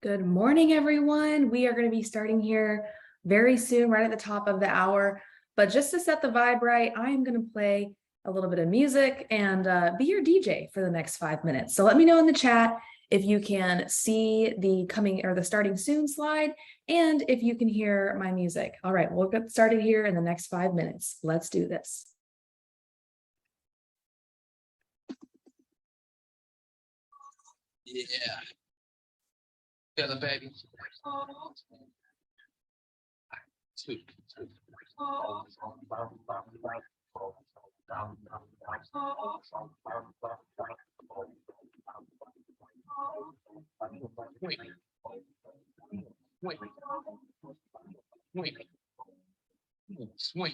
Good morning, everyone. We are going to be starting here very soon, right at the top of the hour. But just to set the vibe right, I am going to play a little bit of music and be your DJ for the next 5 minutes. So let me know in the chat if you can see the coming or the starting soon slide and if you can hear my music. All right, we'll get started here in the next 5 minutes. Let's do this. Yeah. Feel it, baby. Two. Wait. Wait. Wait. Swing.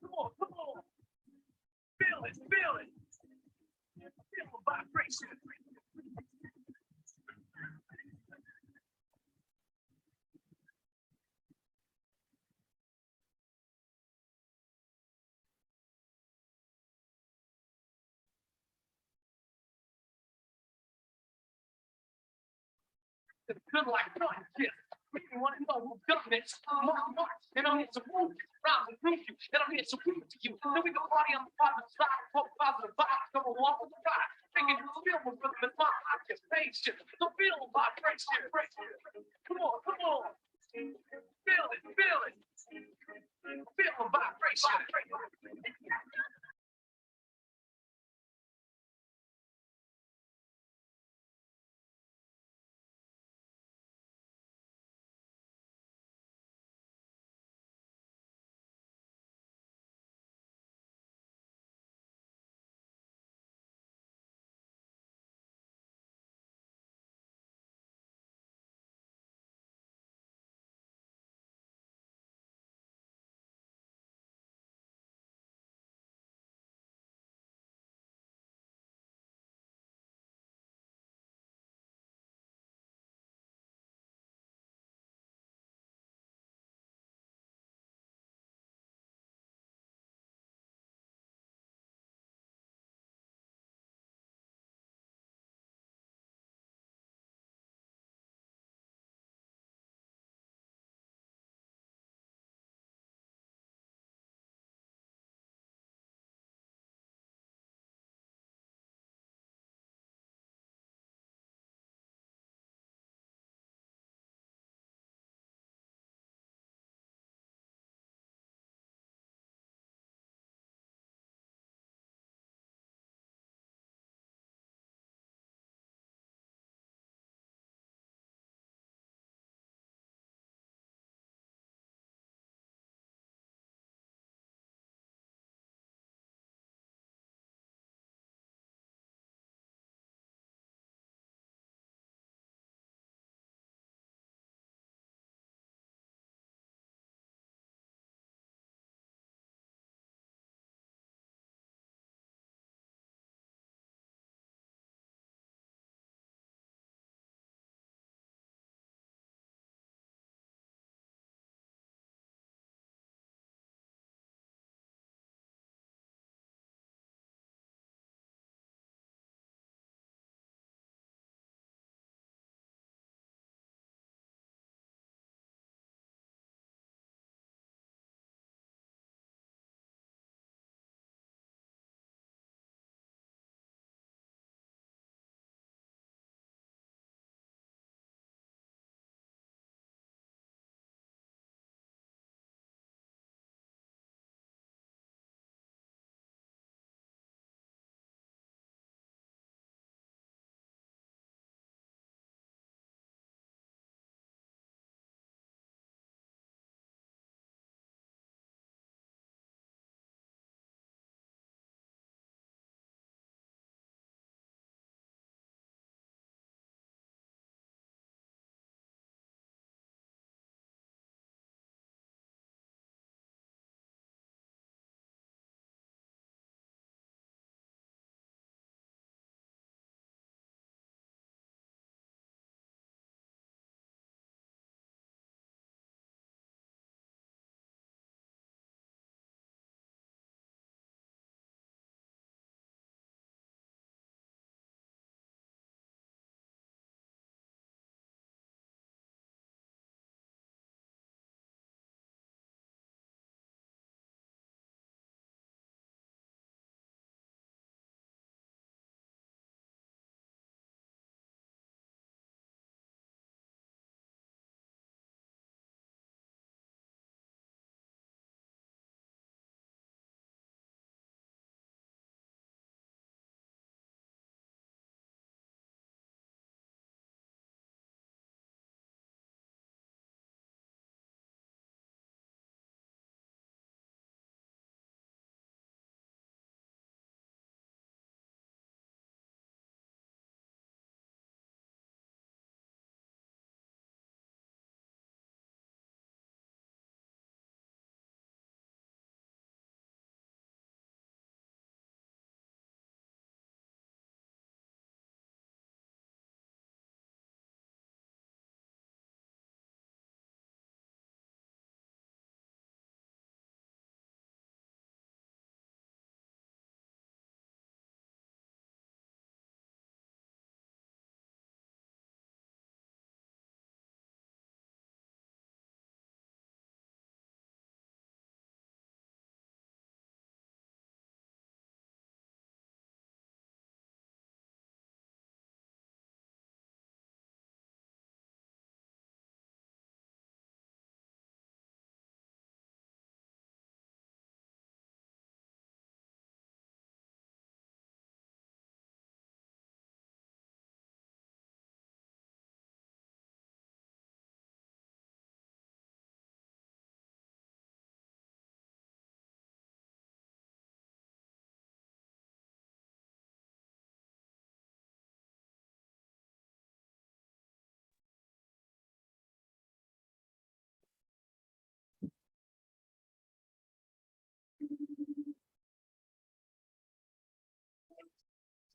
Come on, come on. Feel it, feel it. Feel the vibration. It's good like fun, yes. Make me want to know who's done this. March, and I'm here to move you, round and prove you, and I'm here to prove to you. Then we can party on the positive side, talk positive vibes, come along for the ride. Thinking you feel with rhythm and my occupation. So feel the vibration. Come on, come on. Feel it, feel it. Feel the vibration.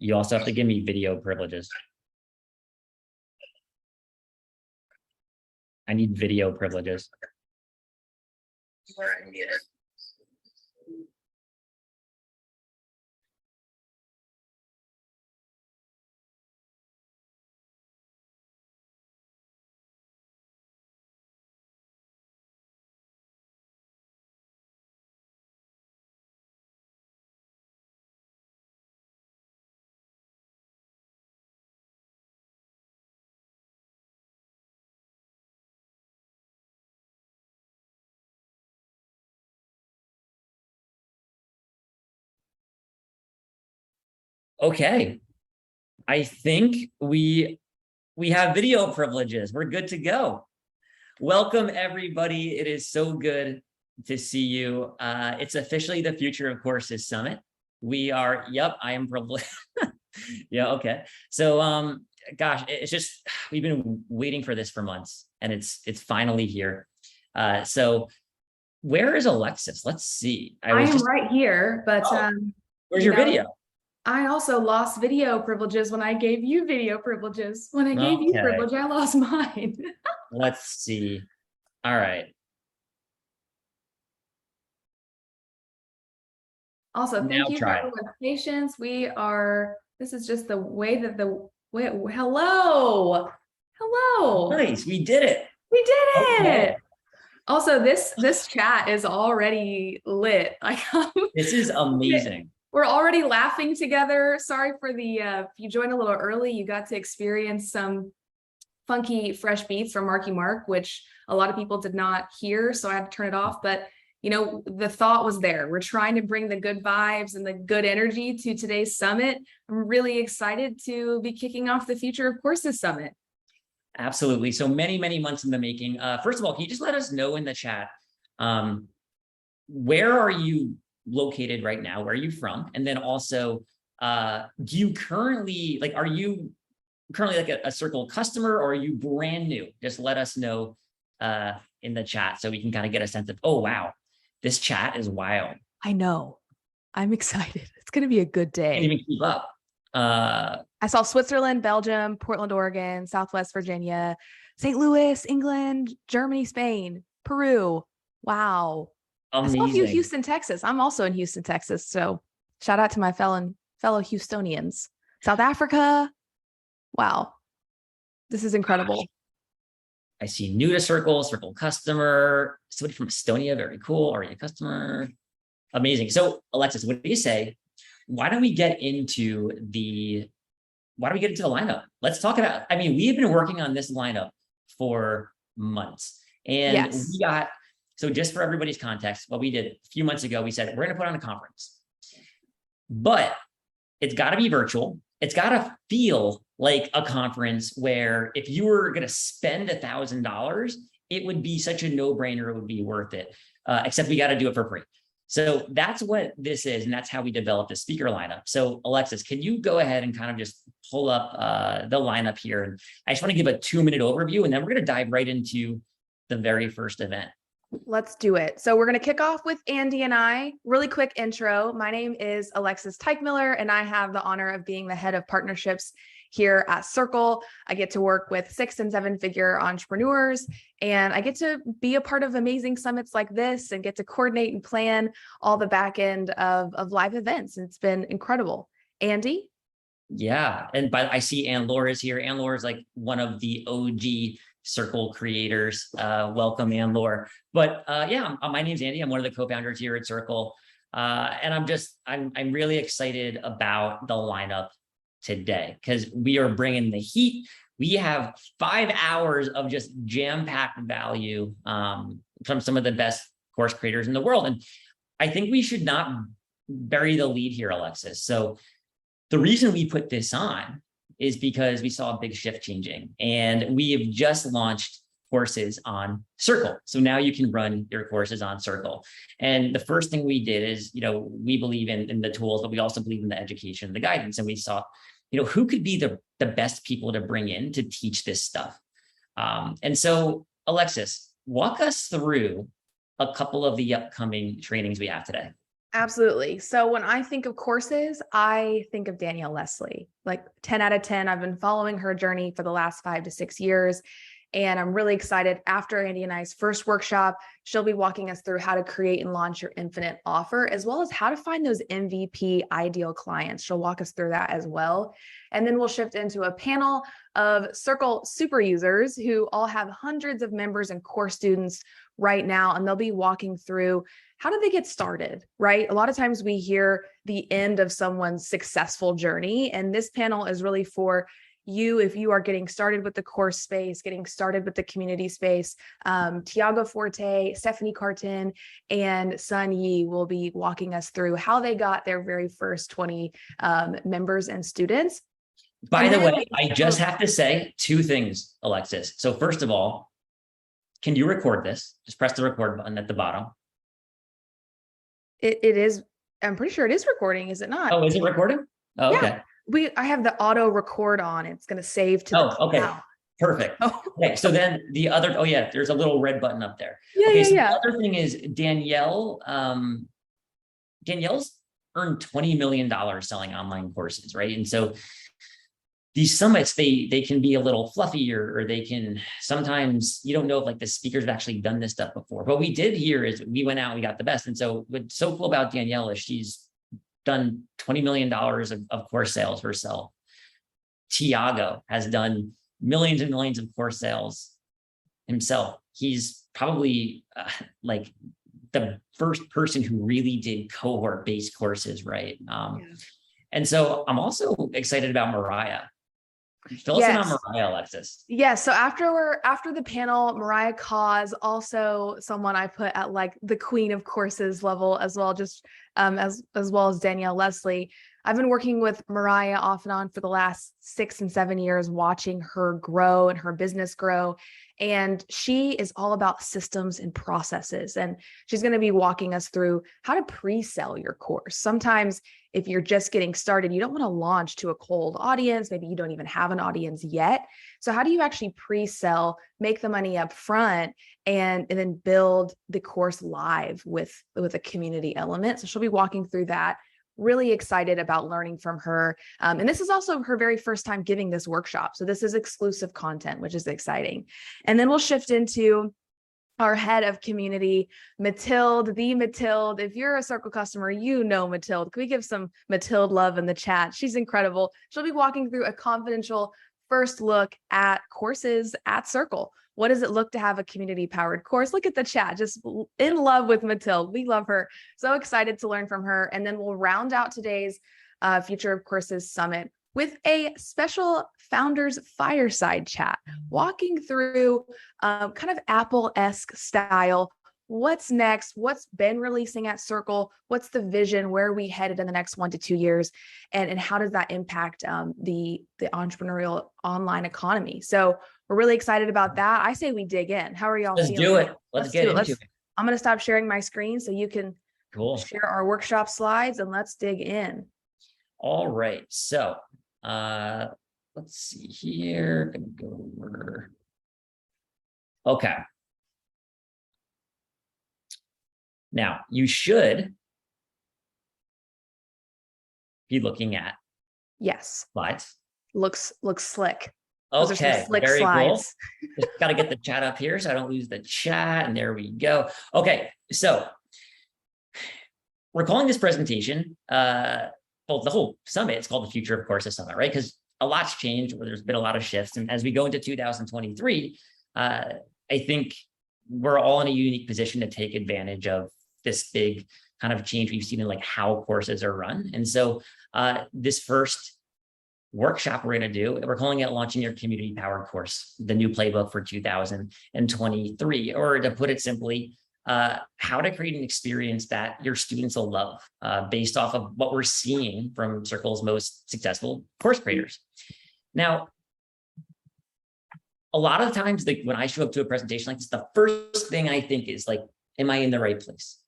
You also have to give me video privileges. I need video privileges. Okay. I think we have video privileges. We're good to go. Welcome, everybody. It is so good to see you. It's officially the Future of Courses Summit. We are, yep, I am privileged. Yeah, okay. So, gosh, it's just, we've been waiting for this for months, and it's finally here. So where is Alexis? Let's see. I am right here, but where's your video? I also lost video privileges when I gave you video privileges. When I gave you privilege, I lost mine. Let's see. All right. Also, thank you for everyone's patience. This is just the way that hello. Nice, we did it. We did it. Also, this chat is already lit. This is amazing. We're already laughing together. Sorry for if you joined a little early, you got to experience some funky, fresh beats from Marky Mark, which a lot of people did not hear, so I had to turn it off. But, the thought was there. We're trying to bring the good vibes and the good energy to today's summit. I'm really excited to be kicking off the Future of Courses Summit. Absolutely. So many, many months in the making. First of all, can you just let us know in the chat, where are you located right now? Where are you from? And then also, do you currently, are you currently like a Circle customer, or are you brand new? Just let us know in the chat so we can kind of get a sense of, oh, wow, this chat is wild. I know. I'm excited. It's going to be a good day. Can't even keep up. I saw Switzerland, Belgium, Portland, Oregon, Southwest Virginia, St. Louis, England, Germany, Spain, Peru. Wow. Amazing. I saw you, Houston, Texas. I'm also in Houston, Texas. So shout out to my fellow Houstonians. South Africa. Wow. This is incredible. Gosh. I see new to Circle customer, somebody from Estonia. Very cool. Already a customer. Amazing. So Alexis, what do you say? Why don't we get into the lineup? Let's talk about, we have been working on this lineup for months, and we got, so just for everybody's context, what we did a few months ago, we said, we're going to put on a conference, but it's got to be virtual. It's got to feel like a conference where if you were going to spend $1,000, it would be such a no-brainer. It would be worth it, except we got to do it for free. So that's what this is, and that's how we developed the speaker lineup. So Alexis, can you go ahead and kind of just pull up the lineup here? And I just want to give a 2-minute overview, and then we're going to dive right into the very first event. Let's do it. So we're going to kick off with Andy and I. Really quick intro. My name is Alexis Teichmiller, and I have the honor of being the head of partnerships here at Circle. I get to work with 6- and 7-figure entrepreneurs, and I get to be a part of amazing summits like this and get to coordinate and plan all the back end of live events. It's been incredible. Andy? Yeah. And I see Anne-Laure is here. Anne-Laure is like one of the OG Circle creators. Welcome, Anne-Laure. But yeah, my name's Andy. I'm one of the co-founders here at Circle. And I'm really excited about the lineup today because we are bringing the heat. We have 5 hours of just jam-packed value from some of the best course creators in the world. And I think we should not bury the lead here, Alexis. So the reason we put this on is because we saw a big shift changing, and we have just launched courses on Circle. So now you can run your courses on Circle. And the first thing we did is, we believe in the tools, but we also believe in the education, the guidance. And we saw, who could be the best people to bring in to teach this stuff. And so Alexis, walk us through a couple of the upcoming trainings we have today. Absolutely. So when I think of courses, I think of Danielle Leslie, like 10 out of 10. I've been following her journey for the last 5 to 6 years. And I'm really excited. After Andy and I's first workshop, she'll be walking us through how to create and launch your infinite offer, as well as how to find those MVP ideal clients. She'll walk us through that as well. And then we'll shift into a panel of Circle super users who all have hundreds of members and core students right now. And they'll be walking through how did they get started, right? A lot of times we hear the end of someone's successful journey. And this panel is really for you if you are getting started with the course space, getting started with the community space. Tiago Forte, Stephanie Carton, and Sun Yi will be walking us through how they got their very first 20 members and students. By the way, I just have to say 2 things, Alexis. So first of all, can you record this? Just press the record button at the bottom. It is, I'm pretty sure it is recording, is it not? Oh, is it recording? Oh, Yeah. okay. I have the auto record on. It's going to save to the Oh, okay. cloud. Perfect. Oh. Okay, so then the other, oh yeah, there's a little red button up there. Yeah, Okay, yeah, so yeah. the other thing is Danielle's earned $20 million selling online courses, right? And so these summits, they can be a little fluffier, or they can sometimes, you don't know if like the speakers have actually done this stuff before. What we did here is we went out, we got the best. And so what's so cool about Danielle is she's done $20 million of course sales herself. Tiago has done millions and millions of course sales himself. He's probably like the first person who really did cohort-based courses, right? And so I'm also excited about Mariah. Fill us in on Mariah, Alexis. Yes. So after the panel, Mariah Cause, also someone I put at like the queen of courses level as well, just as well as Danielle Leslie. I've been working with Mariah off and on for the last 6 and 7 years, watching her grow and her business grow. And she is all about systems and processes. And she's going to be walking us through how to pre-sell your course. Sometimes if you're just getting started, you don't want to launch to a cold audience. Maybe you don't even have an audience yet. So how do you actually pre-sell, make the money up front, and then build the course live with a community element? So she'll be walking through that. Really excited about learning from her. And this is also her very first time giving this workshop. So this is exclusive content, which is exciting. And then we'll shift into our head of community, Mathilde, the Mathilde. If you're a Circle customer, you know Mathilde. Can we give some Mathilde love in the chat? She's incredible. She'll be walking through a confidential first look at courses at Circle. What does it look to have a community-powered course? Look at the chat, just in love with Mathilde. We love her. So excited to learn from her. And then we'll round out today's Future of Courses Summit with a special founders fireside chat, walking through kind of Apple-esque style. What's next? What's been releasing at Circle? What's the vision? Where are we headed in the next 1 to 2 years? And how does that impact the entrepreneurial online economy? So we're really excited about that. I say we dig in. How are y'all feeling? Let's do it. Let's get into it. I'm going to stop sharing my screen so you can share our workshop slides, and let's dig in. All right. So let's see here. Gonna go over. Okay. Now you should be looking at slides. Looks slick. Those are some Okay, slick very slides. cool. Just got to get the chat up here so I don't lose the chat. And there we go. Okay, so we're calling this presentation, well, the whole summit, it's called the Future of Courses Summit, right? Because a lot's changed, there's been a lot of shifts. And as we go into 2023, I think we're all in a unique position to take advantage of this big kind of change we've seen in like how courses are run. And so this first workshop we're going to do, we're calling it Launching Your Community Powered Course, the new playbook for 2023, or to put it simply, how to create an experience that your students will love based off of what we're seeing from Circle's most successful course creators. Now, a lot of times, like when I show up to a presentation like this, the first thing I think is like, am I in the right place?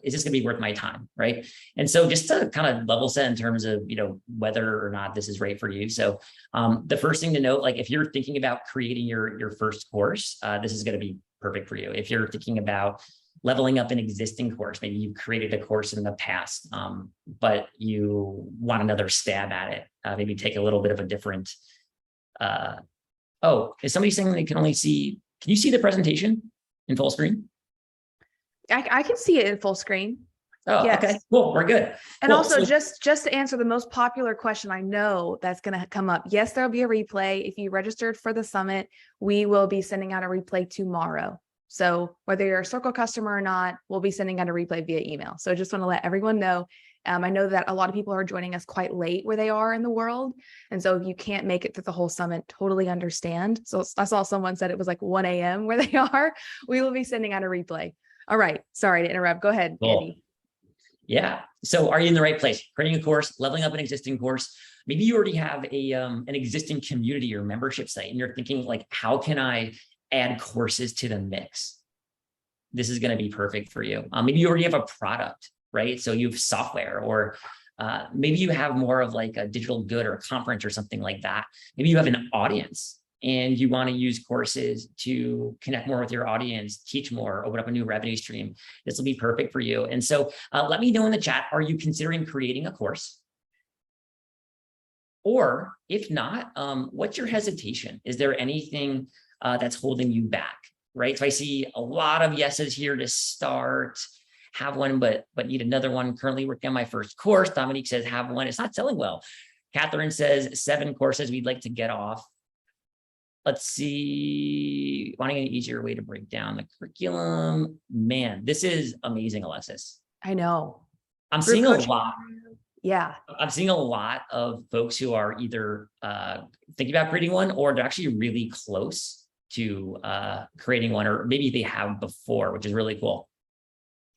Is this going to be worth my time, right? And so just to kind of level set in terms of, whether or not this is right for you. So the first thing to note, like if you're thinking about creating your first course, this is going to be perfect for you. If you're thinking about leveling up an existing course. Maybe you created a course in the past, but you want another stab at it. Maybe take a little bit of a different, oh, is somebody saying they can only see, can you see the presentation in full screen? I can see it in full screen. Oh, Yes. okay, cool, we're good. And Cool, also, so- just to answer the most popular question I know that's going to come up, yes, there'll be a replay. If you registered for the summit, we will be sending out a replay tomorrow. So whether you're a Circle customer or not, we'll be sending out a replay via email. So I just want to let everyone know. I know that a lot of people are joining us quite late where they are in the world. And so if you can't make it through the whole summit, totally understand. So I saw someone said it was like 1 a.m. where they are. We will be sending out a replay. All right. Sorry to interrupt. Go ahead, Cool. Andy. Yeah. So are you in the right place? Creating a course, leveling up an existing course. Maybe you already have a an existing community or membership site, and you're thinking like, how can I add courses to the mix? This is going to be perfect for you. Maybe you already have a product, right? So you have software, or maybe you have more of like a digital good or a conference or something like that. Maybe you have an audience and you want to use courses to connect more with your audience, teach more, open up a new revenue stream. This will be perfect for you. And so let me know in the chat, are you considering creating a course? Or if not, what's your hesitation? Is there anything that's holding you back, right? So I see a lot of yeses here to start, have one, but need another one. Currently working on my first course. Dominique says, have one. It's not selling well. Catherine says 7 courses we'd like to get off. Let's see, wanting an easier way to break down the curriculum. Man, this is amazing, Alexis. I know. I'm Group seeing a coaching. lot. Yeah. I'm seeing a lot of folks who are either thinking about creating one, or they're actually really close to creating one, or maybe they have before, which is really cool.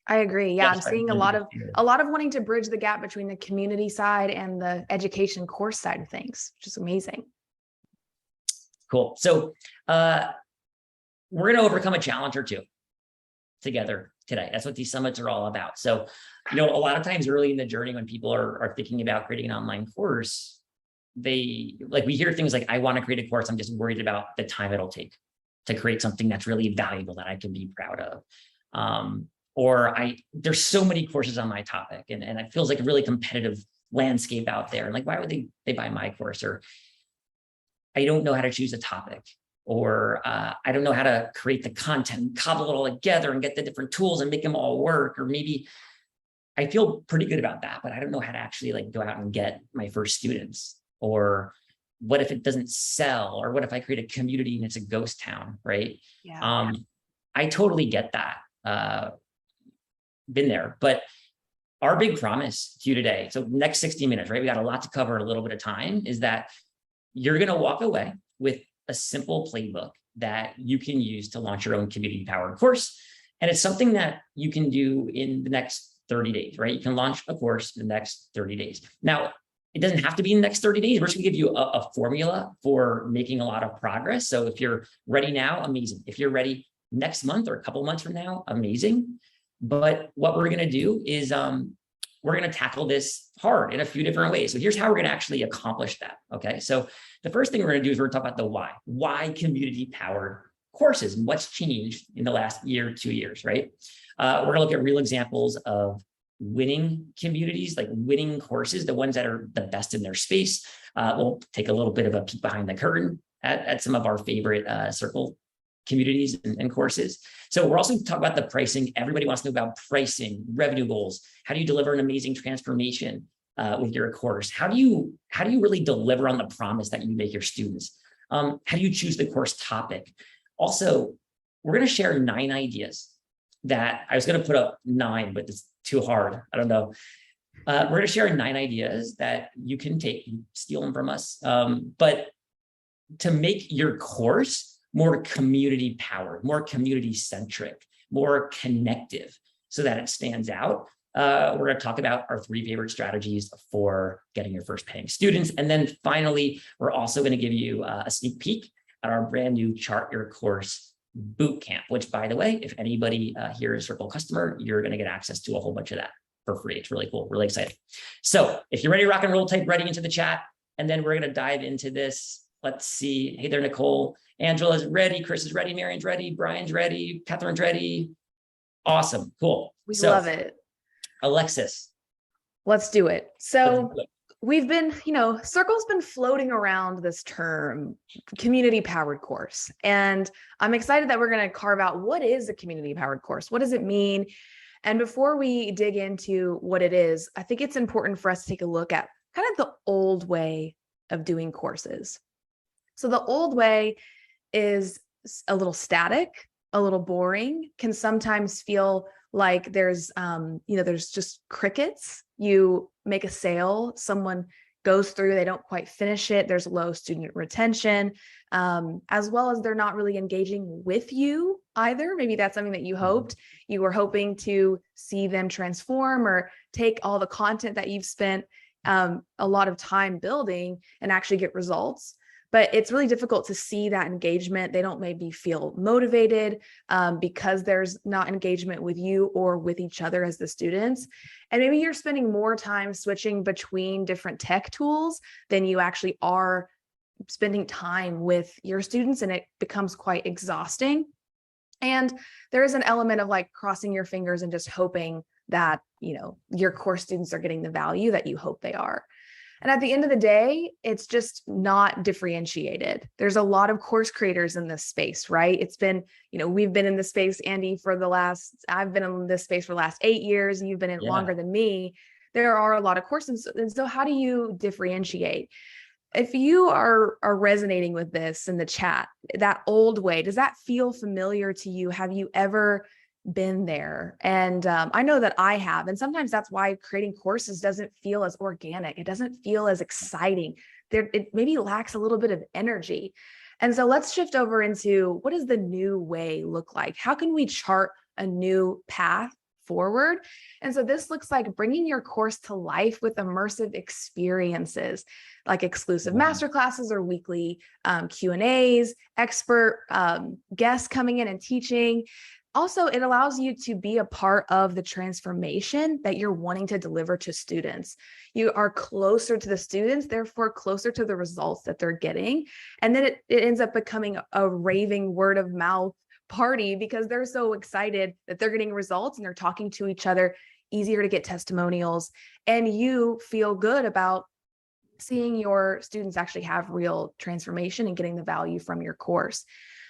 I agree. Yeah, I'm Yes, seeing a lot of wanting to bridge the gap between the community side and the education course side of things, which is amazing. Cool. So we're going to overcome a challenge or two together today. That's what these summits are all about. So, you know, a lot of times early in the journey, when people are thinking about creating an online course, we hear things like, I want to create a course. I'm just worried about the time it'll take to create something that's really valuable that I can be proud of. There's so many courses on my topic, and it feels like a really competitive landscape out there. And like, why would they buy my course? Or I don't know how to choose a topic, or I don't know how to create the content, cobble it all together and get the different tools and make them all work. Or maybe I feel pretty good about that, but I don't know how to actually like go out and get my first students. Or what if it doesn't sell? Or what if I create a community and it's a ghost town, right? Yeah. I totally get that. Been there, but our big promise to you today, so next 60 minutes, right? We got a lot to cover in a little bit of time, is that you're going to walk away with a simple playbook that you can use to launch your own community powered course. And it's something that you can do in the next 30 days, right? You can launch a course in the next 30 days. Now, it doesn't have to be in the next 30 days. We're just gonna give you a formula for making a lot of progress. So if you're ready now, amazing. If you're ready next month or a couple of months from now, amazing. But what we're gonna do is we're going to tackle this hard in a few different ways. So here's how we're going to actually accomplish that. Okay. So the first thing we're going to do is we're going to talk about the why community powered courses and what's changed in the last year, 2 years, right? We're going to look at real examples of winning communities, like winning courses, the ones that are the best in their space. We'll take a little bit of a peek behind the curtain at some of our favorite Circle communities and courses. So we're also talking about the pricing. Everybody wants to know about pricing, revenue goals. How do you deliver an amazing transformation with your course? How do you really deliver on the promise that you make your students? How do you choose the course topic? Also, we're going to share 9 ideas that I was going to put up 9, but it's too hard. I don't know. We're going to share 9 ideas that you can take, steal them from us, but to make your course more community powered, more community centric, more connective, so that it stands out. We're going to talk about our 3 favorite strategies for getting your first paying students. And then finally, we're also going to give you a sneak peek at our brand new Chart Your Course Bootcamp, which, by the way, if anybody here is a Circle customer, you're going to get access to a whole bunch of that for free. It's really cool, really exciting. So if you're ready to rock and roll, type ready into the chat, and then we're going to dive into this. Let's see. Hey there, Nicole. Angela's ready. Chris is ready. Marion's ready. Brian's ready. Catherine's ready. Awesome. Cool. We So, love it. Alexis, Let's do it. let's So do it. we've been, Circle's been floating around this term, community powered course. And I'm excited that we're going to carve out what is a community powered course? What does it mean? And before we dig into what it is, I think it's important for us to take a look at kind of the old way of doing courses. So the old way is a little static, a little boring, can sometimes feel like there's just crickets. You make a sale, someone goes through, they don't quite finish it. There's low student retention, as well as they're not really engaging with you either. Maybe that's something that you were hoping to see them transform or take all the content that you've spent a lot of time building and actually get results. But it's really difficult to see that engagement. They don't maybe feel motivated because there's not engagement with you or with each other as the students. And maybe you're spending more time switching between different tech tools than you actually are spending time with your students, and it becomes quite exhausting. And there is an element of like crossing your fingers and just hoping that, your core students are getting the value that you hope they are. And at the end of the day, it's just not differentiated. There's a lot of course creators in this space, right? It's been, we've been in this space, Andy, I've been in this space for the last 8 years. You've been in longer than me. There are a lot of courses. And so how do you differentiate? If you are resonating with this in the chat, that old way, does that feel familiar to you? Have you ever been there? And I know that I have. And sometimes that's why creating courses doesn't feel as organic. It doesn't feel as exciting. It maybe lacks a little bit of energy. And so let's shift over into, what does the new way look like? How can we chart a new path forward? And so this looks like bringing your course to life with immersive experiences like exclusive masterclasses or weekly Q&As, expert guests coming in and teaching. Also, it allows you to be a part of the transformation that you're wanting to deliver to students. You are closer to the students, therefore closer to the results that they're getting. And then it ends up becoming a raving word of mouth party because they're so excited that they're getting results and they're talking to each other, easier to get testimonials, and you feel good about seeing your students actually have real transformation and getting the value from your course.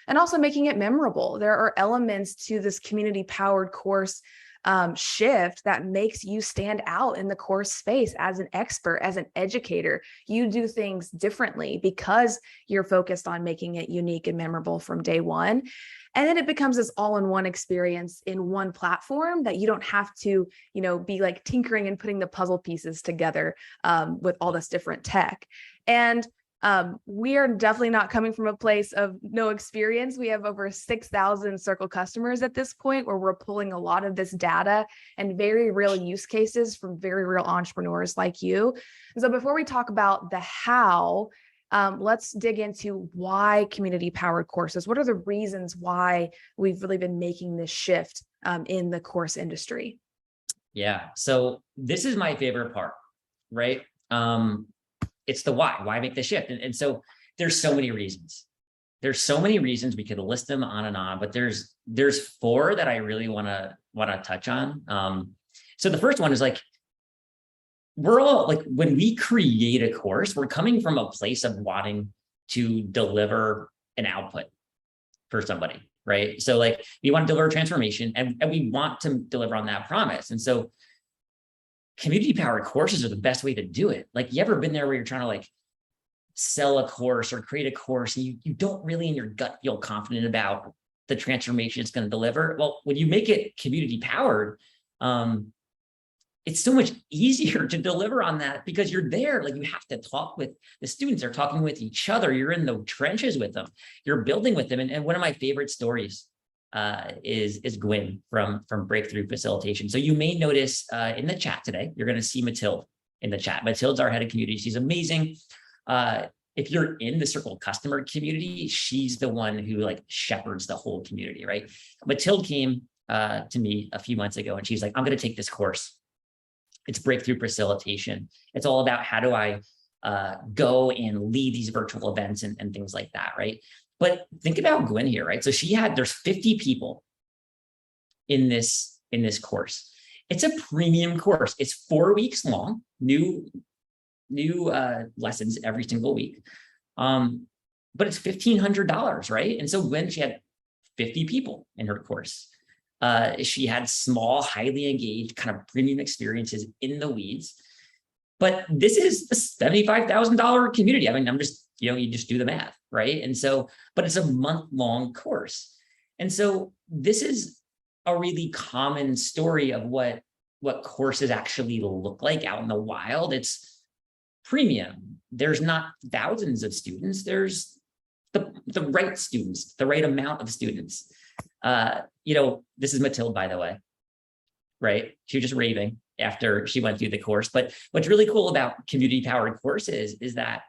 And also making it memorable. There are elements to this community powered course shift that makes you stand out in the course space as an expert, as an educator. You do things differently because you're focused on making it unique and memorable from day one. And then it becomes this all-in-one experience in one platform that you don't have to, be like tinkering and putting the puzzle pieces together with all this different tech. And we are definitely not coming from a place of no experience. We have over 6,000 Circle customers at this point, where we're pulling a lot of this data and very real use cases from very real entrepreneurs like you. And so before we talk about the how, let's dig into why community powered courses. What are the reasons why we've really been making this shift in the course industry? Yeah. So this is my favorite part, right? It's the why make the shift. And so there's so many reasons. There's so many reasons, we could list them on and on, but there's 4 that I really want to touch on. So the first one is like, we're all like, when we create a course, we're coming from a place of wanting to deliver an output for somebody, right? So like, we want to deliver transformation and we want to deliver on that promise. And so community powered courses are the best way to do it. Like, you ever been there where you're trying to like sell a course or create a course and you don't really in your gut feel confident about the transformation it's going to deliver? Well, when you make it community powered, it's so much easier to deliver on that because you're there. Like, you have to talk with the students. They're talking with each other. You're in the trenches with them. You're building with them. And one of my favorite stories is Gwyn from Breakthrough Facilitation. So you may notice in the chat today, you're going to see Mathilde in the chat. Mathilde's our head of community. She's amazing. If you're in the Circle customer community, she's the one who like shepherds the whole community, right? Mathilde came to me a few months ago and she's like, I'm going to take this course. It's Breakthrough Facilitation. It's all about how do I go and lead these virtual events and things like that, right? But think about Gwyn here, right? So there's 50 people in this course. It's a premium course. It's 4 weeks long, new lessons every single week. But it's $1,500, right? And so when she had 50 people in her course, she had small, highly engaged kind of premium experiences in the weeds. But this is a $75,000 community. I mean, I'm just, you just do the math, right? And so, but it's a month-long course. And so this is a really common story of what courses actually look like out in the wild. It's premium. There's not thousands of students. There's the right students, the right amount of students. This is Mathilde, by the way, right? She was just raving after she went through the course. But what's really cool about community-powered courses is that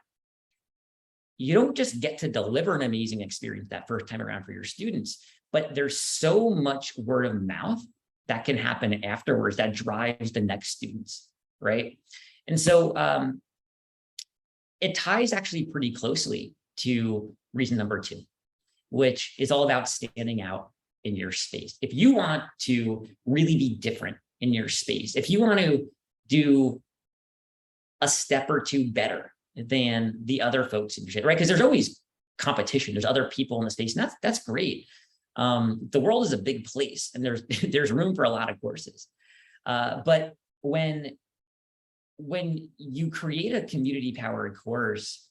you don't just get to deliver an amazing experience that first time around for your students, but there's so much word of mouth that can happen afterwards that drives the next students, right? And so it ties actually pretty closely to reason number 2, which is all about standing out in your space. If you want to really be different in your space, if you want to do a step or two better than the other folks in your space, right? Because there's always competition. There's other people in the space, and that's great. The world is a big place, and there's room for a lot of courses. But when you create a community-powered course,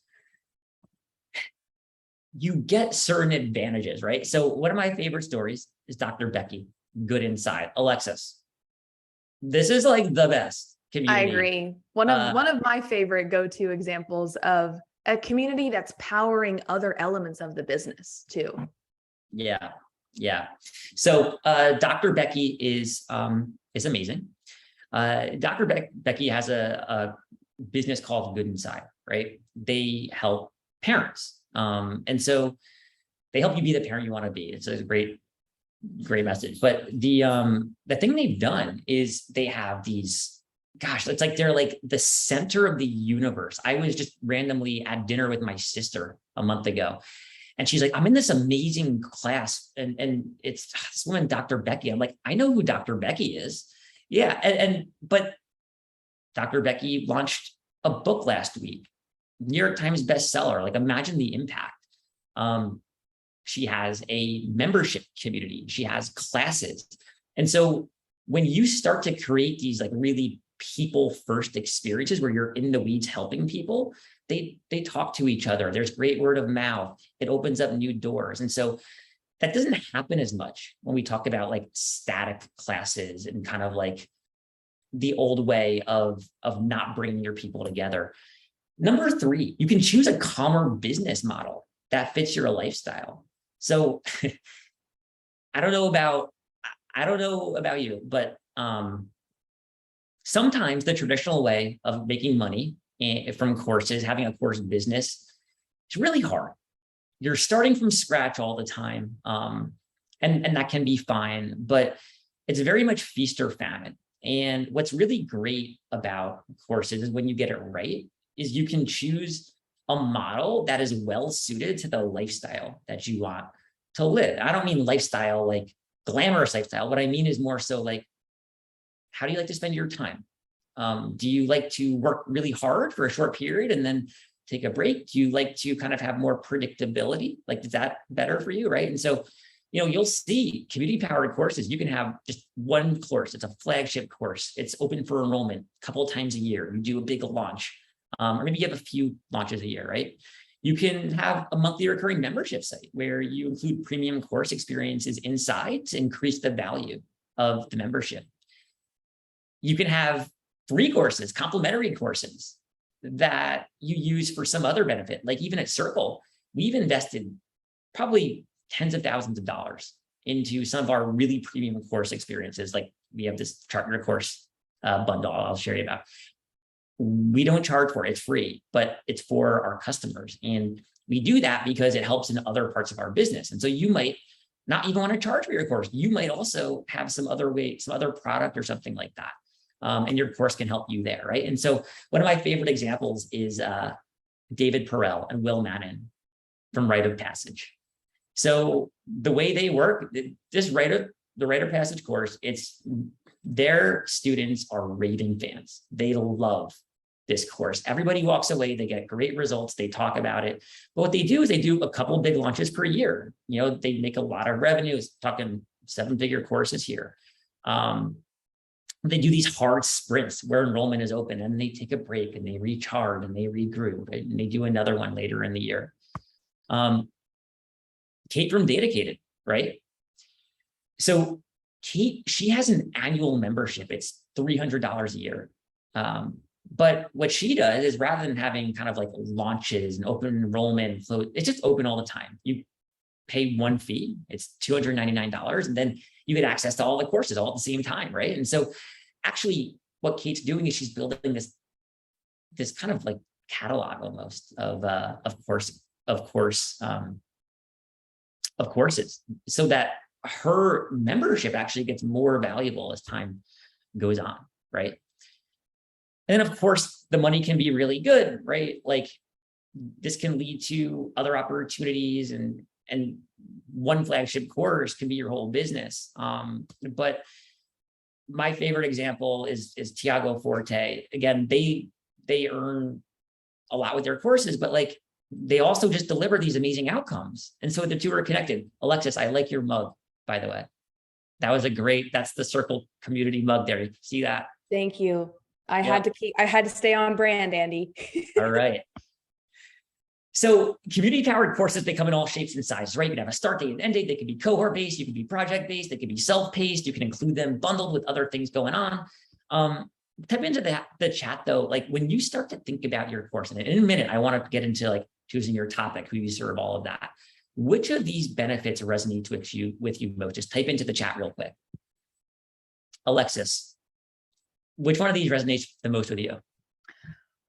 you get certain advantages, right? So one of my favorite stories is Dr. Becky, Good Inside. Alexis, this is like the best community. I agree. One of my favorite go-to examples of a community that's powering other elements of the business too. Yeah. So Dr. Becky is amazing. Dr. Becky has a business called Good Inside, right? They help parents. And so they help you be the parent you want to be. It's a great message. But the thing they've done is they have these, it's like they're like the center of the universe. I was just randomly at dinner with my sister a month ago, and she's like, I'm in this amazing class, and it's this woman, Dr. Becky. I'm like, I know who Dr. Becky is. Yeah. But Dr. Becky launched a book last week, New York Times bestseller. Like, imagine the impact. She has a membership community. She has classes. And so when you start to create these like really people first experiences where you're in the weeds helping people, they talk to each other. There's great word of mouth. It opens up new doors. And so that doesn't happen as much when we talk about like static classes and kind of like the old way of not bringing your people together. Number 3, you can choose a calmer business model that fits your lifestyle. So I don't know about you, but sometimes the traditional way of making money from courses, having a course business, it's really hard. You're starting from scratch all the time. And that can be fine, but it's very much feast or famine. And what's really great about courses is when you get it right, is you can choose a model that is well suited to the lifestyle that you want to live. I don't mean lifestyle like glamorous lifestyle. What I mean is more so like, how do you like to spend your time? Do you like to work really hard for a short period and then take a break? Do you like to kind of have more predictability? Like, is that better for you, right? And so, you'll see community-powered courses. You can have just one course. It's a flagship course. It's open for enrollment a couple of times a year. You do a big launch, or maybe you have a few launches a year, right? You can have a monthly recurring membership site where you include premium course experiences inside to increase the value of the membership. You can have free courses, complimentary courses that you use for some other benefit. Like even at Circle, we've invested probably tens of thousands of dollars into some of our really premium course experiences. Like we have this Chart Your Course bundle I'll share you about. We don't charge for it, it's free, but it's for our customers. And we do that because it helps in other parts of our business. And so you might not even want to charge for your course. You might also have some other way, some other product or something like that. And your course can help you there, right? And so one of my favorite examples is David Perel and Will Mannon from Rite of Passage. So the way they work, this Rite the rite of passage course, their students are raving fans. They love this course. Everybody walks away, they get great results, they talk about it. But what they do is they do a couple of big launches per year. They make a lot of revenues, talking 7-figure courses here. They do these hard sprints where enrollment is open, and they take a break and they recharge and they regroup, right? And they do another one later in the year. Kate from Dedicated, right? So Kate, she has an annual membership. It's $300 a year. But what she does is, rather than having kind of like launches and open enrollment, it's just open all the time. You pay one fee, it's $299, and then you get access to all the courses all at the same time, right? And so actually what Kate's doing is she's building this kind of like catalog almost of courses, so that her membership actually gets more valuable as time goes on, right? And then of course the money can be really good, right? Like this can lead to other opportunities, and one flagship course can be your whole business. But my favorite example is Tiago Forte. Again, they earn a lot with their courses, but like they also just deliver these amazing outcomes. And so the two are connected. Alexis, I like your mug, by the way. That's the Circle community mug there. You see that? Thank you. I had to stay on brand, Andy. All right. So community-powered courses, they come in all shapes and sizes, right? You can have a start date and end date. They can be cohort-based, you can be project-based, they can be self-paced, you can include them bundled with other things going on. Type into the chat though, like when you start to think about your course, and in a minute, I want to get into like choosing your topic, who you serve, all of that. Which of these benefits resonate with you most? Just type into the chat real quick. Alexis, which one of these resonates the most with you?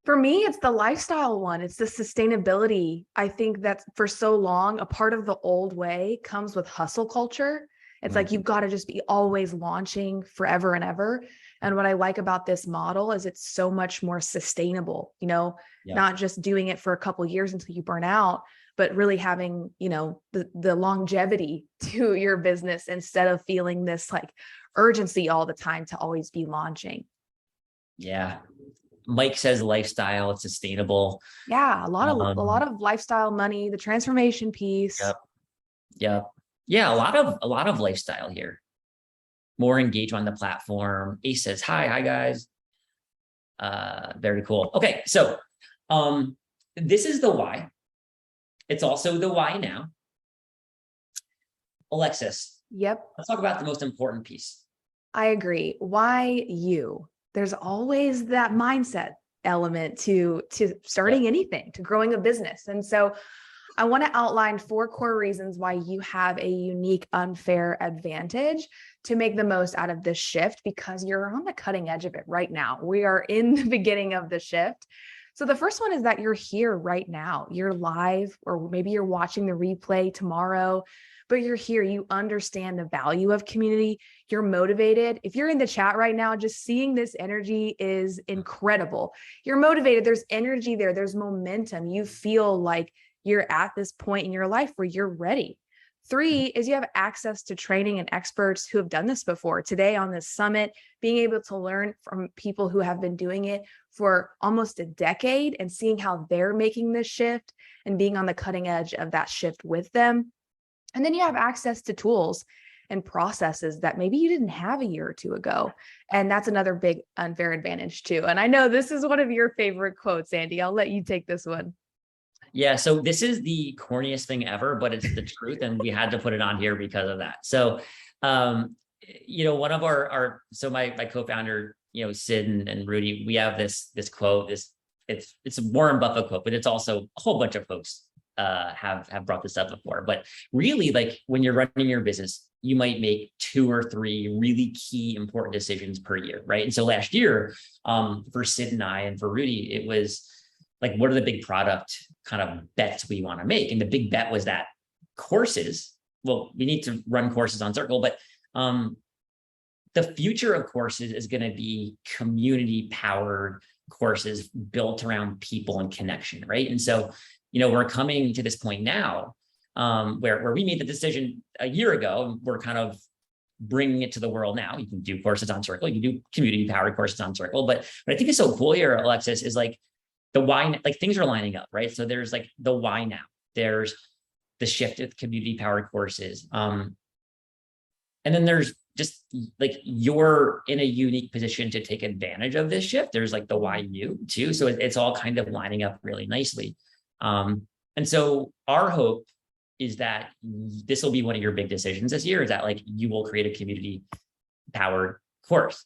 For me, it's the lifestyle one. It's the sustainability. I think that for so long, a part of the old way comes with hustle culture. It's like you've got to just be always launching forever and ever. And what I like about this model is it's so much more sustainable, not just doing it for a couple of years until you burn out, but really having, the longevity to your business instead of feeling this like urgency all the time to always be launching. Yeah. Mike says lifestyle, it's sustainable. Yeah, a lot of lifestyle money, the transformation piece. Yep. Yeah, a lot of lifestyle here. More engagement on the platform. Ace says, hi guys. Very cool. Okay, so this is the why. It's also the why now. Alexis. Yep. Let's talk about the most important piece. I agree. Why you? There's always that mindset element to starting anything, to growing a business. And so I want to outline 4 core reasons why you have a unique, unfair advantage to make the most out of this shift, because you're on the cutting edge of it right now. We are in the beginning of the shift. So the first one is that you're here right now. You're live, or maybe you're watching the replay tomorrow, but you're here. You understand the value of community. You're motivated. If you're in the chat right now, just seeing this energy is incredible. You're motivated. There's energy there. There's momentum. You feel like you're at this point in your life where you're ready. 3 is you have access to training and experts who have done this before. Today on this summit, being able to learn from people who have been doing it for almost a decade and seeing how they're making this shift and being on the cutting edge of that shift with them. And then you have access to tools and processes that maybe you didn't have a year or 2 ago. And that's another big unfair advantage too. And I know this is one of your favorite quotes, Andy. I'll let you take this one. Yeah, so this is the corniest thing ever, but it's the truth, and we had to put it on here because of that. So, one of my co-founder, Sid and Rudy, we have this quote. It's a Warren Buffett quote, but it's also a whole bunch of folks have brought this up before. But really, like when you're running your business, you might make 2 or 3 really key important decisions per year, right? And so last year, for Sid and I, and for Rudy, it was like, what are the big product kind of bets we want to make? And the big bet was that courses, well, we need to run courses on Circle, but the future of courses is going to be community powered courses built around people and connection, right? And so, we're coming to this point now where we made the decision a year ago. We're kind of bringing it to the world now. You can do courses on Circle, you can do community powered courses on Circle. But what I think is so cool here, Alexis, is like the why, like things are lining up, right? So there's like the why now. There's the shift with community powered courses. And then there's just like you're in a unique position to take advantage of this shift. There's like the why you too. So it's all kind of lining up really nicely. And so our hope is that this will be one of your big decisions this year, is that like you will create a community powered course.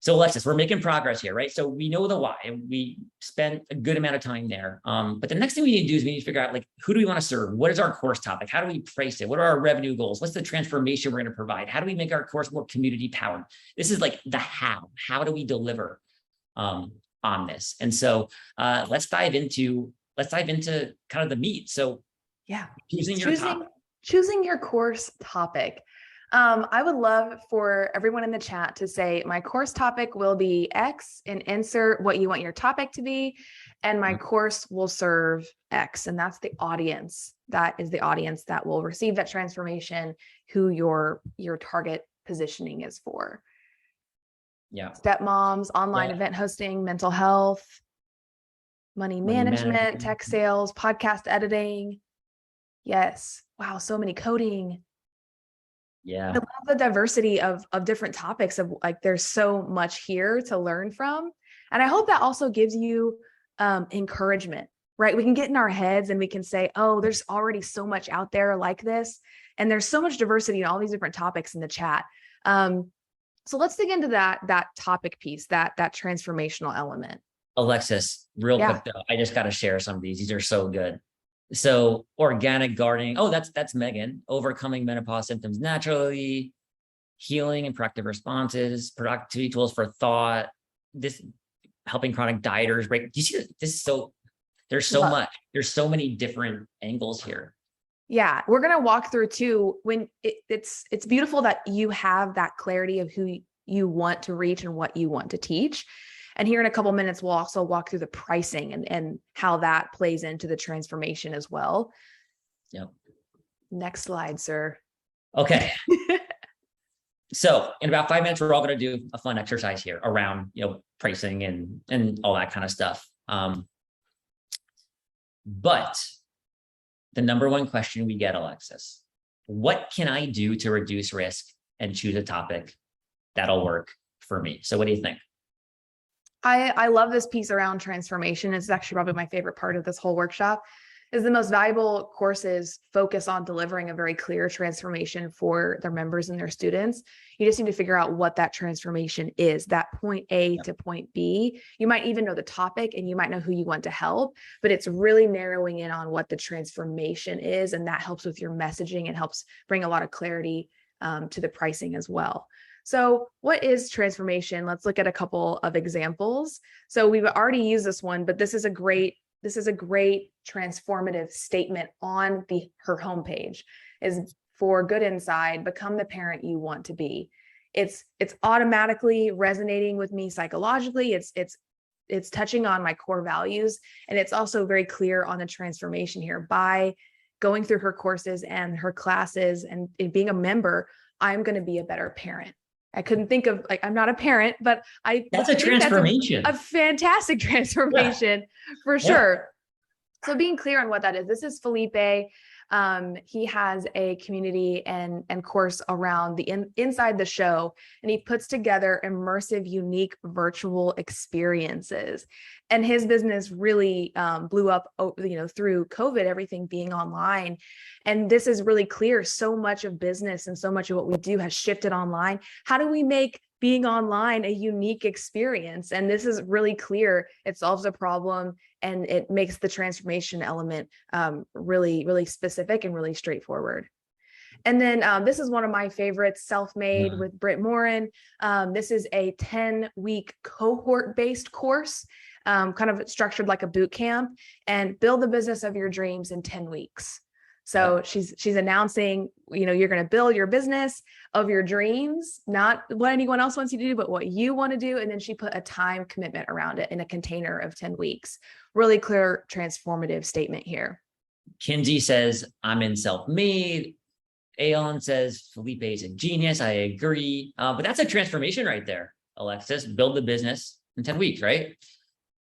So Alexis, we're making progress here, right? So we know the why, and we spent a good amount of time there. But the next thing we need to do is we need to figure out like, who do we want to serve? What is our course topic? How do we price it? What are our revenue goals? What's the transformation we're going to provide? How do we make our course more community powered? This is like the how. How do we deliver on this? And so let's dive into kind of the meat. So Yeah. choosing Your course topic. I would love for everyone in the chat to say, my course topic will be X, and insert what you want your topic to be. And my course will serve X. And that's the audience. That is the audience that will receive that transformation, who your target positioning is for. Yeah. Stepmoms, online Yeah. event hosting, mental health, money management, tech sales, podcast editing. Yes. Wow. So many coding. Yeah. I love the diversity of different topics, of like, there's so much here to learn from. And I hope that also gives you encouragement, right? We can get in our heads and we can say, oh, there's already so much out there like this. And there's so much diversity in all these different topics in the chat. So let's dig into that topic piece, that transformational element. Alexis, real quick though, I just got to share some of these. These are so good. So organic gardening. Oh, that's Megan. Overcoming menopause symptoms naturally, healing and proactive responses, productivity tools for thought. This helping chronic dieters. Right? Do you see this is so? There's so much. There's so many different angles here. Yeah, we're gonna walk through too. When it's beautiful that you have that clarity of who you want to reach and what you want to teach. And here in a couple minutes, we'll also walk through the pricing and how that plays into the transformation as well. Yep. Next slide, sir. Okay. So in about 5 minutes, we're all going to do a fun exercise here around, pricing and all that kind of stuff. But the number one question we get, Alexis, what can I do to reduce risk and choose a topic that'll work for me? So what do you think? I love this piece around transformation. It's actually probably my favorite part of this whole workshop. Is the most valuable courses focus on delivering a very clear transformation for their members and their students. You just need to figure out what that transformation is, that point A to point B. You might even know the topic and you might know who you want to help, but it's really narrowing in on what the transformation is. And that helps with your messaging and helps bring a lot of clarity to the pricing as well. So what is transformation? Let's look at a couple of examples. So we've already used this one, but this is a great transformative statement on her homepage. Is for Good Inside, become the parent you want to be. It's automatically resonating with me psychologically. It's touching on my core values. And it's also very clear on the transformation here. By going through her courses and her classes and being a member, I'm going to be a better parent. I couldn't think of, I'm not a parent, but that's a transformation. That's a fantastic transformation for sure. So being clear on what that is, this is Felipe. He has a community and course around the inside the show, and he puts together immersive, unique virtual experiences. And his business really blew up, through COVID, everything being online. And this is really clear. So much of business and so much of what we do has shifted online. How do we make being online a unique experience? And this is really clear. It solves a problem and it makes the transformation element really, really specific and really straightforward. And then this is one of my favorites, Self-Made with Britt Morin. This is a 10-week cohort-based course, kind of structured like a boot camp, and build the business of your dreams in 10 weeks. So she's announcing, you're going to build your business of your dreams, not what anyone else wants you to do, but what you want to do. And then she put a time commitment around it in a container of 10 weeks. Really clear, transformative statement here. Kinsey says, I'm in Self-Made. Aeon says Felipe is a genius. I agree. But that's a transformation right there, Alexis. Build the business in 10 weeks, right?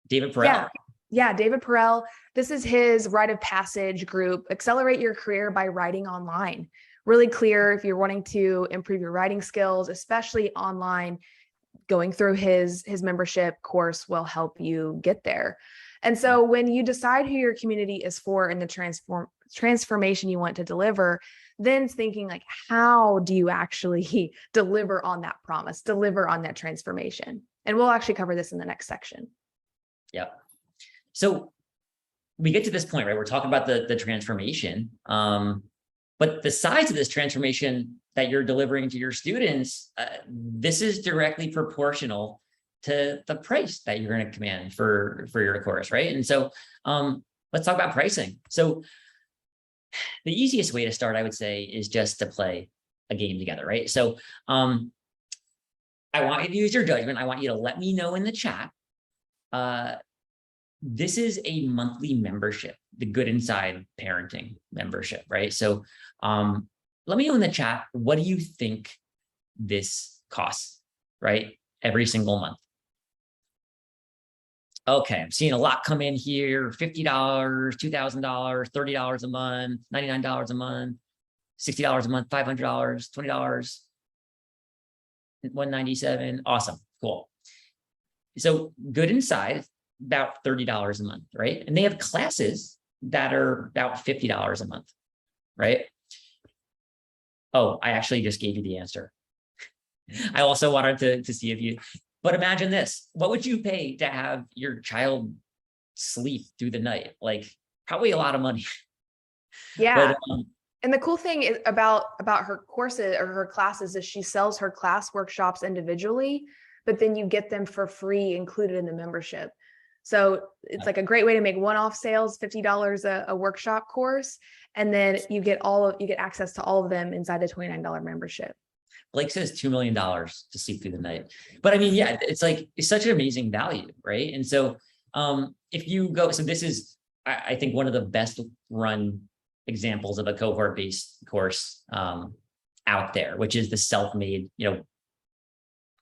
David Perel. Yeah. Yeah, David Perel. This is his rite of passage group. Accelerate your career by writing online. Really clear if you're wanting to improve your writing skills, especially online. Going through his membership course will help you get there. And so when you decide who your community is for and the transformation you want to deliver, then thinking like, how do you actually deliver on that promise, deliver on that transformation? And we'll actually cover this in the next section. Yep. So we get to this point, right? We're talking about the transformation. But the size of this transformation that you're delivering to your students, this is directly proportional to the price that you're going to command for your course, right? And so let's talk about pricing. So the easiest way to start, I would say, is just to play a game together, right? So I want you to use your judgment. I want you to let me know in the chat. This is a monthly membership, the Good Inside Parenting membership, right? So let me know in the chat, what do you think this costs, right? Every single month. Okay, I'm seeing a lot come in here. $50, $2,000, $30 a month, $99 a month, $60 a month, $500, $20, $197. Awesome, cool. So Good Inside, about $30 a month, right? And they have classes that are about $50 a month, right? Oh, I actually just gave you the answer. I also wanted to see if you, but imagine this. What would you pay to have your child sleep through the night? Like probably a lot of money. Yeah. But, and the cool thing is about her courses or her classes is she sells her class workshops individually, but then you get them for free included in the membership. So it's like a great way to make one-off sales, $50 a workshop course. And then you get access to all of them inside the $29 membership. Blake says $2 million to sleep through the night. But I mean, yeah, it's such an amazing value, right? And so if you go, so this is, I think, one of the best run examples of a cohort-based course out there, which is the self-made,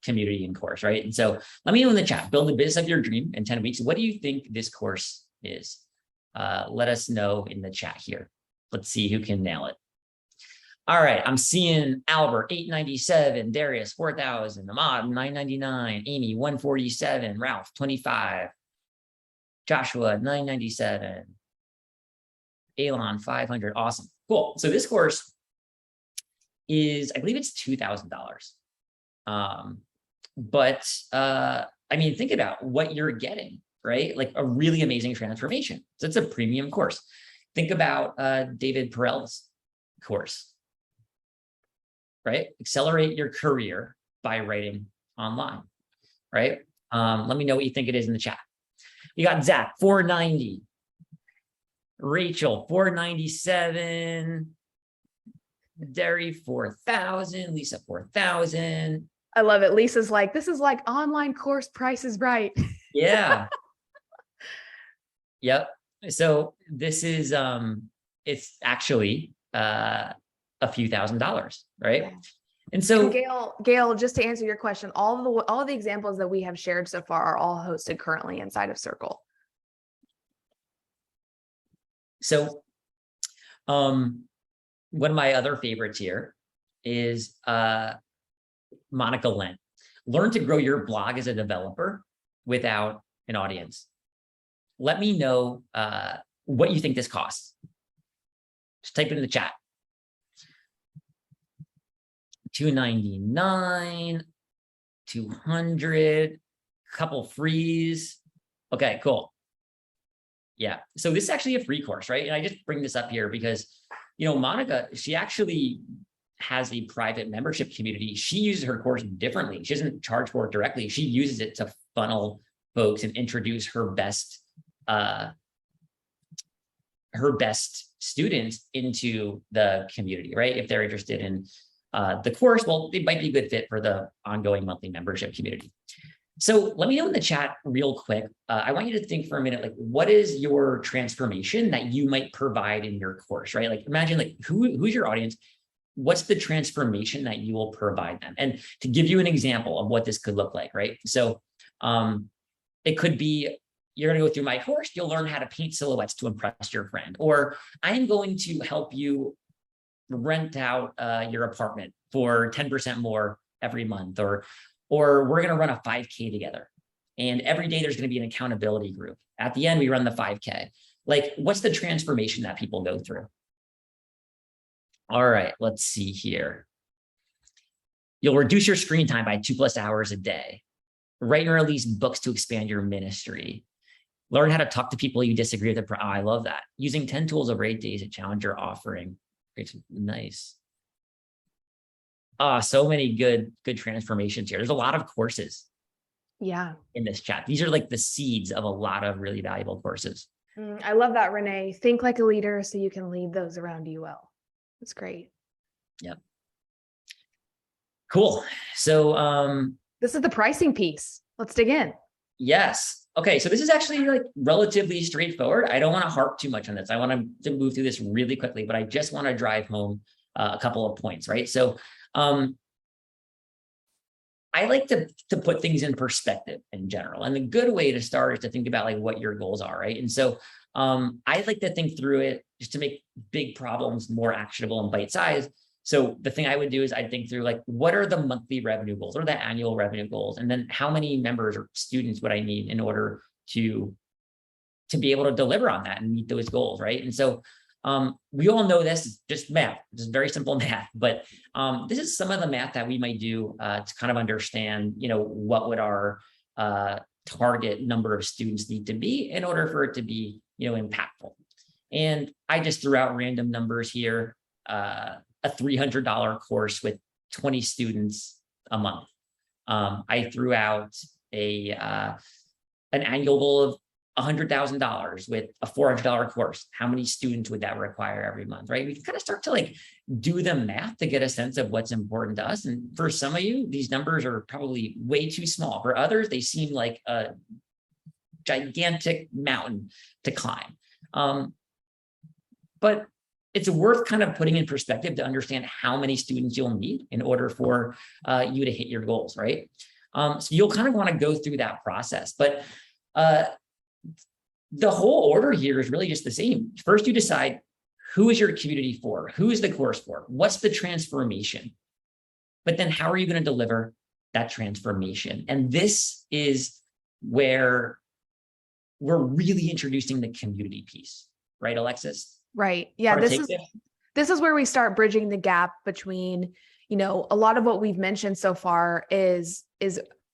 community and course, right? And so let me know in the chat, build the business of your dream in 10 weeks. What do you think this course is? Let us know in the chat here. Let's see who can nail it. All right, I'm seeing Albert, $897, Darius, $4,000, Ahmad, $999, Amy, $147, Ralph, $25, Joshua, $997, Elon, $500. Awesome, cool. So this course is, I believe it's $2,000. But I mean, think about what you're getting, right? Like a really amazing transformation. So it's a premium course. Think about David Perel's course, right? Accelerate your career by writing online, right? Let me know what you think it is in the chat. You got Zach, $490. Rachel, $497. Derry, $4,000. Lisa, $4,000. I love it. Lisa's like, this is like online course Price is Right. Yeah. Yep. So this is it's actually a few $1,000s, right? Yeah. And so Gail, just to answer your question, all of the examples that we have shared so far are all hosted currently inside of Circle. So one of my other favorites here is Monica Lent. Learn to grow your blog as a developer without an audience. Let me know what you think this costs. Just type it in the chat. $299, $200, couple frees. Okay, cool. Yeah, so this is actually a free course, right? And I just bring this up here because, Monica, she actually has a private membership community. She uses her course differently. She doesn't charge for it directly. She uses it to funnel folks and introduce her best students into the community, right? If they're interested in the course, well, they might be a good fit for the ongoing monthly membership community. So let me know in the chat real quick. I want you to think for a minute, like, what is your transformation that you might provide in your course, right? Like, imagine, like, who's your audience? what's the transformation that you will provide them? And to give you an example of what this could look like, right? So it could be, you're going to go through my course, you'll learn how to paint silhouettes to impress your friend, or I am going to help you rent out your apartment for 10% more every month, or we're going to run a 5K together. And every day there's going to be an accountability group. At the end, we run the 5K. Like, what's the transformation that people go through? All right, let's see here. You'll reduce your screen time by 2+ hours a day. Write and release books to expand your ministry. Learn how to talk to people you disagree with. Oh, I love that. Using 10 tools over 8 days to challenge your offering. It's nice. So many good transformations here. There's a lot of courses. Yeah. In this chat. These are like the seeds of a lot of really valuable courses. I love that, Renee. Think like a leader so you can lead those around you well. That's great. Yep. Cool. So this is the pricing piece. Let's dig in. Yes. Okay. So this is actually like relatively straightforward. I don't want to harp too much on this. I want to move through this really quickly, but I just want to drive home a couple of points, right? So I like to put things in perspective in general. And the good way to start is to think about like what your goals are, right? And so I like to think through it just to make big problems more actionable and bite-sized. So the thing I would do is I'd think through like, what are the monthly revenue goals or the annual revenue goals? And then how many members or students would I need in order to be able to deliver on that and meet those goals, right? And so we all know this is just math, just very simple math, but this is some of the math that we might do to kind of understand, what would our target number of students need to be in order for it to be, impactful. And I just threw out random numbers here, a $300 course with 20 students a month. I threw out an annual goal of $100,000 with a $400 course. How many students would that require every month, right? We can kind of start to like do the math to get a sense of what's important to us. And for some of you, these numbers are probably way too small. For others, they seem like a gigantic mountain to climb. But it's worth kind of putting in perspective to understand how many students you'll need in order for you to hit your goals, right? So you'll kind of want to go through that process. But the whole order here is really just the same. First, you decide who is your community for? Who is the course for? What's the transformation? But then how are you going to deliver that transformation? And this is where we're really introducing the community piece, right, Alexis? Right. Yeah. This is where we start bridging the gap between, a lot of what we've mentioned so far is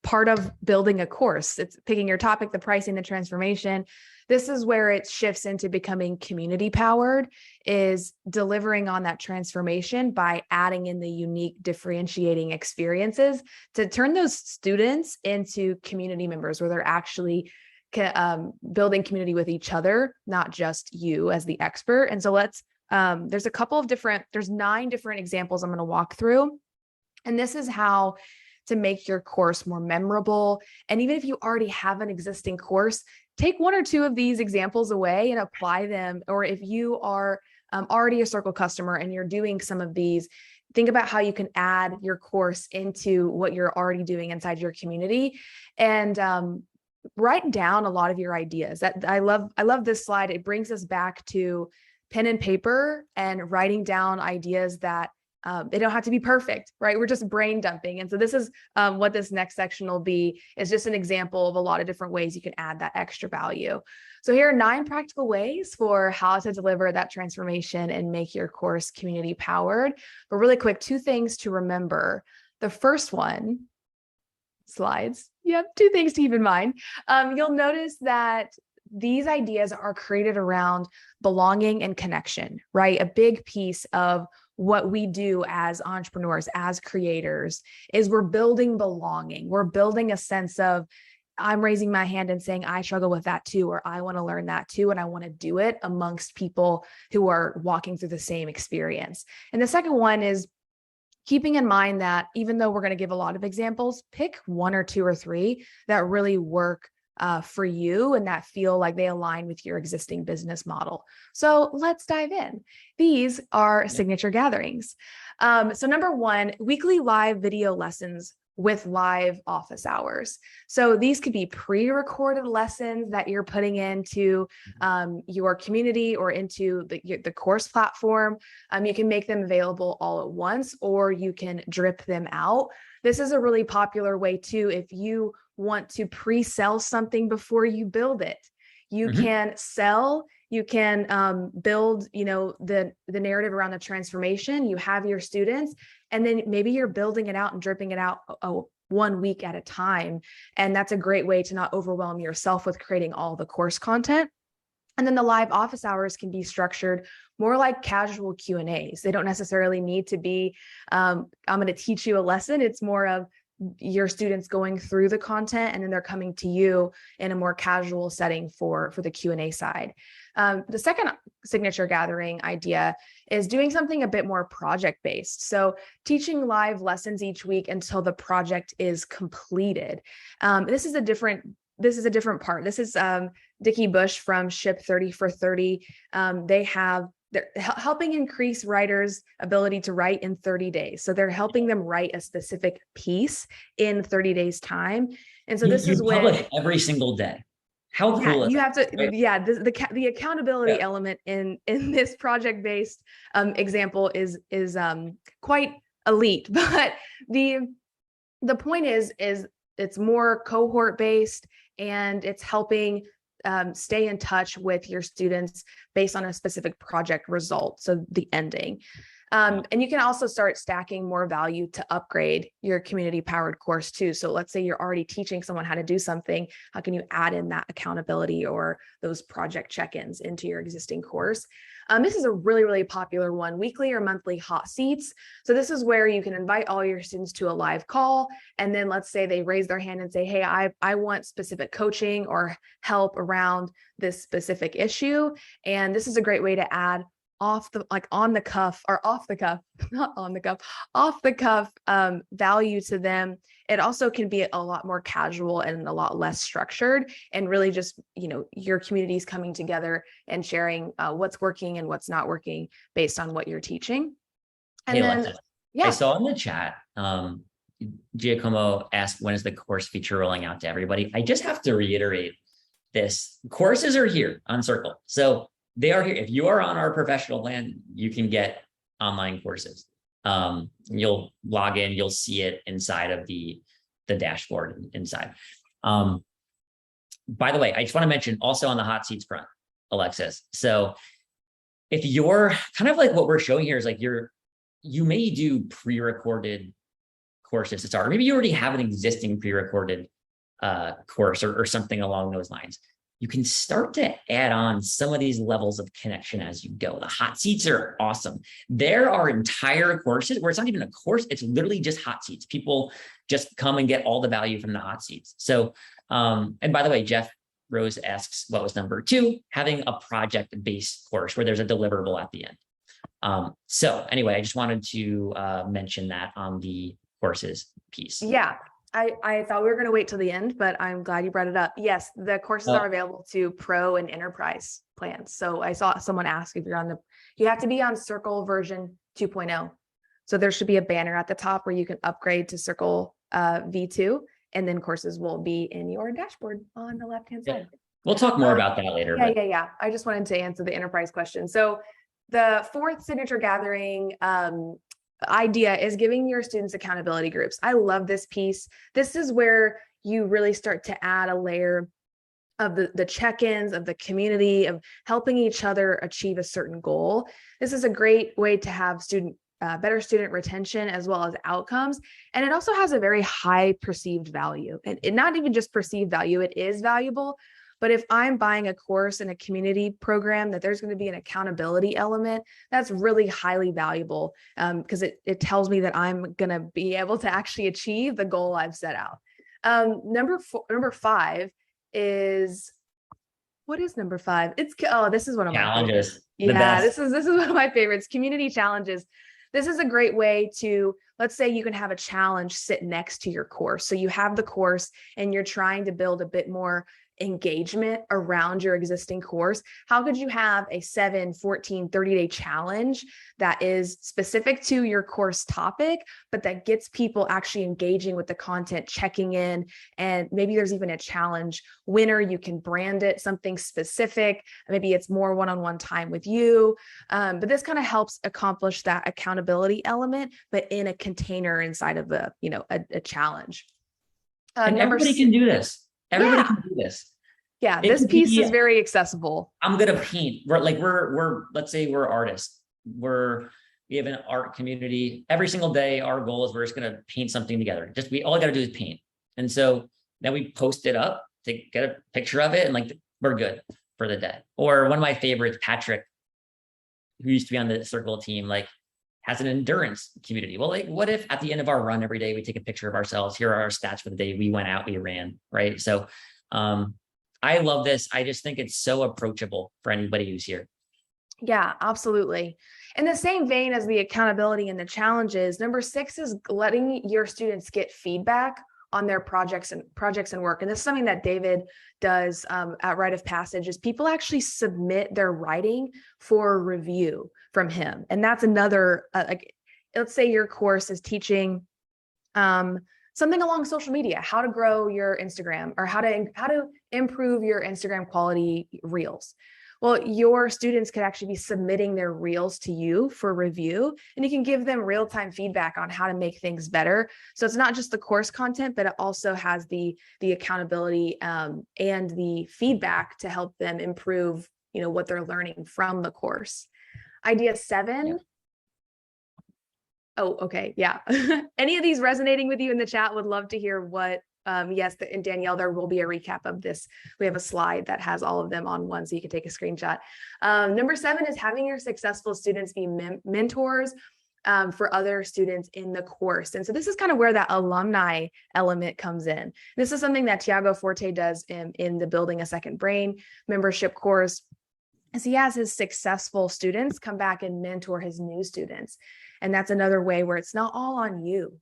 part of building a course. It's picking your topic, the pricing, the transformation. This is where it shifts into becoming community powered, is delivering on that transformation by adding in the unique differentiating experiences to turn those students into community members where they're actually building community with each other, not just you as the expert. And so there's 9 different examples I'm going to walk through. And this is how to make your course more memorable. And even if you already have an existing course, take 1 or 2 of these examples away and apply them. Or if you are already a Circle customer and you're doing some of these, think about how you can add your course into what you're already doing inside your community, and write down a lot of your ideas. I love this slide. It brings us back to pen and paper and writing down ideas that they don't have to be perfect, right? We're just brain dumping. And so this is what this next section will be, is just an example of a lot of different ways you can add that extra value. So here are 9 practical ways for how to deliver that transformation and make your course community powered. But really quick, 2 things to remember. The first one, slides. Yep, 2 things to keep in mind. You'll notice that these ideas are created around belonging and connection, right? A big piece of what we do as entrepreneurs, as creators, is we're building belonging. We're building a sense of, I'm raising my hand and saying, I struggle with that too, or I want to learn that too, and I want to do it amongst people who are walking through the same experience. And the second one is keeping in mind that even though we're going to give a lot of examples, pick 1 or 2 or 3 that really work for you and that feel like they align with your existing business model. So let's dive in. These are signature gatherings. So number one, weekly live video lessons with live office hours. So these could be pre-recorded lessons that you're putting into your community or into the course platform. You can make them available all at once, or you can drip them out. This is a really popular way too. If you want to pre-sell something before you build it, you can sell, you can build, the narrative around the transformation. You have your students, and then maybe you're building it out and dripping it out 1 week at a time. And that's a great way to not overwhelm yourself with creating all the course content. And then the live office hours can be structured more like casual Q&As. They don't necessarily need to be, I'm going to teach you a lesson. It's more of your students going through the content, and then they're coming to you in a more casual setting for the Q&A side. The second signature gathering idea is doing something a bit more project-based. So teaching live lessons each week until the project is completed. This is a different part. This is Dickie Bush from Ship 30 for 30. They're helping increase writers' ability to write in 30 days. So they're helping them write a specific piece in 30 days time. And so this is when publish every single day. How cool is you that, have to, right? the accountability element in this project-based example is quite elite, but the point is it's more cohort-based, and it's helping stay in touch with your students based on a specific project result. So the ending. And you can also start stacking more value to upgrade your community powered course too. So let's say you're already teaching someone how to do something. How can you add in that accountability or those project check-ins into your existing course? This is a really, really popular one, weekly or monthly hot seats. So this is where you can invite all your students to a live call. And then let's say they raise their hand and say, hey, I want specific coaching or help around this specific issue. And this is a great way to add off the cuff value to them. It also can be a lot more casual and a lot less structured, and really just, your community's coming together and sharing what's working and what's not working based on what you're teaching. And Hey, then, Alexis, I saw in the chat, Giacomo asked, when is the course feature rolling out to everybody? I just have to reiterate this. Courses are here on Circle. So they are here. If you are on our professional plan, you can get online courses. You'll log in, you'll see it inside of the dashboard inside. By the way, I just want to mention also on the hot seats front, Alexis. So if you're kind of like what we're showing here is like you may do pre-recorded courses to start, or maybe you already have an existing pre-recorded course or something along those lines. You can start to add on some of these levels of connection as you go. The hot seats are awesome. There are entire courses where it's not even a course, it's literally just hot seats. People just come and get all the value from the hot seats. So, and by the way, Jeff Rose asks, what was number 2? Having a project-based course where there's a deliverable at the end. So anyway, I just wanted to mention that on the courses piece. Yeah. I thought we were going to wait till the end, but I'm glad you brought it up. Yes, the courses are available to pro and enterprise plans. So I saw someone ask if you have to be on Circle version 2.0. So there should be a banner at the top where you can upgrade to Circle V2, and then courses will be in your dashboard on the left-hand side. We'll talk more about that later. Yeah. I just wanted to answer the enterprise question. So the fourth signature gathering idea is giving your students accountability groups. I love this piece. This is where you really start to add a layer of the check-ins, of the community, of helping each other achieve a certain goal. This is a great way to have better student retention as well as outcomes. And it also has a very high perceived value. And not even just perceived value, it is valuable. But if I'm buying a course in a community program, that there's going to be an accountability element, that's really highly valuable because it tells me that I'm going to be able to actually achieve the goal I've set out. Number 5 is, what is number 5? This is one of my challenges. This is one of my favorites. Community challenges. This is a great way to, let's say you can have a challenge sit next to your course. So you have the course and you're trying to build a bit more engagement around your existing course, how could you have a 7, 14, 30-day challenge that is specific to your course topic, but that gets people actually engaging with the content, checking in, and maybe there's even a challenge winner. You can brand it something specific. Maybe it's more one-on-one time with you. But this kind of helps accomplish that accountability element, but in a container inside of a challenge. And everybody can do this. Everybody Yeah. can do this. Yeah, It this could piece be- is very accessible. I'm gonna paint. We're let's say we're artists. We have an art community. Every single day, our goal is we're just gonna paint something together. We all gotta do is paint. And so then we post it up to get a picture of it, and like we're good for the day. Or one of my favorites, Patrick, who used to be on the circle team, like has an endurance community. Well, like what if at the end of our run every day we take a picture of ourselves? Here are our stats for the day we went out, we ran, right? So I love this. I just think it's so approachable for anybody who's here. Yeah, absolutely. In the same vein as the accountability and the challenges, number 6 is letting your students get feedback on their projects and work. And this is something that David does at Rite of Passage, is people actually submit their writing for review from him. And that's another, let's say your course is teaching something along social media, how to grow your Instagram, or how to improve your Instagram quality reels. Well, your students could actually be submitting their reels to you for review, and you can give them real-time feedback on how to make things better. So it's not just the course content, but it also has the accountability and the feedback to help them improve, what they're learning from the course. Idea 7. Yeah. Oh, okay. Yeah. Any of these resonating with you in the chat? Would love to hear what. Yes, and Danielle, there will be a recap of this. We have a slide that has all of them on one, so you can take a screenshot. Number 7 is having your successful students be mentors for other students in the course. And so this is kind of where that alumni element comes in. This is something that Tiago Forte does in the Building a Second Brain membership course, as he has his successful students come back and mentor his new students. And that's another way where it's not all on you.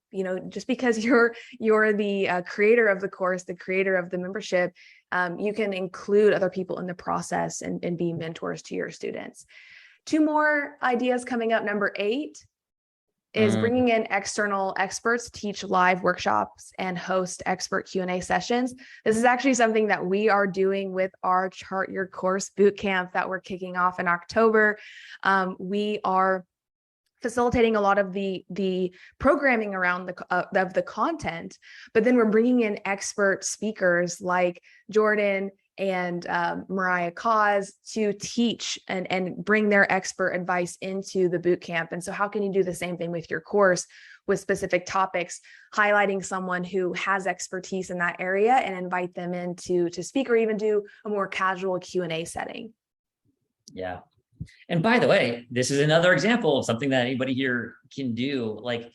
Just because you're the creator of the course, the creator of the membership, you can include other people in the process and be mentors to your students. 2 more ideas coming up. Number 8 is bringing in external experts, teach live workshops, and host expert Q&A sessions. This is actually something that we are doing with our Chart Your Course bootcamp that we're kicking off in October. We are facilitating a lot of the programming around the content, but then we're bringing in expert speakers like Jordan and Mariah Cause to teach and bring their expert advice into the bootcamp. And so how can you do the same thing with your course with specific topics, highlighting someone who has expertise in that area and invite them in to speak, or even do a more casual Q&A setting? Yeah. And by the way, this is another example of something that anybody here can do. Like,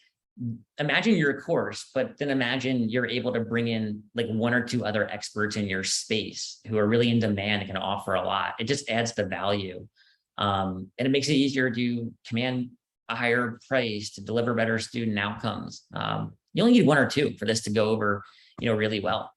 imagine your course, but then imagine you're able to bring in like 1 or 2 other experts in your space who are really in demand and can offer a lot. It just adds the value. And it makes it easier to command a higher price, to deliver better student outcomes. You only need 1 or 2 for this to go over, really well.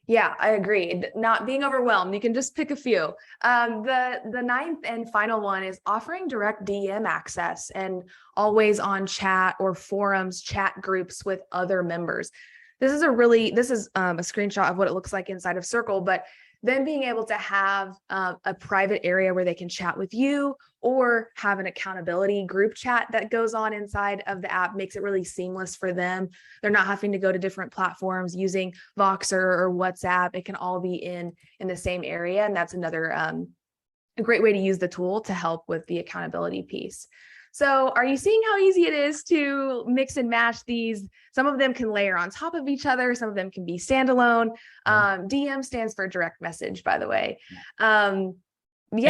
Yeah, I agree. Not being overwhelmed. You can just pick a few. The 9th and final one is offering direct DM access and always on chat or forums, chat groups with other members. This is a screenshot of what it looks like inside of Circle, but then being able to have a private area where they can chat with you, or have an accountability group chat that goes on inside of the app makes it really seamless for them. They're not having to go to different platforms using Voxer or WhatsApp. It can all be in the same area. And that's another a great way to use the tool to help with the accountability piece. So are you seeing how easy it is to mix and match these? Some of them can layer on top of each other. Some of them can be standalone. DM stands for direct message, by the way. And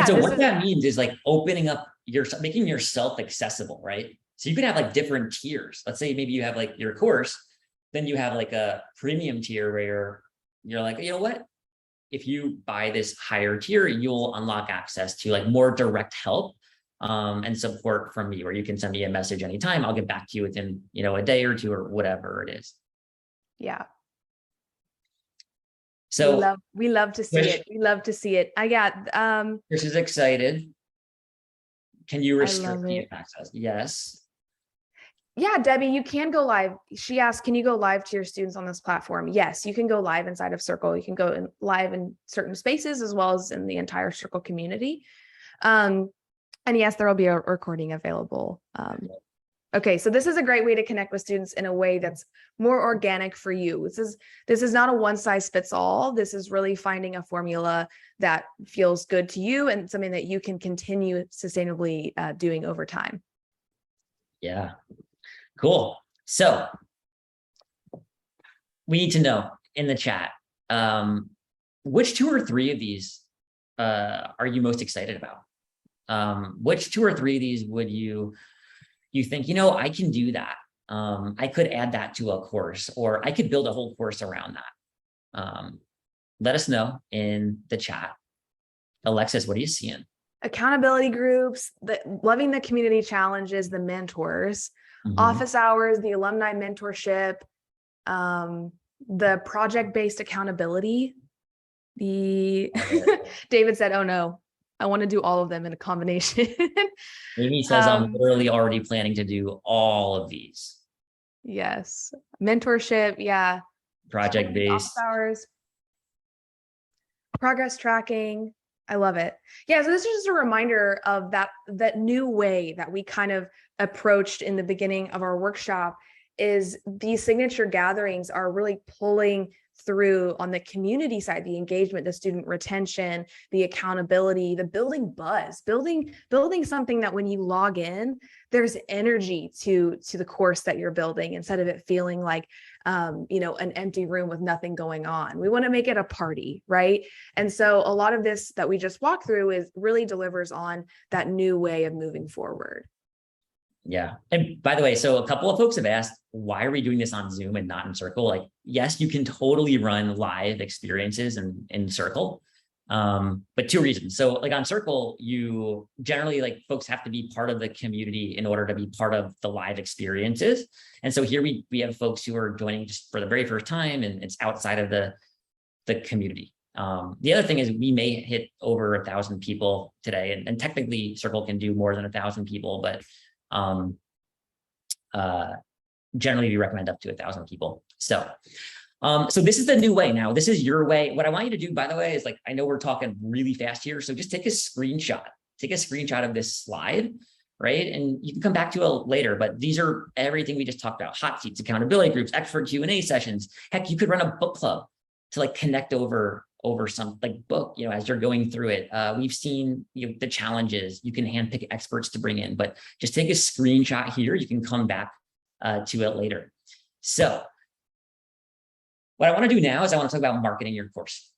so what that means is like opening up making yourself accessible, right? So you can have like different tiers. Let's say maybe you have like your course, then you have like a premium tier where you're like, you know what? If you buy this higher tier, you'll unlock access to like more direct help and support from me, where you can send me a message anytime. I'll get back to you within, a day or 2 or whatever it is. Yeah. So we love to see Trish- it. We love to see it. I got Chris is excited. Can you I restrict love the it. access? Yes. Yeah, Debbie, you can go live. She asked, can you go live to your students on this platform? Yes, you can go live inside of Circle. You can go live in certain spaces as well as in the entire Circle community. And yes, there will be a recording available. Okay, so this is a great way to connect with students in a way that's more organic for you. This is not a one size fits all. This is really finding a formula that feels good to you and something that you can continue sustainably doing over time. Yeah. Cool. So we need to know in the chat, which 2 or 3 of these are you most excited about? Which 2 or 3 of these would you think, I can do that. I could add that to a course, or I could build a whole course around that. Let us know in the chat. Alexis, what are you seeing? Accountability groups, loving the community challenges, the mentors, Mhm. office hours, the alumni mentorship, the project-based accountability. David said, oh no, I want to do all of them in a combination. Amy says, I'm literally already planning to do all of these. Yes. Mentorship. Yeah. Project-based. Office hours. Progress tracking. I love it. Yeah. So this is just a reminder of that new way that we kind of approached in the beginning of our workshop. Is these signature gatherings are really pulling through on the community side, the engagement, the student retention, the accountability, the building buzz, building something that when you log in, there's energy to the course that you're building instead of it feeling like, an empty room with nothing going on. We want to make it a party, right? And so a lot of this that we just walked through is really delivers on that new way of moving forward. Yeah. And by the way, so a couple of folks have asked, why are we doing this on Zoom and not in Circle? Like, yes, you can totally run live experiences in Circle, but 2 reasons. So like on Circle, you generally folks have to be part of the community in order to be part of the live experiences. And so here we have folks who are joining just for the very first time, and it's outside of the community. The other thing is we may hit over 1,000 people today, and technically Circle can do more than 1,000 people, but generally we recommend up to 1,000 people. So this is the new way. Now, this is your way. What I want you to do, by the way, is I know we're talking really fast here. So just take a screenshot of this slide, right? And you can come back to it later, but these are everything we just talked about: hot seats, accountability groups, expert Q&A sessions. Heck, you could run a book club to connect over some book, as you're going through it. We've seen the challenges. You can handpick experts to bring in, but just take a screenshot here. You can come back to it later. So what I want to do now is I want to talk about marketing your course.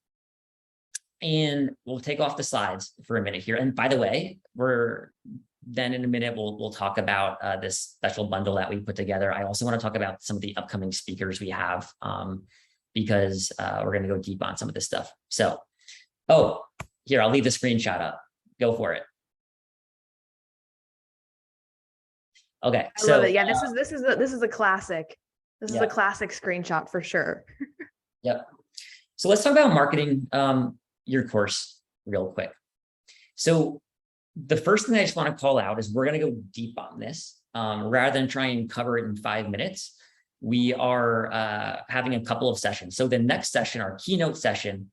And we'll take off the slides for a minute here. And by the way, in a minute, we'll talk about this special bundle that we put together. I also want to talk about some of the upcoming speakers we have, because we're going to go deep on some of this stuff. So, here, I'll leave the screenshot up. Go for it. Okay. I love it. Yeah, this is a classic. This is a classic screenshot for sure. Yep. So let's talk about marketing your course real quick. So the first thing I just want to call out is we're going to go deep on this rather than try and cover it in 5 minutes. We are having a couple of sessions. So the next session, our keynote session,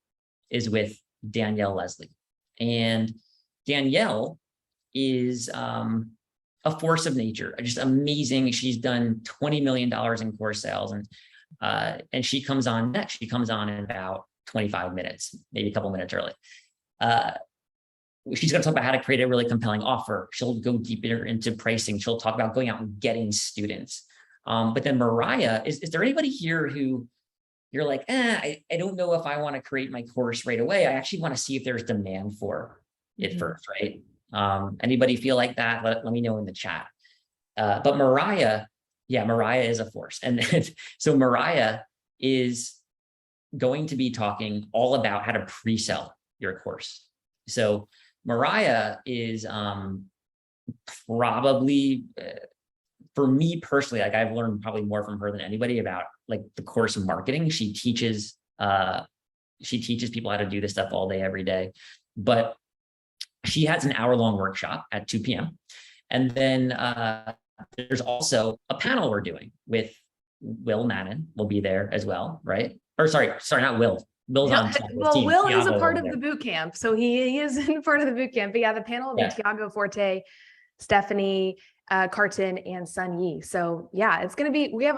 is with Danielle Leslie. And Danielle is a force of nature, just amazing. She's done $20 million in course sales. And she comes on next. She comes on in about 25 minutes, maybe a couple minutes early. She's going to talk about how to create a really compelling offer. She'll go deeper into pricing. She'll talk about going out and getting students. But then Mariah, is there anybody here who you're like, I don't know if I want to create my course right away. I actually want to see if there's demand for it first, right? Anybody feel like that? Let me know in the chat. But Mariah is a force. And so Mariah is going to be talking all about how to pre-sell your course. So Mariah is probably, for me personally, I've learned probably more from her than anybody about the course marketing. She teaches She teaches people how to do this stuff all day, every day. But she has an hour-long workshop at 2 p.m. And then there's also a panel we're doing with Will Madden will be there as well, right? Or sorry, not Will. Will's on Well, team. Will is a Thiago part will of be the there. boot camp. So he is in part of the boot camp. But yeah, the panel will be Yeah. Tiago Forte, Stephanie Carton, and Sun Yi. So yeah, it's going to be, we have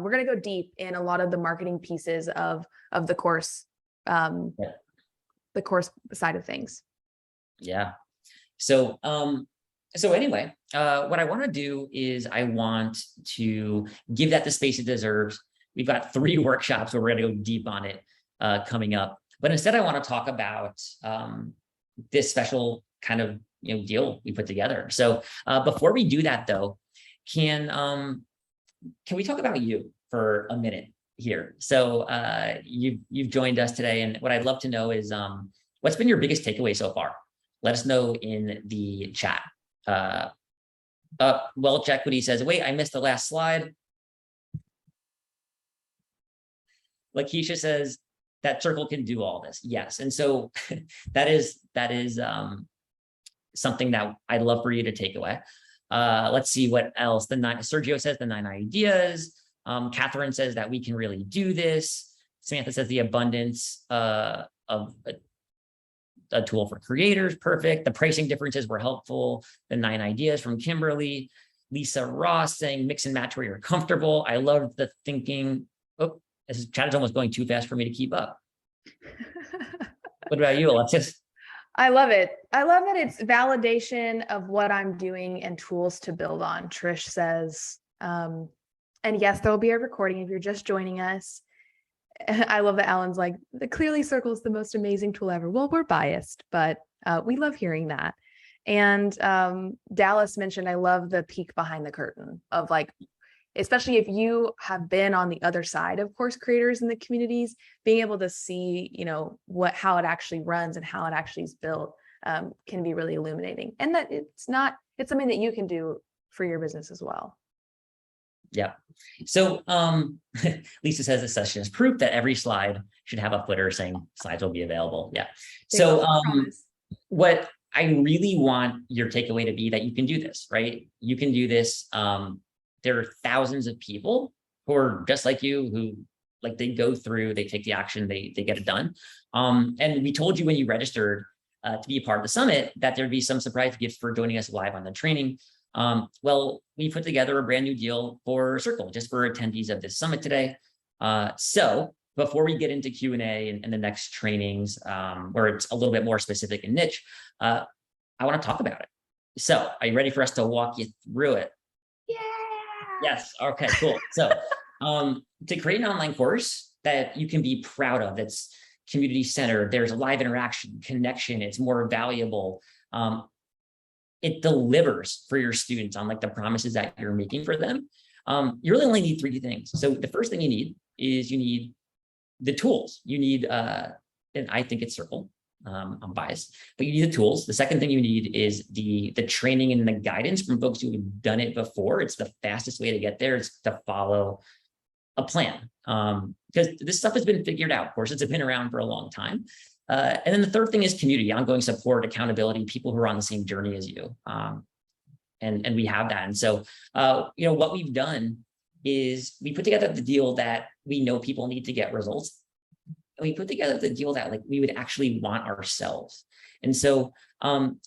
we're going to go deep in a lot of the marketing pieces of the course, the course side of things. Yeah. So, so anyway, what I want to do is I want to give that the space it deserves. We've got 3 workshops where we're going to go deep on it coming up. But instead, I want to talk about this special kind of deal we put together. So before we do that, though, can we talk about you for a minute here? So you've joined us today, and what I'd love to know is what's been your biggest takeaway so far? Let us know in the chat. Welch Equity says, wait, I missed the last slide. Lakeisha says that Circle can do all this. Yes. And so that is something that I'd love for you to take away. Let's see what else. Sergio says the 9 ideas. Catherine says that we can really do this. Samantha says the abundance of a tool for creators. Perfect. The pricing differences were helpful. The 9 ideas from Kimberly. Lisa Ross saying mix and match where you're comfortable. I love the thinking. Oh, this chat is almost going too fast for me to keep up. What about you, Alexis? I love it. I love that it's validation of what I'm doing and tools to build on. Trish says, and yes, there'll be a recording if you're just joining us. I love that Alan's like, clearly Circle is the most amazing tool ever. Well, we're biased, but we love hearing that. And Dallas mentioned, I love the peek behind the curtain of like, especially if you have been on the other side of course creators in the communities, being able to see, how it actually runs and how it actually is built can be really illuminating. And that it's something that you can do for your business as well. Yeah. So Lisa says this session is proof that every slide should have a footer saying slides will be available. Yeah. So what I really want your takeaway to be that you can do this, right? You can do this. There are thousands of people who are just like you, who they go through, they take the action, they get it done. And we told you when you registered to be a part of the summit that there'd be some surprise gifts for joining us live on the training. Well, we put together a brand new deal for Circle just for attendees of this summit today. So before we get into Q&A and the next trainings, where it's a little bit more specific and niche, I want to talk about it. So are you ready for us to walk you through it? Yeah. Yes. Okay, cool. So to create an online course that you can be proud of, that's community centered, there's a live interaction, connection, it's more valuable. It delivers for your students on the promises that you're making for them. You really only need 3 things. So the first thing you need is you need the tools. You need, and I think it's Circle. I'm biased, but you need the tools. The second thing you need is the training and the guidance from folks who have done it before. It's the fastest way to get there is to follow a plan, because this stuff has been figured out. Courses have been around for a long time. And then the third thing is community, ongoing support, accountability, people who are on the same journey as you. And we have that. And so, what we've done is we put together the deal that we know people need to get results. And we put together the deal that we would actually want ourselves. And so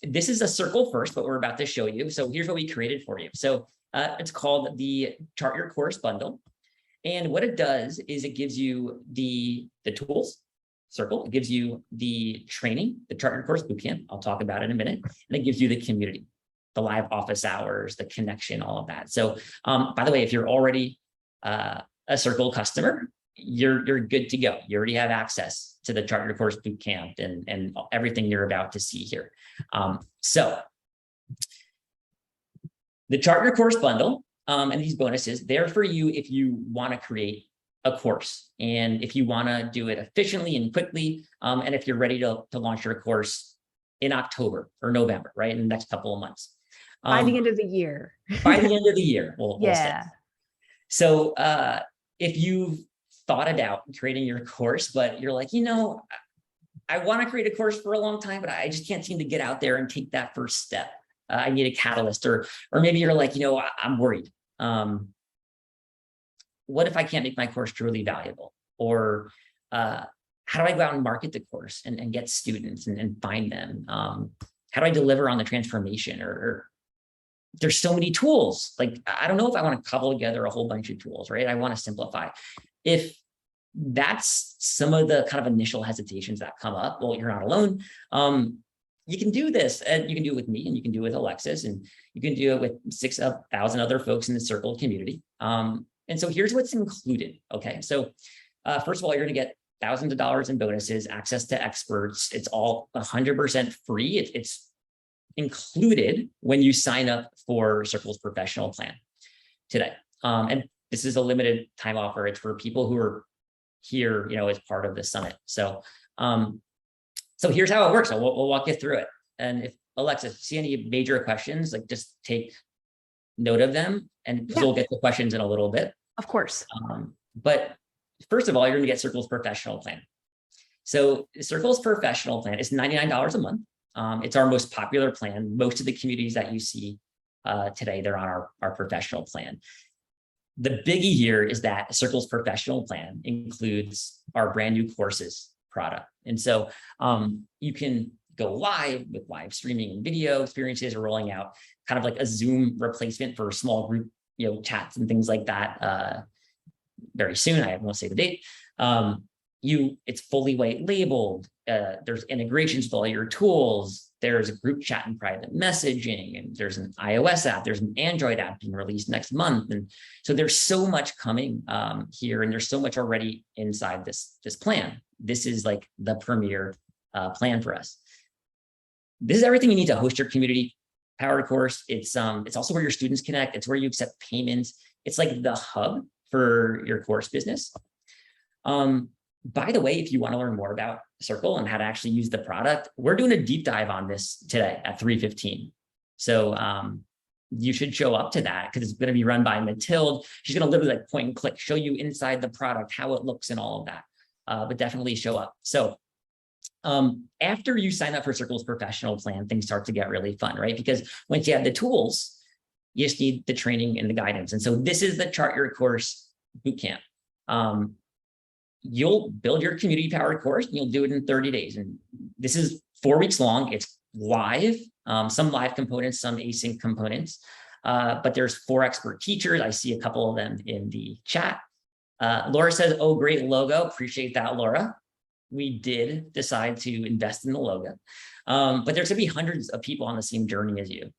this is a Circle first, but we're about to show you. So here's what we created for you. So it's called the Chart Your Course Bundle. And what it does is it gives you the tools, Circle. It gives you the training, the Chart Your Course Bootcamp. I'll talk about it in a minute. And it gives you the community, the live office hours, the connection, all of that. So by the way, if you're already a Circle customer, you're good to go. You already have access to the Chart Your Course Bootcamp and everything you're about to see here. So the Chart Your Course Bundle and these bonuses, they're for you if you want to create a course and if you want to do it efficiently and quickly, and if you're ready to launch your course in October or November, right, in the next couple of months. By the end of the year. By the end of the year, we'll say. So if you've thought about creating your course, but you're like, I want to create a course for a long time, but I just can't seem to get out there and take that first step. I need a catalyst, or maybe you're like, I'm worried. What if I can't make my course truly valuable? Or how do I go out and market the course and get students and find them? How do I deliver on the transformation? Or there's so many tools. Like, I don't know if I want to cobble together a whole bunch of tools, right? I want to simplify. If that's some of the kind of initial hesitations that come up, well, you're not alone. You can do this, and you can do it with me, and you can do it with Alexis, and you can do it with 6,000 other folks in the Circle community. And so here's what's included. Okay. So first of all, you're going to get thousands of dollars in bonuses, access to experts. It's all 100% free. It's included when you sign up for Circle's professional plan today. And this is a limited time offer. It's for people who are here, as part of the summit. So, so here's how it works. We'll walk you through it. And if Alexis, see any major questions, like just take note of them, and we'll get the questions in a little bit. Of course. But first of all, you're going to get Circle's professional plan. So Circle's professional plan is $99 a month. It's our most popular plan. Most of the communities that you see today, they're on our professional plan. The biggie here is that Circle's professional plan includes our brand new courses product. And so you can go live with live streaming and video experiences, or rolling out kind of like a Zoom replacement for small group, chats and things like that very soon. I won't say the date. It's fully white labeled. There's integrations with all your tools. There's a group chat and private messaging, and there's an iOS app. There's an Android app being released next month. And so there's so much coming here, and there's so much already inside this plan. This is like the premier plan for us. This is everything you need to host your community powered course. It's also where your students connect. It's where you accept payments. It's like the hub for your course business. By the way, if you want to learn more about Circle and how to actually use the product, we're doing a deep dive on this today at 3:15. So you should show up to that, because it's going to be run by Mathilde. She's going to literally like point and click, show you inside the product, how it looks and all of that. But definitely show up. So after you sign up for Circle's professional plan, things start to get really fun, right? Because once you have the tools, you just need the training and the guidance. And so this is the Chart Your Course Bootcamp. You'll build your community powered course, and you'll do it in 30 days. And this is 4 weeks long. It's live, some live components, some async components, but there's 4 expert teachers. I see a couple of them in the chat. Laura says, oh, great logo. Appreciate that, Laura. We did decide to invest in the logo, but there's gonna be hundreds of people on the same journey as you,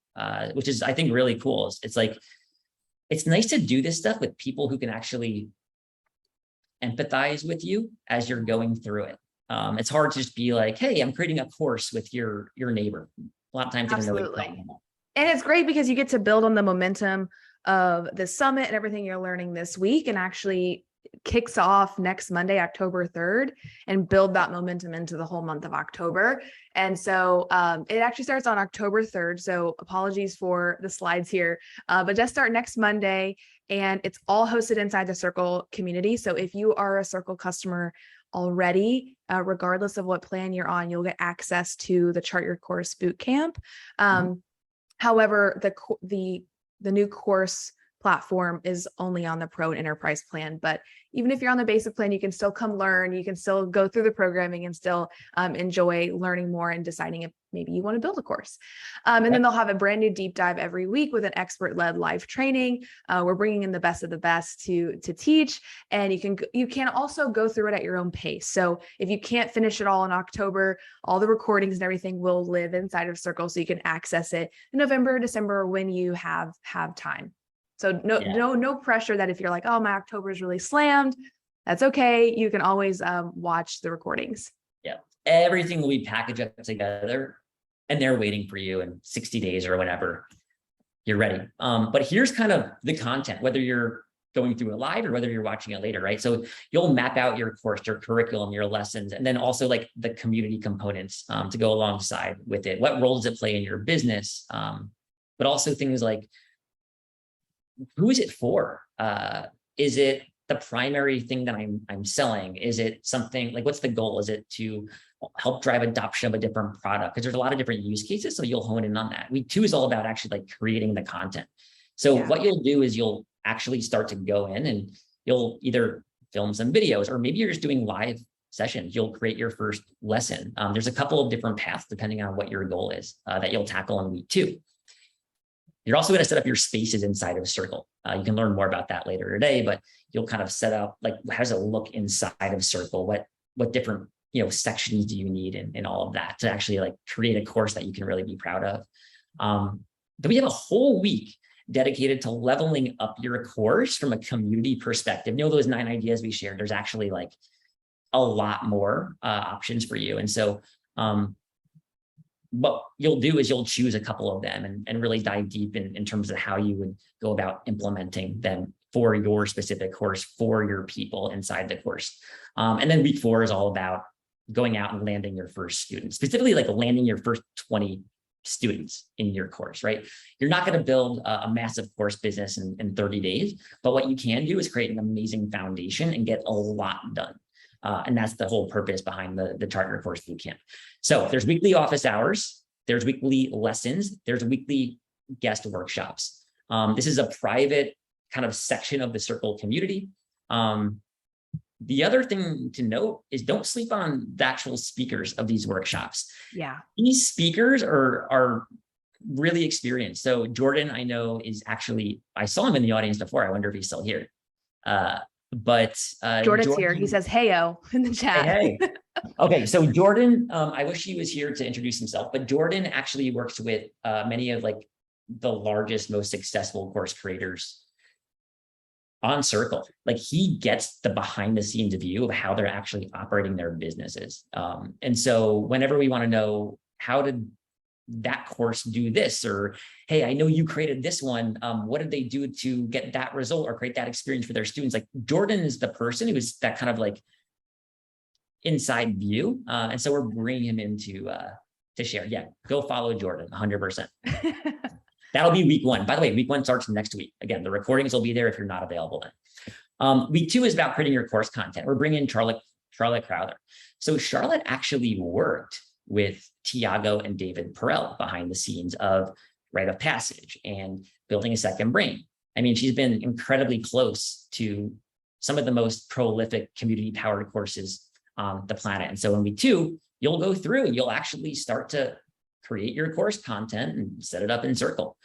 which is, I think, really cool. It's like, it's nice to do this stuff with people who can actually empathize with you as you're going through it. It's hard to just be like, hey, I'm creating a course with your neighbor. A lot of times they don't know what you're talking about. And it's great because you get to build on the momentum of the summit and everything you're learning this week, and actually kicks off next Monday, October 3rd, and build that momentum into the whole month of October. And so it actually starts on October 3rd. So apologies for the slides here, but just start next Monday, and it's all hosted inside the Circle community. So if you are a Circle customer already, regardless of what plan you're on, you'll get access to the Chart Your Course Bootcamp. However, the new course platform is only on the Pro and Enterprise plan. But even if you're on the basic plan, you can still come learn. You can still go through the programming and still enjoy learning more and deciding if maybe you want to build a course. And then they'll have a brand new deep dive every week with an expert-led live training. We're bringing in the best of the best to teach, and you can also go through it at your own pace. So if you can't finish it all in October, all the recordings and everything will live inside of Circle, so you can access it in November, December, when you have time. So no pressure that if you're like, oh, my October is really slammed, that's okay. You can always watch the recordings. Yeah, everything will be packaged up together, and they're waiting for you in 60 days or whenever you're ready. But here's kind of the content, whether you're going through it live or whether you're watching it later, right? So you'll map out your course, your curriculum, your lessons, and then also like the community components to go alongside with it. What role does it play in your business? But also things like, who is it for? Is it the primary thing that I'm selling? Is it something like, what's the goal? Is it to help drive adoption of a different product? Because there's a lot of different use cases. So you'll hone in on that. Week 2 is all about actually like creating the content. So Yeah. what you'll do is you'll actually start to go in and you'll either film some videos, or maybe you're just doing live sessions. You'll create your first lesson. There's a couple of different paths depending on what your goal is that you'll tackle in week 2. You're also going to set up your spaces inside of Circle. You can learn more about that later today, but you'll kind of set up like, how does it look inside of Circle? What different sections do you need and all of that to actually like create a course that you can really be proud of. But we have a whole week dedicated to leveling up your course from a community perspective. Those 9 ideas we shared, there's actually like a lot more options for you. And so what you'll do is you'll choose a couple of them and really dive deep in terms of how you would go about implementing them for your specific course, for your people inside the course. And then week 4 is all about going out and landing your first students, specifically like landing your first 20 students in your course, right? You're not going to build a massive course business in 30 days, but what you can do is create an amazing foundation and get a lot done. And that's the whole purpose behind the Chart Your Course Bootcamp. So there's weekly office hours, there's weekly lessons, there's weekly guest workshops. This is a private kind of section of the Circle community. The other thing to note is don't sleep on the actual speakers of these workshops. Yeah. These speakers are really experienced. So Jordan, I know, is actually, I saw him in the audience before. I wonder if he's still here. But Jordan's here. He says, "Heyo" in the chat. Hey. Okay, so Jordan, I wish he was here to introduce himself, but Jordan actually works with many of like the largest, most successful course creators on Circle. Like he gets the behind the scenes view of how they're actually operating their businesses. And so whenever we want to know, how did that course do this, or hey, I know you created this one, what did they do to get that result or create that experience for their students? Like Jordan is the person who is that kind of like inside view, and so we're bringing him in to share. Yeah, go follow Jordan 100%. That'll be week 1. By the way, week 1 starts next week. Again, the recordings will be there if you're not available then. Week 2 is about creating your course content. We're bringing in Charlotte Crowther. So Charlotte actually worked with Tiago and David Perel behind the scenes of Rite of Passage and Building a Second Brain. I mean, she's been incredibly close to some of the most prolific community-powered courses on the planet. And so in week 2, you'll go through and you'll actually start to create your course content and set it up in Circle.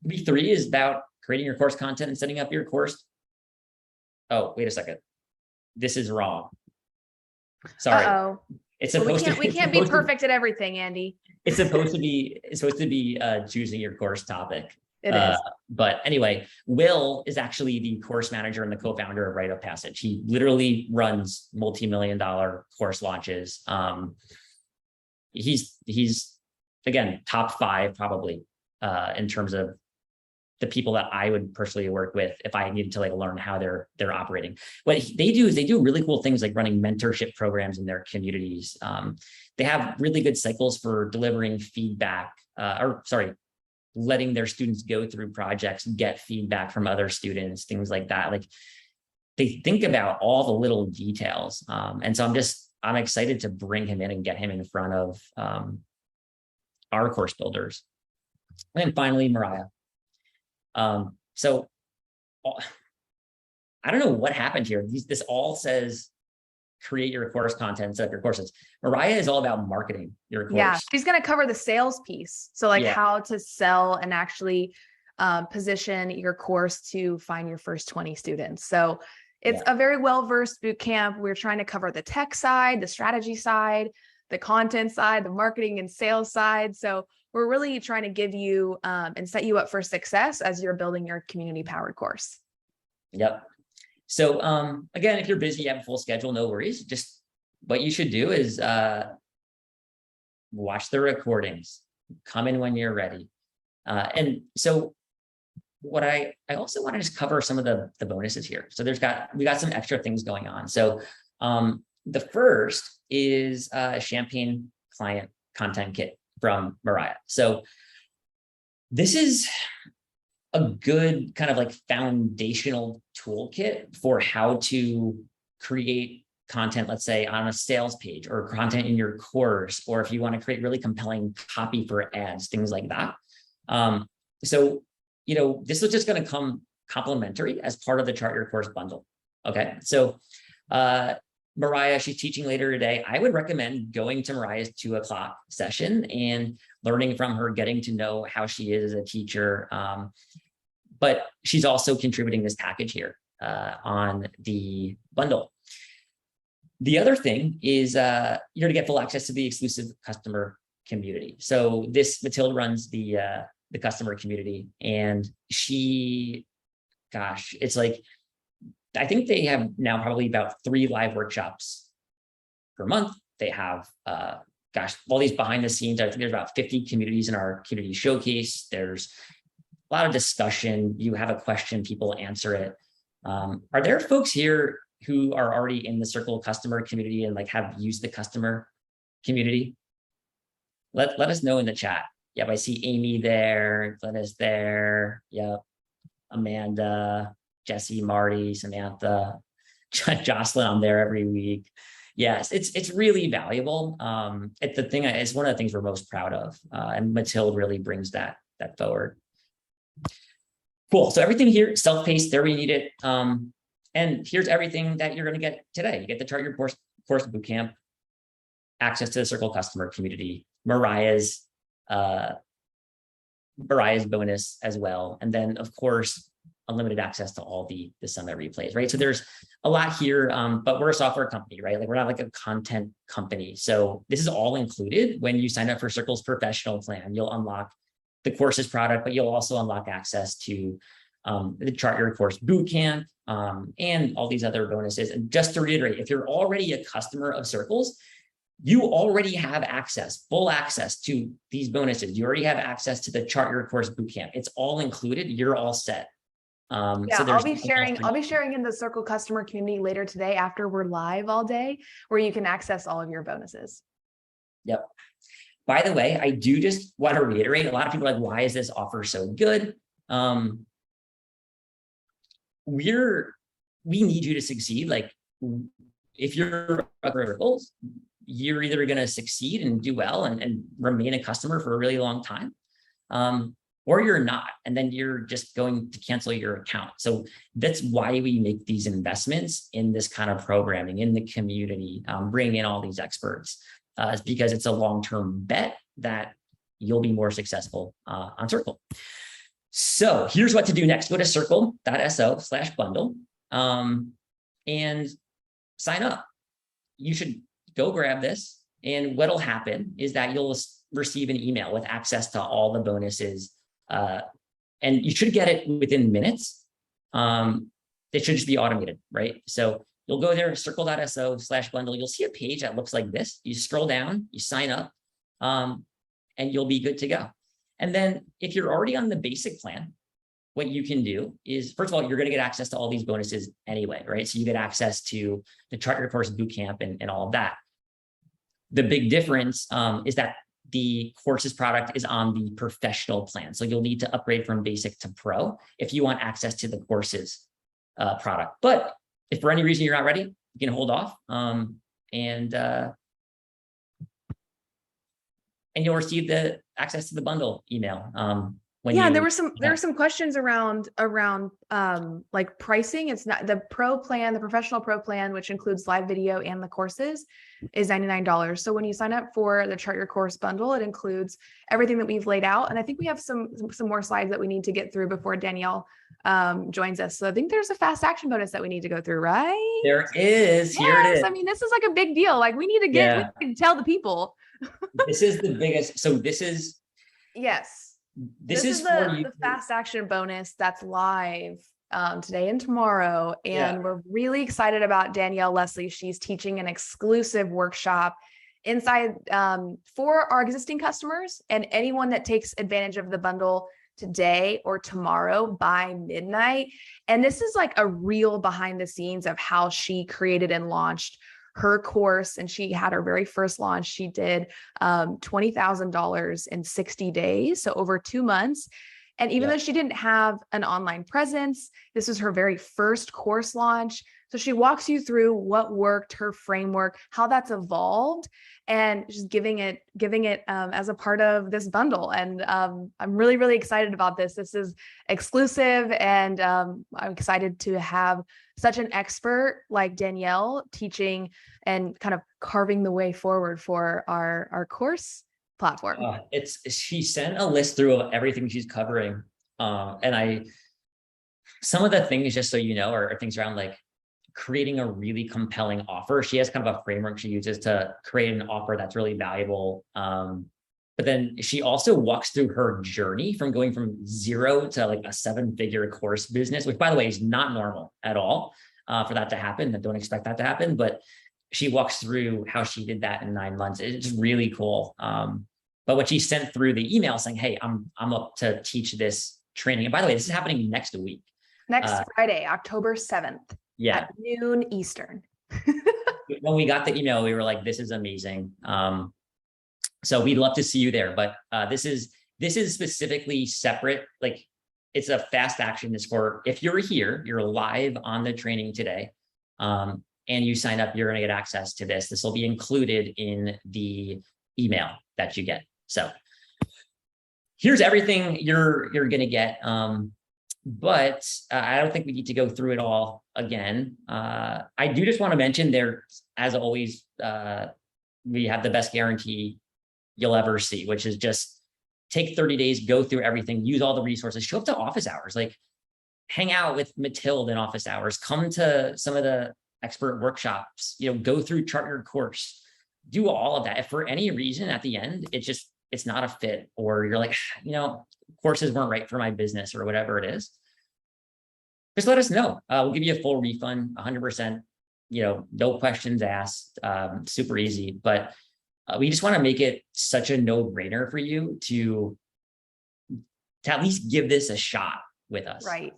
Week 3 is about creating your course content and setting up your course. Oh, wait a second. This is wrong. Sorry. Uh-oh. It's supposed we can't be perfect at everything, Andy. It's supposed to be choosing your course topic. It is. But anyway, Will is actually the course manager and the co-founder of Rite of Passage. He literally runs multi-million-dollar course launches. He's again top 5 probably in terms of the people that I would personally work with if I needed to like learn how they're operating. What they do is they do really cool things like running mentorship programs in their communities. They have really good cycles for delivering feedback, letting their students go through projects, get feedback from other students, things like that. Like they think about all the little details. And so I'm excited to bring him in and get him in front of our course builders. And then finally, Mariah. So I don't know what happened here. This all says create your course content, set up your courses. Mariah is all about marketing your course. Yeah, she's going to cover the sales piece. So like Yeah. how to sell and actually position your course to find your first 20 students. So it's a very well-versed boot camp. We're trying to cover the tech side, the strategy side, the content side, the marketing and sales side. So we're really trying to give you and set you up for success as you're building your community-powered course. Yep. So again, if you're busy, you have a full schedule, no worries. Just what you should do is watch the recordings, come in when you're ready. And so what I also want to just cover some of the bonuses here. So we got some extra things going on. So the first is a Champagne client content kit from Mariah. So this is a good kind of like foundational toolkit for how to create content, let's say on a sales page or content in your course, or if you want to create really compelling copy for ads, things like that. So, this was just going to come complimentary as part of the Chart Your Course bundle. Okay. So, Mariah, she's teaching later today. I would recommend going to Mariah's 2:00 session and learning from her, getting to know how she is as a teacher. But she's also contributing this package here on the bundle. The other thing is you're going to get full access to the exclusive customer community. So Matilda runs the customer community, and it's like, I think they have now probably about 3 live workshops per month. They have, all these behind the scenes. I think there's about 50 communities in our community showcase. There's a lot of discussion. You have a question, people answer it. Are there folks here who are already in the Circle customer community and like have used the customer community? Let us know in the chat. Yep, I see Amy there, Glennis there. Yep, Amanda, Jesse, Marty, Samantha, Jocelyn, I'm there every week. Yes, it's really valuable. It's one of the things we're most proud of. And Matilda really brings that forward. Cool. So everything here, self-paced, there we need it. And here's everything that you're going to get today. You get the Chart Your Course Bootcamp, access to the Circle customer community, Mariah's bonus as well. And then of course, unlimited access to all the summit replays, right? So there's a lot here, but we're a software company, right? Like we're not like a content company. So this is all included when you sign up for Circle's professional plan. You'll unlock the courses product, but you'll also unlock access to the Chart Your Course Bootcamp and all these other bonuses. And just to reiterate, if you're already a customer of Circles, you already have full access to these bonuses. You already have access to the Chart Your Course Bootcamp. It's all included. You're all set. So I'll be sharing in the Circle customer community later today after we're live all day, where you can access all of your bonuses. Yep. By the way, I do just want to reiterate, a lot of people are like, why is this offer so good? We need you to succeed. Like if you're Circles, you're either going to succeed and do well and remain a customer for a really long time, or you're not, and then you're just going to cancel your account. So that's why we make these investments in this kind of programming in the community, bring in all these experts. It's because it's a long-term bet that you'll be more successful on Circle. So here's what to do next. Go to circle.so/bundle and sign up. You should go grab this. And what'll happen is that you'll receive an email with access to all the bonuses. And you should get it within minutes. It should just be automated, right? So you'll go there, circle.so/bundle. You'll see a page that looks like this. You scroll down, you sign up, and you'll be good to go. And then if you're already on the basic plan, what you can do is, first of all, you're going to get access to all these bonuses anyway, right? So you get access to the Chart Your Course Bootcamp and all of that. The big difference is that the courses product is on the professional plan. So you'll need to upgrade from basic to pro if you want access to the courses product. But if for any reason you're not ready, you can hold off and you'll receive the access to the bundle email. There were some questions around like pricing. It's not the pro plan, the professional pro plan, which includes live video and the courses, is $99. So when you sign up for the Chart Your Course bundle, it includes everything that we've laid out. And I think we have some more slides that we need to get through before Danielle joins us. So I think there's a fast action bonus that we need to go through, right? There is. Yes, here it is. I mean, this is like a big deal. Like we need to we need to tell the people. This is the biggest. So this is. Yes. This is the fast action bonus that's live today and tomorrow. And we're really excited about Danielle Leslie. She's teaching an exclusive workshop inside for our existing customers and anyone that takes advantage of the bundle today or tomorrow by midnight. And this is like a real behind the scenes of how she created and launched her course. And she had her very first launch. She did $20,000 in 60 days. So over 2 months. And even Yeah. though she didn't have an online presence, this was her very first course launch. So she walks you through what worked, her framework, how that's evolved, and just giving it as a part of this bundle. And I'm really, really excited about this. This is exclusive, and I'm excited to have such an expert like Danielle teaching and kind of carving the way forward for our course platform. She sent a list through of everything she's covering. And some of the things, just so you know, are things around like creating a really compelling offer. She has kind of a framework she uses to create an offer that's really valuable. But then she also walks through her journey from going from 0 to like a 7-figure course business, which by the way is not normal at all for that to happen. I don't expect that to happen, but she walks through how she did that in 9 months. It's really cool. But what she sent through the email saying, hey, I'm up to teach this training. And by the way, this is happening next week. Next Friday, October 7th. Yeah. At noon Eastern. When we got the email, we were like, this is amazing. So we'd love to see you there. But this is specifically separate. Like, it's a fast action. It's for, if you're here, you're live on the training today, and you sign up, you're going to get access to this. This will be included in the email that you get. So here's everything you're going to get. But I don't think we need to go through it all again. I do just want to mention there, as always, we have the best guarantee you'll ever see, which is just take 30 days, go through everything, use all the resources, show up to office hours, like hang out with Mathilde in office hours, come to some of the expert workshops, go through chart your course, do all of that. If for any reason at the end, it's not a fit, or you're like, courses weren't right for my business or whatever it is, just let us know. We'll give you a full refund, 100%, no questions asked, super easy. But we just want to make it such a no-brainer for you to at least give this a shot with us. Right.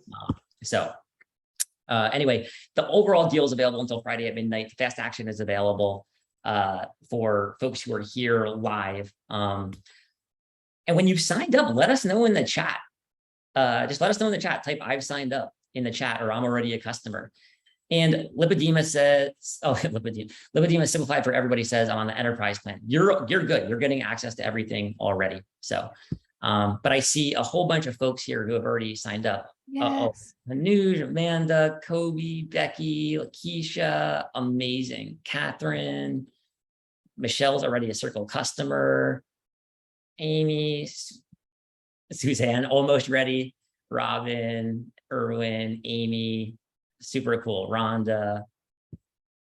Anyway, the overall deal is available until Friday at midnight. Fast action is available for folks who are here live. And when you've signed up, let us know in the chat. Just let us know in the chat. Type "I've signed up" in the chat, or "I'm already a customer." And Lipedema says, Lipedema Simplified for Everybody says, "I'm on the enterprise plan." You're good. You're getting access to everything already. So, but I see a whole bunch of folks here who have already signed up. Yes. Anuj, Amanda, Kobe, Becky, Lakeisha, amazing. Catherine, Michelle's already a Circle customer. Amy, Suzanne, almost ready. Robin, Erwin, Amy, super cool. Rhonda,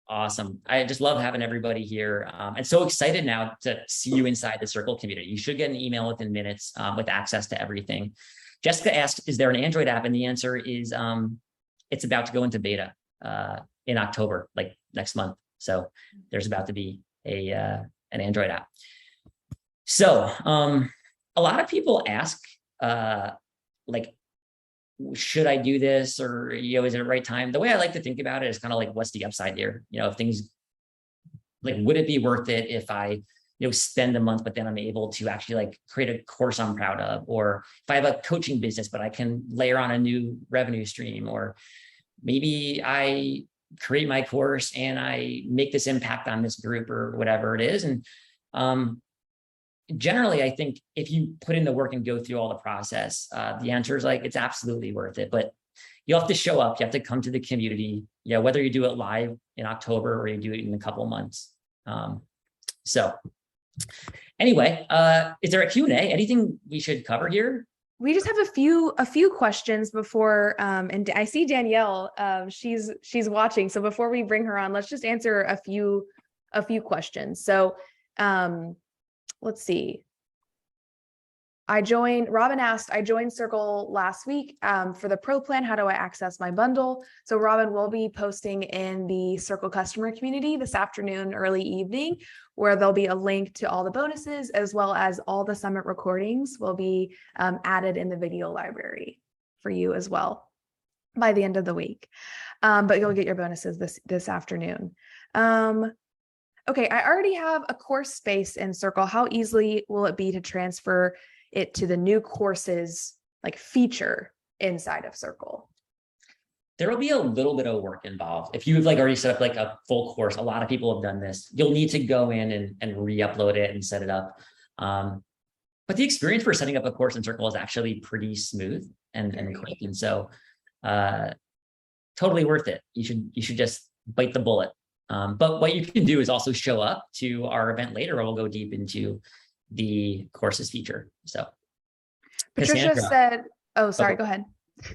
awesome. I just love having everybody here. And so excited now to see you inside the Circle community. You should get an email within minutes with access to everything. Jessica asked, is there an Android app? And the answer is it's about to go into beta in October, like next month. So there's about to be an Android app. So a lot of people ask, like, should I do this, or, is it the right time? The way I like to think about it is kind of like, what's the upside here? If things like, would it be worth it if I, spend a month, but then I'm able to actually like create a course I'm proud of, or if I have a coaching business, but I can layer on a new revenue stream, or maybe I create my course and I make this impact on this group or whatever it is. And generally, I think if you put in the work and go through all the process, the answer is like, it's absolutely worth it. But you have to show up. You have to come to the community, whether you do it live in October or you do it in a couple of months. So anyway, is there a Q&A? Anything we should cover here? We just have a few questions before, and I see Danielle, she's watching. So before we bring her on, let's just answer a few questions. So let's see. Robin asked, I joined Circle last week for the Pro plan. How do I access my bundle? So Robin will be posting in the Circle customer community this afternoon, early evening, where there'll be a link to all the bonuses, as well as all the summit recordings will be added in the video library for you as well by the end of the week. But you'll get your bonuses this afternoon. Okay, I already have a course space in Circle. How easily will it be to transfer it to the new courses like feature inside of Circle? There will be a little bit of work involved. If you've like already set up like a full course, a lot of people have done this. You'll need to go in and re-upload it and set it up. But the experience for setting up a course in Circle is actually pretty smooth and quick. And so totally worth it. You should just bite the bullet. But what you can do is also show up to our event later, where we'll go deep into the courses feature. So Patricia Cassandra. said, oh, sorry, Okay. go ahead.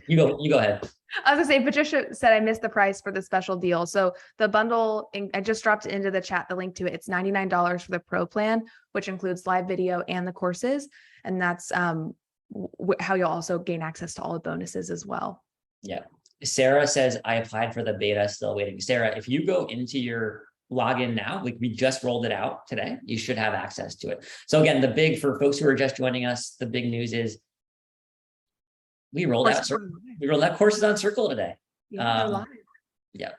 You go ahead. I was gonna say, Patricia said I missed the price for the special deal. So the bundle, I just dropped it into the chat, the link to it. It's $99 for the pro plan, which includes live video and the courses. And that's how you'll also gain access to all the bonuses as well. Yeah. Sarah says, I applied for the beta, still waiting. Sarah, if you go into your login now, like we just rolled it out today, you should have access to it. So again, for folks who are just joining us, the big news is we rolled out courses on Circle today. Yeah, they're live. Yeah.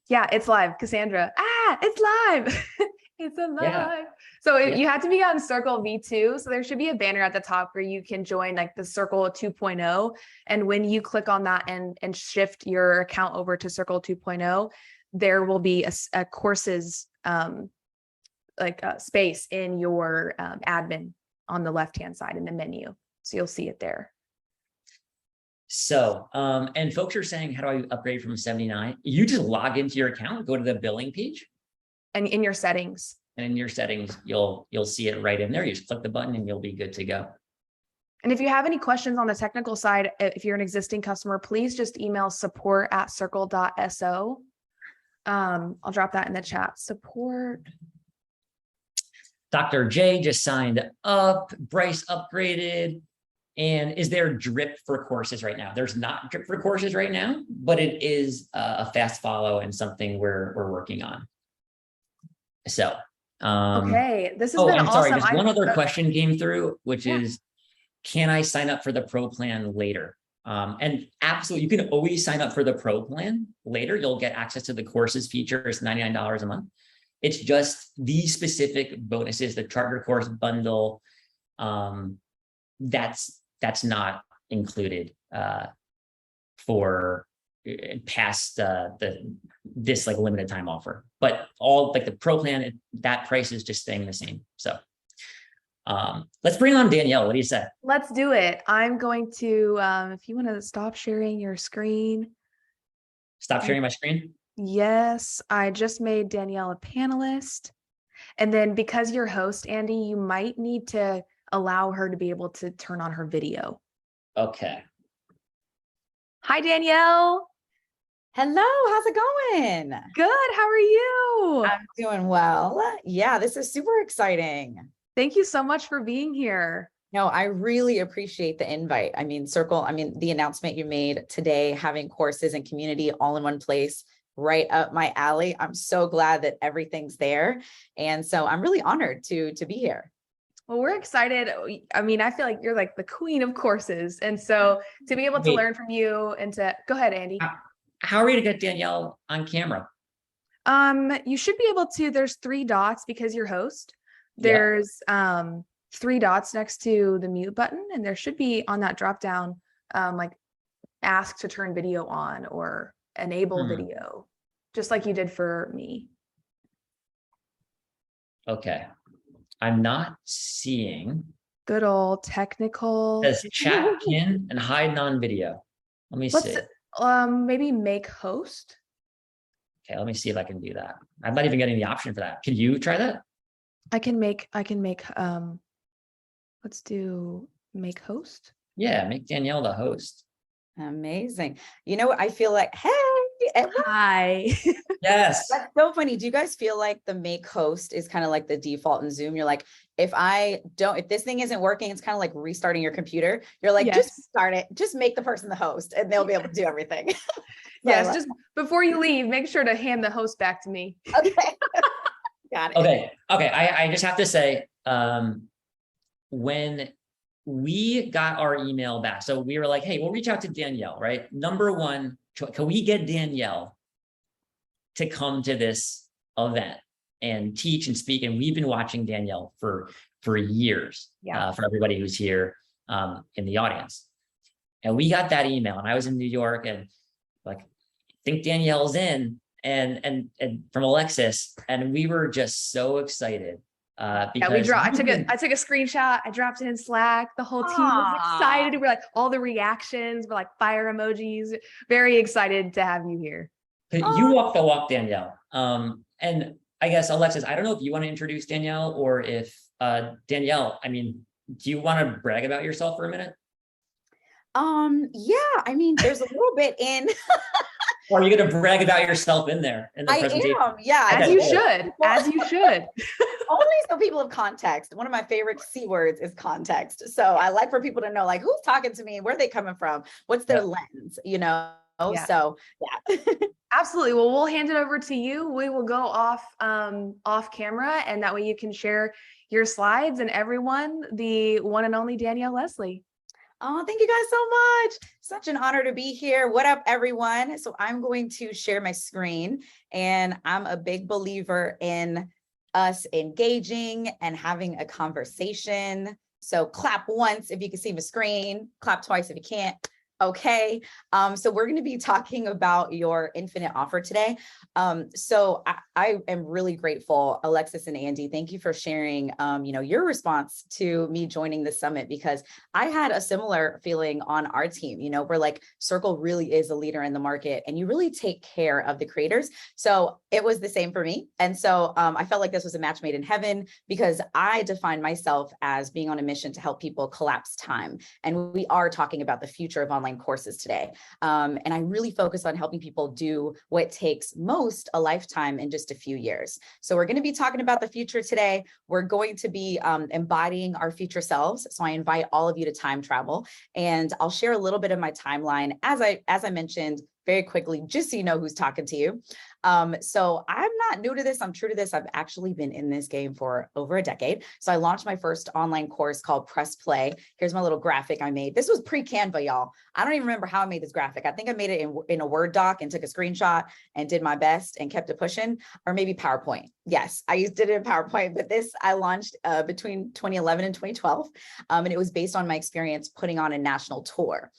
Yeah, it's live. Cassandra. It's live. It's alive. Yeah. So Yeah. you have to be on Circle V2. So there should be a banner at the top where you can join like the Circle 2.0. And when you click on that and shift your account over to Circle 2.0, there will be a courses space in your admin on the left-hand side in the menu. So you'll see it there. So, and folks are saying, how do I upgrade from 79? You just log into your account, go to the billing page. And in your settings. And in your settings, you'll see it right in there. You just click the button and you'll be good to go. And if you have any questions on the technical side, if you're an existing customer, please just email support@circle.so. I'll drop that in the chat. Support. Dr. J just signed up. Bryce upgraded. And is there drip for courses right now? There's not drip for courses right now, but it is a fast follow and something we're working on. So, Okay, this has oh, been I'm awesome. sorry. Just one other question came through, which is, can I sign up for the pro plan later? And absolutely, you can always sign up for the pro plan later. You'll get access to the courses feature. It's $99 a month. It's just these specific bonuses, the charter course bundle. That's not included for past this like limited time offer, but all like the pro plan, that price is just staying the same. So let's bring on Danielle. What do you say? Let's do it. I'm going to, if you want to stop sharing your screen. Stop sharing my screen. Yes, I just made Danielle a panelist. And then because you're host, Andy, you might need to allow her to be able to turn on her video. Okay. Hi, Danielle. Hello, how's it going? Good. How are you? I'm doing well. Yeah, this is super exciting. Thank you so much for being here. No, I really appreciate the invite. I mean, the announcement you made today, having courses and community all in one place, right up my alley. I'm so glad that everything's there. And so I'm really honored to be here. Well, we're excited. I mean, I feel like you're like the queen of courses. And so to be able to learn from you and to go ahead, Andy. How are we to get Danielle on camera? You should be able to, there's 3 dots because you're host. There's 3 dots next to the mute button, and there should be on that drop down like ask to turn video on or enable video, just like you did for me. Okay. I'm not seeing. Good old technical. It says chat pin and hide non-video. Let me see. Maybe make host. Okay, let me see if I can do that. I'm not even getting the option for that. Can you try that? I can make let's do make host. Yeah, make Danielle the host. Amazing. You know what? I feel like, hey, Hi. Yes. that's so funny. Do you guys feel like the make host is kind of like the default in Zoom? You're like, if this thing isn't working, it's kind of like restarting your computer. You're like, just start it, just make the person the host and they'll be able to do everything. Yes, just before you leave, make sure to hand the host back to me. Okay. Got it. Okay. I just have to say, when we got our email back, so we were like, hey, we'll reach out to Danielle, right? Number one, can we get Danielle to come to this event and teach and speak? And we've been watching Danielle for years, for everybody who's here. in the audience. And we got that email, and I was in New York, and like, I think Danielle's in, and from Alexis, and we were just so excited. Yeah, Because I took a screenshot. I dropped it in Slack. The whole team was Aw. excited. We're like, all the reactions were like fire emojis. Very excited to have you here. you walk the walk, Danielle. And I guess, Alexis, I don't know if you want to introduce Danielle, or if Danielle, I mean, do you want to brag about yourself for a minute? Yeah, I mean, there's a little bit in. Or are you going to brag about yourself in there in the I presentation? am, yeah. As Okay. you should. As you should. Only so people have context. One of my favorite C words is context. So I like for people to know, like, who's talking to me, where are they coming from, what's their lens, you know? Yeah. So yeah. Absolutely. Well, we'll hand it over to you. We will go off camera, and that way you can share your slides, and everyone, the one and only Danielle Leslie. Oh, thank you guys so much. Such an honor to be here. What up, everyone? So I'm going to share my screen, and I'm a big believer in us engaging and having a conversation. So clap once if you can see my screen, clap twice if you can't. Okay. So we're going to be talking about your infinite offer today. So I am really grateful, Alexis and Andy. Thank you for sharing, your response to me joining the summit, because I had a similar feeling on our team. We're like, Circle really is a leader in the market, and you really take care of the creators. So it was the same for me. And so I felt like this was a match made in heaven, because I define myself as being on a mission to help people collapse time. And we are talking about the future of online courses today. And I really focus on helping people do what takes most a lifetime in just a few years. So we're going to be talking about the future today. We're going to be embodying our future selves. So I invite all of you to time travel, and I'll share a little bit of my timeline as I mentioned very quickly, just so you know who's talking to you. So I'm not new to this. I'm true to this. I've actually been in this game for over a decade. So I launched my first online course called Press Play. Here's my little graphic I made. This was pre-Canva, y'all. I don't even remember how I made this graphic. I think I made it in a Word doc and took a screenshot and did my best and kept it pushing, or maybe PowerPoint. Yes, I used it in PowerPoint, but this I launched between 2011 and 2012. And it was based on my experience putting on a national tour.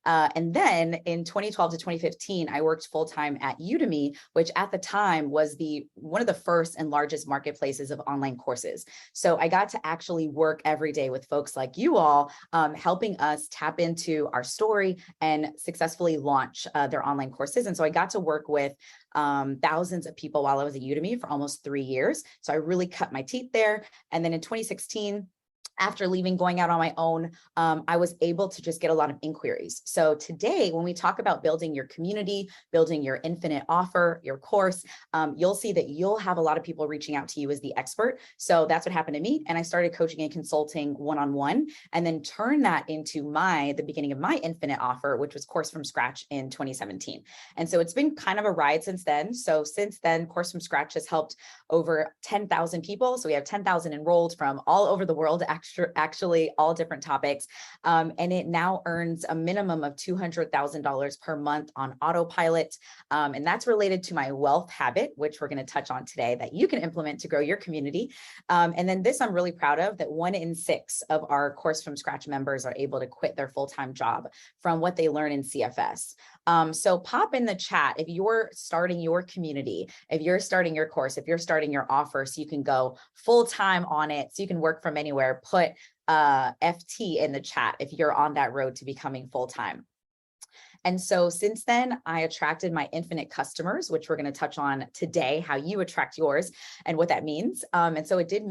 And then in 2012 to 2015, I worked full-time at Udemy, which at the time was one of the first and largest marketplaces of online courses. So I got to actually work every day with folks like you all, helping us tap into our story and successfully launch their online courses. And so I got to work with thousands of people while I was at Udemy for almost 3 years. So I really cut my teeth there. And then in 2016, after leaving, going out on my own, I was able to just get a lot of inquiries. So today, when we talk about building your community, building your infinite offer, your course, you'll see that you'll have a lot of people reaching out to you as the expert. So that's what happened to me. And I started coaching and consulting one-on-one, and then turned that into the beginning of my infinite offer, which was Course from Scratch in 2017. And so it's been kind of a ride since then. So since then, Course from Scratch has helped over 10,000 people. So we have 10,000 enrolled from all over the world, actually all different topics. And it now earns a minimum of $200,000 per month on autopilot. And that's related to my wealth habit, which we're going to touch on today, that you can implement to grow your community. And then this I'm really proud of, that 1 in 6 of our Course from Scratch members are able to quit their full-time job from what they learn in CFS. So pop in the chat if you're starting your community, if you're starting your course, if you're starting your offer, so you can go full-time on it, so you can work from anywhere. Put FT in the chat if you're on that road to becoming full-time. And so since then, I attracted my infinite customers, which we're going to touch on today, how you attract yours and what that means. And so it did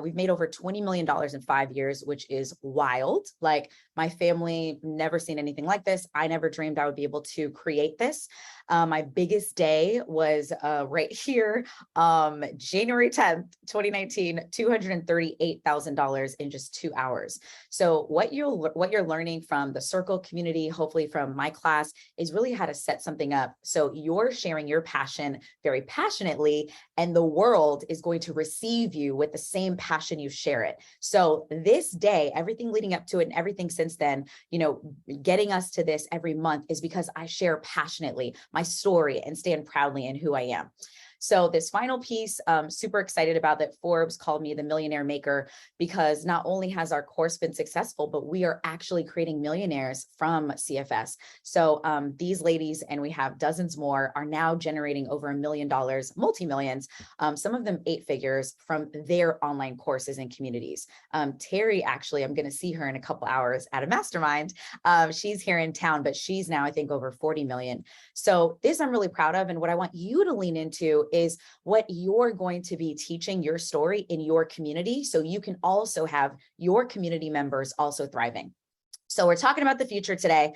we've made over $20 million in 5 years, which is wild. Like, my family never seen anything like this. I never dreamed I would be able to create this. My biggest day was right here, January 10th, 2019, $238,000 in just 2 hours. So what you're learning from the Circle community, hopefully from my class, is really how to set something up so you're sharing your passion very passionately, and the world is going to receive you with the same passion you share it. So this day, everything leading up to it and everything since then, getting us to this every month is because I share passionately my story and stand proudly in who I am. So this final piece, super excited about that. Forbes called me the millionaire maker, because not only has our course been successful, but we are actually creating millionaires from CFS. So these ladies, and we have dozens more, are now generating over $1 million, multi-millions, some of them 8 figures from their online courses and communities. Terry, actually, I'm going to see her in a couple hours at a mastermind. She's here in town, but she's now, I think, over 40 million. So this I'm really proud of. And what I want you to lean into is what you're going to be teaching your story in your community, so you can also have your community members also thriving. So we're talking about the future today.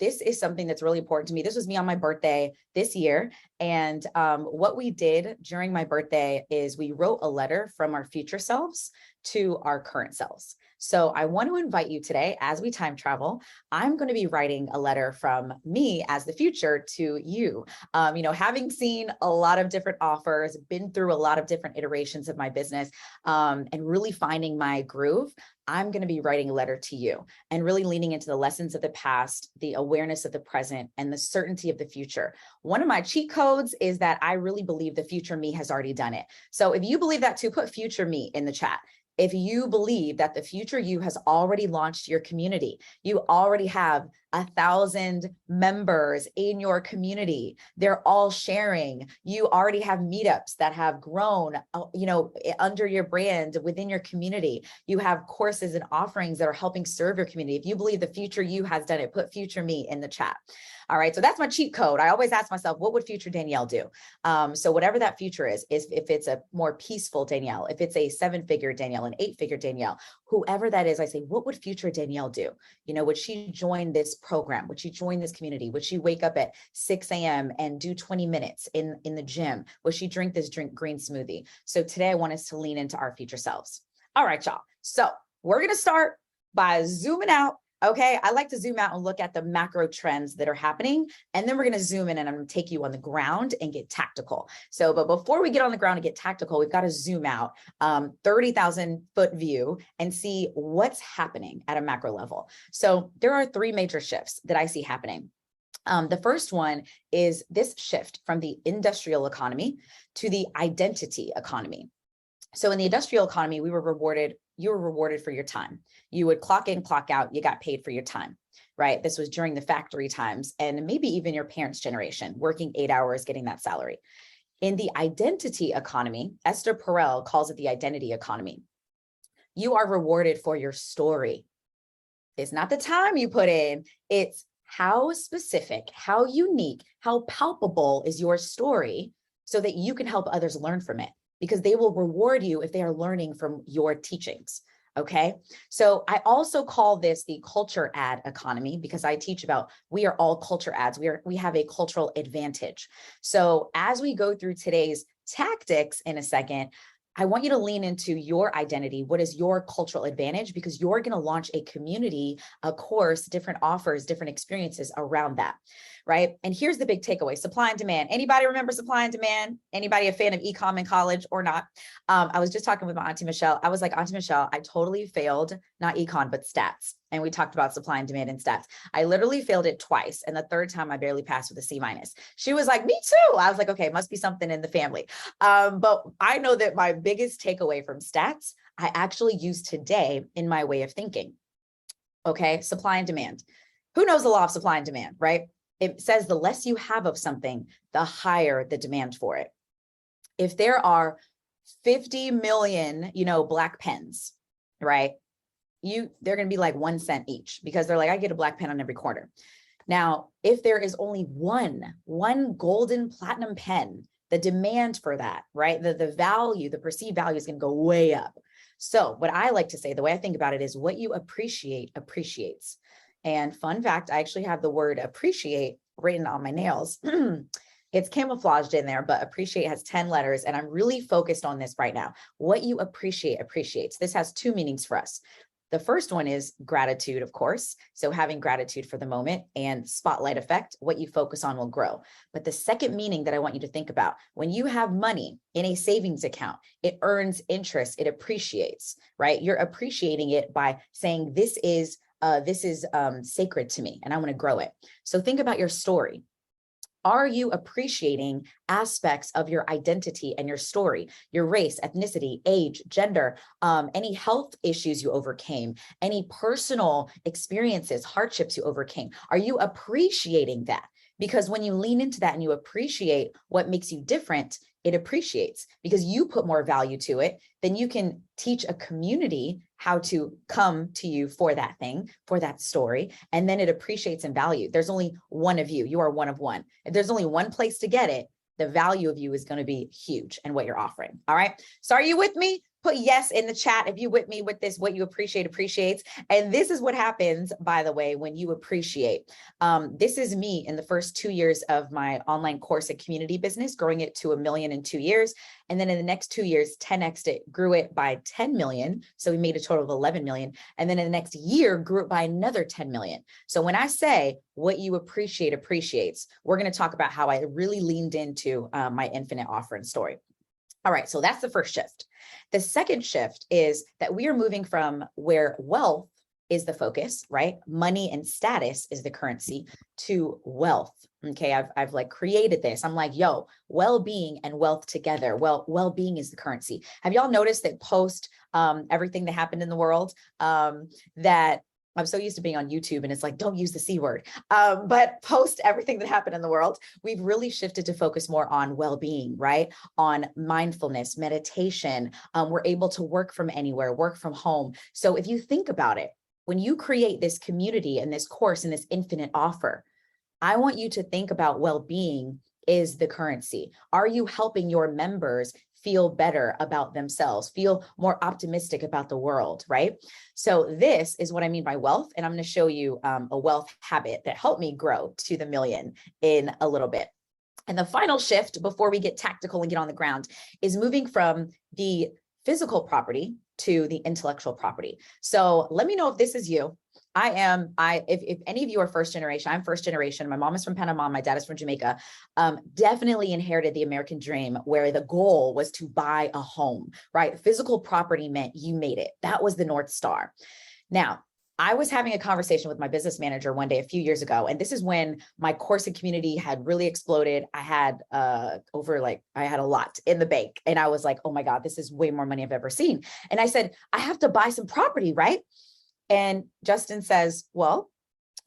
This is something that's really important to me. This was me on my birthday this year. And what we did during my birthday is we wrote a letter from our future selves to our current selves. So I want to invite you today, as we time travel, I'm going to be writing a letter from me as the future to you. Having seen a lot of different offers, been through a lot of different iterations of my business, and really finding my groove, I'm going to be writing a letter to you and really leaning into the lessons of the past, the awareness of the present, and the certainty of the future. One of my cheat codes is that I really believe the future me has already done it. So if you believe that too, put future me in the chat. If you believe that the future you has already launched your community, you already have 1,000 members in your community, they're all sharing, you already have meetups that have grown, under your brand within your community, you have courses and offerings that are helping serve your community. If you believe the future you has done it, put future me in the chat. All right, so that's my cheat code. I always ask myself, what would future Danielle do? So whatever that future is if it's a more peaceful Danielle, if it's a 7-figure Danielle, an 8-figure Danielle, whoever that is, I say, what would future Danielle do? Would she join this program? Would she join this community? Would she wake up at 6 a.m. and do 20 minutes in the gym? Would she drink green smoothie? So today I want us to lean into our future selves. All right, y'all. So we're going to start by zooming out. Okay, I like to zoom out and look at the macro trends that are happening, and then we're going to zoom in and I'm going to take you on the ground and get tactical. So, but before we get on the ground and get tactical, we've got to zoom out 30,000 foot view and see what's happening at a macro level. So there are 3 major shifts that I see happening. The first one is this shift from the industrial economy to the identity economy. So in the industrial economy, you were rewarded for your time. You would clock in, clock out, you got paid for your time, right? This was during the factory times and maybe even your parents' generation, working 8 hours, getting that salary. In the identity economy, Esther Perel calls it the identity economy. You are rewarded for your story. It's not the time you put in, it's how specific, how unique, how palpable is your story so that you can help others learn from it, because they will reward you if they are learning from your teachings. Okay. So I also call this the culture ad economy, because I teach about, we are all culture ads. We have a cultural advantage. So as we go through today's tactics in a second, I want you to lean into your identity. What is your cultural advantage? Because you're going to launch a community, a course, different offers, different experiences around that, right? And here's the big takeaway: supply and demand. Anybody remember supply and demand? Anybody a fan of e-com in college or not? I was just talking with my Auntie Michelle. I was like, Auntie Michelle, I totally failed, not econ, but stats. And we talked about supply and demand and stats. I literally failed it twice. And the third time I barely passed with a C-. She was like, me too. I was like, okay, must be something in the family. But I know that my biggest takeaway from stats, I actually use today in my way of thinking. Okay, supply and demand. Who knows the law of supply and demand, right? It says the less you have of something, the higher the demand for it. If there are 50 million, black pens, right? They're going to be like 1 cent each, because they're like, I get a black pen on every corner. Now, if there is only one golden platinum pen, the demand for that, right? The value, the perceived value is going to go way up. So what I like to say, the way I think about it is, what you appreciate appreciates. And fun fact, I actually have the word appreciate written on my nails. It's camouflaged in there, but appreciate has 10 letters. And I'm really focused on this right now. What you appreciate appreciates. This has 2 meanings for us. The first one is gratitude, of course. So having gratitude for the moment, and spotlight effect, what you focus on will grow. But the second meaning that I want you to think about, when you have money in a savings account, it earns interest, it appreciates, right? You're appreciating it by saying, this is sacred to me and I want to grow it. So think about your story. Are you appreciating aspects of your identity and your story, your race, ethnicity, age, gender, any health issues you overcame, any personal experiences, hardships you overcame? Are you appreciating that? Because when you lean into that and you appreciate what makes you different, it appreciates because you put more value to it. Then you can teach a community how to come to you for that thing, for that story. And then it appreciates in value. There's only one of you. You are one of one. If there's only one place to get it, the value of you is going to be huge and what you're offering. All right. So are you with me? Put yes in the chat if you with me with this. What you appreciate appreciates. And this is what happens, by the way, when you appreciate. This is me in the first 2 years of my online course and community business, growing it to 1 million in 2 years. And then in the next 2 years, 10x'd it, grew it by 10 million. So we made a total of 11 million. And then in the next year, grew it by another 10 million. So when I say what you appreciate appreciates, we're going to talk about how I really leaned into my infinite offer and story. All right, so that's the first shift. The second shift is that we are moving from where wealth is the focus, right? Money and status is the currency, to wealth. Okay, I've like created this. I'm like, yo, well-being and wealth together. Well-being is the currency. Have y'all noticed that post everything that happened in the world, that I'm so used to being on YouTube and it's like, don't use the C word. But post everything that happened in the world, we've really shifted to focus more on well-being, right? On mindfulness, meditation. We're able to work from anywhere, work from home. So if you think about it, when you create this community and this course and this infinite offer, I want you to think about well-being is the currency. Are you helping your members feel better about themselves, feel more optimistic about the world, right? So this is what I mean by wealth. And I'm going to show you a wealth habit that helped me grow to the million in a little bit. And the final shift before we get tactical and get on the ground is moving from the physical property to the intellectual property. So let me know if this is you. If any of you are first generation, I'm first generation. My mom is from Panama. My dad is from Jamaica. Definitely inherited the American dream where the goal was to buy a home, right? Physical property meant you made it. That was the North Star. Now, I was having a conversation with my business manager one day a few years ago, and this is when my course and community had really exploded. I had I had a lot in the bank, and I was like, oh my God, this is way more money I've ever seen. And I said, I have to buy some property, right? And Justin says, well,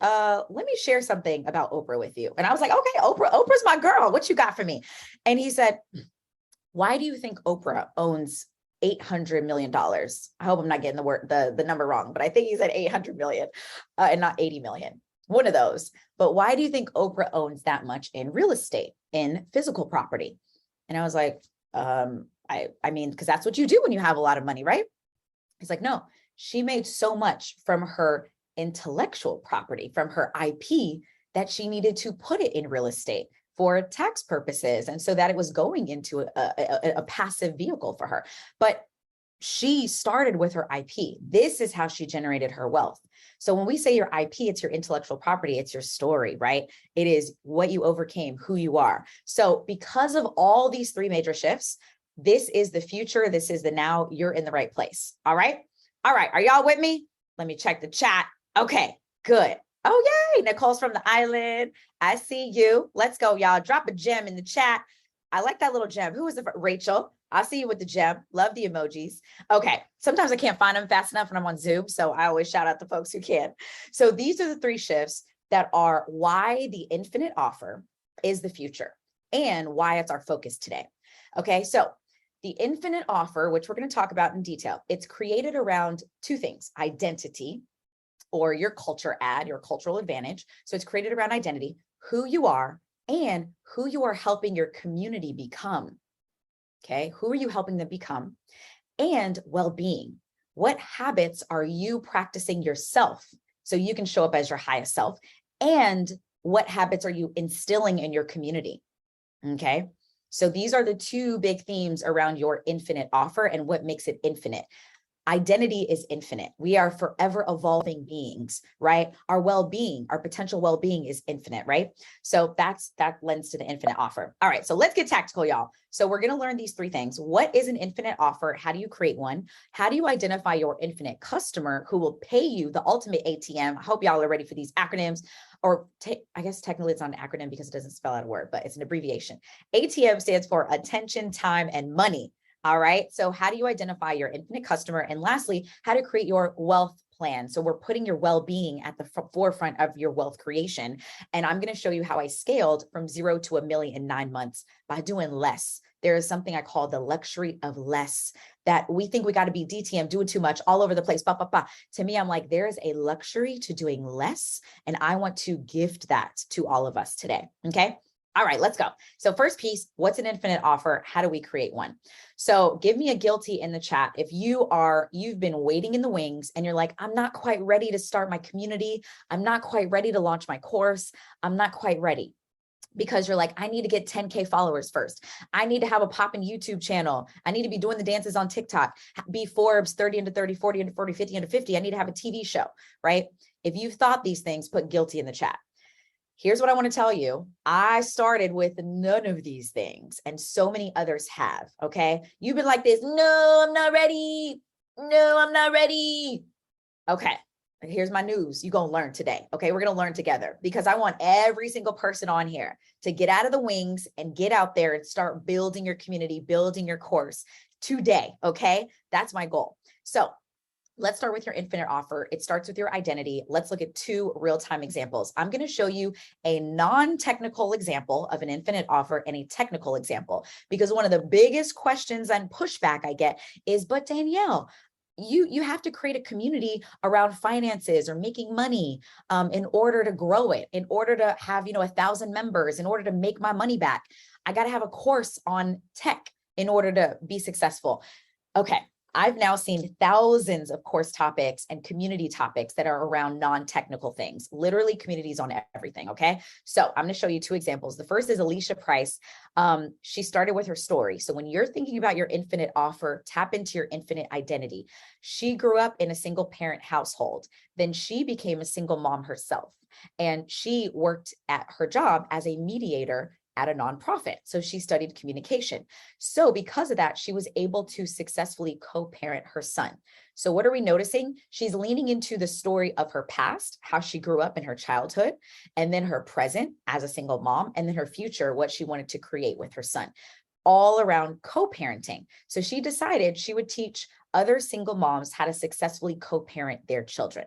let me share something about Oprah with you. And I was like, okay, Oprah's my girl. What you got for me? And he said, why do you think Oprah owns $800 million? I hope I'm not getting the number wrong, but I think he said 800 million and not 80 million. One of those. But why do you think Oprah owns that much in real estate, in physical property? And I was like, I mean, because that's what you do when you have a lot of money, right? He's like, no, she made so much from her intellectual property, from her IP, that she needed to put it in real estate for tax purposes. And so that it was going into a passive vehicle for her. But she started with her IP. This is how she generated her wealth. So when we say your IP, it's your intellectual property, it's your story, right? It is what you overcame, who you are. So because of all these three major shifts, this is the future. This is the now. You're in the right place. All right. All right. Are y'all with me? Let me check the chat. Okay, good. Oh, yay. Nicole's from the island. I see you. Let's go, y'all. Drop a gem in the chat. I like that little gem. Who was the Rachel? I see you with the gem. Love the emojis. Okay. Sometimes I can't find them fast enough when I'm on Zoom. So I always shout out the folks who can. So these are the three shifts that are why the infinite offer is the future and why it's our focus today. Okay. So the infinite offer, which we're going to talk about in detail, it's created around two things: identity, or your culture ad, your cultural advantage. So it's created around identity, who you are, and who you are helping your community become. Okay, who are you helping them become? And well-being. What habits are you practicing yourself so you can show up as your highest self? And what habits are you instilling in your community? Okay. So these are the two big themes around your infinite offer and what makes it infinite. Identity is infinite. We are forever evolving beings, right? Our well-being, our potential well-being is infinite, right? So that lends to the infinite offer. All right, so let's get tactical, y'all. So we're going to learn these three things. What is an infinite offer? How do you create one? How do you identify your infinite customer who will pay you the ultimate ATM? I hope y'all are ready for these acronyms. Or I guess technically it's not an acronym because it doesn't spell out a word, but it's an abbreviation. ATM stands for attention, time, and money. All right. So how do you identify your infinite customer? And lastly, how to create your wealth plan. So we're putting your well-being at the forefront of your wealth creation. And I'm going to show you how I scaled from 0 to $1 million in 9 months by doing less. There is something I call the luxury of less, that we think we got to be DTM, doing too much all over the place. To me, I'm like, there is a luxury to doing less. And I want to gift that to all of us today. Okay. All right, let's go. So first piece, what's an infinite offer? How do we create one? So give me a guilty in the chat. If you've been waiting in the wings and you're like, I'm not quite ready to start my community. I'm not quite ready to launch my course. I'm not quite ready. Because you're like, I need to get 10K followers first. I need to have a popping YouTube channel. I need to be doing the dances on TikTok, be Forbes 30 under 30, 40 under 40, 50 under 50. I need to have a TV show, right? If you've thought these things, put guilty in the chat. Here's what I want to tell you. I started with none of these things and so many others have, okay? You've been like this, no, I'm not ready. No, I'm not ready. Okay, here's my news. You're going to learn today, okay? We're going to learn together because I want every single person on here to get out of the wings and get out there and start building your community, building your course today, okay? That's my goal. So let's start with your infinite offer. It starts with your identity. Let's look at 2 real-time examples. I'm going to show you a non-technical example of an infinite offer and a technical example, because one of the biggest questions and pushback I get is, but Danielle, you have to create a community around finances or making money in order to grow it, in order to have, 1,000 members, in order to make my money back. I got to have a course on tech in order to be successful. Okay. I've now seen thousands of course topics and community topics that are around non-technical things, literally communities on everything. Okay. So I'm going to show you 2 examples. The first is Alicia Price. She started with her story. So when you're thinking about your infinite offer, tap into your infinite identity. She grew up in a single parent household. Then she became a single mom herself, and she worked at her job as a mediator at a nonprofit. So she studied communication. So because of that, she was able to successfully co-parent her son. So what are we noticing? She's leaning into the story of her past, how she grew up in her childhood, and then her present as a single mom, and then her future, what she wanted to create with her son, all around co-parenting. So she decided she would teach other single moms how to successfully co-parent their children.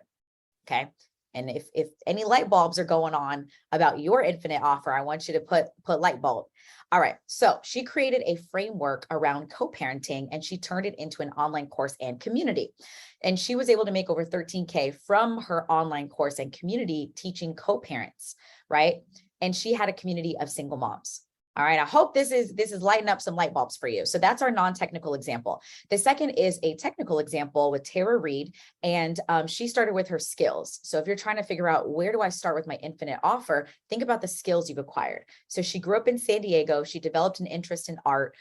Okay. And if any light bulbs are going on about your infinite offer, I want you to put light bulb. All right. So she created a framework around co-parenting, and she turned it into an online course and community. And she was able to make over 13K from her online course and community teaching co-parents, right? And she had a community of single moms. All right. I hope this is lighting up some light bulbs for you. So that's our non-technical example. The second is a technical example with Tara Reid, and she started with her skills. So if you're trying to figure out where do I start with my infinite offer, think about the skills you've acquired. So she grew up in San Diego. She developed an interest in art.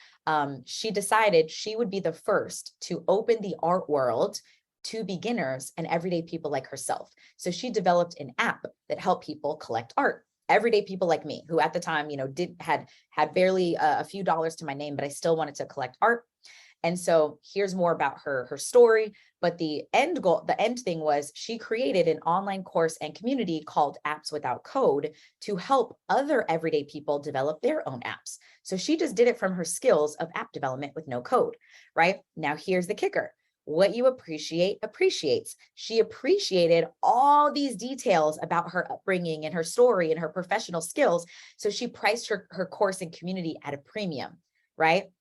She decided she would be the first to open the art world to beginners and everyday people like herself. So she developed an app that helped people collect art. Everyday people like me, who at the time, had barely a few dollars to my name, but I still wanted to collect art. And so here's more about her story. But the end goal, the end thing was she created an online course and community called Apps Without Code to help other everyday people develop their own apps. So she just did it from her skills of app development with no code, right? Now here's the kicker. What you appreciate appreciates. She appreciated all these details about her upbringing and her story and her professional skills. So she priced her course and community at a premium, right?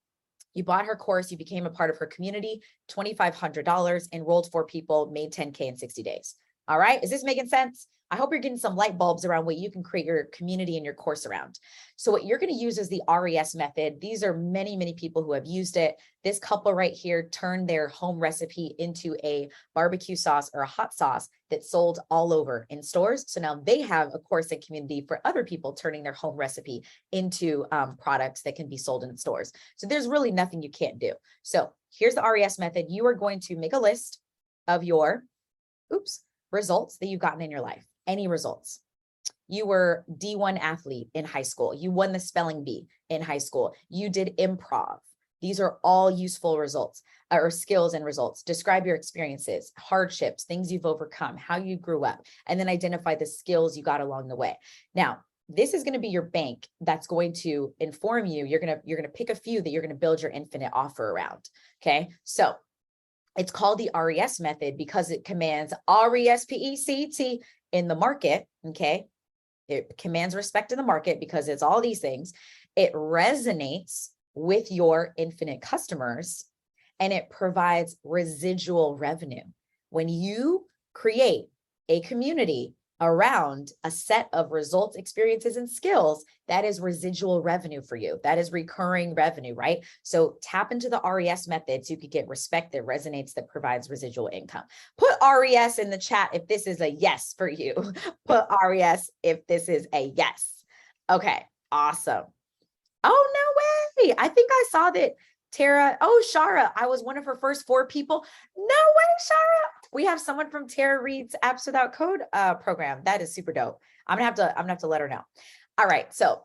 You bought her course, you became a part of her community, $2,500, enrolled 4 people, made 10K in 60 days. All right. Is this making sense? I hope you're getting some light bulbs around what you can create your community and your course around. So what you're going to use is the RES method. These are many, many people who have used it. This couple right here turned their home recipe into a barbecue sauce or a hot sauce that sold all over in stores. So now they have a course and community for other people turning their home recipe into products that can be sold in stores. So there's really nothing you can't do. So here's the RES method. You are going to make a list of your, results that you've gotten in your life. Any results. You were D1 athlete in high school. You won the spelling bee in high school. You did improv. These are all useful results or skills and results. Describe your experiences, hardships, things you've overcome, how you grew up, and then identify the skills you got along the way. Now, this is going to be your bank that's going to inform you. You're going to pick a few that you're going to build your infinite offer around. Okay. So it's called the RES method because it commands RESPECT in the market. Okay. It commands respect in the market because it's all these things. It resonates with your infinite customers and it provides residual revenue. When you create a community around a set of results, experiences, and skills, that is residual revenue for you. That is recurring revenue, right? So tap into the RES method so you could get respect that resonates, that provides residual income. Put RES in the chat if this is a yes for you. Put RES if this is a yes. Okay, awesome. Oh, no way. I think I saw that Tara, Shara, I was one of her first 4 people. No way, Shara. We have someone from Tara Reid's Apps Without Code program. That is super dope. I'm gonna have to let her know. All right. So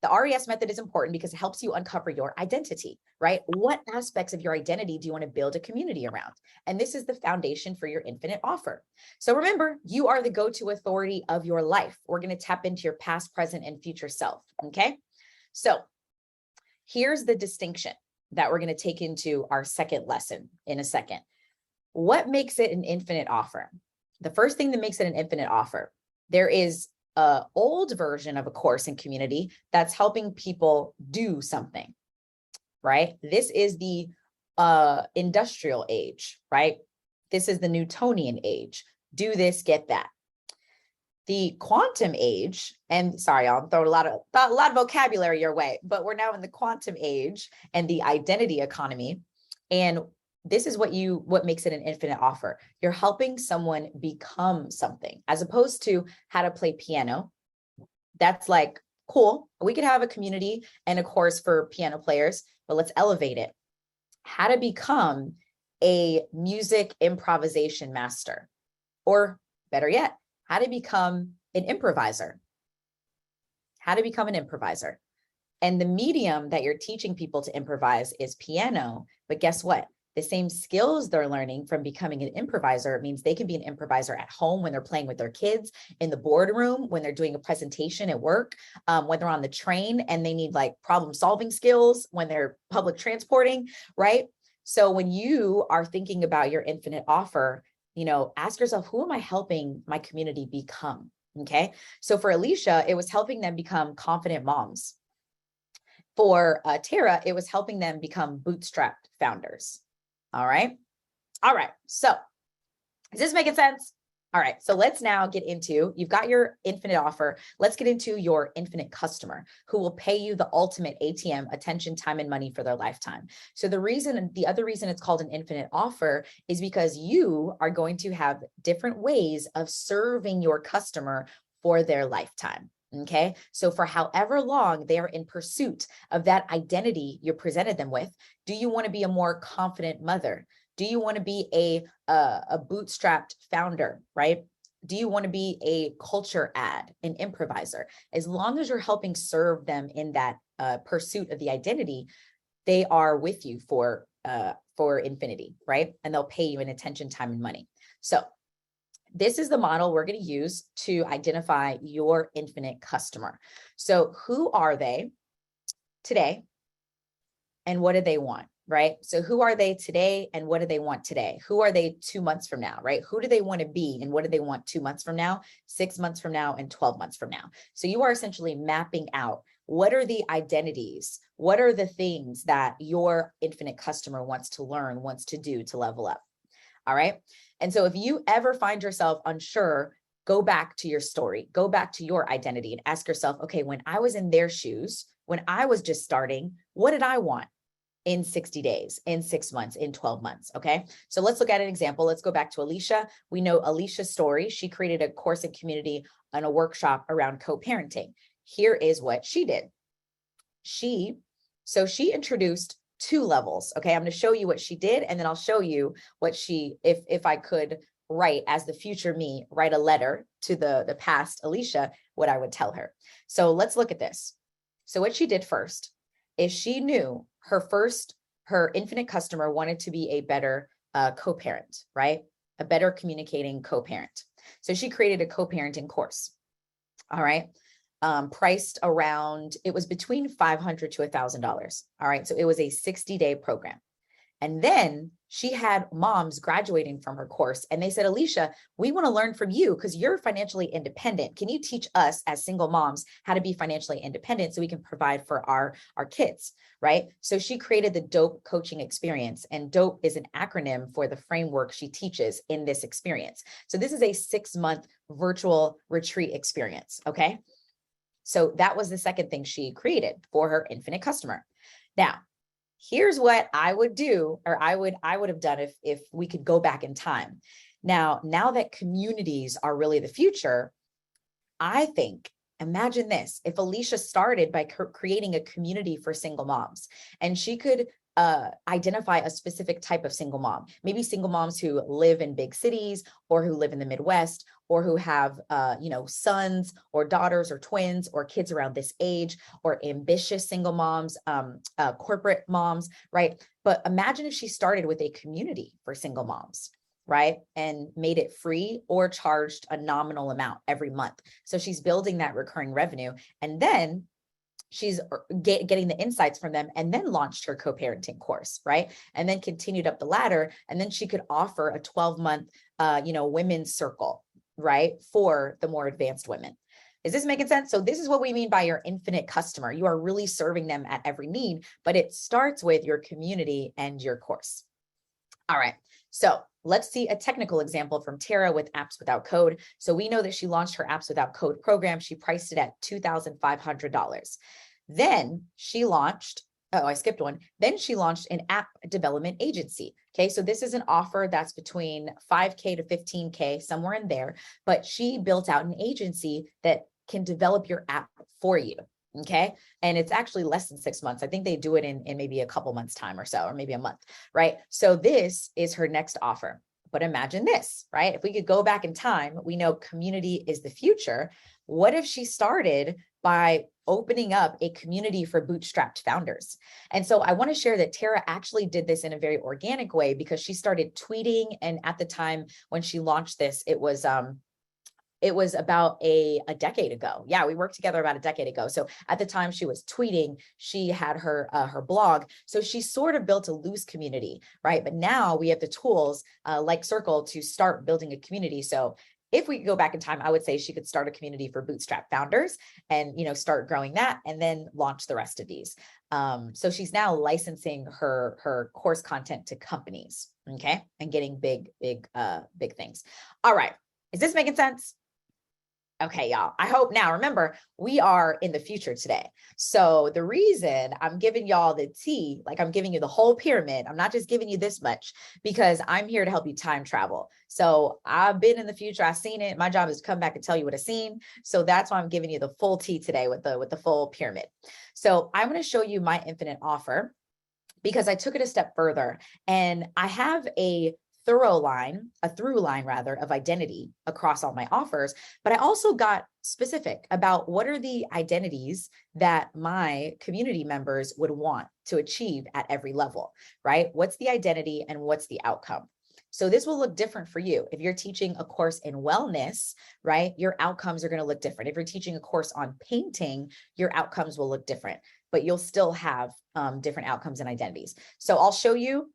the RES method is important because it helps you uncover your identity, right? What aspects of your identity do you want to build a community around? And this is the foundation for your infinite offer. So remember, you are the go-to authority of your life. We're going to tap into your past, present, and future self. Okay. So here's the distinction that we're going to take into our second lesson in a second. What makes it an infinite offer? The first thing that makes it an infinite offer, there is an old version of a course and community that's helping people do something, right? This is the industrial age, right? This is the Newtonian age. Do this, get that. The quantum age, and sorry, I'll throw a lot of vocabulary your way, but we're now in the quantum age and the identity economy. And this is what makes it an infinite offer. You're helping someone become something, as opposed to how to play piano. That's like, cool. We could have a community and a course for piano players, but let's elevate it. How to become a music improvisation master, or better yet, how to become an improviser. How to become an improviser. And the medium that you're teaching people to improvise is piano. But guess what? The same skills they're learning from becoming an improviser means they can be an improviser at home when they're playing with their kids, in the boardroom, when they're doing a presentation at work, when they're on the train and they need like problem solving skills, when they're public transporting, right? So when you are thinking about your infinite offer, ask yourself, who am I helping my community become? Okay. So for Alicia, it was helping them become confident moms. For Tara, it was helping them become bootstrapped founders. All right. All right. So is this making sense? All right. So let's now get into, you've got your infinite offer. Let's get into your infinite customer who will pay you the ultimate ATM, attention, time, and money for their lifetime. So the other reason it's called an infinite offer is because you are going to have different ways of serving your customer for their lifetime. Okay. So for however long they are in pursuit of that identity you presented them with, do you want to be a more confident mother? Do you want to be a bootstrapped founder, right? Do you want to be a culture ad, an improviser? As long as you're helping serve them in that pursuit of the identity, they are with you for infinity, right? And they'll pay you in attention, time, and money. So this is the model we're going to use to identify your infinite customer. So who are they today and what do they want, right? So who are they today and what do they want today? Who are they 2 months from now, right? Who do they want to be and what do they want 2 months from now, 6 months from now, and 12 months from now? So you are essentially mapping out what are the identities, what are the things that your infinite customer wants to learn, wants to do to level up. All right. And so if you ever find yourself unsure, go back to your story, go back to your identity and ask yourself, okay, when I was in their shoes, when I was just starting, what did I want in 60 days, in 6 months, in 12 months? Okay. So let's look at an example. Let's go back to Alicia. We know Alicia's story. She created a course and community and a workshop around co-parenting. Here is what she did. She introduced 2 levels. Okay. I'm going to show you what she did, and then I'll show you what if I could write as the future me, write a letter to the past Alicia, what I would tell her. So let's look at this. So what she did first is she knew her infinite customer wanted to be a better co-parent, right? A better communicating co-parent. So she created a co-parenting course. All right. Priced around, it was between $500 to $1,000. All right. So it was a 60-day program. And then she had moms graduating from her course, and they said, Alicia, we want to learn from you because you're financially independent. Can you teach us as single moms how to be financially independent so we can provide for our kids, right? So she created the DOPE coaching experience, and DOPE is an acronym for the framework she teaches in this experience. So this is a 6-month virtual retreat experience. Okay. So that was the second thing she created for her infinite customer. Now, here's what I would do, or I would have done if we could go back in time. Now that communities are really the future, I think, imagine this, if Alicia started by creating a community for single moms, and she could identify a specific type of single mom, maybe single moms who live in big cities or who live in the Midwest, or who have, sons or daughters or twins or kids around this age, or ambitious single moms, corporate moms, right? But imagine if she started with a community for single moms, right? And made it free or charged a nominal amount every month. So she's building that recurring revenue, and then she's getting the insights from them, and then launched her co-parenting course, right? And then continued up the ladder. And then she could offer a 12-month, women's circle, right? For the more advanced women. Is this making sense? So this is what we mean by your infinite customer. You are really serving them at every need, but it starts with your community and your course. All right. So let's see a technical example from Tara with Apps Without Code. So we know that she launched her Apps Without Code program. She priced it at $2,500. Then she launched, I skipped one. Then she launched an app development agency. Okay. So this is an offer that's between $5K to $15K, somewhere in there, but she built out an agency that can develop your app for you. Okay. And it's actually less than 6 months. I think they do it in maybe a couple months time or so, or maybe a month, right? So this is her next offer. But imagine this, right? If we could go back in time, we know community is the future. What if she started by opening up a community for bootstrapped founders? And so I want to share that Tara actually did this in a very organic way, because she started tweeting. And at the time when she launched this, it was about a decade ago. Yeah, we worked together about a decade ago. So at the time she was tweeting, she had her blog. So she sort of built a loose community, right? But now we have the tools like Circle to start building a community. So if we go back in time, I would say she could start a community for bootstrap founders and, start growing that, and then launch the rest of these. So she's now licensing her course content to companies. Okay. And getting big things. All right. Is this making sense? Okay, y'all, I hope now, remember, we are in the future today. So the reason I'm giving y'all the tea, like I'm giving you the whole pyramid, I'm not just giving you this much, because I'm here to help you time travel. So I've been in the future, I've seen it. My job is to come back and tell you what I've seen. So that's why I'm giving you the full tea today with the full pyramid. So I'm going to show you my infinite offer, because I took it a step further, and I have a through line of identity across all my offers, but I also got specific about what are the identities that my community members would want to achieve at every level, right? What's the identity and what's the outcome? So this will look different for you. If you're teaching a course in wellness, right, your outcomes are going to look different. If you're teaching a course on painting, your outcomes will look different, but you'll still have different outcomes and identities. So I'll show you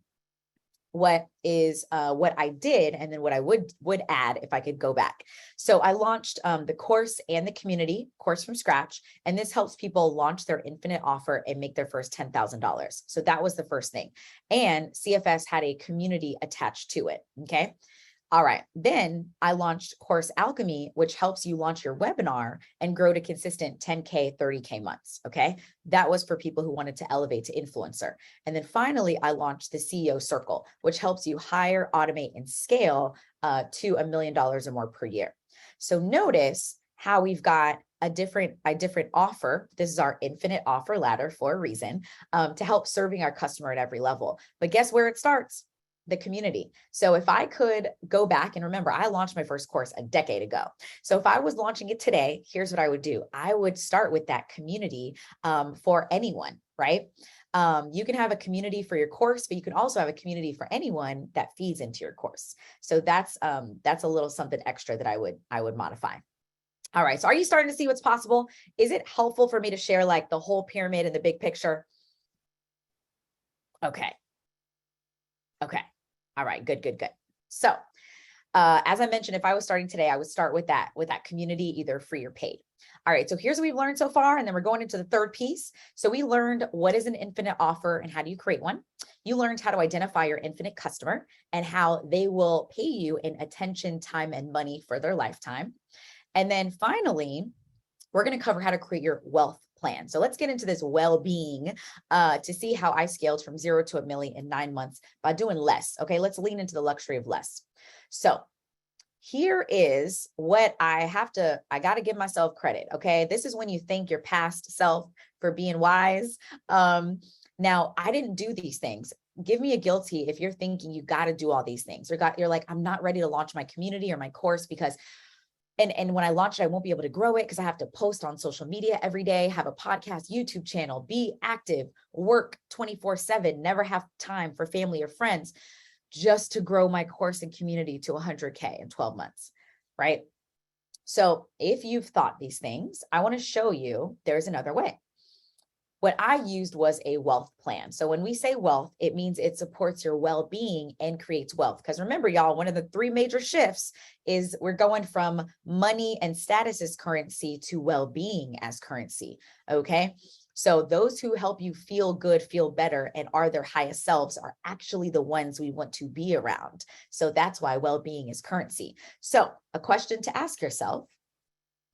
what I did, and then what I would add if I could go back. So I launched the course and the community course from scratch, and this helps people launch their infinite offer and make their first $10,000. So that was the first thing. And CFS had a community attached to it. Okay. All right. Then I launched Course Alchemy, which helps you launch your webinar and grow to consistent 10K, 30K months. Okay. That was for people who wanted to elevate to influencer. And then finally, I launched the CEO Circle, which helps you hire, automate, and scale to $1 million or more per year. So notice how we've got a different offer. This is our infinite offer ladder for a reason, to help serving our customer at every level. But guess where it starts? The community. So if I could go back, and remember, I launched my first course a decade ago. So if I was launching it today, here's what I would do. I would start with that community for anyone, right? You can have a community for your course, but you can also have a community for anyone that feeds into your course. So that's a little something extra that I would modify. All right. So are you starting to see what's possible? Is it helpful for me to share like the whole pyramid and the big picture? Okay. Okay. All right. Good. So, as I mentioned, if I was starting today, I would start with that community, either free or paid. All right. So here's what we've learned so far. And then we're going into the third piece. So we learned what is an infinite offer and how do you create one? You learned how to identify your infinite customer and how they will pay you in attention, time, and money for their lifetime. And then finally, we're going to cover how to create your wealth plan. So let's get into this well-being to see how I scaled from 0 to $1 million in 9 months by doing less. Okay, let's lean into the luxury of less. So here is what I got to give myself credit. Okay, this is when you thank your past self for being wise. Now, I didn't do these things. Give me a guilty if you're thinking you got to do all these things, or you're like, I'm not ready to launch my community or my course because And when I launch it, I won't be able to grow it because I have to post on social media every day, have a podcast, YouTube channel, be active, work 24/7, never have time for family or friends, just to grow my course and community to 100K in 12 months, right? So if you've thought these things, I want to show you there's another way. What I used was a wealth plan. So when we say wealth, it means it supports your well-being and creates wealth. Because remember, y'all, one of the 3 major shifts is we're going from money and status as currency to well-being as currency. Okay. So those who help you feel good, feel better, and are their highest selves are actually the ones we want to be around. So that's why well-being is currency. So a question to ask yourself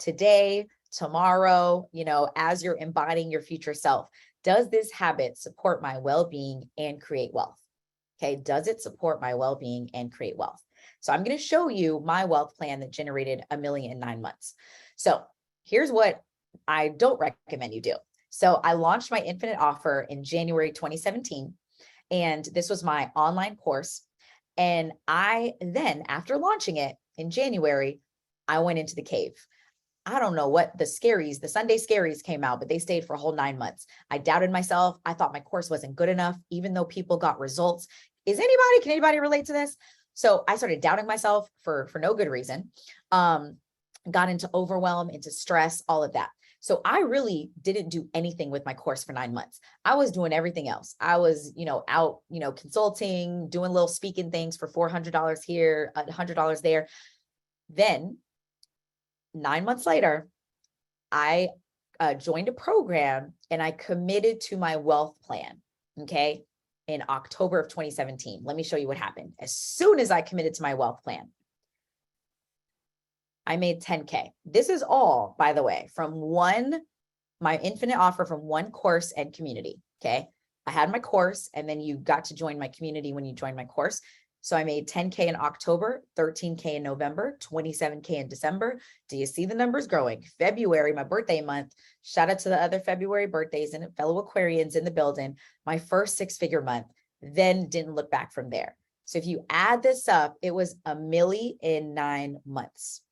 today, tomorrow, as you're embodying your future self, does this habit support my well-being and create wealth? Okay. Does it support my well-being and create wealth? So I'm going to show you my wealth plan that generated $1 million in 9 months. So here's what I don't recommend you do. So I launched my infinite offer in January 2017, and this was my online course. And after launching it in January, I went into the cave. I don't know what the Sunday scaries came out, but they stayed for a whole 9 months. I doubted myself. I thought my course wasn't good enough, even though people got results. Can anybody relate to this? So I started doubting myself for no good reason. Got into overwhelm, into stress, all of that. So I really didn't do anything with my course for 9 months. I was doing everything else. I was, out, consulting, doing little speaking things for $400 here, $100 there. Then 9 months later, I joined a program and I committed to my wealth plan. Okay. In October of 2017. Let me show you what happened. As soon as I committed to my wealth plan, I made 10K. This is all, by the way, from my infinite offer from one course and community. Okay. I had my course, and then you got to join my community when you joined my course. So I made 10K in October, 13K in November, 27K in December. Do you see the numbers growing? February, my birthday month. Shout out to the other February birthdays and fellow Aquarians in the building. My first 6-figure month, then didn't look back from there. So if you add this up, it was $1 million in 9 months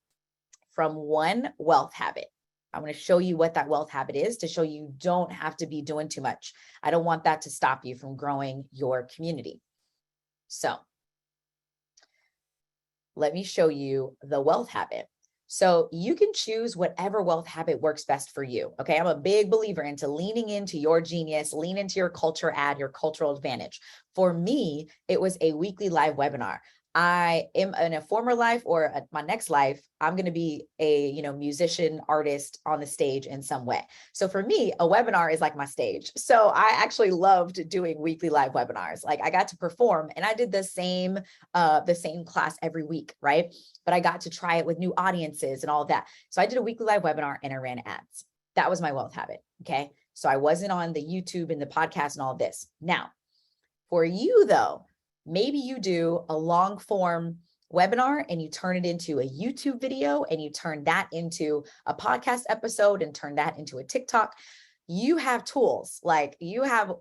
from one wealth habit. I'm going to show you what that wealth habit is to show you don't have to be doing too much. I don't want that to stop you from growing your community. So let me show you the wealth habit. So you can choose whatever wealth habit works best for you. Okay. I'm a big believer into leaning into your genius, lean into your culture, add your cultural advantage. For me, it was a weekly live webinar. I am in a former life or my next life, I'm going to be a, musician, artist on the stage in some way. So for me, a webinar is like my stage. So I actually loved doing weekly live webinars. Like I got to perform and I did the same class every week, right? But I got to try it with new audiences and all of that. So I did a weekly live webinar and I ran ads. That was my wealth habit. Okay. So I wasn't on the YouTube and the podcast and all of this. Now, for you though, maybe you do a long form webinar and you turn it into a YouTube video and you turn that into a podcast episode and turn that into a TikTok. You have tools, like you have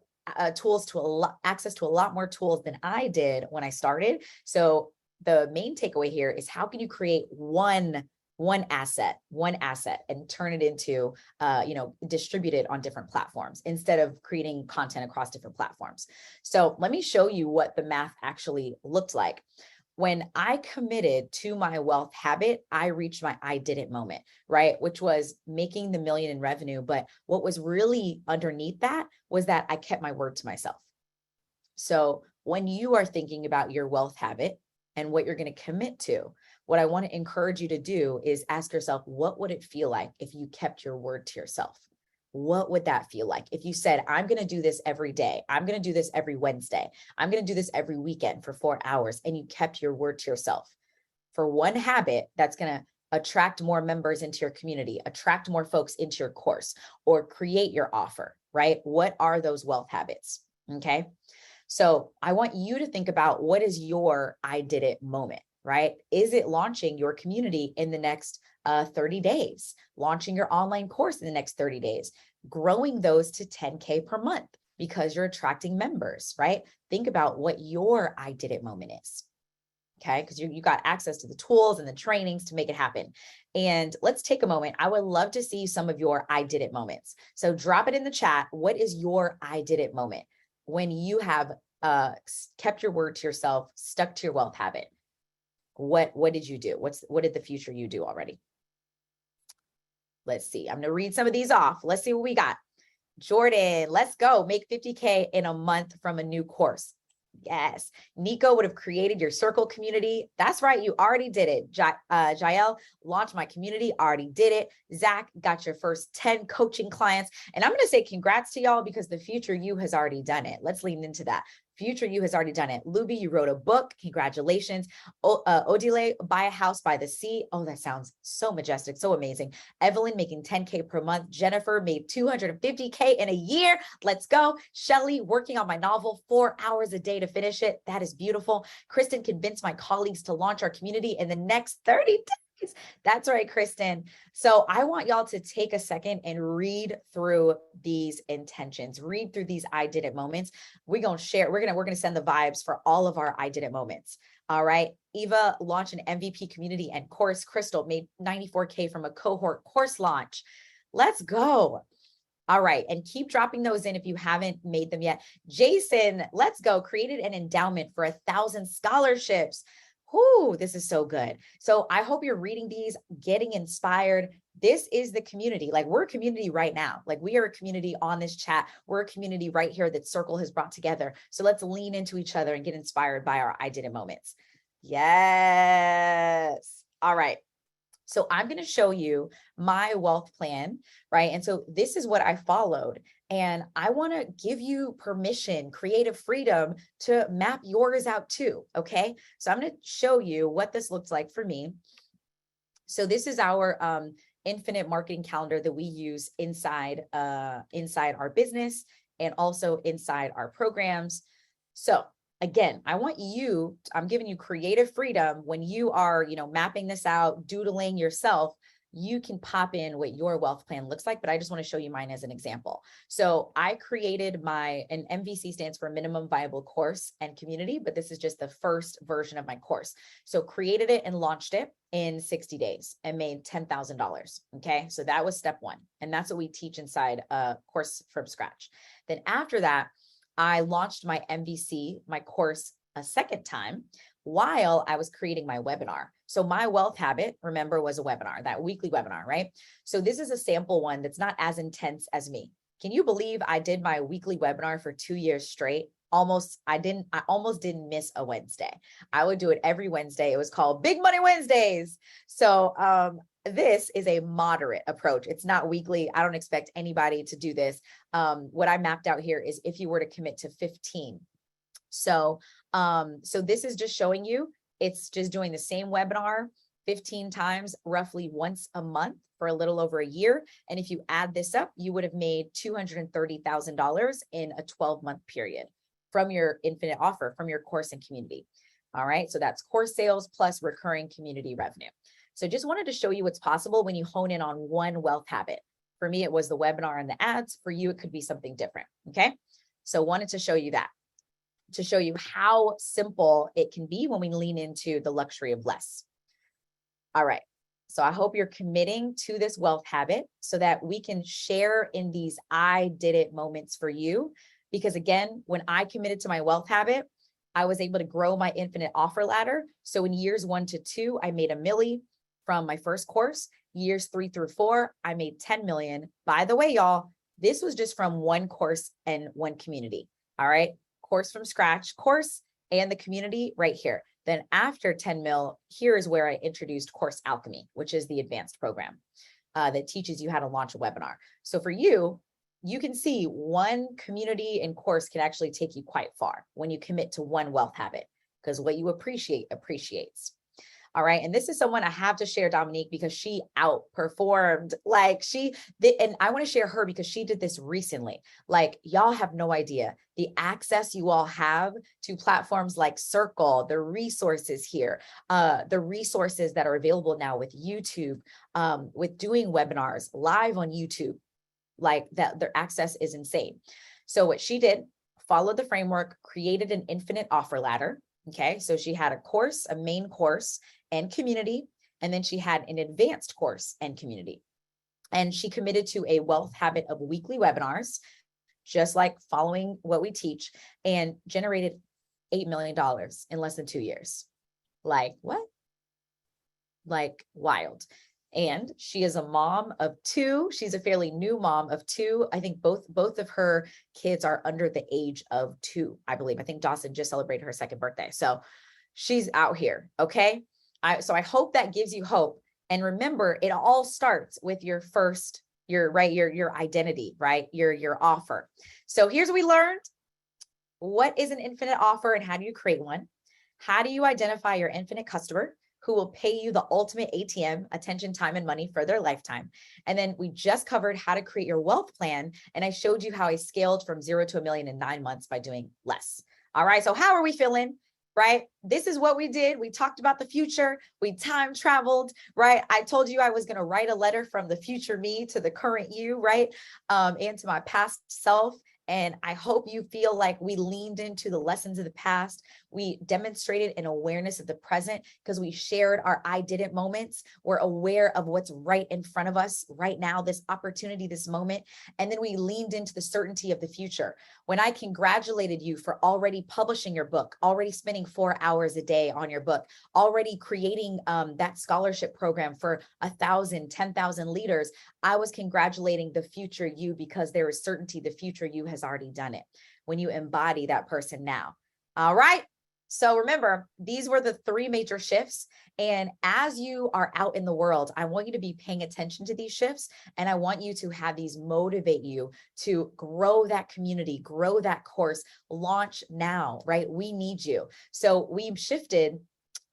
access to a lot more tools than I did when I started. So the main takeaway here is how can you create one asset and turn it into, distribute it on different platforms instead of creating content across different platforms. So let me show you what the math actually looked like. When I committed to my wealth habit, I reached my I did it moment, right? Which was making the $1 million in revenue. But what was really underneath that was that I kept my word to myself. So when you are thinking about your wealth habit and what you're going to commit to, what I want to encourage you to do is ask yourself, what would it feel like if you kept your word to yourself? What would that feel like? If you said, I'm going to do this every day, I'm going to do this every Wednesday, I'm going to do this every weekend for 4 hours, and you kept your word to yourself for one habit that's going to attract more members into your community, attract more folks into your course, or create your offer, right? What are those wealth habits? Okay. So I want you to think about what is your I did it moment, right? Is it launching your community in the next 30 days, launching your online course in the next 30 days, growing those to 10K per month because you're attracting members, right? Think about what your I did it moment is. Okay. Because you got access to the tools and the trainings to make it happen. And let's take a moment. I would love to see some of your I did it moments. So drop it in the chat. What is your I did it moment when you have kept your word to yourself, stuck to your wealth habit? What did you do? What did the future you do already? Let's see. I'm going to read some of these off. Let's see what we got. Jordan, let's go. Make 50K in a month from a new course. Yes. Nico would have created your circle community. That's right. You already did it. Jael launched my community. Already did it. Zach got your first 10 coaching clients. And I'm going to say congrats to y'all because the future you has already done it. Let's lean into that. Future you has already done it. Luby, you wrote a book. Congratulations. Odile, buy a house by the sea. Oh, that sounds so majestic. So amazing. Evelyn making 10K per month. Jennifer made 250K in a year. Let's go. Shelly working on my novel 4 hours a day to finish it. That is beautiful. Kristen convinced my colleagues to launch our community in the next 30 days. That's right, Kristen. So I want y'all to take a second and read through these intentions, read through these I did it moments. We're going to share, we're going to send the vibes for all of our I did it moments. All right. Eva launched an MVP community and course. Crystal made 94K from a cohort course launch. Let's go. All right. And keep dropping those in if you haven't made them yet. Jason, let's go. Created an endowment for 1,000 scholarships. Whoo, this is so good. So I hope you're reading these, getting inspired. This is the community. Like we're a community right now. Like we are a community on this chat. We're a community right here that Circle has brought together. So let's lean into each other and get inspired by our I did it moments. Yes. All right. So I'm going to show you my wealth plan, right? And so this is what I followed. And I want to give you permission, creative freedom to map yours out too. Okay. So I'm going to show you what this looks like for me. So this is our infinite marketing calendar that we use inside our business and also inside our programs. So again, I'm giving you creative freedom when you are, mapping this out, doodling yourself. You can pop in what your wealth plan looks like, but I just want to show you mine as an example. So I created an MVC stands for minimum viable course and community, but this is just the first version of my course. So created it and launched it in 60 days and made $10,000. Okay. So that was step one. And that's what we teach inside a course from scratch. Then after that, I launched my MVC, my course, a second time while I was creating my webinar. So my wealth habit, remember, was a webinar, that weekly webinar, right? So this is a sample one that's not as intense as me. Can you believe I did my weekly webinar for 2 years straight? I almost didn't miss a Wednesday. I would do it every Wednesday. It was called Big Money Wednesdays. So this is a moderate approach. It's not weekly. I don't expect anybody to do this. What I mapped out here is if you were to commit to 15. So this is just showing you, it's just doing the same webinar 15 times, roughly once a month for a little over a year. And if you add this up, you would have made $230,000 in a 12-month period from your infinite offer, from your course and community. All right. So that's course sales plus recurring community revenue. So just wanted to show you what's possible when you hone in on one wealth habit. For me, it was the webinar and the ads. For you, it could be something different. Okay. So wanted to show you that, to show you how simple it can be when we lean into the luxury of less. All right. So I hope you're committing to this wealth habit so that we can share in these I did it moments for you. Because again, when I committed to my wealth habit, I was able to grow my infinite offer ladder. So in years 1 to 2, I made $1 million from my first course. Years 3 through 4, I made 10 million. By the way, y'all, this was just from one course and one community. All right. Course from scratch, course and the community right here. Then after 10 mil, here is where I introduced Course Alchemy, which is the advanced program that teaches you how to launch a webinar. So for you, you can see one community and course can actually take you quite far when you commit to one wealth habit, because what you appreciate appreciates. All right. And this is someone I have to share, Dominique, because she outperformed. And I want to share her because she did this recently. Like, y'all have no idea the access you all have to platforms like Circle, the resources here, the resources that are available now with YouTube, with doing webinars live on YouTube, like that, their access is insane. So what she did, followed the framework, created an infinite offer ladder. Okay. So she had a course, a main course and community, and then she had an advanced course and community. And she committed to a wealth habit of weekly webinars, just like following what we teach, and generated $8 million in less than 2 years. Like what? Like wild. And she is a mom of 2. She's a fairly new mom of 2. I think both of her kids are under the age of 2, I believe. I think Dawson just celebrated her 2nd birthday. So she's out here. Okay. So I hope that gives you hope. And remember, it all starts with your identity, right? Your offer. So here's what we learned. What is an infinite offer and how do you create one? How do you identify your infinite customer who will pay you the ultimate ATM, attention, time, and money for their lifetime? And then we just covered how to create your wealth plan. And I showed you how I scaled from 0 to $1 million in 9 months by doing less. All right. So how are we feeling? Right? This is what we did. We talked about the future. We time traveled, right? I told you I was going to write a letter from the future me to the current you, right? And to my past self. And I hope you feel like we leaned into the lessons of the past. We demonstrated an awareness of the present because we shared our I didn't moments. We're aware of what's right in front of us right now, this opportunity, this moment. And then we leaned into the certainty of the future. When I congratulated you for already publishing your book, already spending 4 hours a day on your book, already creating that scholarship program for 1,000, 10,000 leaders, I was congratulating the future you because there is certainty the future you has already done it when you embody that person now. All right. So remember, these were the 3 major shifts. And as you are out in the world, I want you to be paying attention to these shifts. And I want you to have these motivate you to grow that community, grow that course, launch now, right? We need you. So we've shifted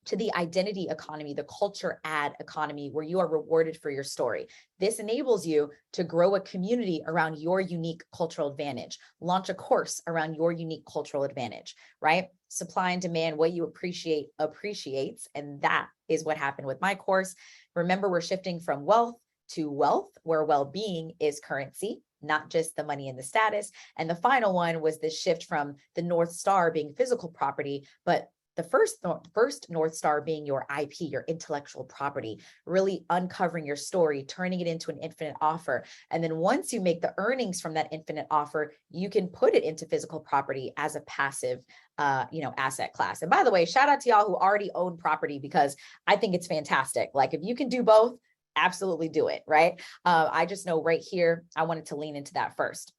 to the identity economy, the culture ad economy, where you are rewarded for your story. This enables you to grow a community around your unique cultural advantage, launch a course around your unique cultural advantage, right? Supply and demand, what you appreciate appreciates. And that is what happened with my course. Remember, we're shifting from wealth to wealth, where well-being is currency, not just the money and the status. And the final one was the shift from the North Star being physical property, but The first North Star being your IP, your intellectual property, really uncovering your story, turning it into an infinite offer. And then once you make the earnings from that infinite offer, you can put it into physical property as a passive, asset class. And by the way, shout out to y'all who already own property, because I think it's fantastic. Like if you can do both, absolutely do it, right? I just know right here, I wanted to lean into that first.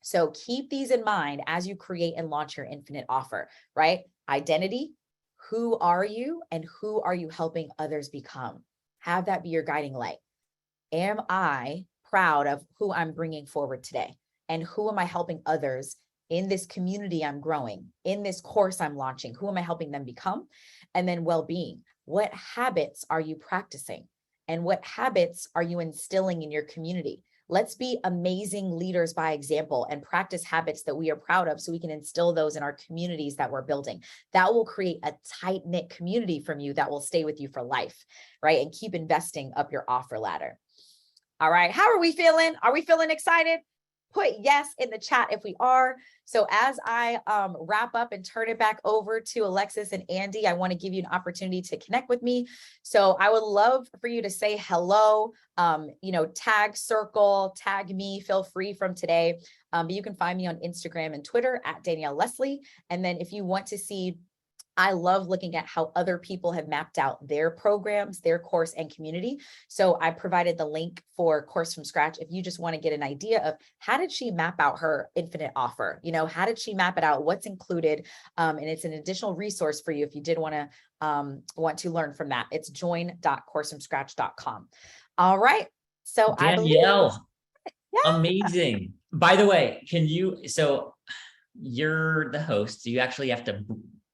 So keep these in mind as you create and launch your infinite offer, right? Identity, who are you and who are you helping others become? Have that be your guiding light. Am I proud of who I'm bringing forward today? And who am I helping others in this community I'm growing, in this course I'm launching? Who am I helping them become? And then well-being. What habits are you practicing? And what habits are you instilling in your community? Let's be amazing leaders by example and practice habits that we are proud of so we can instill those in our communities that we're building. That will create a tight-knit community from you that will stay with you for life, right? And keep investing up your offer ladder. All right, how are we feeling? Are we feeling excited? Put yes in the chat if we are. So as I wrap up and turn it back over to Alexis and Andy, I want to give you an opportunity to connect with me. So I would love for you to say hello, tag Circle, tag me, feel free from today. But you can find me on Instagram and Twitter at Danielle Leslie. And then if you want to see, I love looking at how other people have mapped out their programs, their course and community. So I provided the link for Course from Scratch. If you just want to get an idea of how did she map out her infinite offer? How did she map it out? What's included? And it's an additional resource for you if you did want to learn from that. It's join.coursefromscratch.com. All right. So Danielle, Yeah. amazing. By the way, so you're the host, so you actually have to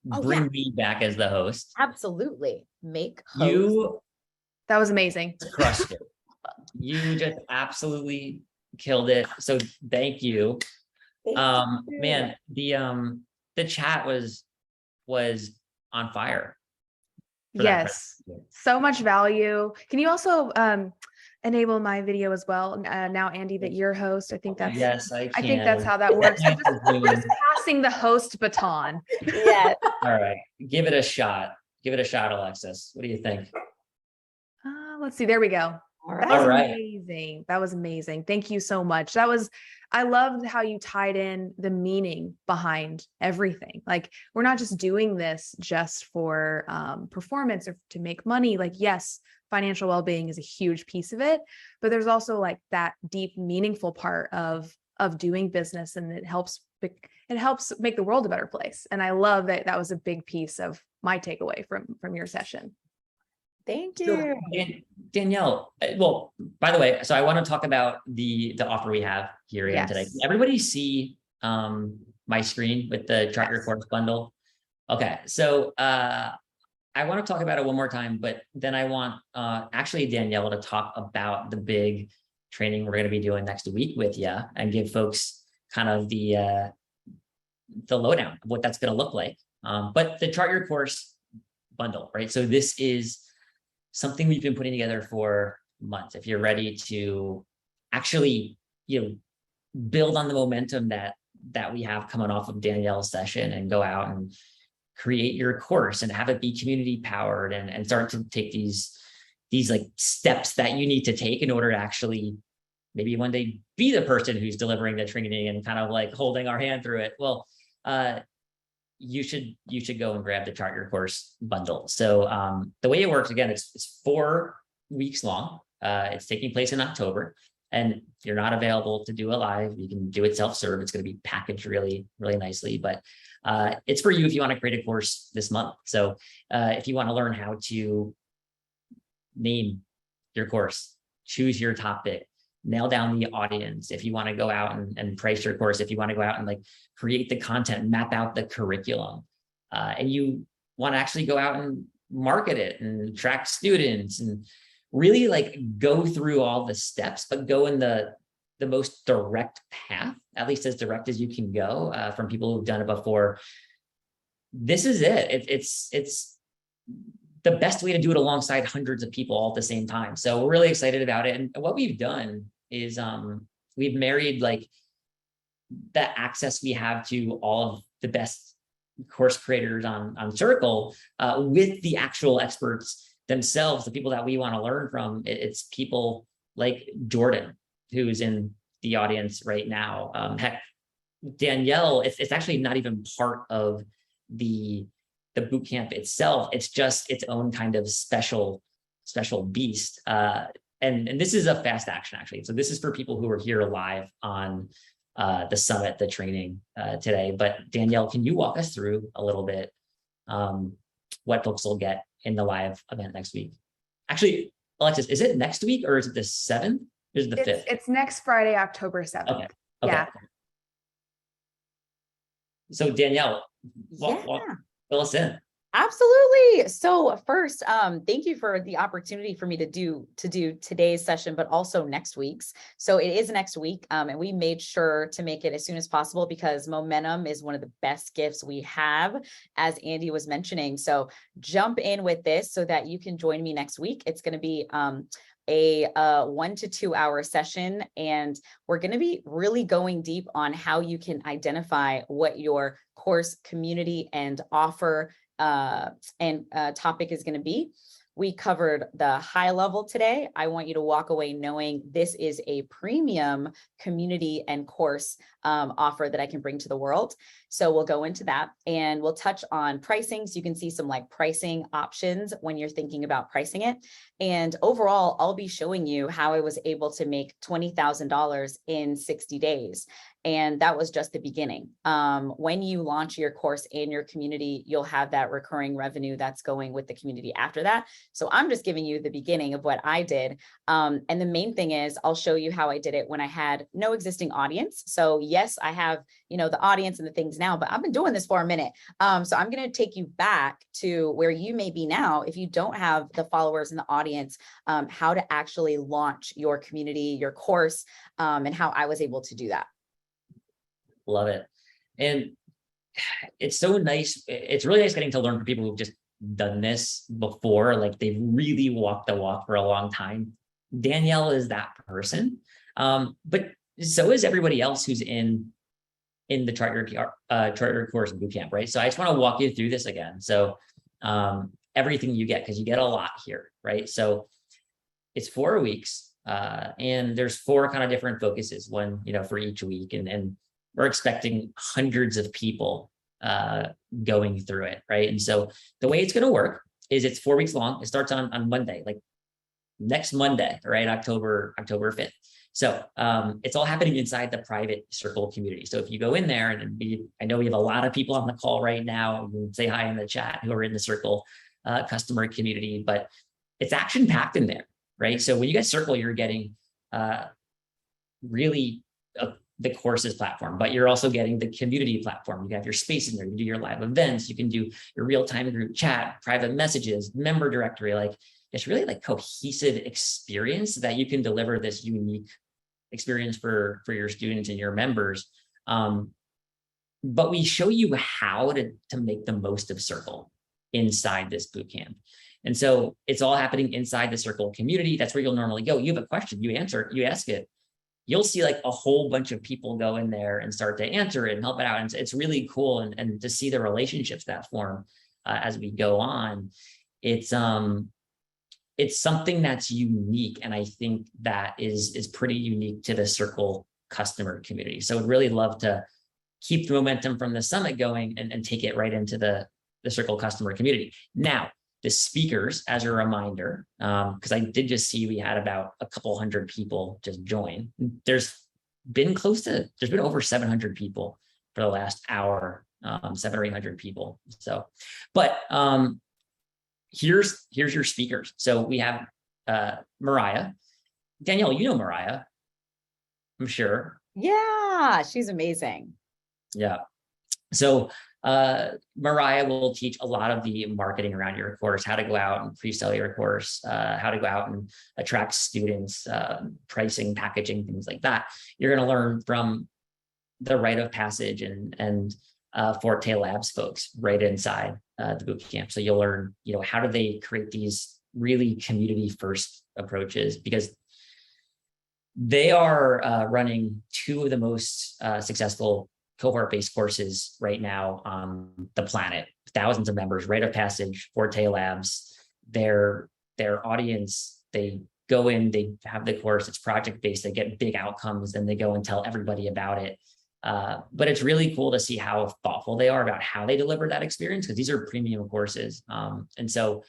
bring me back as the host. Absolutely. Make host. That was amazing. Crushed it. You just absolutely killed it. So thank you. Man, the chat was on fire. Yes, so much value. Can you also enable my video as well? Now, Andy, that you're host, I think that's yes, I can. I think that's how that works. We're just passing the host baton. Yeah. All right, give it a shot. Give it a shot, Alexis. What do you think? Let's see. There we go. All That right. was All right. amazing. That was amazing. Thank you so much. I loved how you tied in the meaning behind everything. Like, we're not just doing this just for performance or to make money. Like, yes, financial well-being is a huge piece of it, but there's also like that deep, meaningful part of doing business, and it helps make the world a better place. And I love that that was a big piece of my takeaway from your session. Thank you. So, Danielle, well, by the way, so I want to talk about the offer we have here again today. Yes. Can everybody see my screen with the Chart Your Course bundle? Okay, so I want to talk about it one more time, but then I want actually Danielle to talk about the big training we're going to be doing next week with you and give folks kind of the lowdown of what that's going to look like. But the Chart Your Course bundle, right? So this is something we've been putting together for months. If you're ready to actually, build on the momentum that we have coming off of Danielle's session and go out and create your course and have it be community powered and start to take these like steps that you need to take in order to actually maybe one day be the person who's delivering the training and kind of like holding our hand through it. Well, you should go and grab the Chart Your Course bundle. So the way it works, again, it's 4 weeks long. It's taking place in October, and you're not available to do it live. You can do it self-serve. It's going to be packaged really, really nicely, but it's for you if you want to create a course this month. So if you want to learn how to name your course, choose your topic, nail down the audience, if you want to go out and price your course, if you want to go out and like create the content, map out the curriculum, and you want to actually go out and market it and attract students and really like go through all the steps, but go in the most direct path, at least as direct as you can go from people who've done it before. This is it. It's the best way to do it alongside hundreds of people all at the same time. So we're really excited about it. And what we've done is we've married like the access we have to all of the best course creators on Circle with the actual experts themselves, the people that we want to learn from. It's people like Jordan, who's in the audience right now. Heck, Danielle, it's actually not even part of the boot camp itself. It's just its own kind of special beast. And this is a fast action, actually. So this is for people who are here live on the summit, the training today. But Danielle, can you walk us through a little bit what folks will get in the live event next week? Actually, Alexis, is it next week or is it the 7th? Or is it the 5th? It's next Friday, October 7th. Okay. Yeah. So Danielle, Yeah. fill us in. Absolutely. So first, thank you for the opportunity for me to do today's session, but also next week's. So it is next week, and we made sure to make it as soon as possible because momentum is one of the best gifts we have, as Andy was mentioning. So jump in with this so that you can join me next week. It's going to be a 1 to 2 hour session, and we're going to be really going deep on how you can identify what your course community and offer topic is going to be. We covered the high level today. I want you to walk away knowing this is a premium community and course offer that I can bring to the world. So we'll go into that and we'll touch on pricing. So you can see some like pricing options when you're thinking about pricing it. And overall, I'll be showing you how I was able to make $20,000 in 60 days. And that was just the beginning. When you launch your course in your community, you'll have that recurring revenue that's going with the community after that. So I'm just giving you the beginning of what I did. And the main thing is I'll show you how I did it when I had no existing audience. So yes, I have, the audience and the things now, but I've been doing this for a minute. So I'm going to take you back to where you may be now. If you don't have the followers and the audience, how to actually launch your community, your course, and how I was able to do that. Love it. And it's so nice. It's really nice getting to learn from people who've just done this before. Like they've really walked the walk for a long time. Danielle is that person. But so is everybody else who's in the Chart Your Course Bootcamp, right? So I just want to walk you through this again. So everything you get, because you get a lot here, right? So it's 4 weeks and there's 4 kind of different focuses, one, for each week. And we're expecting hundreds of people going through it, right? And so the way it's going to work is it's 4 weeks long. It starts on Monday, like next Monday, right? October 5th. So it's all happening inside the private Circle community. So if you go in there, and I know we have a lot of people on the call right now, you can say hi in the chat who are in the Circle customer community, but it's action packed in there, right? So when you get Circle, you're getting really the courses platform, but you're also getting the community platform. You can have your space in there, you do your live events, you can do your real-time group chat, private messages, member directory. Like it's really like cohesive experience that you can deliver this unique experience for your students and your members. But we show you how to make the most of Circle inside this bootcamp. And so it's all happening inside the Circle community. That's where you'll normally go. You have a question, you ask it. You'll see like a whole bunch of people go in there and start to answer it and help it out. And it's really cool. And to see the relationships that form as we go on, it's something that's unique. And I think that is pretty unique to the Circle customer community. So I'd really love to keep the momentum from the summit going and take it right into the Circle customer community. Now, the speakers, as a reminder, because I did just see we had about a couple hundred people just join. There's been over 700 people for the last hour, 700 or 800 people. So, but here's your speakers. So we have Mariah. Danielle, you know Mariah, I'm sure. Yeah, she's amazing. Yeah. So Mariah will teach a lot of the marketing around your course, how to go out and pre-sell your course, how to go out and attract students, pricing, packaging, things like that. You're going to learn from the rite of passage and Forte Labs folks right inside the bootcamp. So you'll learn, how do they create these really community first approaches, because they are running 2 of the most successful cohort-based courses right now on the planet, thousands of members, rite of passage, Forte Labs, their audience, they go in, they have the course, it's project-based, they get big outcomes, then they go and tell everybody about it. But it's really cool to see how thoughtful they are about how they deliver that experience, because these are premium courses. And so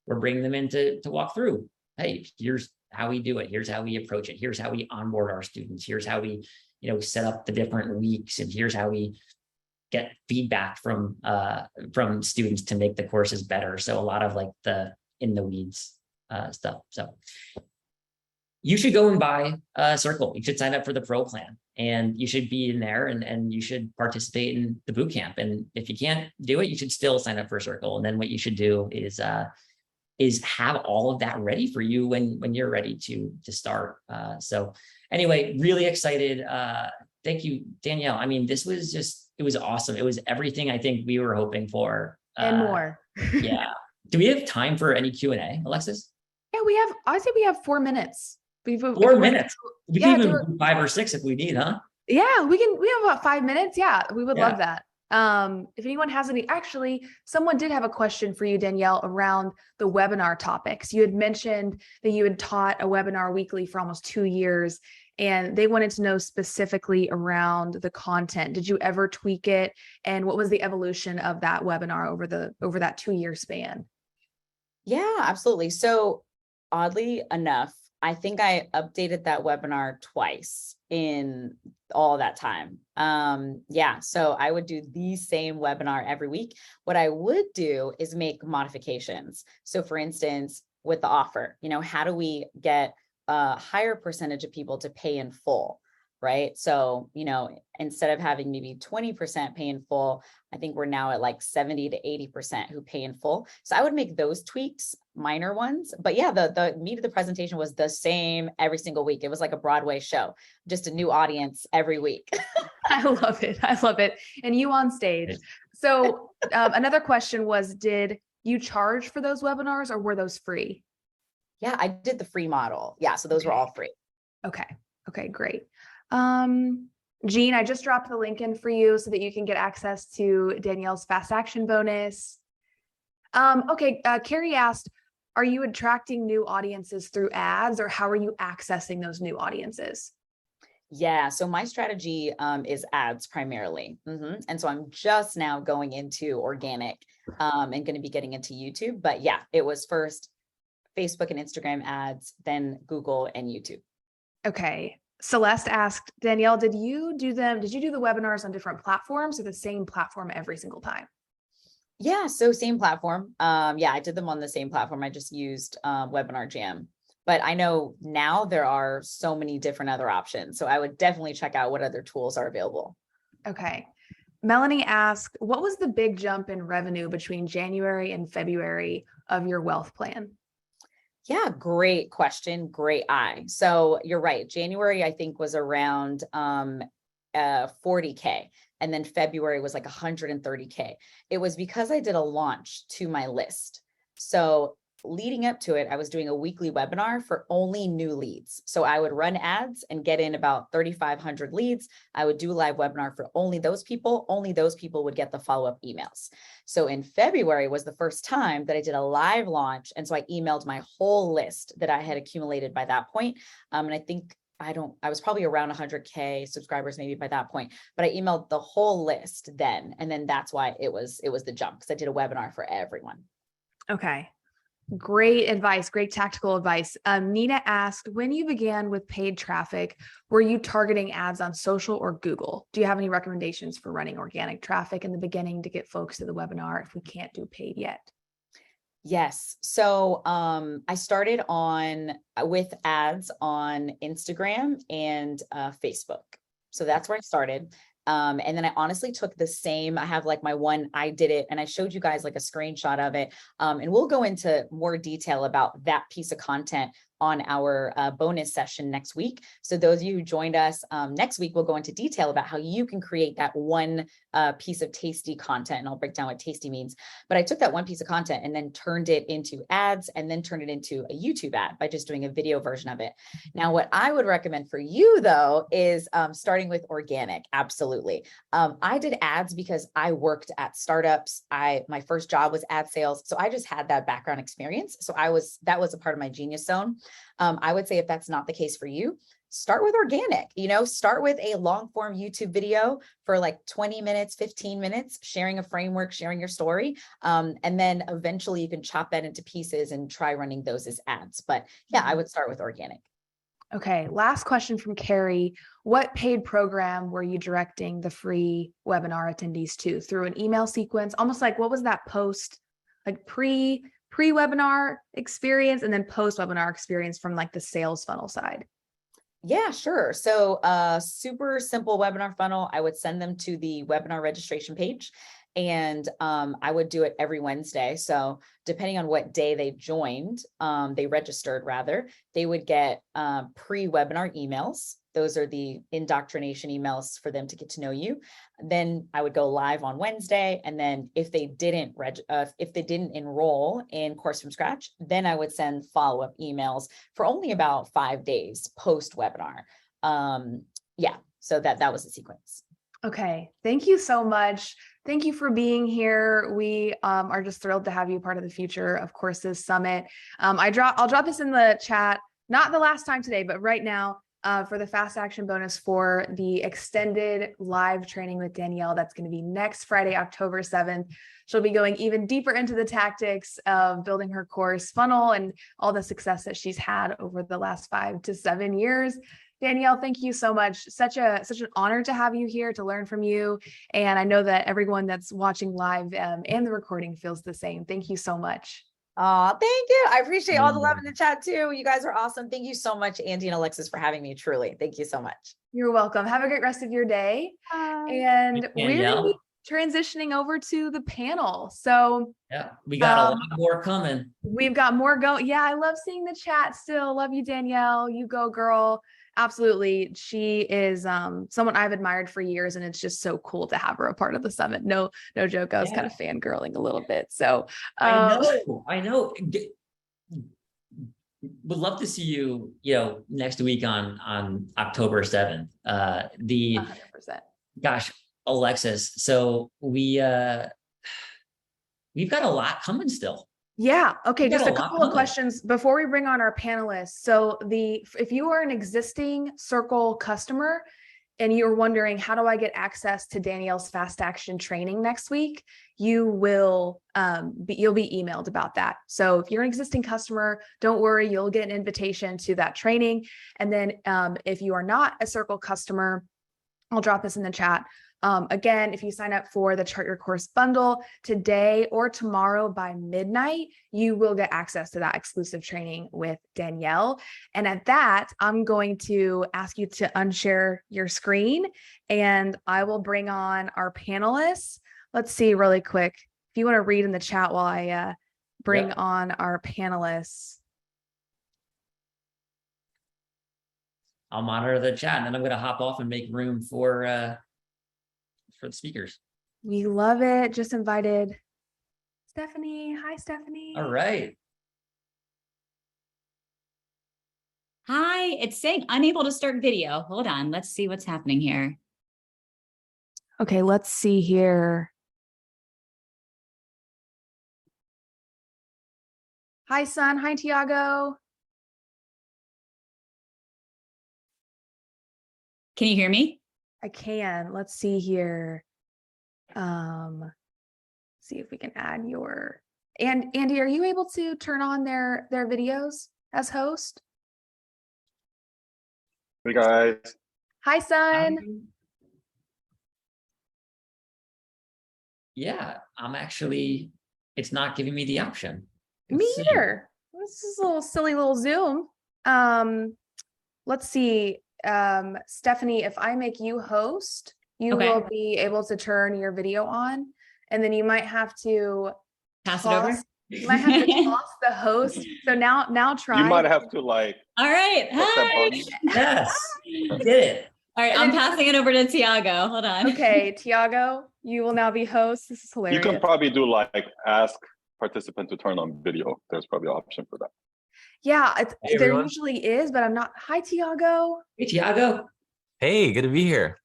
we're bringing them in to walk through, hey, here's how we do it. Here's how we approach it. Here's how we onboard our students. Here's how we, set up the different weeks, and here's how we get feedback from students to make the courses better. So a lot of like the in the weeds stuff. So you should go and buy Circle. You should sign up for the pro plan, and you should be in there, and you should participate in the boot camp. And if you can't do it, you should still sign up for Circle. And then what you should do is have all of that ready for you when you're ready to start. So anyway, really excited. Thank you, Danielle. I mean, this was it was awesome. It was everything I think we were hoping for. And more. Yeah. Do we have time for any Q&A, Alexis? Yeah, I say we have 4 minutes. 4 minutes. We Yeah, can even do 5 or 6 if we need, huh? Yeah, we have about 5 minutes. Yeah, we would Yeah. love that. If anyone has any, actually, someone did have a question for you, Danielle, around the webinar topics. You had mentioned that you had taught a webinar weekly for almost 2 years, and they wanted to know specifically around the content. Did you ever tweak it? And what was the evolution of that webinar over that 2-year span? Yeah, absolutely. So oddly enough, I think I updated that webinar twice in all that time. Yeah, so I would do the same webinar every week. What I would do is make modifications. So for instance, with the offer, how do we get a higher percentage of people to pay in full, right? So, instead of having maybe 20% pay in full, I think we're now at like 70 to 80% who pay in full. So I would make those tweaks, minor ones. But yeah, the meat of the presentation was the same every single week. It was like a Broadway show, just a new audience every week. I love it. I love it. And you on stage. So another question was, did you charge for those webinars, or were those free? Yeah, I did the free model. Yeah, so those were all free. Okay. Okay, great. Jean, I just dropped the link in for you so that you can get access to Danielle's fast action bonus. Okay, Carrie asked, are you attracting new audiences through ads, or how are you accessing those new audiences? Yeah, so my strategy is ads primarily. And so I'm just now going into organic and going to be getting into YouTube. But yeah, it was first Facebook and Instagram ads, then Google and YouTube. Okay. Celeste asked, Danielle, did you do the webinars on different platforms, or the same platform every single time? Yeah, so same platform. Yeah, I did them on the same platform. I just used Webinar Jam. But I know now there are so many different other options. So I would definitely check out what other tools are available. Okay. Melanie asked, what was the big jump in revenue between January and February of your wealth plan? Yeah, great question. Great eye. So you're right. January, I think, was around 40K. And then February was like 130K. It was because I did a launch to my list. So leading up to it, I was doing a weekly webinar for only new leads. So I would run ads and get in about 3,500 leads. I would do a live webinar for only those people. Only those people would get the follow-up emails. So in February was the first time that I did a live launch. And so I emailed my whole list that I had accumulated by that point. And I think I was probably around 100K subscribers maybe by that point, but I emailed the whole list then. And then that's why it was the jump, because I did a webinar for everyone. Okay. Great advice. Great tactical advice. Nina asked, when you began with paid traffic, were you targeting ads on social or Google? Do you have any recommendations for running organic traffic in the beginning to get folks to the webinar if we can't do paid yet? Yes. So I started with ads on Instagram and Facebook. So that's where I started. And then I honestly took the same, I have like my one, I did it and I showed you guys like a screenshot of it. And we'll go into more detail about that piece of content on our bonus session next week. So those of you who joined us next week, we'll go into detail about how you can create that one piece of tasty content. And I'll break down what tasty means. But I took that one piece of content and then turned it into ads and then turned it into a YouTube ad by just doing a video version of it. Now, what I would recommend for you though, is starting with organic. Absolutely. I did ads because I worked at startups. My first job was ad sales. So I just had that background experience. So that was a part of my genius zone. I would say if that's not the case for you, start with organic, start with a long form YouTube video for like 20 minutes, 15 minutes, sharing a framework, sharing your story. And then eventually you can chop that into pieces and try running those as ads. But yeah, I would start with organic. Okay, last question from Carrie. What paid program were you directing the free webinar attendees to through an email sequence? Almost like, what was that post, like pre-webinar experience and then post-webinar experience from like the sales funnel side? Yeah, sure. So super simple webinar funnel. I would send them to the webinar registration page. And I would do it every Wednesday. So depending on what day they joined, they registered rather, they would get pre-webinar emails. Those are the indoctrination emails for them to get to know you. Then I would go live on Wednesday. And then if they didn't enroll in Course from Scratch, then I would send follow-up emails for only about 5 days post-webinar. Yeah, so that was the sequence. Okay, thank you so much. Thank you for being here. We are just thrilled to have you part of the Future of Courses Summit. I'll drop this in the chat, not the last time today, but right now for the fast action bonus for the extended live training with Danielle. That's going to be next Friday, October 7th. She'll be going even deeper into the tactics of building her course funnel and all the success that she's had over the last 5 to 7 years. Danielle, thank you so much. Such an honor to have you here, to learn from you. And I know that everyone that's watching live and the recording feels the same. Thank you so much. Oh, thank you. I appreciate all the love in the chat too. You guys are awesome. Thank you so much, Andy and Alexis, for having me. Truly. Thank you so much. You're welcome. Have a great rest of your day. Bye. And we're gonna be transitioning over to the panel. So yeah, we got a lot more coming. We've got more going. Yeah, I love seeing the chat still. Love you, Danielle. You go, girl. Absolutely. She is someone I've admired for years, and it's just so cool to have her a part of the summit. No joke. I was kind of fangirling a little bit. So I know. Would love to see you, next week on October 7th. 100%. Gosh, Alexis. So we've got a lot coming still. Yeah. Okay. Just a couple of questions before we bring on our panelists. So if you are an existing Circle customer and you're wondering, how do I get access to Danielle's fast action training next week? You'll be emailed about that. So if you're an existing customer, don't worry, you'll get an invitation to that training. And then if you are not a Circle customer, I'll drop this in the chat. Again, if you sign up for the Chart Your Course bundle today or tomorrow by midnight, you will get access to that exclusive training with Danielle. And at that, I'm going to ask you to unshare your screen and I will bring on our panelists. Let's see really quick. If you want to read in the chat while I bring on our panelists. I'll monitor the chat and then I'm going to hop off and make room for the speakers. We love it. Just invited Stephanie. Hi, Stephanie. All right. Hi, it's saying unable to start video. Hold on. Let's see what's happening here. Okay, let's see here. Hi, son. Hi, Tiago. Can you hear me? I can. Let's see here. See if we can add your and Andy, are you able to turn on their videos as host? Hey guys. Hi, son. Yeah, it's not giving me the option. Me either. This is a little silly little Zoom. Let's see. Stephanie, if I make you host, you will be able to turn your video on, and then you might have to pass it over. You might have to toss the host. So now try. You might have to like All right. press that Hi. button. Yes, you did it. All right. I'm passing it over to Tiago. Hold on. Okay, Tiago, you will now be host. This is You hilarious. can probably do like ask participant to turn on video. There's probably an option for that. Yeah, Hey, there everyone. usually is, but I'm not. Hi, Tiago. Hey, Tiago, Hey, good to be here.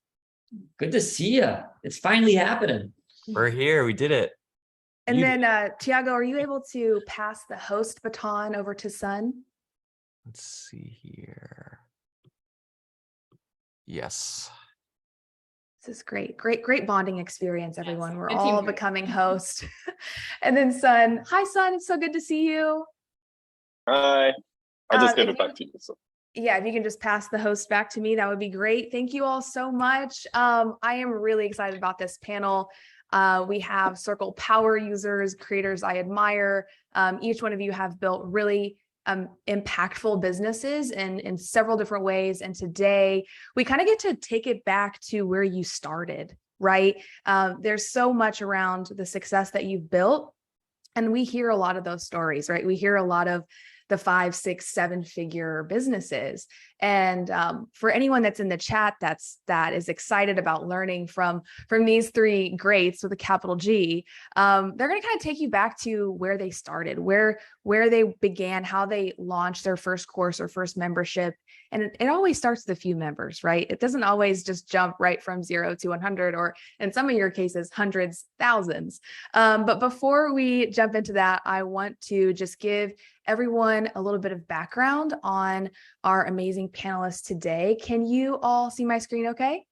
good to see you. It's finally happening. We're here. We did it. And You then, Tiago, are you able to pass the host baton over to Sun? Let's see here. Yes. This is great bonding experience, Yes, everyone. We're good all teamwork. becoming host. And then Sun, hi Sun, it's so good to see you. Hi. I'll just Um, give if it back to you. So. Yeah, if you can just pass the host back to me, that would be great. Thank you all so much. I am really excited about this panel. We have Circle Power users, creators I admire. Each one of you have built really impactful businesses in several different ways. And today we kind of get to take it back to where you started, right? There's so much around the success that you've built. And we hear a lot of those stories, right? We hear a lot of the 5, 6, 7-figure businesses. And for anyone that's in the chat that is excited about learning from these three greats with a capital G, they're going to kind of take you back to where they started, where they began, how they launched their first course or first membership. And it always starts with a few members, right? It doesn't always just jump right from 0 to 100, or in some of your cases, hundreds, thousands. But before we jump into that, I want to just give everyone a little bit of background on our amazing panelists today. Can you all see my screen okay?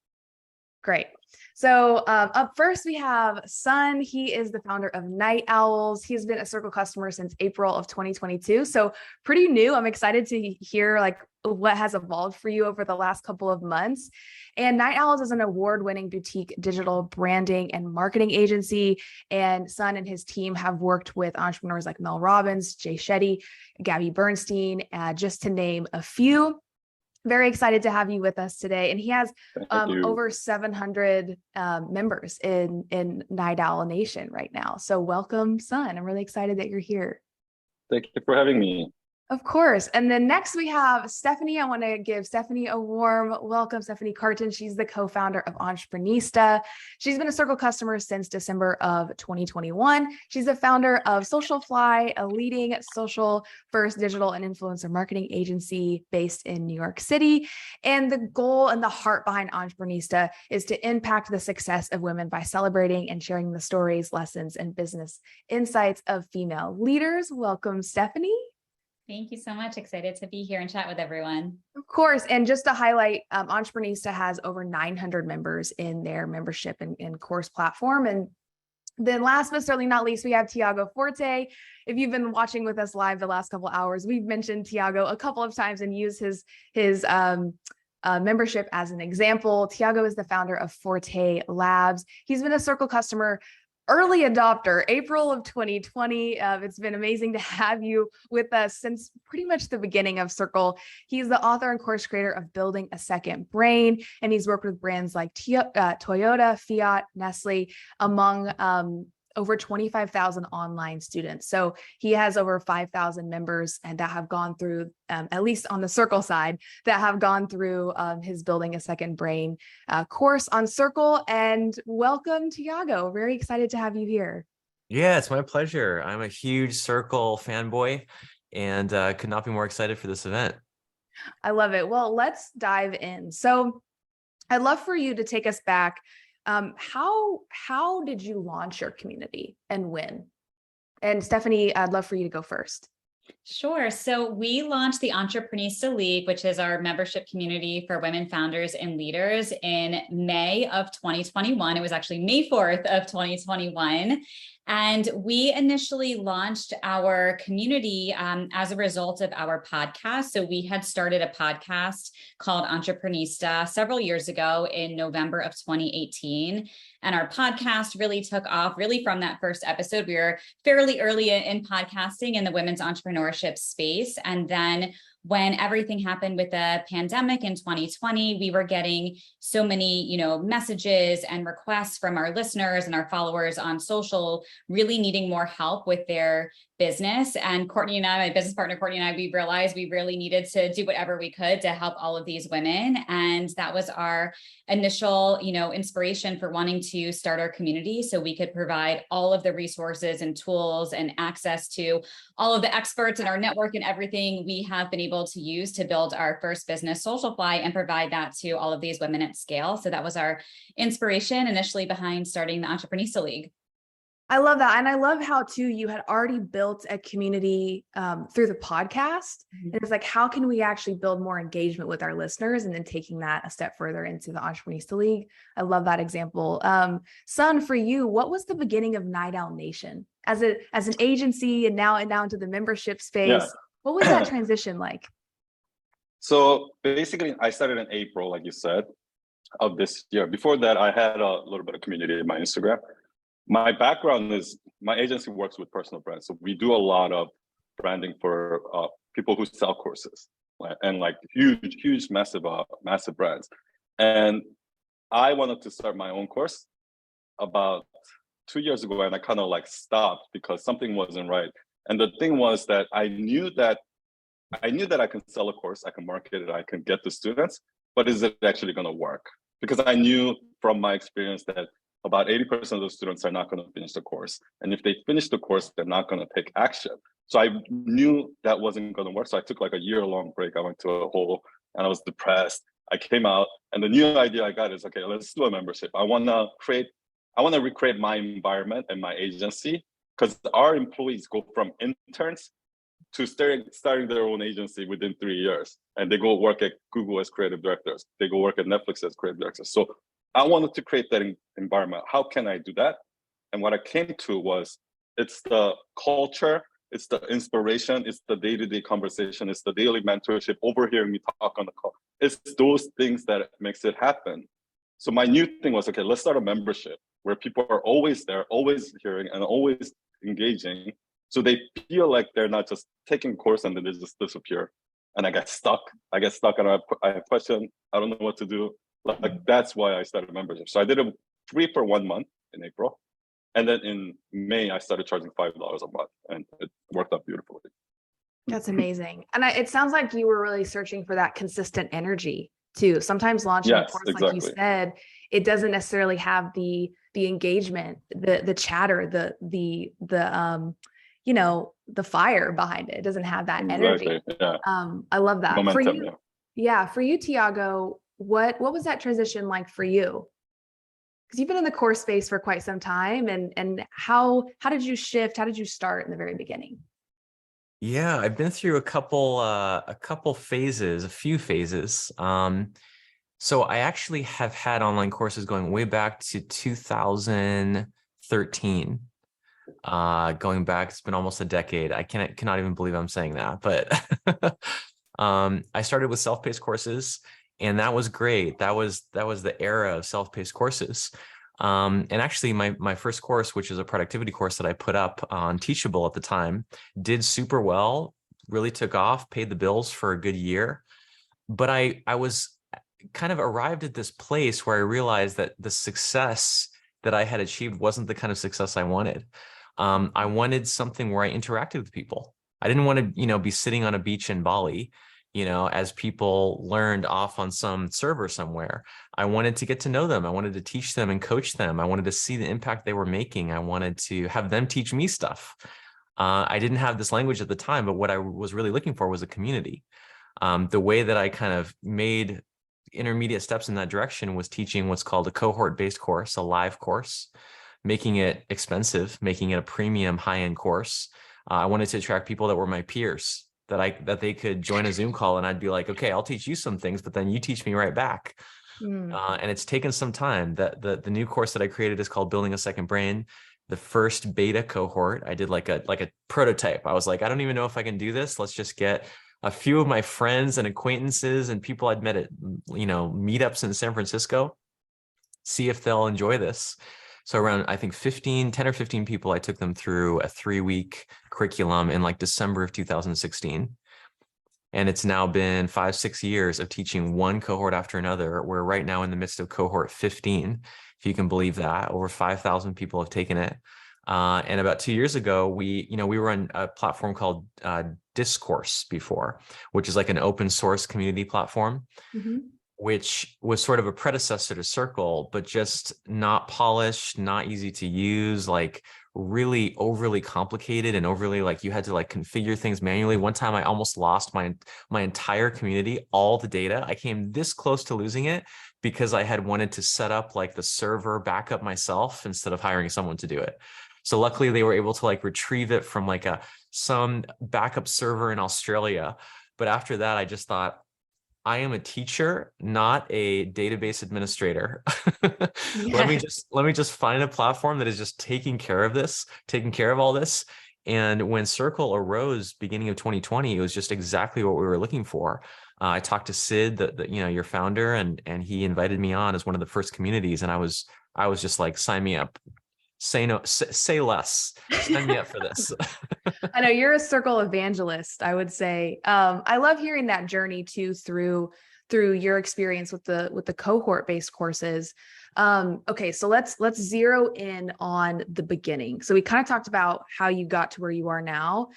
Great. So up first, we have Sun. He is the founder of Night Owls. He's been a Circle customer since April of 2022. So pretty new. I'm excited to hear like what has evolved for you over the last couple of months. And Night Owls is an award-winning boutique digital branding and marketing agency. And Sun and his team have worked with entrepreneurs like Mel Robbins, Jay Shetty, Gabby Bernstein, just to name a few. Very excited to have you with us today. And he has Thank you. over 700 members in Night Owl Nation right now. So welcome, Sun. I'm really excited that you're here. Thank you for having me. Of course. And then next we have Stephanie. I want to give Stephanie a warm welcome. Stephanie Carton. She's the co-founder of Entreprenista. She's been a Circle customer since December of 2021. She's the founder of Socialfly, a leading social first digital and influencer marketing agency based in New York City. And the goal and the heart behind Entreprenista is to impact the success of women by celebrating and sharing the stories, lessons, and business insights of female leaders. Welcome, Stephanie. Thank you so much. Excited to be here and chat with everyone. Of course. And just to highlight, Entreprenista has over 900 members in their membership and course platform. And then last but certainly not least, we have Tiago Forte. If you've been watching with us live the last couple of hours, we've mentioned Tiago a couple of times and used his membership as an example. Tiago is the founder of Forte Labs. He's been a Circle customer, early adopter, April of 2020. It's been amazing to have you with us since pretty much the beginning of Circle. He's the author and course creator of Building a Second Brain, and he's worked with brands like Toyota, Fiat, Nestle, among over 25,000 online students. So he has over 5,000 members and that have gone through, at least on the Circle side, that have gone through his Building a Second Brain course on Circle. And welcome, Tiago. Very excited to have you here. Yeah, it's my pleasure. I'm a huge Circle fanboy and could not be more excited for this event. I love it. Well, let's dive in. So I'd love for you to take us back. How did you launch your community and when? And Stephanie, I'd love for you to go first. Sure. So we launched the Entreprenista League, which is our membership community for women founders and leaders, in May of 2021. It was actually May 4th of 2021. And we initially launched our community as a result of our podcast. So we had started a podcast called Entreprenista several years ago in November of 2018. And our podcast really took off really from that first episode. We were fairly early in podcasting in the women's entrepreneurship space. And then when everything happened with the pandemic in 2020, we were getting so many, messages and requests from our listeners and our followers on social, really needing more help with their business. And Courtney and I, my business partner, Courtney and I, we realized we really needed to do whatever we could to help all of these women. And that was our initial, inspiration for wanting to start our community, so we could provide all of the resources and tools and access to all of the experts in our network and everything we have been able to use to build our first business, Socialfly, and provide that to all of these women at scale. So that was our inspiration initially behind starting the Entreprenista League. I love that. And I love how too, you had already built a community through the podcast. And it's like, how can we actually build more engagement with our listeners? And then taking that a step further into the Entreprenista League. I love that example. Sun, for you, what was the beginning of Night Owl Nation as an agency and now into the membership space? Yeah. What was that transition like? So basically, I started in April, like you said, of this year. Before that, I had a little bit of community in my Instagram. My background is my agency works with personal brands. So we do a lot of branding for people who sell courses and like huge, massive brands. And I wanted to start my own course about 2 years ago, and I kind of like stopped because something wasn't right. And the thing was that I knew that I can sell a course, I can market it, I can get the students, but is it actually going to work? Because I knew from my experience that about 80% of the students are not going to finish the course. And if they finish the course, they're not going to take action. So I knew that wasn't going to work. So I took like a year-long break. I went to a hole and I was depressed. I came out, and the new idea I got is, okay, let's do a membership. I want to recreate my environment and my agency, because our employees go from interns to starting their own agency within 3 years. And they go work at Google as creative directors. They go work at Netflix as creative directors. So I wanted to create that environment. How can I do that? And what I came to was, it's the culture, it's the inspiration, it's the day-to-day conversation, it's the daily mentorship, overhearing me talk on the call. It's those things that makes it happen. So my new thing was, okay, let's start a membership where people are always there, always hearing and always engaging. So they feel like they're not just taking a course and then they just disappear. And I get stuck and I have a question, I don't know what to do. Like, that's why I started membership. So I did it free for 1 month in April. And then in May, I started charging $5 a month, and it worked out beautifully. That's amazing. And it sounds like you were really searching for that consistent energy too. Sometimes launching a course, like you said, it doesn't necessarily have the engagement, the chatter, the fire behind it. It doesn't have that energy. Yeah. I love that. Momentum, for you, for you, Tiago, what was that transition like for you? Because you've been in the course space for quite some time, and how did you shift? How did you start in the very beginning? Yeah, I've been through a few phases. So I actually have had online courses going way back to 2013. Going back, it's been almost a decade. I cannot even believe I'm saying that, but I started with self-paced courses, and that was great. That was the era of self-paced courses. And actually my first course, which is a productivity course that I put up on Teachable at the time, did super well, really took off, paid the bills for a good year. But I was kind of arrived at this place where I realized that the success that I had achieved wasn't the kind of success I wanted. I wanted something where I interacted with people. I didn't want to, be sitting on a beach in Bali, as people learned off on some server somewhere. I wanted to get to know them. I wanted to teach them and coach them. I wanted to see the impact they were making. I wanted to have them teach me stuff. I didn't have this language at the time, but what I was really looking for was a community. The way that I kind of made intermediate steps in that direction was teaching what's called a cohort-based course, a live course, making it expensive, making it a premium high-end course. I wanted to attract people that were my peers, that they could join a Zoom call and I'd be like, okay, I'll teach you some things, but then you teach me right back. And it's taken some time. The new course that I created is called Building a Second Brain. The first beta cohort, I did like a prototype. I was like, I don't even know if I can do this. Let's just get a few of my friends and acquaintances and people I'd met at, meetups in San Francisco, see if they'll enjoy this. So around, I think 10 or 15 people, I took them through a 3-week curriculum in like December of 2016. And it's now been 5-6 years of teaching one cohort after another. We're right now in the midst of cohort 15, if you can believe that. Over 5,000 people have taken it. And about 2 years ago, we were on a platform called Discourse before, which is like an open source community platform, which was sort of a predecessor to Circle, but just not polished, not easy to use, like really overly complicated and overly like you had to like configure things manually. One time I almost lost my entire community, all the data. I came this close to losing it because I had wanted to set up like the server backup myself instead of hiring someone to do it. So luckily they were able to like retrieve it from like some backup server in Australia. But after that, I just thought, I am a teacher, not a database administrator. Let me just find a platform that is just taking care of all this. And when Circle arose beginning of 2020, it was just exactly what we were looking for. I talked to Sid, your founder, and he invited me on as one of the first communities. And I was just like, sign me up. Say no, say less. Sign me up for this. I know you're a Circle evangelist, I would say. I love hearing that journey too through your experience with the cohort-based courses. Okay, so let's zero in on the beginning. So we kind of talked about how you got to where you are now.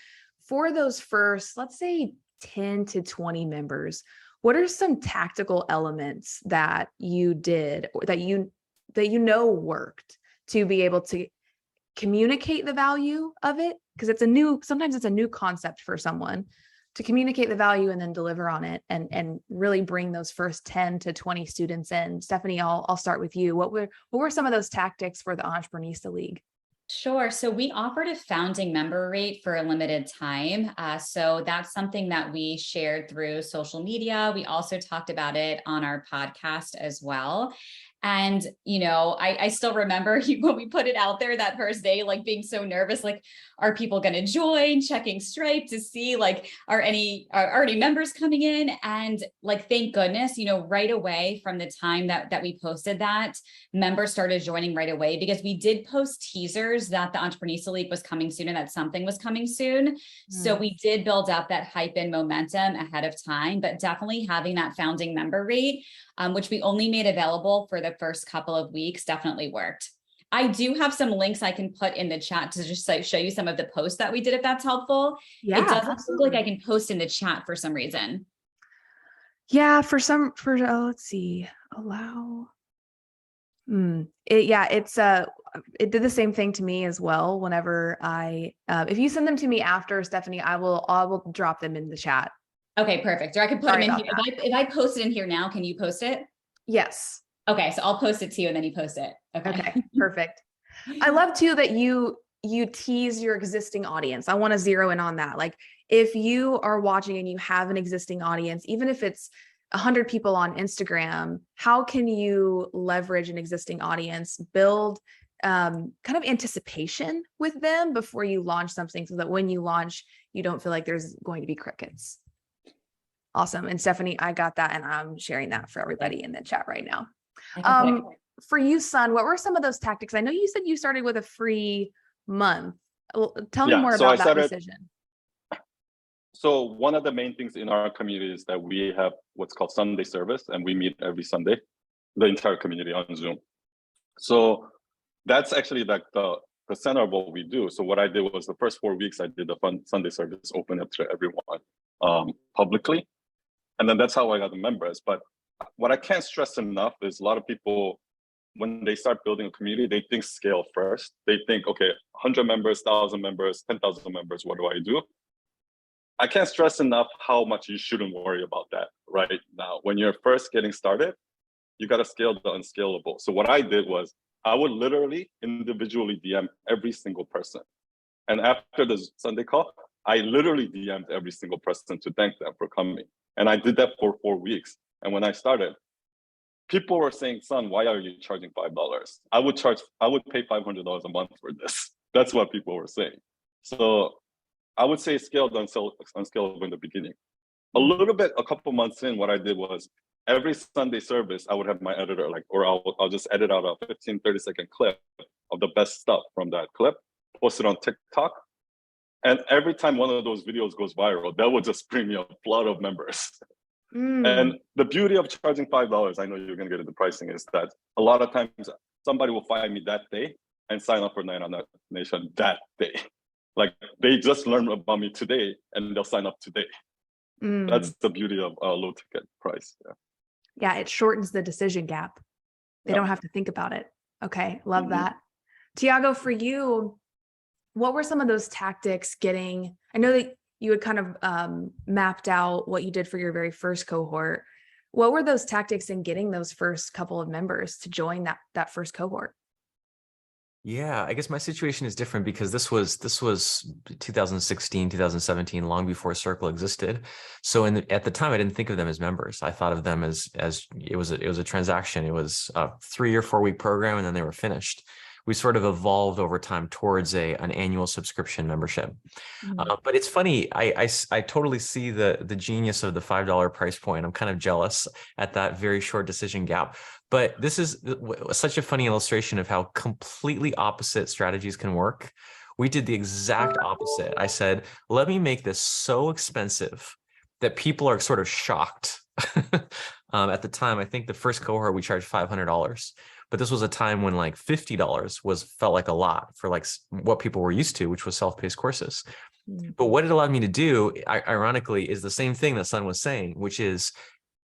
For those first, let's say 10 to 20 members, what are some tactical elements that you did or that you worked to be able to communicate the value of it? Because sometimes it's a new concept for someone to communicate the value and then deliver on it and really bring those first 10 to 20 students in. Stephanie, I'll start with you. What were some of those tactics for the Entreprenista League? Sure. So we offered a founding member rate for a limited time. So that's something that we shared through social media. We also talked about it on our podcast as well. And, I still remember when we put it out there that first day, like being so nervous, like, are people going to join, checking Stripe to see like, are any members coming in? And like, thank goodness, right away from the time that we posted that, members started joining right away because we did post teasers that the Entreprenista League was coming soon and that something was coming soon. So we did build up that hype and momentum ahead of time, but definitely having that founding member rate, which we only made available for the first couple of weeks, definitely worked. I do have some links I can put in the chat to just like show you some of the posts that we did, if that's helpful. Yeah, it doesn't look like I can post in the chat for some reason. Yeah, let's see, allow. It did the same thing to me as well. Whenever if you send them to me after, Stephanie, I will drop them in the chat. Okay, perfect. Or I can put them in here. If I post it in here now, can you post it? Yes. Okay, so I'll post it to you and then you post it. Okay, perfect. I love too that you tease your existing audience. I want to zero in on that. Like if you are watching and you have an existing audience, even if it's 100 people on Instagram, how can you leverage an existing audience, build kind of anticipation with them before you launch something so that when you launch, you don't feel like there's going to be crickets? Awesome. And Stephanie, I got that and I'm sharing that for everybody in the chat right now. For you, Sun, what were some of those tactics? I know you said you started with a free month. Well, tell me more about that decision. So one of the main things in our community is that we have what's called Sunday service, and we meet every Sunday, the entire community on Zoom. So that's actually like the center of what we do. So what I did was the first 4 weeks, I did the fun Sunday service, open up to everyone publicly. And then that's how I got the members. But what I can't stress enough is a lot of people, when they start building a community, they think scale first. They think, okay, 100 members, 1,000 members, 10,000 members, what do I do? I can't stress enough how much you shouldn't worry about that right now. When you're first getting started, you got to scale the unscalable. So what I did was I would literally individually DM every single person. And after the Sunday call, I literally DM'd every single person to thank them for coming. And I did that for 4 weeks. And when I started, people were saying, "Son, why are you charging $5? I would pay $500 a month for this." That's what people were saying. So I would say scaled unscalable in the beginning. A couple months in, what I did was every Sunday service, I would have my editor I'll just edit out a 15, 30-second clip of the best stuff from that clip, post it on TikTok. And every time one of those videos goes viral, that would just bring me a flood of members. And the beauty of charging $5, I know you're going to get into pricing, is that a lot of times somebody will find me that day and sign up for 99 Nation that day. Like they just learned about me today and they'll sign up today. Mm. That's the beauty of a low ticket price. Yeah. Yeah, it shortens the decision gap. They Yeah. don't have to think about it. Okay, love Mhm. that. Tiago, for you, what were some of those tactics getting? I know that you had kind of mapped out what you did for your very first cohort. What were those tactics in getting those first couple of members to join that first cohort? Yeah, I guess my situation is different because this was 2016, 2017, long before Circle existed. So at the time, I didn't think of them as members. I thought of them as it was a transaction. It was a 3 or 4 week program, and then they were finished. We sort of evolved over time towards an annual subscription membership. But it's funny. I totally see the genius of the $5 price point. I'm kind of jealous at that very short decision gap. But this is such a funny illustration of how completely opposite strategies can work. We did the exact opposite. I said, let me make this so expensive that people are sort of shocked. At the time, I think the first cohort we charged $500. But this was a time when like $50 felt like a lot for like what people were used to, which was self-paced courses. But what it allowed me to do, ironically, is the same thing that Sun was saying, which is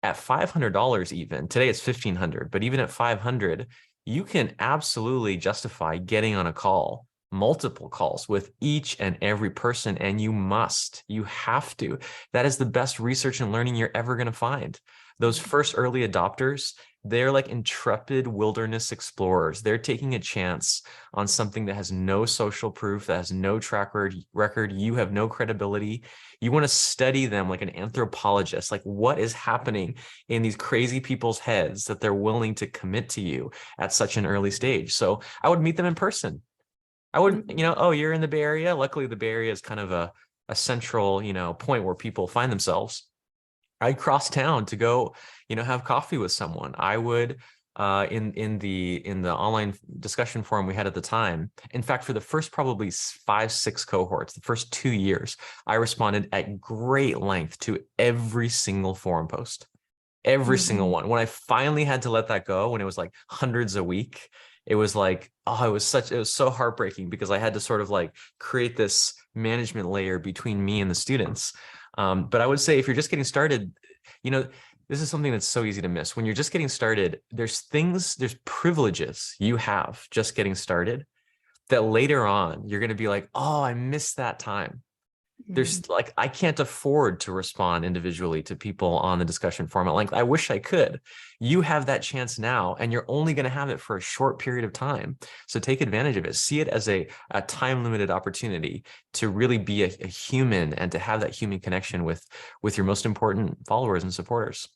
at $500 even, today it's $1,500, but even at $500, you can absolutely justify getting on a call, multiple calls with each and every person, and you have to. That is the best research and learning you're ever going to find. Those first early adopters, they're like intrepid wilderness explorers. They're taking a chance on something that has no social proof, that has no track record. You have no credibility. You want to study them like an anthropologist, like what is happening in these crazy people's heads that they're willing to commit to you at such an early stage. So I would meet them in person. I would, oh, you're in the Bay Area. Luckily, the Bay Area is kind of a central, point where people find themselves. I'd cross town to go, have coffee with someone. I would, in the online discussion forum we had at the time. In fact, for the first probably 5-6 cohorts, the first 2 years, I responded at great length to every single forum post, every single one. When I finally had to let that go, when it was like hundreds a week, it was like, it was so heartbreaking because I had to sort of like create this management layer between me and the students. But I would say if you're just getting started, this is something that's so easy to miss. When you're just getting started, there's privileges you have just getting started that later on you're going to be like, oh, I missed that time. There's like, I can't afford to respond individually to people on the discussion forum at length. I wish I could. You have that chance now, and you're only going to have it for a short period of time. So take advantage of it. See it as a time-limited opportunity to really be a human and to have that human connection with your most important followers and supporters.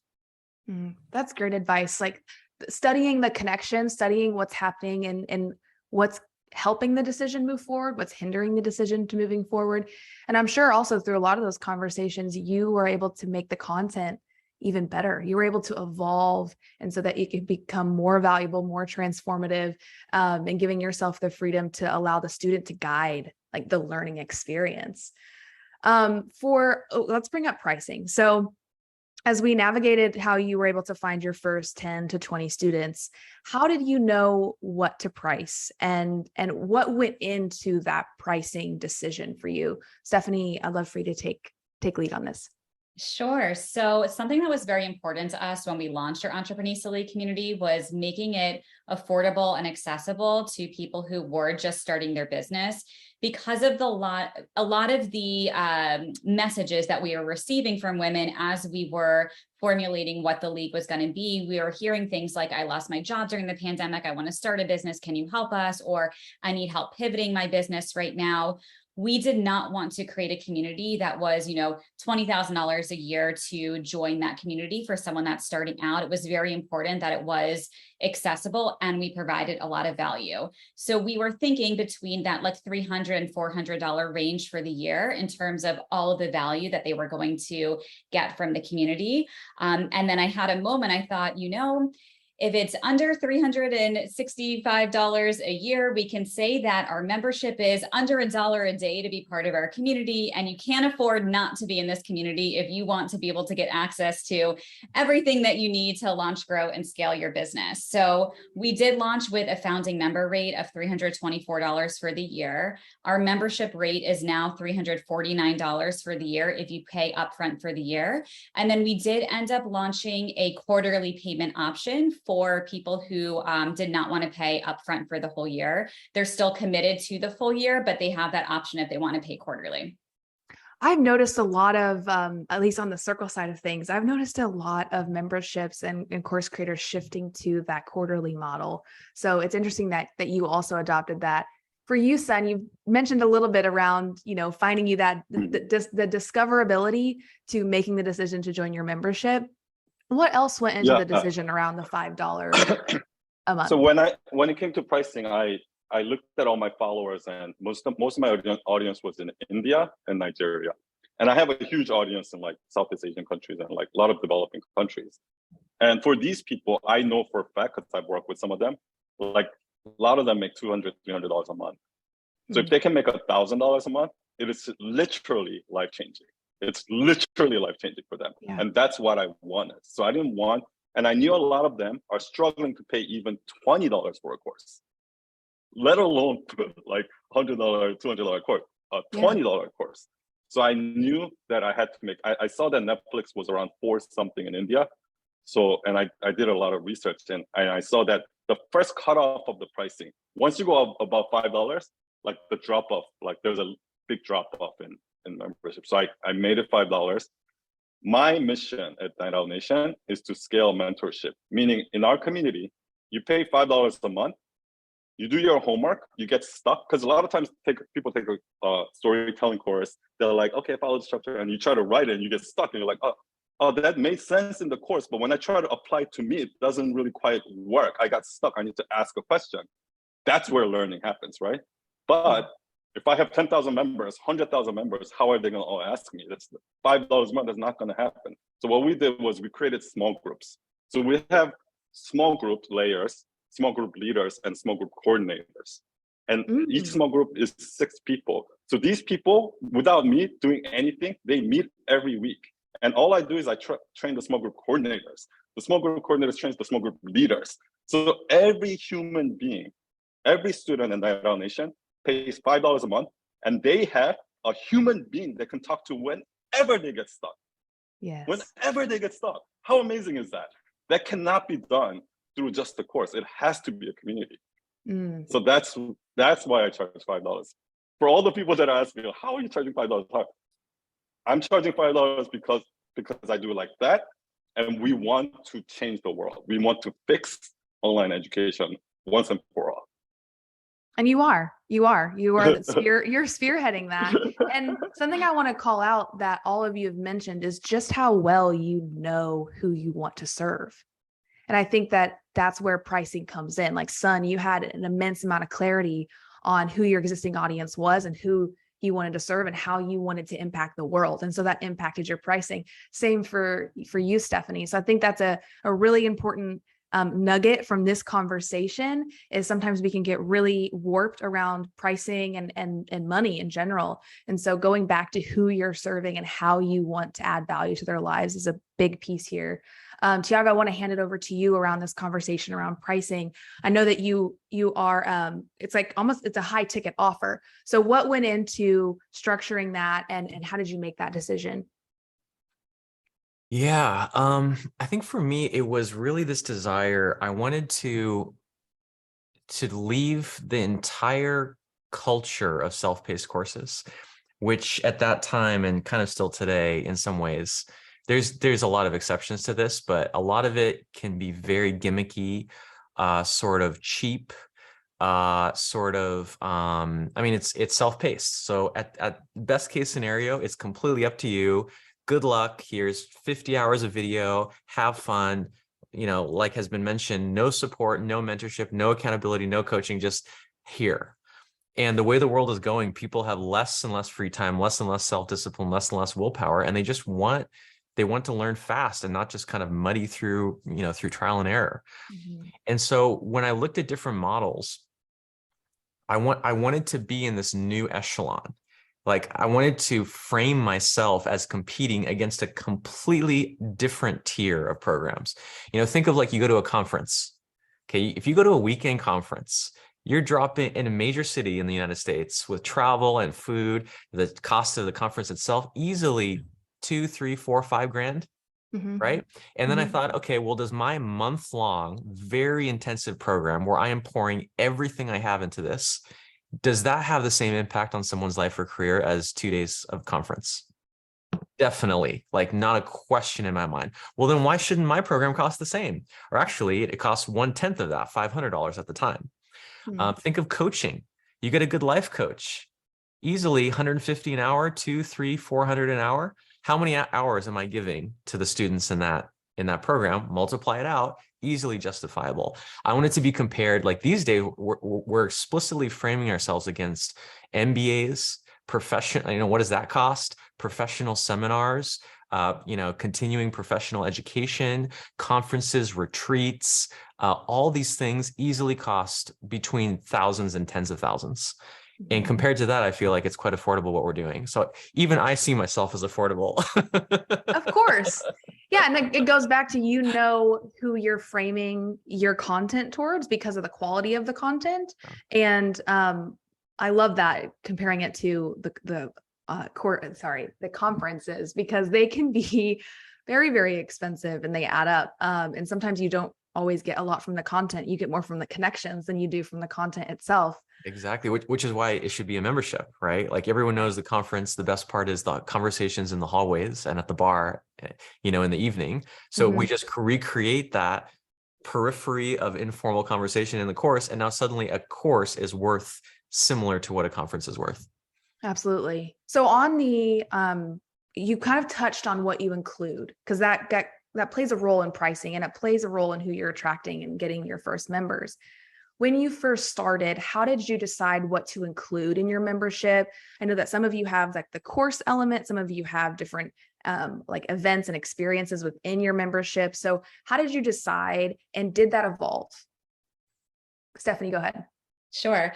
That's great advice. Like studying the connection, studying what's happening and what's helping the decision move forward, what's hindering the decision to moving forward. And I'm sure also through a lot of those conversations, you were able to make the content even better. You were able to evolve, and so that it could become more valuable, more transformative, and giving yourself the freedom to allow the student to guide like the learning experience. Let's bring up pricing. So as we navigated how you were able to find your first 10 to 20 students, how did you know what to price and what went into that pricing decision for you? Stephanie, I'd love for you to take lead on this. Sure. So something that was very important to us when we launched our Entrepreneurs Elite community was making it affordable and accessible to people who were just starting their business. Because of a lot of the messages that we were receiving from women as we were formulating what the league was going to be, we were hearing things like, I lost my job during the pandemic. I want to start a business. Can you help us? Or I need help pivoting my business right now. We did not want to create a community that was, $20,000 a year to join that community for someone that's starting out. It was very important that it was accessible and we provided a lot of value. So we were thinking between that like $300 and $400 range for the year in terms of all of the value that they were going to get from the community. And then I had a moment, I thought, If it's under $365 a year, we can say that our membership is under $1 a day to be part of our community. And you can't afford not to be in this community if you want to be able to get access to everything that you need to launch, grow, and scale your business. So we did launch with a founding member rate of $324 for the year. Our membership rate is now $349 for the year if you pay upfront for the year. And then we did end up launching a quarterly payment option for people who did not want to pay upfront for the whole year. They're still committed to the full year, but they have that option if they want to pay quarterly. I've noticed a lot of, at least on the Circle side of things, I've noticed a lot of memberships and course creators shifting to that quarterly model. So it's interesting that you also adopted that. For you, Sun, you mentioned a little bit around, finding you that the discoverability to making the decision to join your membership. What else went into the decision around the $5 a month? So when it came to pricing, I looked at all my followers, and most of my audience was in India and Nigeria. And I have a huge audience in like Southeast Asian countries and like a lot of developing countries. And for these people, I know for a fact, because I've worked with some of them, like a lot of them make $200, $300 a month. So if they can make $1,000 a month, it is literally life-changing. It's literally life-changing for them. Yeah. And that's what I wanted. So I didn't want, and I knew a lot of them are struggling to pay even $20 for a course, let alone like $100, $200 course, a $20 course. So I knew that I had to make, I saw that Netflix was around $4 something in India. So, and I did a lot of research, and I saw that the first cutoff of the pricing, once you go up above $5, like the drop off, like there's a big drop off in membership. So I made it $5. My mission at Night Owl Nation is to scale mentorship, meaning in our community, you pay $5 a month, you do your homework, you get stuck. Because a lot of times people take a storytelling course, they're like, okay, follow the structure, and you try to write it and you get stuck and you're like, oh, that made sense in the course, but when I try to apply it to me, it doesn't really quite work. I got stuck, I need to ask a question. That's where learning happens, right? But if I have 10,000 members, 100,000 members, how are they going to all ask me? That's $5 a month. That's not going to happen. So what we did was we created small groups. So we have small group layers, small group leaders, and small group coordinators. And each small group is 6 people. So these people, without me doing anything, they meet every week. And all I do is I train the small group coordinators. The small group coordinators trains the small group leaders. So every human being, every student in Night Owl Nation pays $5 a month, and they have a human being they can talk to whenever they get stuck. Yes. Whenever they get stuck. How amazing is that? That cannot be done through just the course. It has to be a community. So that's why I charge $5. For all the people that ask me, how are you charging $5? I'm charging $5 because I do it like that, and we want to change the world. We want to fix online education once and for all. And you are you're spearheading that. And something I want to call out that all of you have mentioned is just how well you know who you want to serve. And I think that that's where pricing comes in. Like, Sun, you had an immense amount of clarity on who your existing audience was and who you wanted to serve and how you wanted to impact the world. And so that impacted your pricing. Same for you, Stephanie. So I think that's a really important nugget from this conversation, is sometimes we can get really warped around pricing and money in general. And so going back to who you're serving and how you want to add value to their lives is a big piece here. Tiago, I want to hand it over to you around this conversation around pricing. I know that you are, it's like it's a high ticket offer. So what went into structuring that, and how did you make that decision? Yeah, I think for me, it was really this desire. I wanted to leave the entire culture of self-paced courses, which at that time, and kind of still today in some ways, there's a lot of exceptions to this, but a lot of it can be very gimmicky, sort of cheap, I mean, it's self-paced. So at best case scenario, it's completely up to you. Good luck. Here's 50 hours of video. Have fun. Like has been mentioned, no support, no mentorship, no accountability, no coaching, just here. And the way the world is going, people have less and less free time, less and less self-discipline, less and less willpower, and they just want They want to learn fast and not just kind of muddy through, through trial and error. Mhm. And so when I looked at different models, I wanted to be in this new echelon. Like I wanted to frame myself as competing against a completely different tier of programs. Think of like you go to a conference. Okay, if you go to a weekend conference, you're dropping in a major city in the United States with travel and food, the cost of the conference itself, easily 2, 3, 4, 5 grand, Mhm. right? And then I Mhm. thought, okay, well, does my month-long, very intensive program where I am pouring everything I have into this, does that have the same impact on someone's life or career as 2 days of conference? Definitely, like not a question in my mind. Well, then why shouldn't my program cost the same? Or actually, it costs 1/10 of that, $500 at the time. Mhm. Think of coaching. You get a good life coach, easily 150 an hour, 2, 3, 400 an hour. How many hours am I giving to the students in that program? Multiply it out, easily justifiable. I want it to be compared like these days. We're explicitly framing ourselves against MBAs, professional. What does that cost? Professional seminars, continuing professional education, conferences, retreats. All these things easily cost between thousands and tens of thousands. And compared to that, I feel like it's quite affordable what we're doing. So even I see myself as affordable. Of course. Yeah. And it goes back to, who you're framing your content towards because of the quality of the content. And I love that, comparing it to the conferences, because they can be very, very expensive and they add up. And sometimes you don't always get a lot from the content. You get more from the connections than you do from the content itself. Exactly, which is why it should be a membership, right? Like everyone knows the conference, the best part is the conversations in the hallways and at the bar, in the evening. So we just recreate that periphery of informal conversation in the course. And now suddenly a course is worth similar to what a conference is worth. Absolutely. So on the, you kind of touched on what you include, because that plays a role in pricing, and it plays a role in who you're attracting and getting your first members. When you first started, how did you decide what to include in your membership? I know that some of you have like the course element, some of you have different like events and experiences within your membership. So how did you decide, and did that evolve? Stephanie, go ahead. Sure.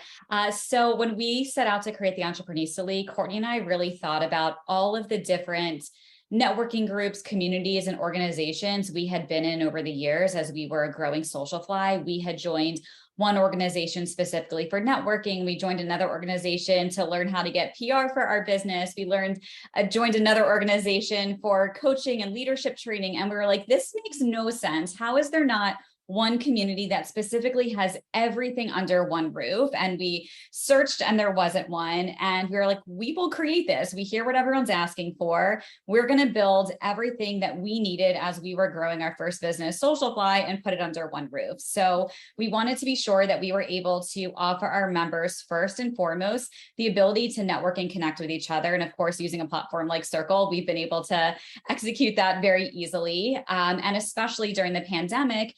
So when we set out to create the Entreprenista League, Courtney and I really thought about all of the different networking groups, communities, and organizations we had been in over the years as we were growing Socialfly. We had joined one organization specifically for networking. We joined another organization to learn how to get PR for our business. We joined another organization for coaching and leadership training. And we were like, this makes no sense. How is there not one community that specifically has everything under one roof? And we searched and there wasn't one. And we were like, we will create this. We hear what everyone's asking for. We're going to build everything that we needed as we were growing our first business, Socialfly, and put it under one roof. So we wanted to be sure that we were able to offer our members, first and foremost, the ability to network and connect with each other. And of course, using a platform like Circle, we've been able to execute that very easily. And especially during the pandemic,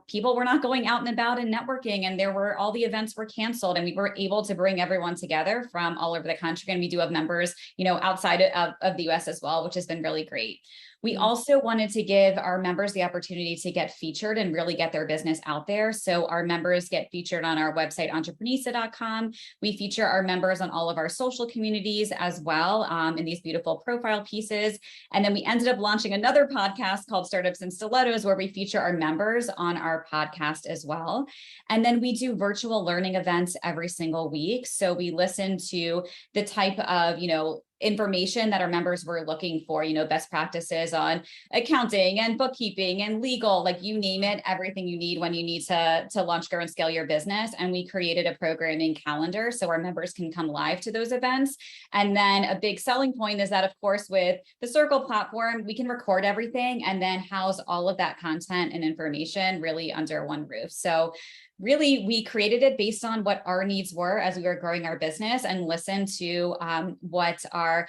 people were not going out and about and networking, and all the events were canceled, and we were able to bring everyone together from all over the country. And we do have members, outside of the US as well, which has been really great. We also wanted to give our members the opportunity to get featured and really get their business out there. So our members get featured on our website, entreprenista.com. We feature our members on all of our social communities as well, in these beautiful profile pieces. And then we ended up launching another podcast called Startups and Stilettos, where we feature our members on our podcast as well. And then we do virtual learning events every single week. So we listen to the type of, information that our members were looking for, best practices on accounting and bookkeeping and legal, like you name it, everything you need when you need to launch, grow, and scale your business. And we created a programming calendar so our members can come live to those events. And then a big selling point is that, of course, with the Circle platform, we can record everything and then house all of that content and information really under one roof. So really, we created it based on what our needs were as we were growing our business, and listened to what our,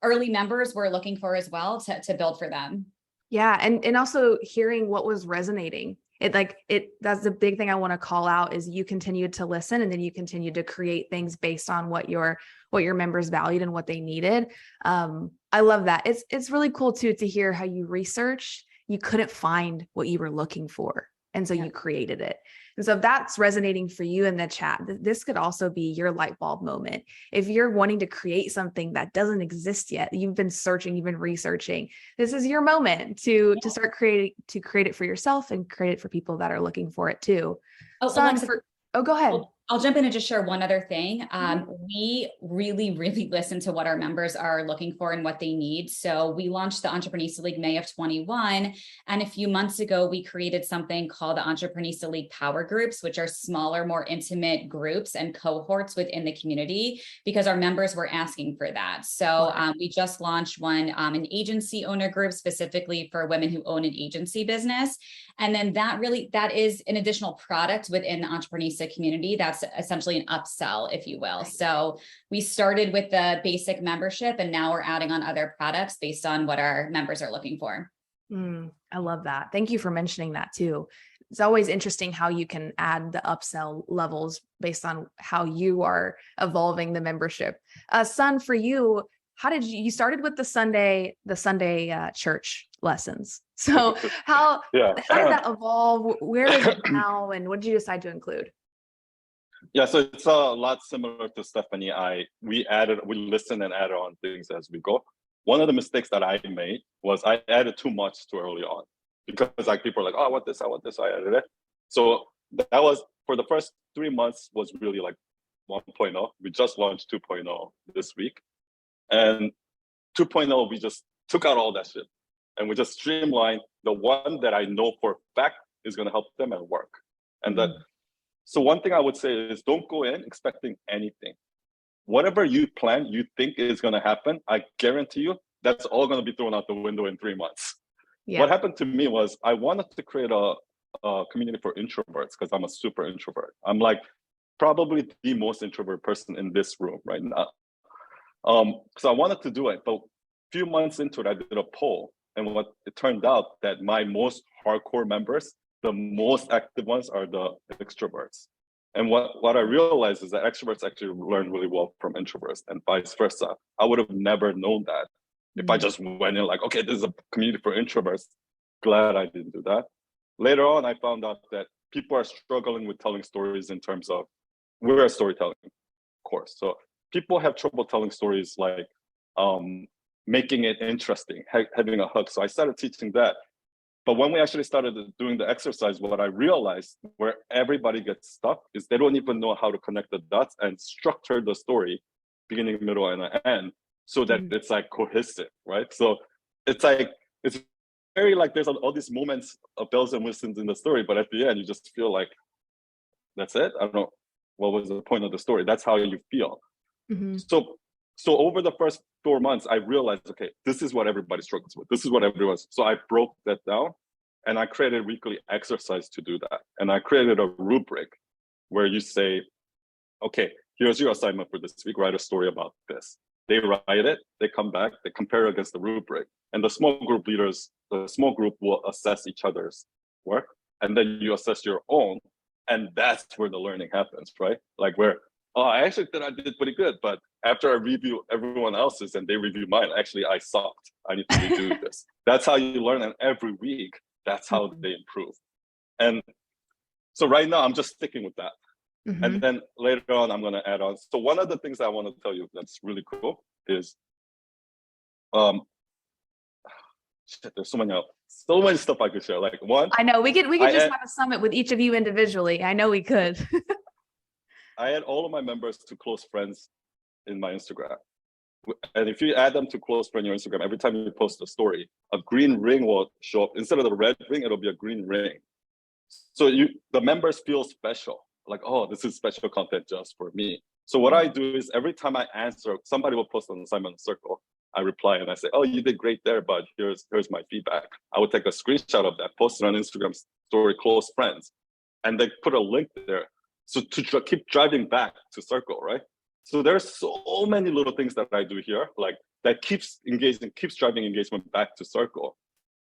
early members were looking for as well to build for them. Yeah. And also hearing what was resonating. That's the big thing I want to call out, is you continued to listen, and then you continued to create things based on what your members valued and what they needed. I love that. It's really cool too to hear how you researched, you couldn't find what you were looking for. And so Yeah. you created it. And so if that's resonating for you in the chat, this could also be your light bulb moment. If you're wanting to create something that doesn't exist yet, you've been searching, you've been researching, this is your moment to start creating, to create it for yourself and create it for people that are looking for it too. Oh, Sun, Alexa, go ahead. I'll jump in and just share one other thing. We really, really listen to what our members are looking for and what they need. So we launched the Entreprenista League May of 21. And a few months ago, we created something called the Entreprenista League Power Groups, which are smaller, more intimate groups and cohorts within the community because our members were asking for that. So we just launched one, an agency owner group specifically for women who own an agency business. And then that is an additional product within the Entreprenista community. That's essentially an upsell, if you will. So we started with the basic membership and now we're adding on other products based on what our members are looking for. I love that. Thank you for mentioning that too. It's always interesting how you can add the upsell levels based on how you are evolving the membership. Sun, for you, how did you started with the Sunday church lessons? So how did that evolve? Where is it now? And what did you decide to include? Yeah, so it's a lot similar to Stephanie. We listened and added on things as we go. One of the mistakes that I made was I added too much too early on because like people are like, oh, I want this, I added it. So that was for the first 3 months was really like 1.0. We just launched 2.0 this week. And 2.0, we just took out all that shit and we just streamlined the one that I know for a fact is going to help them at work. And that. So one thing I would say is don't go in expecting anything. Whatever you plan, you think is going to happen, I guarantee you that's all going to be thrown out the window in 3 months. Yeah. What happened to me was I wanted to create a community for introverts because I'm a super introvert. I'm like probably the most introvert person in this room right now. So I wanted to do it, but a few months into it, I did a poll. And what it turned out that my most hardcore members, the most active ones are the extroverts. And what I realized is that extroverts actually learn really well from introverts and vice versa. I would have never known that if I just went in like, okay, this is a community for introverts. Glad I didn't do that. Later on, I found out that people are struggling with telling stories in terms of, we're a storytelling course. So people have trouble telling stories like making it interesting, having a hook. So I started teaching that. But when we actually started doing the exercise, what I realized where everybody gets stuck is they don't even know how to connect the dots and structure the story, beginning, middle, and end, so that it's like cohesive, right? So it's like, it's very like there's all these moments of bells and whistles in the story, but at the end, you just feel like, that's it? I don't know, what was the point of the story? That's how you feel. So over the first 4 months, I realized, okay, this is what everybody struggles with. This is what everyone's. So I broke that down and I created weekly exercise to do that. And I created a rubric where you say, okay, here's your assignment for this week, write a story about this. They write it, they come back, they compare against the rubric. And the small group leaders, the small group will assess each other's work. And then you assess your own. And that's where the learning happens, right? Like where, oh, I actually thought I did pretty good, but after I review everyone else's and they review mine, actually I sucked. I need to redo this. That's how you learn, and every week, that's how they improve. And so right now I'm just sticking with that. And then later on, I'm gonna add on. So one of the things I want to tell you that's really cool is, shit, there's so many stuff I could share. Like one, I know we could just have a summit with each of you individually. I know we could. I add all of my members to close friends in my Instagram. And if you add them to close friend your Instagram, every time you post a story, a green ring will show up. Instead of the red ring, it'll be a green ring. So the members feel special. Like, oh, this is special content just for me. So what I do is every time I answer, somebody will post an assignment in Circle. I reply and I say, oh, you did great there, but here's my feedback. I would take a screenshot of that, post it on Instagram story, close friends, and they put a link there. So to keep driving back to Circle, right? So there's so many little things that I do here, like that keeps driving engagement back to Circle.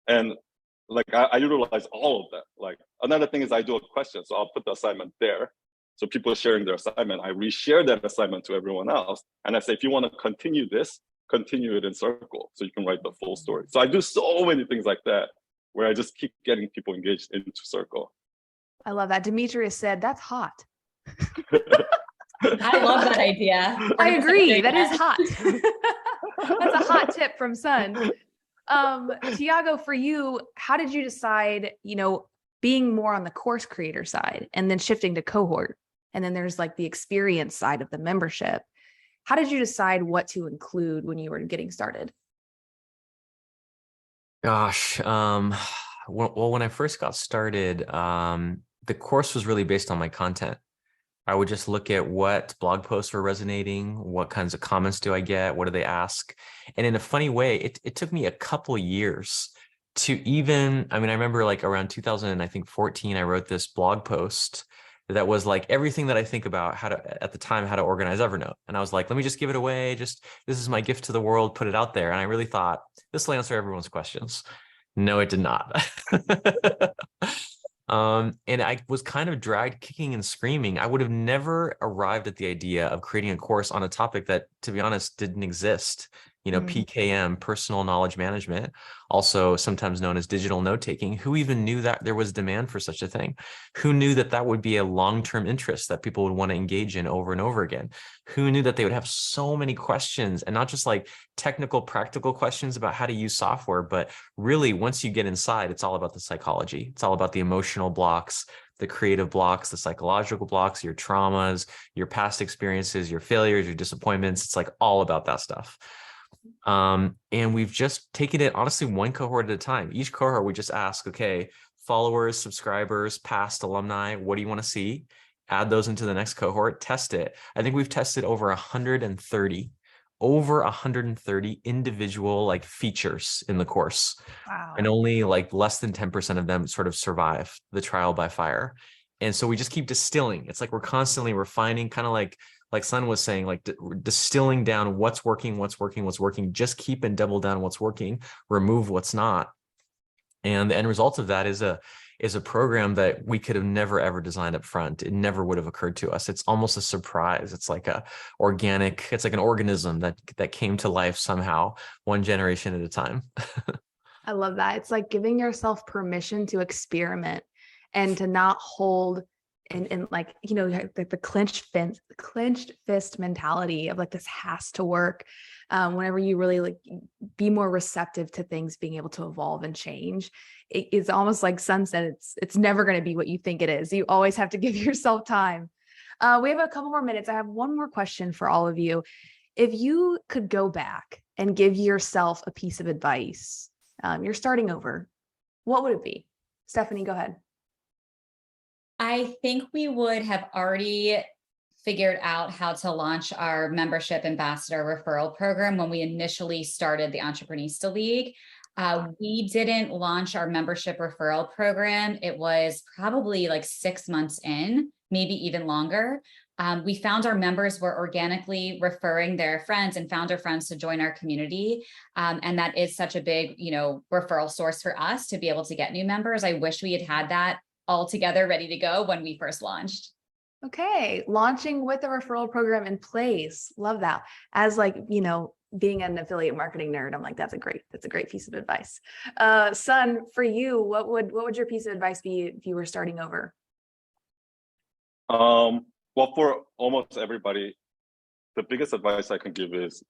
And like I utilize all of that. Like another thing is I do a question. So I'll put the assignment there. So people are sharing their assignment. I reshare that assignment to everyone else. And I say, if you want to continue this, continue it in circle so you can write the full story. So I do so many things like that where I just keep getting people engaged into circle. I love that. Demetrius said, that's hot. I love that idea. I agree. That is hot. That's a hot tip from Sun. Tiago, for you, how did you decide, being more on the course creator side and then shifting to cohort? And then there's like the experience side of the membership. How did you decide what to include when you were getting started? Gosh, when I first got started, the course was really based on my content. I would just look at what blog posts were resonating, what kinds of comments do I get, what do they ask? And in a funny way, it took me a couple years to even, I remember like around 2014, I wrote this blog post that was like everything that I think about how to organize Evernote. And I was like, let me just give it away. This is my gift to the world, put it out there. And I really thought this will answer everyone's questions. No, it did not. And I was kind of dragged kicking and screaming. I would have never arrived at the idea of creating a course on a topic that, to be honest, didn't exist. PKM, personal knowledge management, also sometimes known as digital note-taking. Who even knew that there was demand for such a thing? Who knew that that would be a long-term interest that people would want to engage in over and over again? Who knew that they would have so many questions, and not just like technical, practical questions about how to use software, but really once you get inside, it's all about the psychology. It's all about the emotional blocks, the creative blocks, the psychological blocks, your traumas, your past experiences, your failures, your disappointments. It's like all about that stuff. And we've just taken it honestly one cohort at a time. Each cohort we just ask, okay, followers, subscribers, past alumni, what do you want to see? Add those into the next cohort, test it. I think we've tested over 130 individual like features in the course. Wow. And only like less than 10% of them sort of survive the trial by fire. And so we just keep distilling. It's like we're constantly refining, kind of like Sun was saying, like distilling down what's working, just keep and double down what's working, remove what's not. And the end result of that is a program that we could have never, ever designed up front. It never would have occurred to us. It's almost a surprise. It's like it's like an organism that came to life somehow, one generation at a time. I love that. It's like giving yourself permission to experiment and to not hold and like, the clenched fist mentality of like, this has to work. Whenever you really like be more receptive to things being able to evolve and change, it's almost like Sun said, it's never going to be what you think it is. You always have to give yourself time. We have a couple more minutes. I have one more question for all of you. If you could go back and give yourself a piece of advice, you're starting over, what would it be? Stephanie, go ahead. I think we would have already figured out how to launch our membership ambassador referral program when we initially started the Entreprenista League. We didn't launch our membership referral program. It was probably like 6 months in, maybe even longer. We found our members were organically referring their friends and found our friends to join our community. And that is such a big, referral source for us to be able to get new members. I wish we had that all together ready to go when we first launched. Okay. Launching with a referral program in place. Love that. As like, being an affiliate marketing nerd, I'm like, that's a great piece of advice. Sun, for you, what would your piece of advice be if you were starting over? Well, for almost everybody, the biggest advice I can give is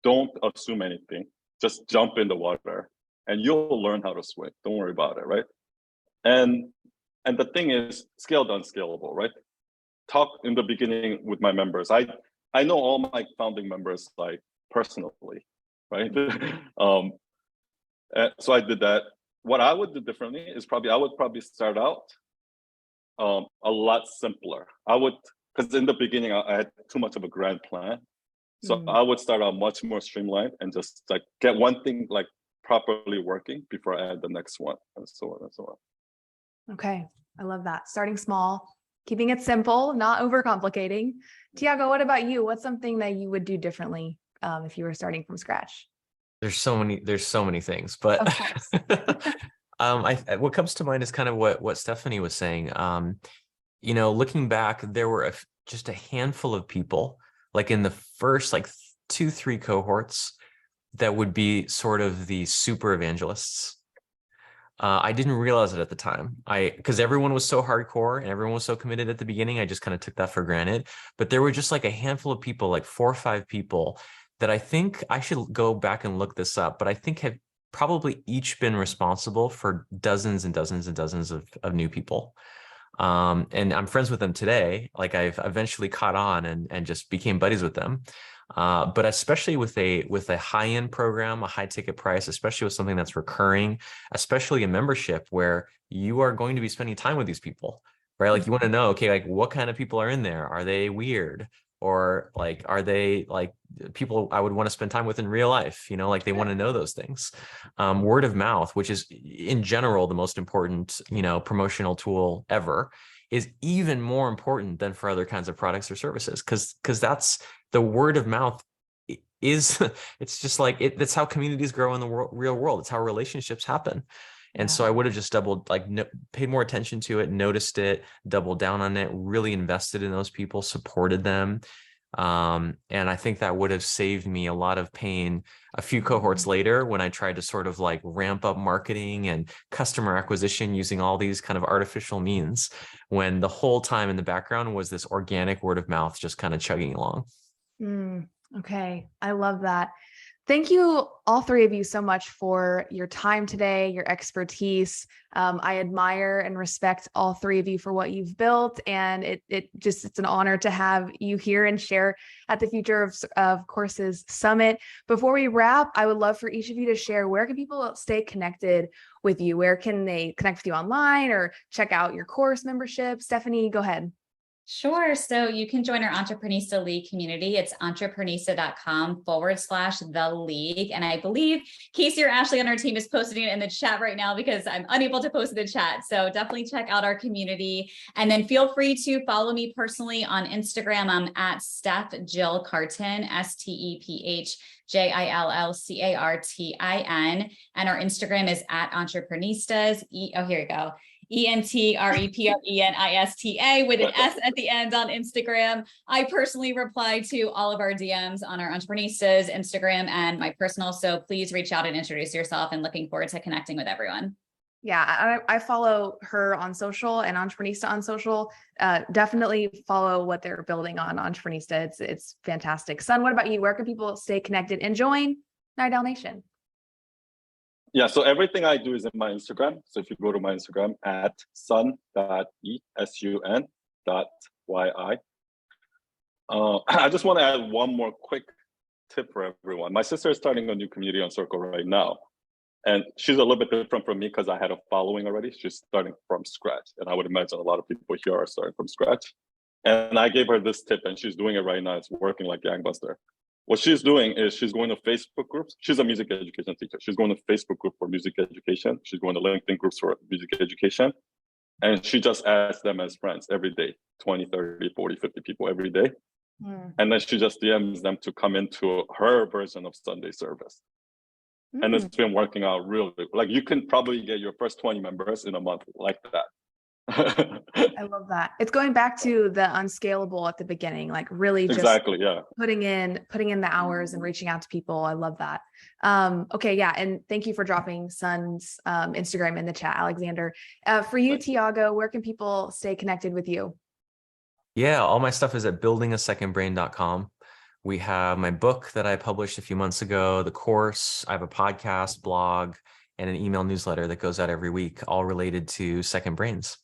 don't assume anything. Just jump in the water and you'll learn how to swim. Don't worry about it, right? And the thing is, scaled unscalable, right? Talk in the beginning with my members. I know all my founding members like personally, right? So I did that. What I would do differently is I would probably start out a lot simpler. Because in the beginning I had too much of a grand plan. So I would start out much more streamlined and just like get one thing like properly working before I add the next one, and so on and so on. Okay. I love that. Starting small, keeping it simple, not overcomplicating. Tiago, what about you? What's something that you would do differently if you were starting from scratch? There's so many things, but Of course. what comes to mind is kind of what Stephanie was saying. Looking back, there were just a handful of people, like in the first like 2-3 cohorts, that would be sort of the super evangelists. I didn't realize it at the time. Because everyone was so hardcore and everyone was so committed at the beginning, I just kind of took that for granted. But there were just like a handful of people, like 4 or 5 people that I think I should go back and look this up, but I think have probably each been responsible for dozens and dozens and dozens of new people. And I'm friends with them today. Like I've eventually caught on and just became buddies with them. But especially with a high-end program, a high ticket price, especially with something that's recurring, especially a membership where you are going to be spending time with these people, right? Like you want to know, okay, like what kind of people are in there? Are they weird? Or like, are they like people I would want to spend time with in real life? You know, like they want to know those things. Word of mouth, which is in general the most important, promotional tool ever, is even more important than for other kinds of products or services, because that's the word of mouth is it's just like that's how communities grow in the real world. It's how relationships happen. And so I would have just paid more attention to it, noticed it, doubled down on it, really invested in those people, supported them. And I think that would have saved me a lot of pain a few cohorts later when I tried to sort of like ramp up marketing and customer acquisition using all these kind of artificial means, when the whole time in the background was this organic word of mouth just kind of chugging along. Okay. I love that. Thank you, all 3 of you, so much for your time today, your expertise. I admire and respect all 3 of you for what you've built, and it's an honor to have you here and share at the Future of Courses Summit. Before we wrap, I would love for each of you to share, where can people stay connected with you? Where can they connect with you online or check out your course membership? Stephanie, go ahead. Sure. So you can join our Entreprenista League community. It's entreprenista.com/the league. And I believe Casey or Ashley on our team is posting it in the chat right now because I'm unable to post it in the chat. So definitely check out our community. And then feel free to follow me personally on Instagram. I'm at Steph Jill Cartin, STEPHJILLCARTIN. And our Instagram is at Entreprenistas. Here we go. ENTREPRENISTA with an S at the end on Instagram. I personally reply to all of our DMs on our Entreprenistas Instagram and my personal. So please reach out and introduce yourself, and looking forward to connecting with everyone. Yeah, I follow her on social and Entreprenista on social. Definitely follow what they're building on Entreprenista. It's fantastic. Sun, what about you? Where can people stay connected and join NIDAL Nation? Yeah, so everything I do is in my Instagram. So if you go to my Instagram at sun.yi, I just want to add one more quick tip for everyone. My sister is starting a new community on Circle right now. And she's a little bit different from me because I had a following already. She's starting from scratch. And I would imagine a lot of people here are starting from scratch. And I gave her this tip and she's doing it right now. It's working like gangbuster. What she's doing is she's going to Facebook groups. She's a music education teacher. She's going to Facebook group for music education. She's going to LinkedIn groups for music education. And she just adds them as friends every day, 20, 30, 40, 50 people every day. And then she just DMs them to come into her version of Sunday service. And it's been working out really, like you can probably get your first 20 members in a month like that. I love that. It's going back to the unscalable at the beginning, like really just putting in the hours and reaching out to people. I love that. Okay. Yeah. And thank you for dropping Sun's Instagram in the chat, Alexander. For you, Tiago, where can people stay connected with you? Yeah. All my stuff is at buildingasecondbrain.com. We have my book that I published a few months ago, the course. I have a podcast, blog, and an email newsletter that goes out every week, all related to Second Brains.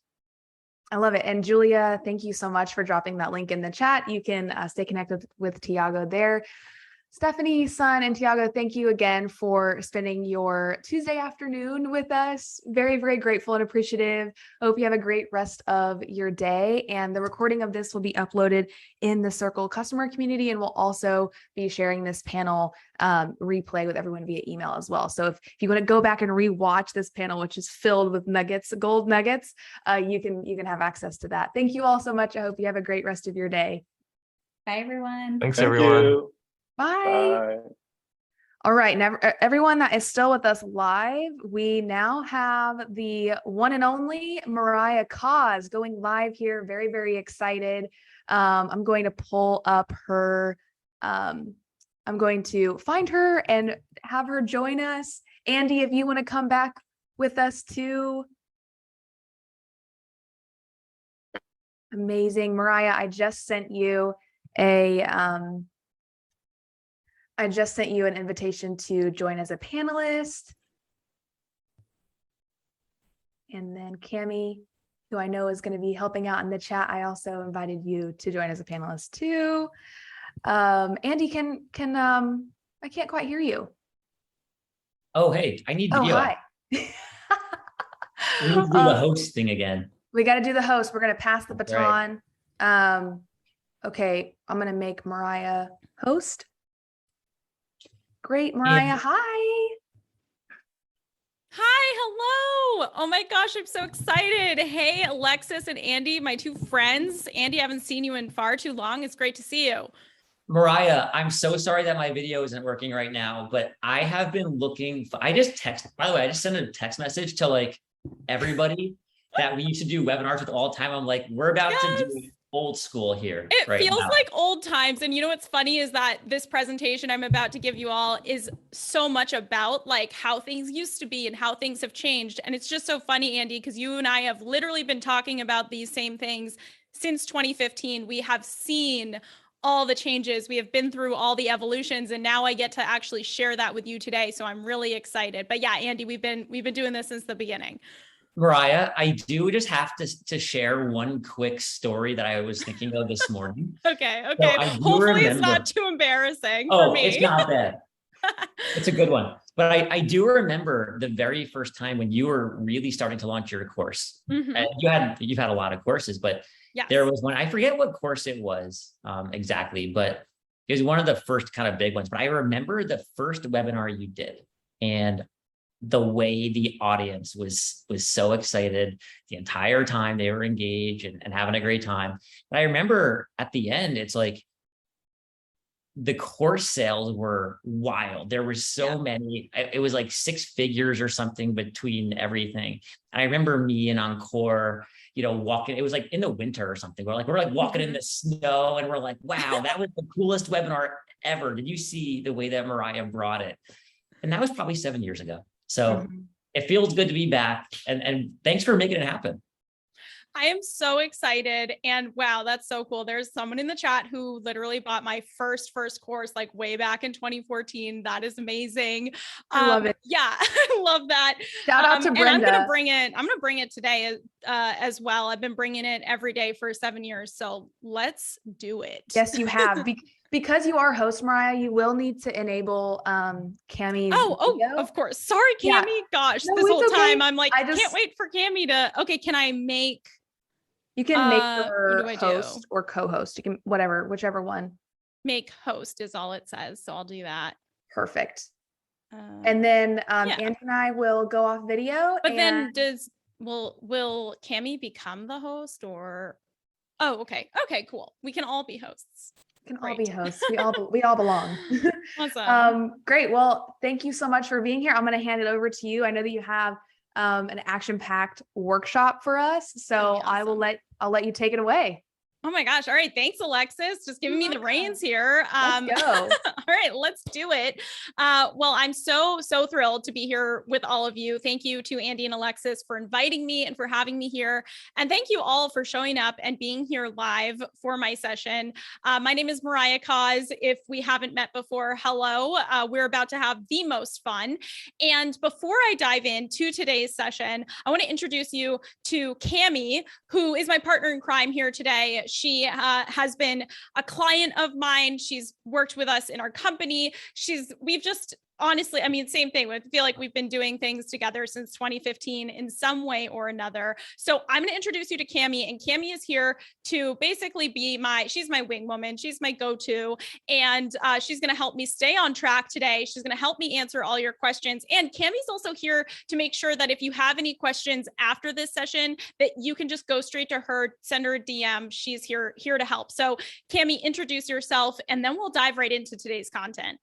I love it. And Julia, thank you so much for dropping that link in the chat. You can stay connected with Tiago there. Stephanie, Sun, and Tiago, thank you again for spending your Tuesday afternoon with us. Very, very grateful and appreciative. Hope you have a great rest of your day. And the recording of this will be uploaded in the Circle customer community, and we'll also be sharing this panel replay with everyone via email as well. So if you want to go back and rewatch this panel, which is filled with nuggets, gold nuggets, you can have access to that. Thank you all so much. I hope you have a great rest of your day. Bye, everyone. Thanks, everyone. You. Bye. All right. Now, everyone that is still with us live, we now have the one and only Mariah Cause going live here. Very, very excited. I'm going to pull up her I'm going to find her and have her join us. Andy, if you want to come back with us too. Amazing. Mariah, I just sent you an invitation to join as a panelist. And then Cami, who I know is going to be helping out in the chat, I also invited you to join as a panelist too. Andy, I can't quite hear you. Oh, hey, I need Oh, video. hi. We need to do the host thing again. We got to do the host. We're going to pass the baton. Okay, I'm going to make Mariah host. Great, Mariah. Hi. Hi, hello. Oh my gosh, I'm so excited. Hey, Alexis and Andy, my two friends. Andy, I haven't seen you in far too long. It's great to see you. Mariah, I'm so sorry that my video isn't working right now, but I have been looking. By the way, I just sent a text message to like everybody that we used to do webinars with all the time. I'm like, we're about to do old school here. It right feels now. like old times. And you know what's funny is that this presentation I'm about to give you all is so much about like how things used to be and how things have changed. And it's just so funny, Andy, because you and I have literally been talking about these same things since 2015. We have seen all the changes. We have been through all the evolutions, and now I get to actually share that with you today. So I'm really excited. But yeah, Andy, we've been doing this since the beginning. Mariah, I do just have to share one quick story that I was thinking of this morning. Okay. So I do Hopefully it's remember- not too embarrassing for me. It's not bad. It's a good one. But I do remember the very first time when you were really starting to launch your course. Mhm. And you've had a lot of courses, but Yes. there was one, I forget what course it was exactly, but it was one of the first kind of big ones. But I remember the first webinar you did, and the way the audience was so excited the entire time. They were engaged and having a great time. And I remember at the end, it's like the course sales were wild. There were so many, it was like 6 figures or something between everything. And I remember me and Encore, walking, it was like in the winter or something. We're like walking in the snow, and we're like, wow, that was the coolest webinar ever. Did you see the way that Mariah brought it? And that was probably 7 years ago. So it feels good to be back. And thanks for making it happen. I am so excited. And wow, that's so cool. There's someone in the chat who literally bought my first course like way back in 2014. That is amazing. I love it. Yeah, I love that. Shout out to Brenda. And I'm going to bring it today as well. I've been bringing it every day for 7 years. So let's do it. Yes, you have. Because you are host, Mariah, you will need to enable Cami's video. Of course. Sorry, Cami. Yeah. Gosh, No, this it's whole okay. time I'm like, I can't just- wait for Cami to, okay, can I make? You can make what her do I do? host or co-host. You can whichever one. Make host is all it says. So I'll do that. Perfect. And then yeah. Andy and I will go off video. But then and will Cami become the host or? Oh, okay. Okay, cool. We can all be hosts. can all Great. be hosts. We all belong. Awesome. Great. Well, thank you so much for being here. I'm going to hand it over to you. I know that you have an action-packed workshop for us, so Awesome. I'll let you take it away. Oh my gosh. All right. Thanks, Alexis. Just giving me the reins here. Let's go. All right, let's do it. Well, I'm so thrilled to be here with all of you. Thank you to Andy and Alexis for inviting me and for having me here. And thank you all for showing up and being here live for my session. My name is Mariah Cause. If we haven't met before, hello. We're about to have the most fun. And before I dive into today's session, I want to introduce you to Cami, who is my partner in crime here today. She has been a client of mine. She's worked with us in our company. We've just honestly, I mean, same thing. I feel like we've been doing things together since 2015 in some way or another. So I'm going to introduce you to Cami, and Cami is here to basically be she's my wing woman. She's my go-to, and she's going to help me stay on track today. She's going to help me answer all your questions. And Cami's also here to make sure that if you have any questions after this session, that you can just go straight to her, send her a DM. She's here to help. So Cami, introduce yourself, and then we'll dive right into today's content.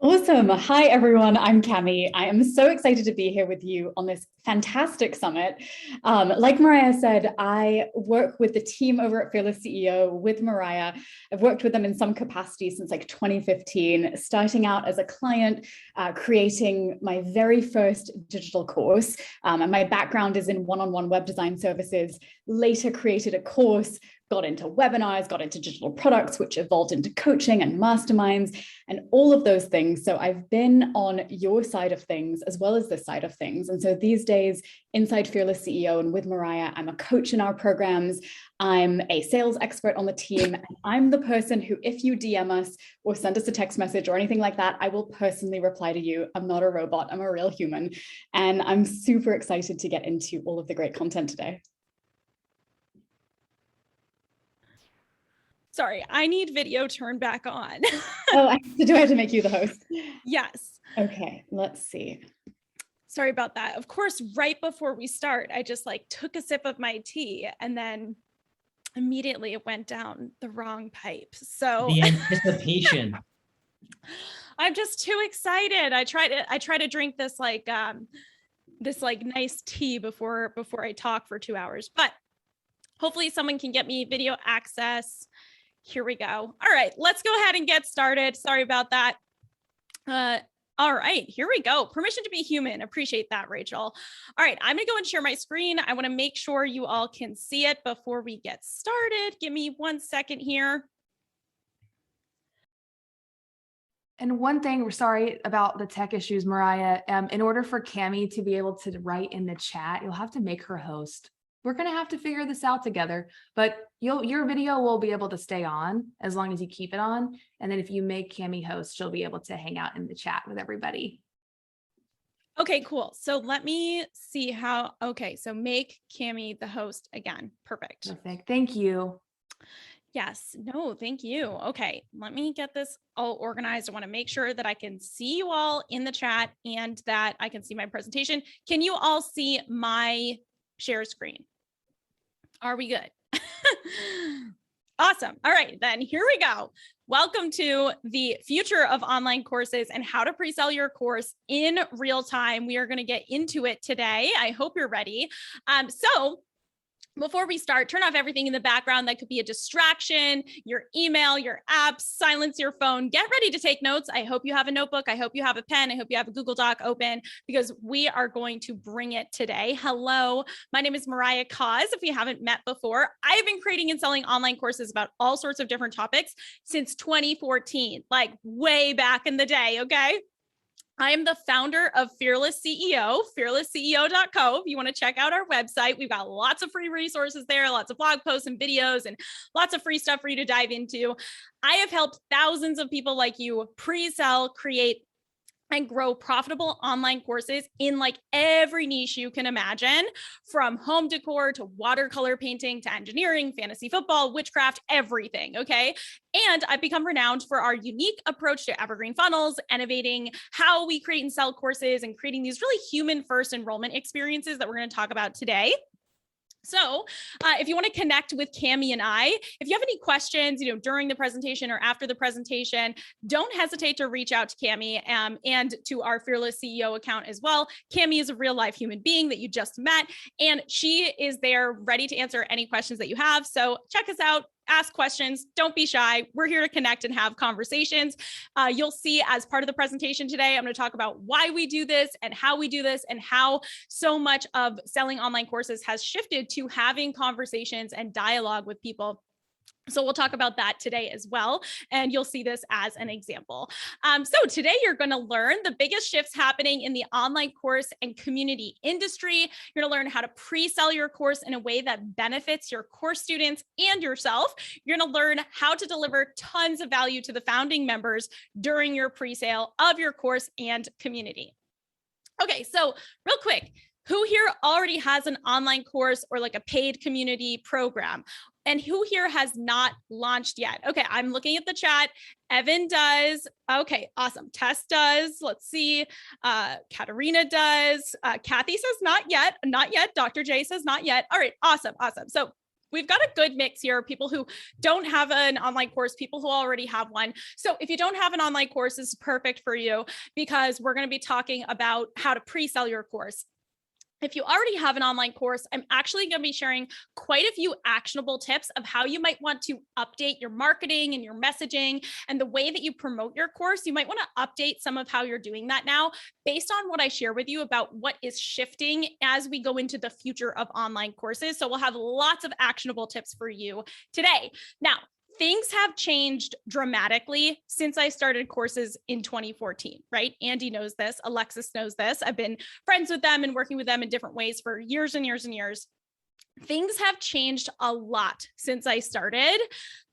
Awesome. Hi, everyone. I'm Cami. I am so excited to be here with you on this fantastic summit. Like Mariah said, I work with the team over at Fearless CEO with Mariah. I've worked with them in some capacity since like 2015, starting out as a client, creating my very first digital course. And my background is in one-on-one web design services, later created a course, got into webinars, got into digital products, which evolved into coaching and masterminds and all of those things. So I've been on your side of things as well as this side of things. And so these days inside Fearless CEO and with Mariah, I'm a coach in our programs. I'm a sales expert on the team. And I'm the person who, if you DM us or send us a text message or anything like that, I will personally reply to you. I'm not a robot, I'm a real human. And I'm super excited to get into all of the great content today. Sorry, I need video turned back on. Oh, do I have to make you the host? Yes. Okay, let's see. Sorry about that. Of course, right before we start, I just like took a sip of my tea and then immediately it went down the wrong pipe. So The anticipation. I'm just too excited. I try to drink this like nice tea before I talk for 2 hours, but hopefully someone can get me video access. Here we go. All right, let's go ahead and get started. Sorry about that. All right, here we go. Permission to be human. Appreciate that, Rachel. All right, I'm gonna go and share my screen. I wanna make sure you all can see it before we get started. Give me 1 second here. And one thing, we're sorry about the tech issues, Mariah. In order for Cami to be able to write in the chat, you'll have to make her host. We're going to have to figure this out together, but your video will be able to stay on as long as you keep it on. And then if you make Cami host, she'll be able to hang out in the chat with everybody. Okay, cool. So let me see how, okay, so make Cami the host again. Perfect. Perfect. Thank you. Yes, no, thank you. Okay, let me get this all organized. I want to make sure that I can see you all in the chat and that I can see my presentation. Can you all see my share screen? Are we good? Awesome. All right, then here we go. Welcome to the future of online courses and how to pre-sell your course in real time. We are going to get into it today. I hope you're ready. So before we start, turn off everything in the background that could be a distraction, your email, your apps, silence your phone, get ready to take notes. I hope you have a notebook. I hope you have a pen. I hope you have a Google Doc open because we are going to bring it today. Hello, my name is Mariah Cause. If we haven't met before, I've been creating and selling online courses about all sorts of different topics since 2014, like way back in the day, okay? I am the founder of Fearless CEO, fearlessceo.co. If you want to check out our website, we've got lots of free resources there, lots of blog posts and videos, and lots of free stuff for you to dive into. I have helped thousands of people like you pre-sell, create, and grow profitable online courses in like every niche you can imagine, from home decor to watercolor painting to engineering, fantasy football, witchcraft, everything, okay? And I've become renowned for our unique approach to evergreen funnels, innovating how we create and sell courses and creating these really human-first enrollment experiences that we're going to talk about today. So if you want to connect with Cami and I, if you have any questions, during the presentation or after the presentation, don't hesitate to reach out to Cami and to our Fearless CEO account as well. Cami is a real life human being that you just met, and she is there ready to answer any questions that you have. So check us out. Ask questions. Don't be shy. We're here to connect and have conversations. You'll see as part of the presentation today, I'm going to talk about why we do this and how we do this and how so much of selling online courses has shifted to having conversations and dialogue with people. So we'll talk about that today as well. And you'll see this as an example. So today you're going to learn the biggest shifts happening in the online course and community industry. You're going to learn how to pre-sell your course in a way that benefits your course students and yourself. You're going to learn how to deliver tons of value to the founding members during your pre-sale of your course and community. Okay, so real quick, who here already has an online course or like a paid community program? And who here has not launched yet? Okay, I'm looking at the chat. Evan does. Okay, awesome. Tess does. Let's see. Katarina does. Kathy says not yet. Not yet. Dr. J says not yet. All right, awesome. So we've got a good mix here. People who don't have an online course, people who already have one. So if you don't have an online course, this is perfect for you because we're going to be talking about how to pre-sell your course. If you already have an online course, I'm actually going to be sharing quite a few actionable tips of how you might want to update your marketing and your messaging and the way that you promote your course. You might want to update some of how you're doing that now based on what I share with you about what is shifting as we go into the future of online courses. So we'll have lots of actionable tips for you today. Now, things have changed dramatically since I started courses in 2014, right? Andy knows this. Alexis knows this. I've been friends with them and working with them in different ways for years and years and years. Things have changed a lot since I started.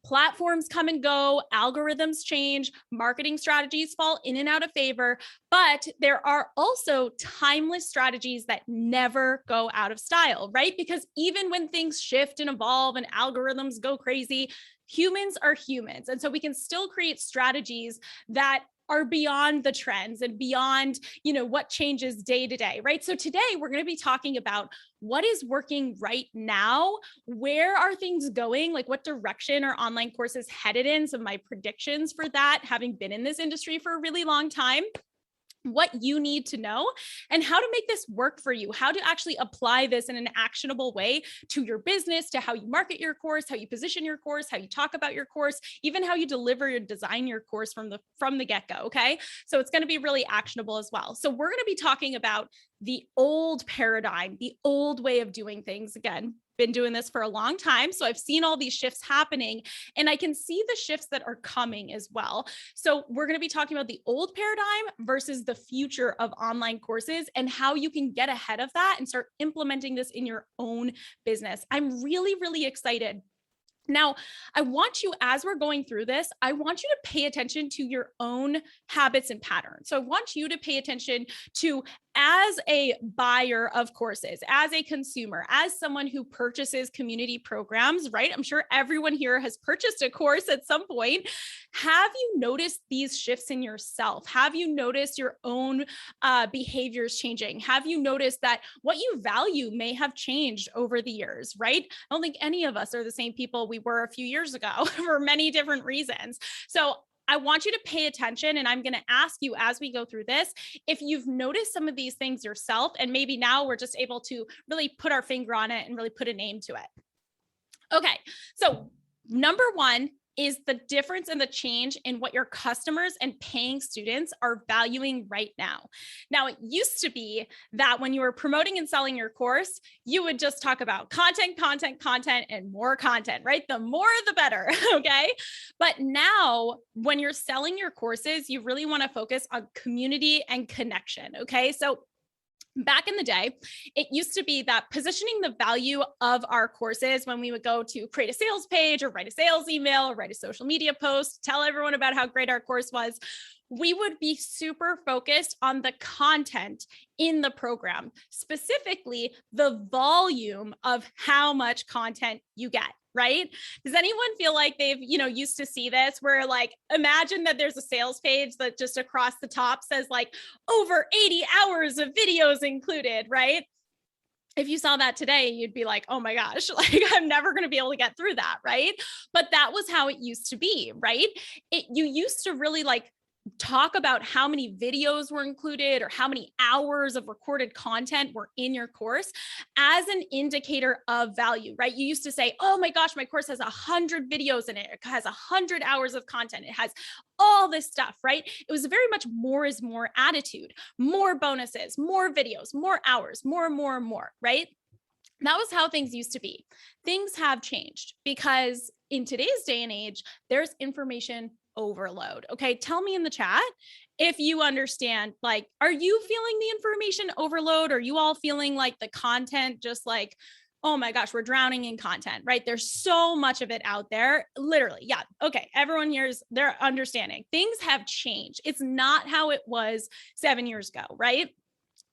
Platforms come and go, algorithms change, marketing strategies fall in and out of favor, but there are also timeless strategies that never go out of style, right? Because even when things shift and evolve and algorithms go crazy, humans are humans. And so we can still create strategies that are beyond the trends and beyond, what changes day to day, right? So today we're going to be talking about what is working right now. Where are things going? Like what direction are online courses headed in? Some of my predictions for that, having been in this industry for a really long time. What you need to know and how to make this work for you, how to actually apply this in an actionable way to your business, to how you market your course, how you position your course, how you talk about your course, even how you deliver and design your course from the get-go. Okay. So it's going to be really actionable as well. So we're going to be talking about the old paradigm, the old way of doing things. Again, been doing this for a long time. So I've seen all these shifts happening and I can see the shifts that are coming as well. So we're going to be talking about the old paradigm versus the future of online courses and how you can get ahead of that and start implementing this in your own business. I'm really, really excited. Now, I want you, as we're going through this, I want you to pay attention to your own habits and patterns. So I want you to pay attention to, as a buyer of courses, as a consumer, as someone who purchases community programs, right? I'm sure everyone here has purchased a course at some point. Have you noticed these shifts in yourself? Have you noticed your own behaviors changing? Have you noticed that what you value may have changed over the years, right? I don't think any of us are the same people we were a few years ago for many different reasons. So I want you to pay attention, and I'm going to ask you as we go through this, if you've noticed some of these things yourself, and maybe now we're just able to really put our finger on it and really put a name to it. Okay, so number one is the difference and the change in what your customers and paying students are valuing right now. Now, it used to be that when you were promoting and selling your course, you would just talk about content, and more content, right? The more, the better, okay? But now, when you're selling your courses, you really want to focus on community and connection, okay? So back in the day, it used to be that positioning the value of our courses when we would go to create a sales page or write a sales email or write a social media post, tell everyone about how great our course was, we would be super focused on the content in the program, specifically the volume of how much content you get. Right? Does anyone feel like they've, used to see this where like, imagine that there's a sales page that just across the top says like over 80 hours of videos included, right? If you saw that today, you'd be like, oh my gosh, like I'm never going to be able to get through that. Right. But that was how it used to be, right? You used to really like talk about how many videos were included or how many hours of recorded content were in your course as an indicator of value, right? You used to say, oh my gosh, my course has 100 videos in it. It has 100 hours of content. It has all this stuff, right? It was very much more is more attitude, more bonuses, more videos, more hours, more, right? That was how things used to be. Things have changed because in today's day and age, there's information overload. Okay. Tell me in the chat if you understand, like, are you feeling the information overload? Are you all feeling like the content just like, oh my gosh, we're drowning in content, right? There's so much of it out there. Literally. Yeah. Okay. Everyone here's their understanding. Things have changed. It's not how it was 7 years ago, right?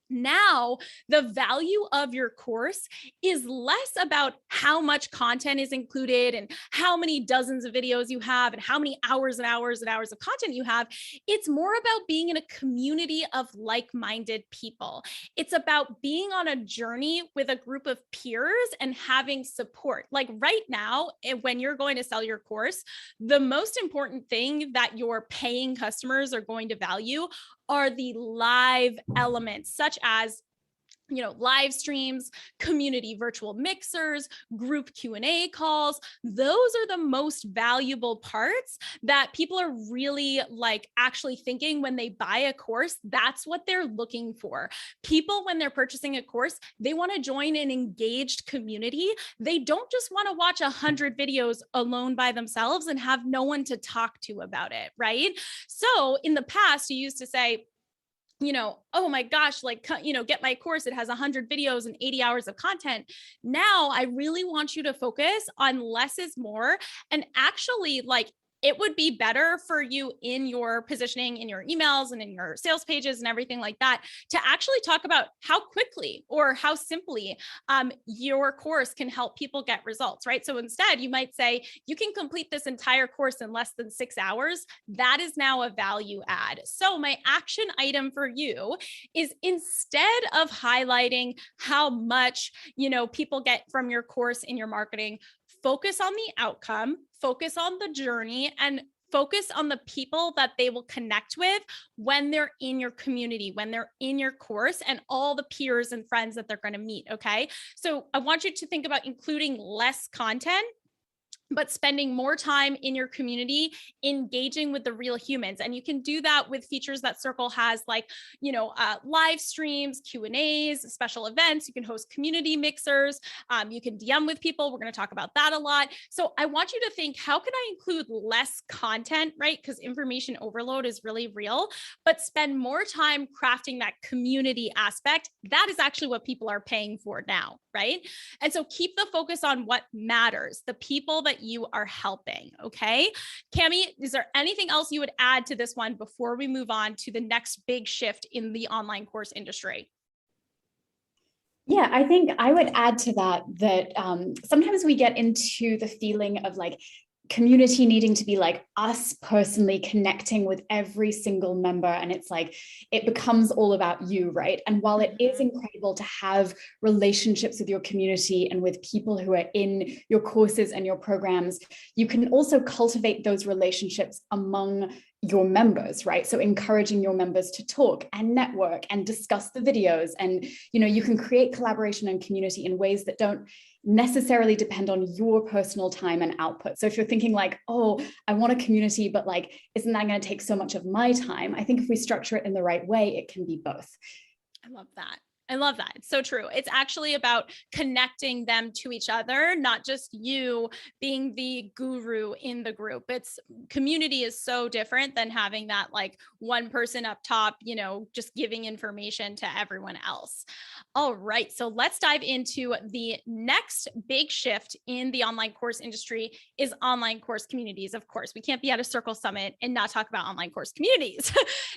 Now, the value of your course is less about how much content is included and how many dozens of videos you have and how many hours and hours and hours of content you have. It's more about being in a community of like-minded people. It's about being on a journey with a group of peers and having support. Like right now, when you're going to sell your course, the most important thing that your paying customers are going to value are the live elements, such as live streams, community virtual mixers, group Q&A calls. Those are the most valuable parts that people are really like actually thinking when they buy a course. That's what they're looking for. People, when they're purchasing a course, they want to join an engaged community. They don't just want to watch 100 videos alone by themselves and have no one to talk to about it, right? So in the past, you used to say, oh my gosh, like, get my course. It has 100 videos and 80 hours of content. Now I really want you to focus on less is more, and actually like, it would be better for you in your positioning, in your emails and in your sales pages and everything like that, to actually talk about how quickly or how simply your course can help people get results, right? So instead, you might say, you can complete this entire course in less than 6 hours. That is now a value add. So my action item for you is, instead of highlighting how much, people get from your course in your marketing, focus on the outcome, focus on the journey, and focus on the people that they will connect with when they're in your community, when they're in your course, and all the peers and friends that they're going to meet. Okay. So I want you to think about including less content, but spending more time in your community, engaging with the real humans. And you can do that with features that Circle has, like, live streams, Q&As, special events. You can host community mixers. You can DM with people. We're going to talk about that a lot. So I want you to think, how can I include less content, right? Because information overload is really real, but spend more time crafting that community aspect. That is actually what people are paying for now, right? And so keep the focus on what matters, the people that you are helping. Okay. Cami, is there anything else you would add to this one before we move on to the next big shift in the online course industry? Yeah, I think I would add to that sometimes we get into the feeling of like community needing to be like us personally connecting with every single member. And it's like, it becomes all about you, right? And while it is incredible to have relationships with your community and with people who are in your courses and your programs, you can also cultivate those relationships among your members, right? So encouraging your members to talk and network and discuss the videos. And, you can create collaboration and community in ways that don't necessarily depend on your personal time and output. So if you're thinking like, oh, I want a community, but like, isn't that going to take so much of my time? I think if we structure it in the right way, it can be both. I love that. I love that. It's so true. It's actually about connecting them to each other, not just you being the guru in the group. It's community is so different than having that like one person up top, just giving information to everyone else. All right. So let's dive into the next big shift in the online course industry is online course communities. Of course, we can't be at a Circle Summit and not talk about online course communities.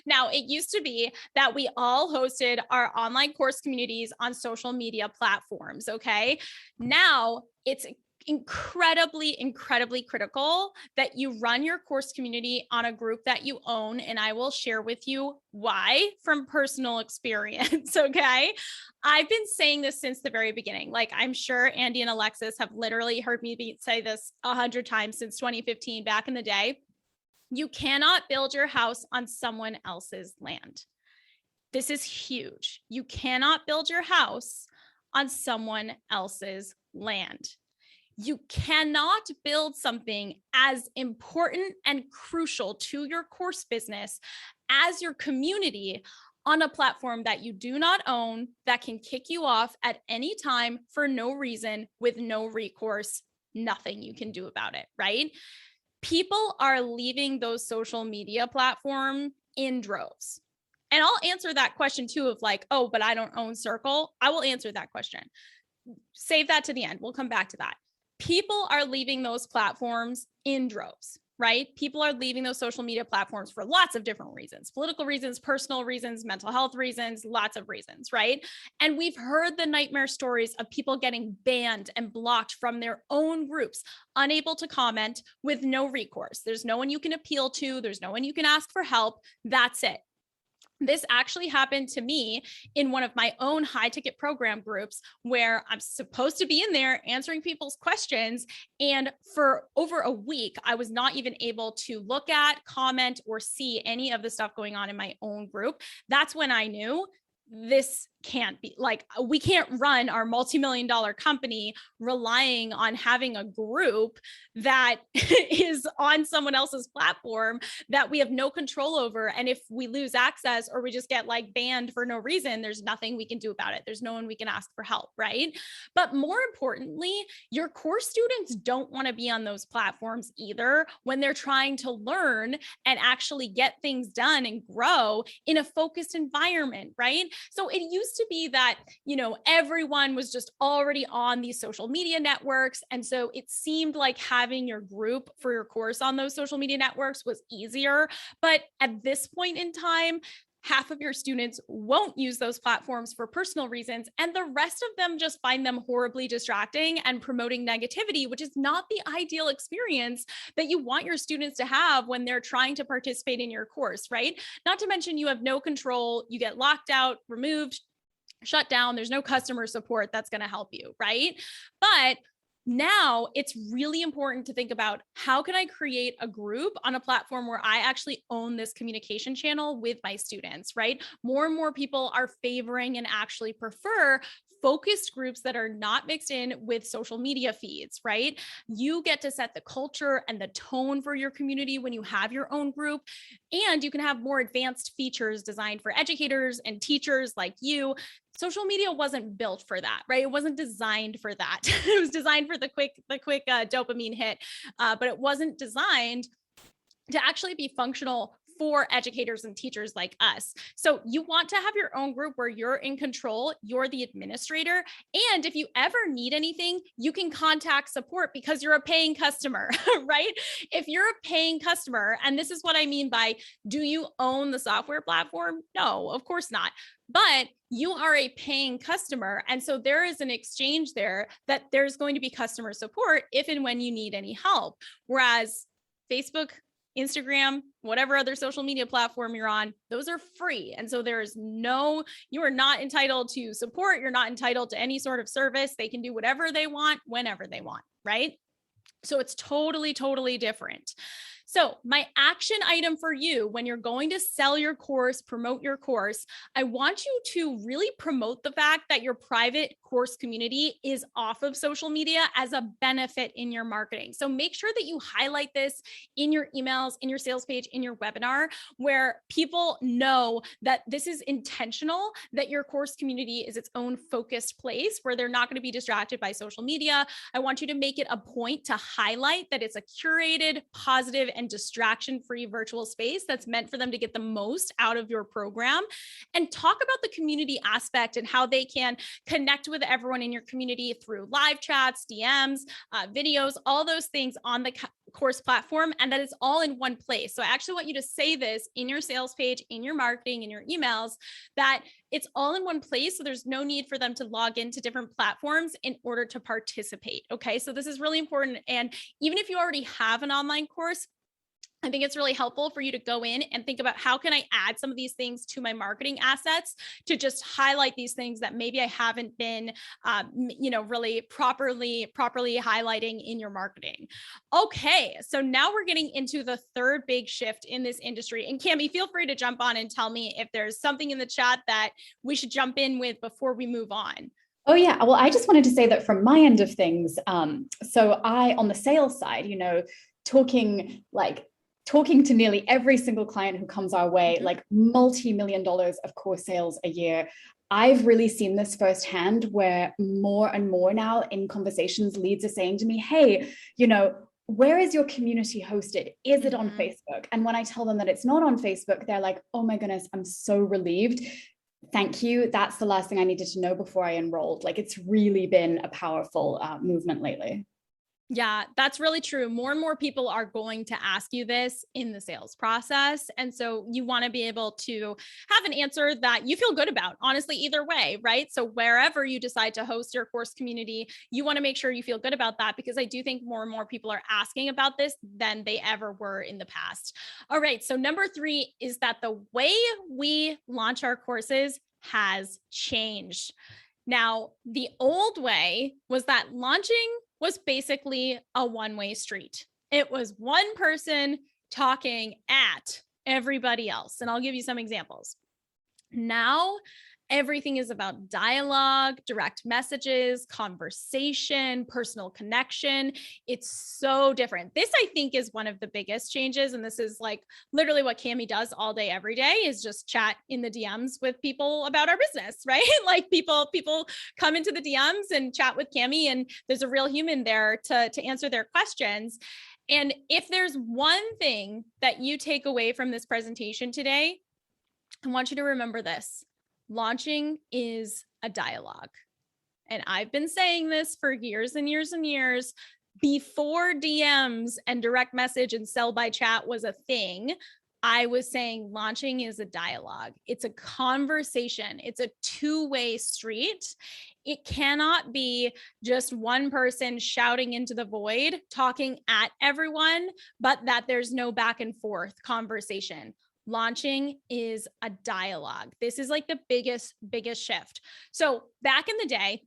Now, it used to be that we all hosted our online course communities on social media platforms. Okay. Now it's incredibly critical that you run your course community on a group that you own. And I will share with you why from personal experience. Okay. I've been saying this since the very beginning. Like, I'm sure Andy and Alexis have literally heard me say this 100 times since 2015, back in the day. You cannot build your house on someone else's land. This is huge. You cannot build your house on someone else's land. You cannot build something as important and crucial to your course business as your community on a platform that you do not own, that can kick you off at any time for no reason, with no recourse, nothing you can do about it, right? People are leaving those social media platforms in droves. And I'll answer that question too, of like, oh, but I don't own Circle. I will answer that question. Save that to the end. We'll come back to that. People are leaving those platforms in droves. right? People are leaving those social media platforms for lots of different reasons, political reasons, personal reasons, mental health reasons, lots of reasons, right? And we've heard the nightmare stories of people getting banned and blocked from their own groups, unable to comment with no recourse. There's no one you can appeal to. There's no one you can ask for help. That's it. This actually happened to me in one of my own high ticket program groups where I'm supposed to be in there answering people's questions. And for over a week, I was not even able to look at, comment, or see any of the stuff going on in my own group. That's when I knew this can't be, like, we can't run our multi-million-dollar company relying on having a group that is on someone else's platform that we have no control over. And if we lose access or we just get like banned for no reason, there's nothing we can do about it. There's no one we can ask for help, right? But more importantly, your course students don't want to be on those platforms either when they're trying to learn and actually get things done and grow in a focused environment, right? So it used to be that, you know, everyone was just already on these social media networks. And so it seemed like having your group for your course on those social media networks was easier. But at this point in time, half of your students won't use those platforms for personal reasons, and the rest of them just find them horribly distracting and promoting negativity, which is not the ideal experience that you want your students to have when they're trying to participate in your course, right? Not to mention you have no control, you get locked out, removed, shut down, there's no customer support that's going to help you, right? But now it's really important to think about, how can I create a group on a platform where I actually own this communication channel with my students, right? More and more people are favoring and actually prefer focused groups that are not mixed in with social media feeds, right? You get to set the culture and the tone for your community when you have your own group, and you can have more advanced features designed for educators and teachers like you. Social media wasn't built for that, right? It wasn't designed for that. It was designed for the quick dopamine hit, but it wasn't designed to actually be functional for educators and teachers like us. So you want to have your own group where you're in control, you're the administrator. And if you ever need anything, you can contact support because you're a paying customer, right? If you're a paying customer, and this is what I mean by, do you own the software platform? No, of course not. But you are a paying customer. And so there is an exchange there that there's going to be customer support if and when you need any help. Whereas Facebook, Instagram, whatever other social media platform you're on, those are free. And so you are not entitled to support. You're not entitled to any sort of service. They can do whatever they want, whenever they want, right? So it's totally, totally different. So my action item for you when you're going to sell your course, promote your course, I want you to really promote the fact that your private course community is off of social media as a benefit in your marketing. So make sure that you highlight this in your emails, in your sales page, in your webinar, where people know that this is intentional, that your course community is its own focused place where they're not going to be distracted by social media. I want you to make it a point to highlight that it's a curated, positive, and distraction-free virtual space that's meant for them to get the most out of your program. And talk about the community aspect and how they can connect with everyone in your community through live chats, DMs, videos, all those things on the course platform, and that it's all in one place. So I actually want you to say this in your sales page, in your marketing, in your emails, that it's all in one place. So there's no need for them to log into different platforms in order to participate. Okay. So this is really important. And even if you already have an online course, I think it's really helpful for you to go in and think about, how can I add some of these things to my marketing assets to just highlight these things that maybe I haven't been, really properly highlighting in your marketing. Okay, so now we're getting into the third big shift in this industry. And Cami, feel free to jump on and tell me if there's something in the chat that we should jump in with before we move on. Oh yeah, well, I just wanted to say that from my end of things, so I, on the sales side, talking to nearly every single client who comes our way, like multi-million dollars of course sales a year. I've really seen this firsthand, where more and more now in conversations, leads are saying to me, hey, where is your community hosted? Is it on Facebook? And when I tell them that it's not on Facebook, they're like, oh my goodness, I'm so relieved. Thank you. That's the last thing I needed to know before I enrolled. Like, it's really been a powerful movement lately. Yeah, that's really true. More and more people are going to ask you this in the sales process. And so you want to be able to have an answer that you feel good about, honestly, either way, right? So wherever you decide to host your course community, you want to make sure you feel good about that, because I do think more and more people are asking about this than they ever were in the past. All right. So number 3 is that the way we launch our courses has changed. Now, the old way was that launching was basically a one-way street. It was one person talking at everybody else. And I'll give you some examples. Now, everything is about dialogue, direct messages, conversation, personal connection. It's so different. This, I think, is one of the biggest changes. And this is like literally what Cami does all day, every day, is just chat in the DMs with people about our business, right? Like people come into the DMs and chat with Cami, and there's a real human there to answer their questions. And if there's one thing that you take away from this presentation today, I want you to remember this. Launching is a dialogue. And I've been saying this for years and years and years. Before DMs and direct message and sell by chat was a thing, I was saying launching is a dialogue. It's a conversation. It's a two-way street. It cannot be just one person shouting into the void, talking at everyone, but that there's no back and forth conversation. Launching is a dialogue. This is like the biggest shift. So back in the day,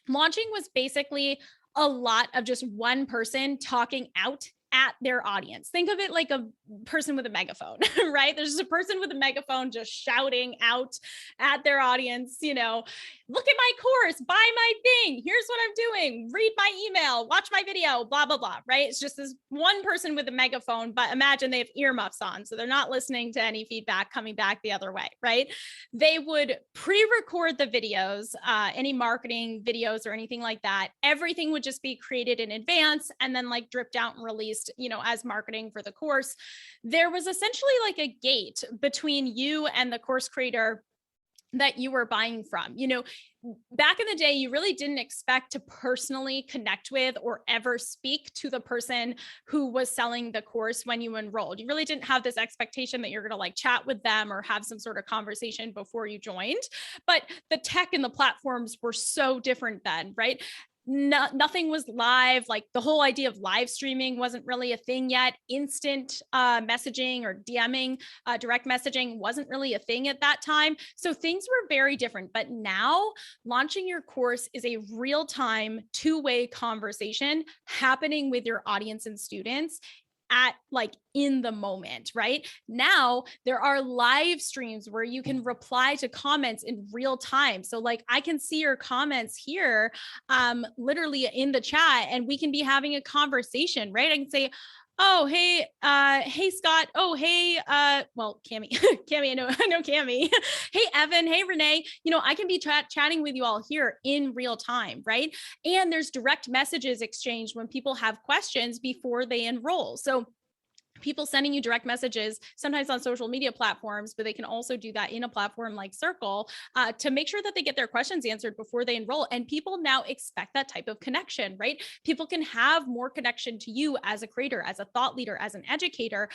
launching was basically a lot of just one person talking out at their audience. Think of it like a person with a megaphone, right? There's just a person with a megaphone just shouting out at their audience, you know, look at my course, buy my thing, here's what I'm doing, read my email, watch my video, blah, blah, blah, right? It's just this one person with a megaphone, but imagine they have earmuffs on, so they're not listening to any feedback coming back the other way, right? They would pre-record the videos, any marketing videos or anything like that. Everything would just be created in advance and then like dripped out and released, you know, as marketing for the course. There was essentially like a gate between you and the course creator that you were buying from. You know, back in the day, you really didn't expect to personally connect with or ever speak to the person who was selling the course when you enrolled. You really didn't have this expectation that you're going to like chat with them or have some sort of conversation before you joined. But the tech and the platforms were so different then, right? Nothing was live. Like the whole idea of live streaming wasn't really a thing yet. Instant messaging or DMing, direct messaging wasn't really a thing at that time. So things were very different. But now launching your course is a real-time, two-way conversation happening with your audience and students at like in the moment, right? Now there are live streams where you can reply to comments in real time. So like I can see your comments here, literally in the chat, and we can be having a conversation, right? I can say, oh, hey, hey, Scott. Oh, hey, well, Cami, Cami, I know Cami. Hey, Evan. Hey, Renee. You know, I can be chatting with you all here in real time, right? And there's direct messages exchanged when people have questions before they enroll. So people sending you direct messages, sometimes on social media platforms, but they can also do that in a platform like Circle to make sure that they get their questions answered before they enroll. And people now expect that type of connection, right? People can have more connection to you as a creator, as a thought leader, as an educator.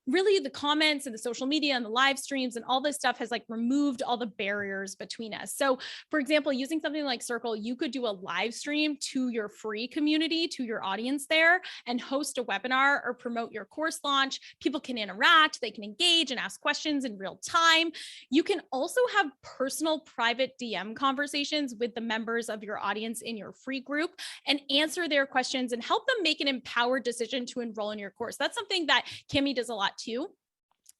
Really, the comments and the social media and the live streams and all this stuff has like removed all the barriers between us. So for example, using something like Circle, you could do a live stream to your free community, to your audience there, and host a webinar or promote your course launch. People can interact, they can engage and ask questions in real time. You can also have personal private DM conversations with the members of your audience in your free group and answer their questions and help them make an empowered decision to enroll in your course. That's something that Cami does a lot too.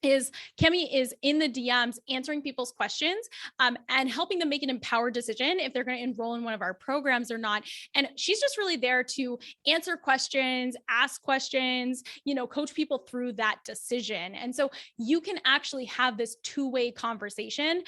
Cami is in the DMs answering people's questions and helping them make an empowered decision if they're going to enroll in one of our programs or not. And she's just really there to answer questions, ask questions, you know, coach people through that decision. And so you can actually have this two-way conversation.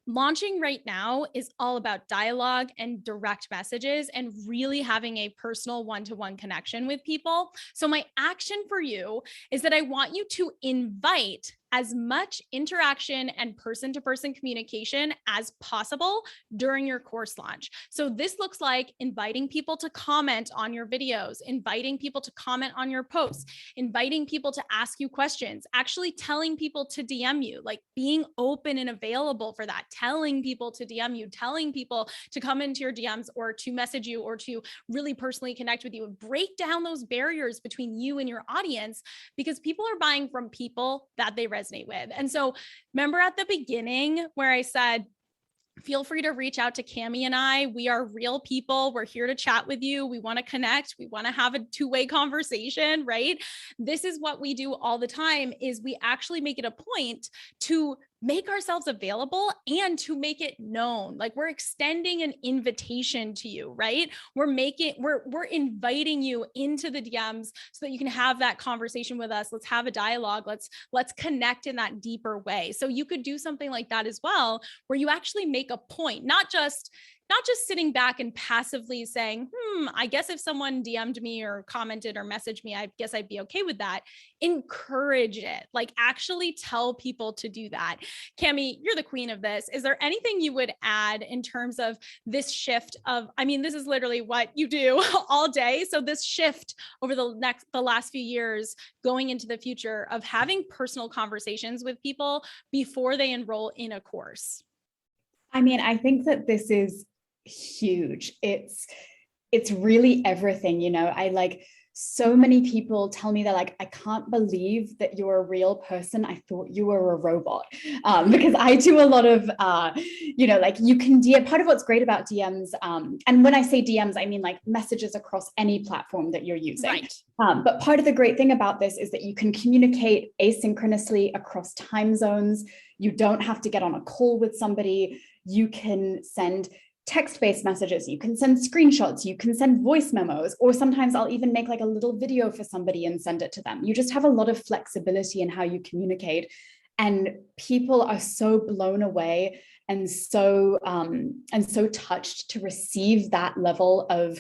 Launching right now is all about dialogue and direct messages and really having a personal one-to-one connection with people. So my action for you is that I want you to invite as much interaction and person-to-person communication as possible during your course launch. So this looks like inviting people to comment on your videos, inviting people to comment on your posts, inviting people to ask you questions, actually telling people to DM you, like being open and available for that, telling people to DM you, telling people to come into your DMs or to message you or to really personally connect with you, and break down those barriers between you and your audience, because people are buying from people that they resonate with. And so remember at the beginning where I said, feel free to reach out to Cami and I. We are real people. We're here to chat with you. We want to connect. We want to have a two-way conversation, right? This is what we do all the time, is we actually make it a point to make ourselves available and to make it known. Like we're extending an invitation to you, right? We're inviting you into the DMs so that you can have that conversation with us. Let's have a dialogue. Let's connect in that deeper way. So you could do something like that as well, where you actually make a point, not just sitting back and passively saying, I guess if someone DM'd me or commented or messaged me, I guess I'd be okay with that. Encourage it, like actually tell people to do that. Cami, you're the queen of this. Is there anything you would add in terms of this shift of, I mean, this is literally what you do all day. So this shift over the last few years going into the future of having personal conversations with people before they enroll in a course. I mean, I think that this is huge. It's really everything, you know. So many people tell me, they're like, I can't believe that you're a real person. I thought you were a robot. Because I do a lot of, like you can DM, part of what's great about DMs, and when I say DMs, I mean like messages across any platform that you're using. Right. But part of the great thing about this is that you can communicate asynchronously across time zones. You don't have to get on a call with somebody. You can send text-based messages, you can send screenshots, you can send voice memos, or sometimes I'll even make like a little video for somebody and send it to them. You just have a lot of flexibility in how you communicate, and people are so blown away and so touched to receive that level of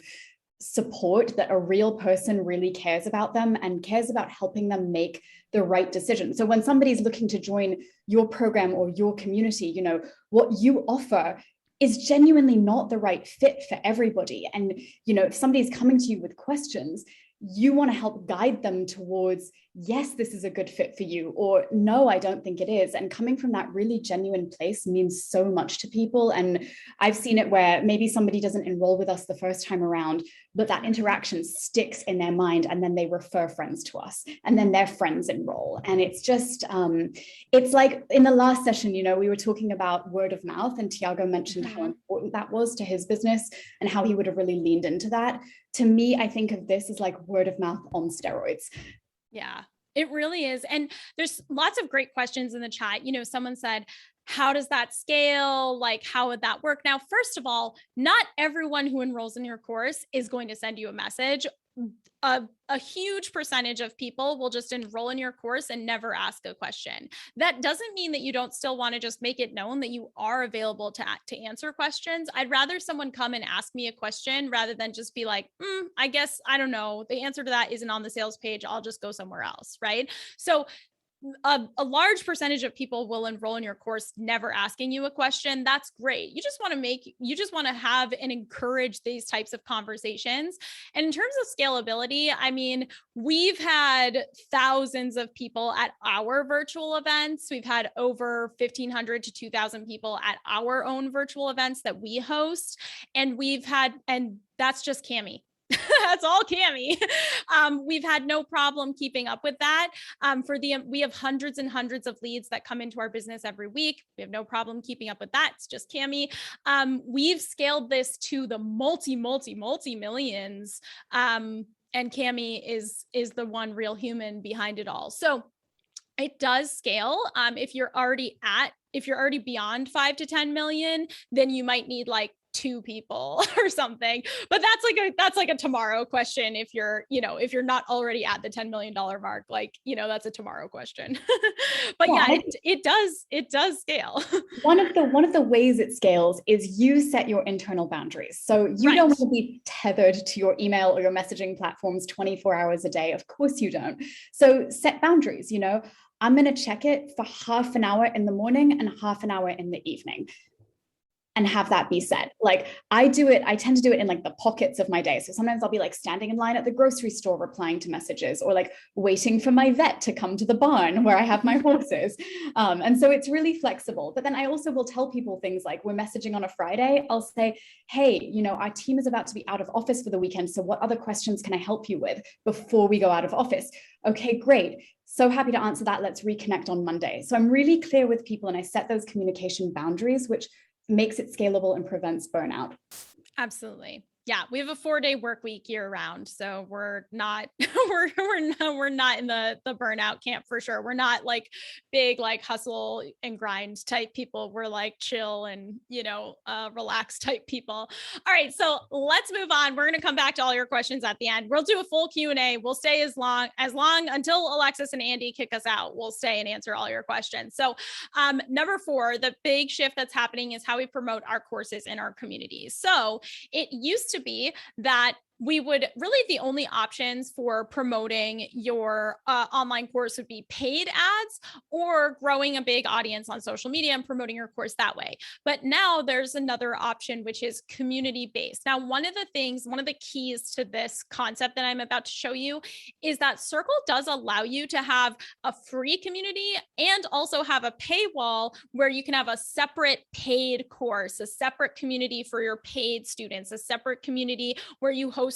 support, that a real person really cares about them and cares about helping them make the right decision. So when somebody's looking to join your program or your community, you know, what you offer is genuinely not the right fit for everybody. And, you know, if somebody's coming to you with questions, you want to help guide them towards, yes, this is a good fit for you, or no, I don't think it is. And coming from that really genuine place means so much to people. And I've seen it where maybe somebody doesn't enroll with us the first time around, but that interaction sticks in their mind, and then they refer friends to us, and then their friends enroll. And it's just, it's like in the last session, you know, we were talking about word of mouth, and Tiago mentioned how important that was to his business and how he would have really leaned into that. To me, I think of this as like word of mouth on steroids. Yeah, it really is. And there's lots of great questions in the chat. You know, someone said, how does that scale? Like, how would that work? Now, first of all, not everyone who enrolls in your course is going to send you a message. A huge percentage of people will just enroll in your course and never ask a question. That doesn't mean that you don't still want to just make it known that you are available to answer questions. I'd rather someone come and ask me a question rather than just be like, I guess, I don't know, the answer to that isn't on the sales page, I'll just go somewhere else, right? So a large percentage of people will enroll in your course never asking you a question. That's great. You just want to have and encourage these types of conversations. And in terms of scalability, I mean, we've had thousands of people at our virtual events. We've had over 1,500 to 2,000 people at our own virtual events that we host. And that's just Cami. That's all Cami. We've had no problem keeping up with that. We have hundreds and hundreds of leads that come into our business every week. We have no problem keeping up with that. It's just Cami. We've scaled this to the multi millions. And Cami is the one real human behind it all. So it does scale. If you're already beyond 5 to 10 million, then you might need like 2 people or something, but that's like a tomorrow question. If you're not already at the $10 million mark, like, you know, that's a tomorrow question. But yeah, it does scale. One of the ways it scales is you set your internal boundaries. So you don't want to be tethered to your email or your messaging platforms 24 hours a day. Of course you don't. So set boundaries, you know. I'm going to check it for half an hour in the morning and half an hour in the evening, and have that be set. Like I tend to do it in like the pockets of my day. So sometimes I'll be like standing in line at the grocery store replying to messages, or like waiting for my vet to come to the barn where I have my horses. And so it's really flexible. But then I also will tell people things like, we're messaging on a Friday. I'll say, hey, you know, our team is about to be out of office for the weekend. So what other questions can I help you with before we go out of office? Okay, great. So happy to answer that. Let's reconnect on Monday. So I'm really clear with people, and I set those communication boundaries, which makes it scalable and prevents burnout. Absolutely. Yeah, we have a 4-day work week year round, so we're not we're not in the burnout camp for sure. We're not like big like hustle and grind type people. We're like chill and relaxed type people. All right, so let's move on. We're going to come back to all your questions at the end. We'll do a full Q&A. We'll stay as long until Alexis and Andy kick us out. We'll stay and answer all your questions. So number 4, the big shift that's happening is how we promote our courses in our communities. So it used to be that we would really, the only options for promoting your online course would be paid ads or growing a big audience on social media and promoting your course that way. But now there's another option, which is community-based. Now, one of the keys to this concept that I'm about to show you is that Circle does allow you to have a free community and also have a paywall where you can have a separate paid course, a separate community for your paid students, a separate community where you host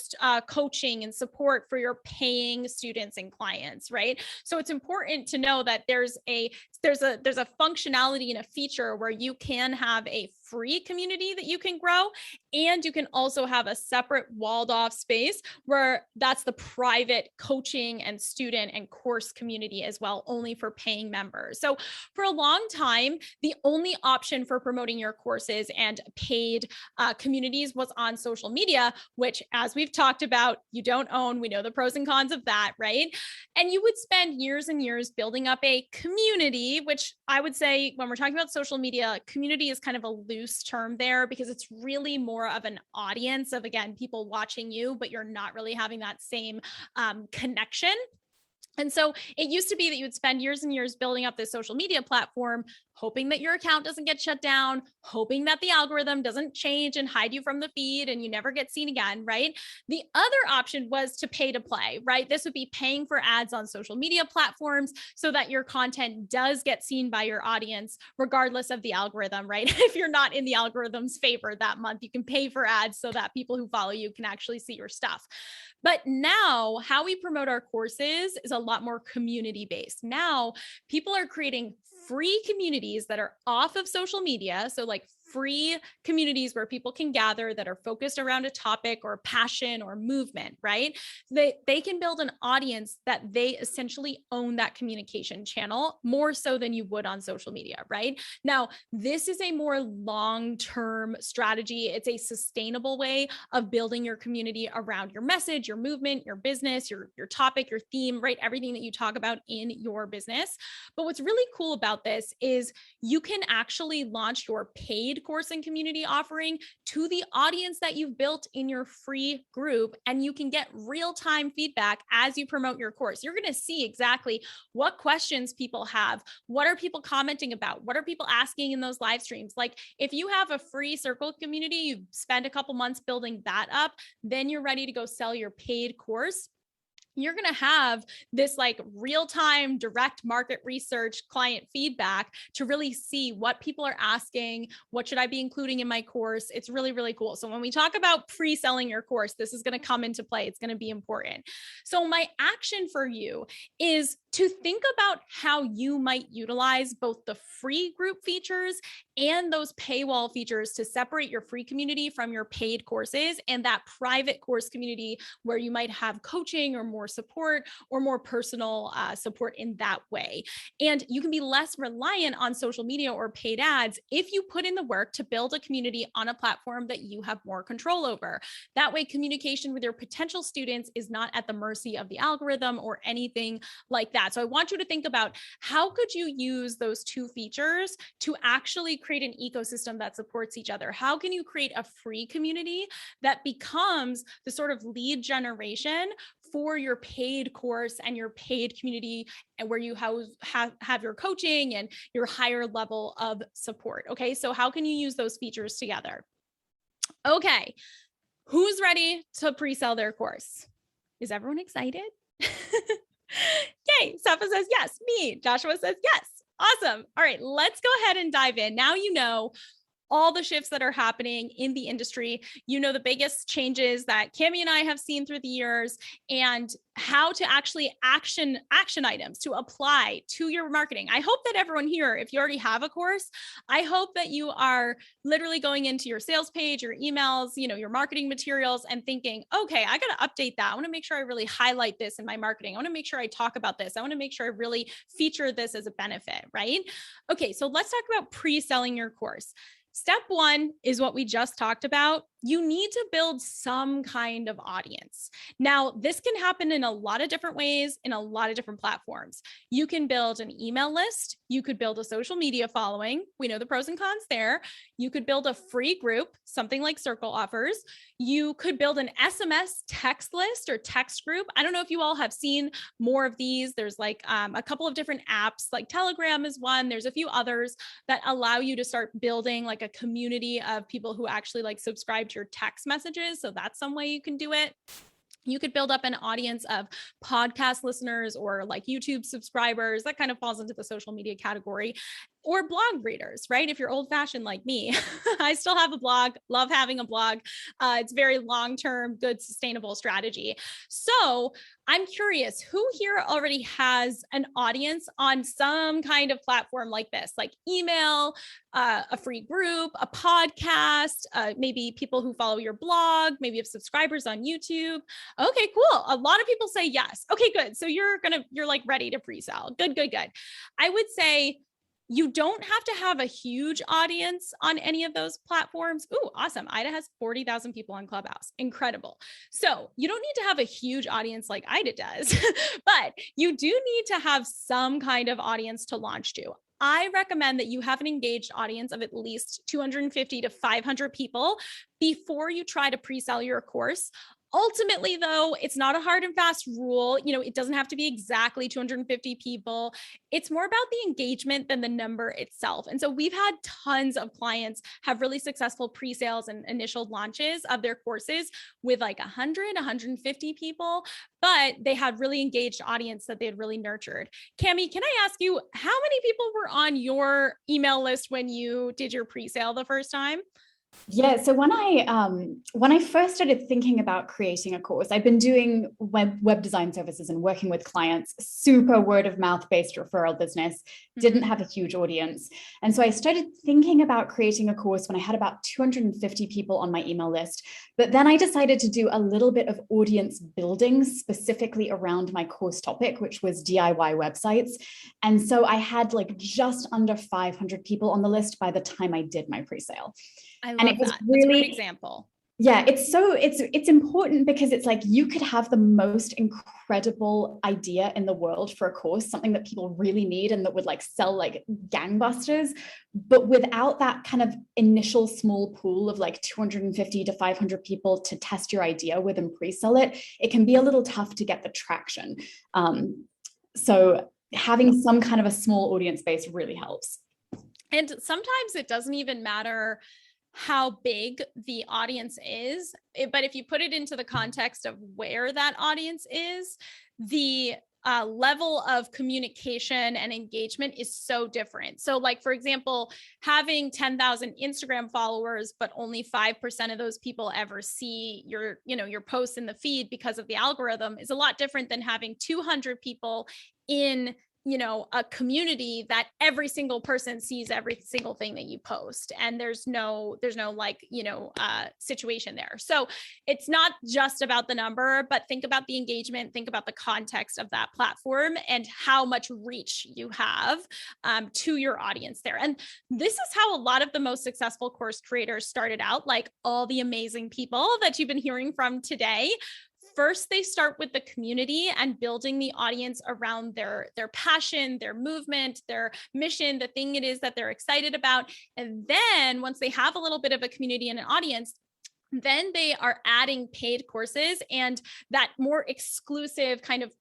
coaching and support for your paying students and clients, right? So it's important to know that there's a functionality and a feature where you can have a free community that you can grow, and you can also have a separate walled off space where that's the private coaching and student and course community as well, only for paying members. So for a long time, the only option for promoting your courses and paid communities was on social media, which, as we've talked about, you don't own. We know the pros and cons of that, right? And you would spend years and years building up a community, which I would say when we're talking about social media, community is kind of a loose term there, because it's really more of an audience of, again, people watching you, but you're not really having that same connection. And so it used to be that you would spend years and years building up this social media platform, hoping that your account doesn't get shut down, hoping that the algorithm doesn't change and hide you from the feed and you never get seen again, right? The other option was to pay to play, right? This would be paying for ads on social media platforms so that your content does get seen by your audience, regardless of the algorithm, right? If you're not in the algorithm's favor that month, you can pay for ads so that people who follow you can actually see your stuff. But now how we promote our courses is a lot more community-based. Now people are creating free communities that are off of social media. So like free communities where people can gather that are focused around a topic or passion or movement, right? They can build an audience that they essentially own that communication channel more so than you would on social media, right? Now, this is a more long-term strategy. It's a sustainable way of building your community around your message, your movement, your business, your topic, your theme, right? Everything that you talk about in your business. But what's really cool about this is you can actually launch your paid course and community offering to the audience that you've built in your free group, and you can get real-time feedback as you promote your course. You're going to see exactly what questions people have, what are people commenting about, what are people asking in those live streams. Like if you have a free Circle community, you spend a couple months building that up, then you're ready to go sell your paid course. You're going to have this like real-time direct market research client feedback to really see what people are asking, what should I be including in my course. It's really, really cool. So when we talk about pre-selling your course, this is going to come into play. It's going to be important. So my action for you is to think about how you might utilize both the free group features and those paywall features to separate your free community from your paid courses and that private course community where you might have coaching or more support or more personal support in that way. And you can be less reliant on social media or paid ads if you put in the work to build a community on a platform that you have more control over. That way, communication with your potential students is not at the mercy of the algorithm or anything like that. So I want you to think about how could you use those two features to actually create an ecosystem that supports each other? How can you create a free community that becomes the sort of lead generation for your paid course and your paid community, and where you have your coaching and your higher level of support. Okay, so how can you use those features together? Okay, who's ready to pre-sell their course? Is everyone excited? Yay, Safa says yes, me. Joshua says yes. Awesome. All right, let's go ahead and dive in. Now you know all the shifts that are happening in the industry. You know the biggest changes that Cami and I have seen through the years, and how to actually action items to apply to your marketing. I hope that everyone here, if you already have a course, I hope that you are literally going into your sales page, your emails, your marketing materials, and thinking, okay, I got to update that. I want to make sure I really highlight this in my marketing. I want to make sure I talk about this. I want to make sure I really feature this as a benefit, right? Okay, so let's talk about pre-selling your course. Step one is what we just talked about. You need to build some kind of audience. Now, this can happen in a lot of different ways, in a lot of different platforms. You can build an email list. You could build a social media following. We know the pros and cons there. You could build a free group, something like Circle offers. You could build an SMS text list or text group. I don't know if you all have seen more of these. There's like a couple of different apps, like Telegram is one. There's a few others that allow you to start building like a community of people who actually like subscribe to your text messages. So that's some way you can do it. You could build up an audience of podcast listeners or like YouTube subscribers. That kind of falls into the social media category. Or blog readers, right? If you're old fashioned like me, I still have a blog, love having a blog. It's very long-term, good, sustainable strategy. So I'm curious, who here already has an audience on some kind of platform like this, like email, a free group, a podcast, maybe people who follow your blog, maybe have subscribers on YouTube. Okay, cool. A lot of people say yes. Okay, good. So you're like ready to pre-sell. Good. I would say, you don't have to have a huge audience on any of those platforms. Ooh, awesome. Ida has 40,000 people on Clubhouse. Incredible. So you don't need to have a huge audience like Ida does, but you do need to have some kind of audience to launch to. I recommend that you have an engaged audience of at least 250 to 500 people before you try to pre-sell your course. Ultimately, though, it's not a hard and fast rule. It doesn't have to be exactly 250 people. It's more about the engagement than the number itself. And so we've had tons of clients have really successful pre-sales and initial launches of their courses with like 100, 150 people, but they had really engaged audience that they had really nurtured. Cami, can I ask you, how many people were on your email list when you did your pre-sale the first time? Yeah, so when I first started thinking about creating a course, I'd been doing web design services and working with clients, super word of mouth based referral business, didn't have a huge audience. And so I started thinking about creating a course when I had about 250 people on my email list. But then I decided to do a little bit of audience building specifically around my course topic, which was DIY websites. And so I had like just under 500 people on the list by the time I did my pre-sale. I love that. That's a great example. Yeah, it's important because it's like you could have the most incredible idea in the world for a course, something that people really need and that would like sell like gangbusters, but without that kind of initial small pool of like 250 to 500 people to test your idea with and pre-sell it, it can be a little tough to get the traction. So having some kind of a small audience base really helps. And sometimes it doesn't even matter how big the audience is, but if you put it into the context of where that audience is, the level of communication and engagement is so different. So like, for example, having 10,000 Instagram followers, but only 5% of those people ever see your posts in the feed because of the algorithm is a lot different than having 200 people in a community that every single person sees every single thing that you post. And there's no like, situation there. So it's not just about the number, but think about the engagement, think about the context of that platform and how much reach you have to your audience there. And this is how a lot of the most successful course creators started out, like all the amazing people that you've been hearing from today. First, they start with the community and building the audience around their passion, their movement, their mission, the thing it is that they're excited about. And then once they have a little bit of a community and an audience, Then they are adding paid courses and that more exclusive kind of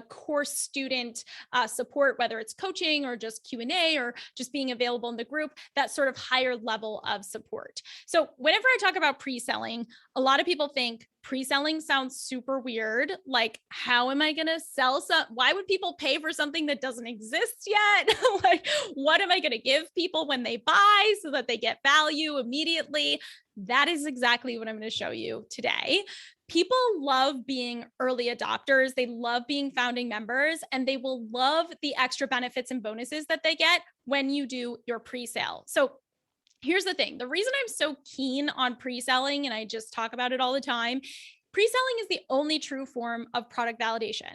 course student support, whether it's coaching or just Q&A or just being available in the group, that sort of higher level of support. So whenever I talk about pre-selling, a lot of people think pre-selling sounds super weird. Like, how am I going to sell some? Why would people pay for something that doesn't exist yet? Like, what am I going to give people when they buy so that they get value immediately? That is exactly what I'm going to show you today. People love being early adopters. They love being founding members, and they will love the extra benefits and bonuses that they get when you do your pre-sale. So here's the thing. The reason I'm so keen on pre-selling, and I just talk about it all the time, pre-selling is the only true form of product validation.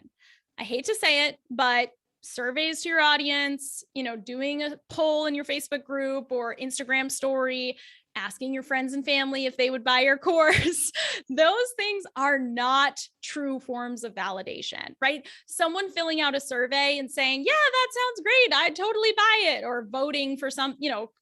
I hate to say it, but surveys to your audience, doing a poll in your Facebook group or Instagram story, asking your friends and family if they would buy your course, those things are not true forms of validation, right? Someone filling out a survey and saying, yeah, that sounds great, I'd totally buy it, or voting for some,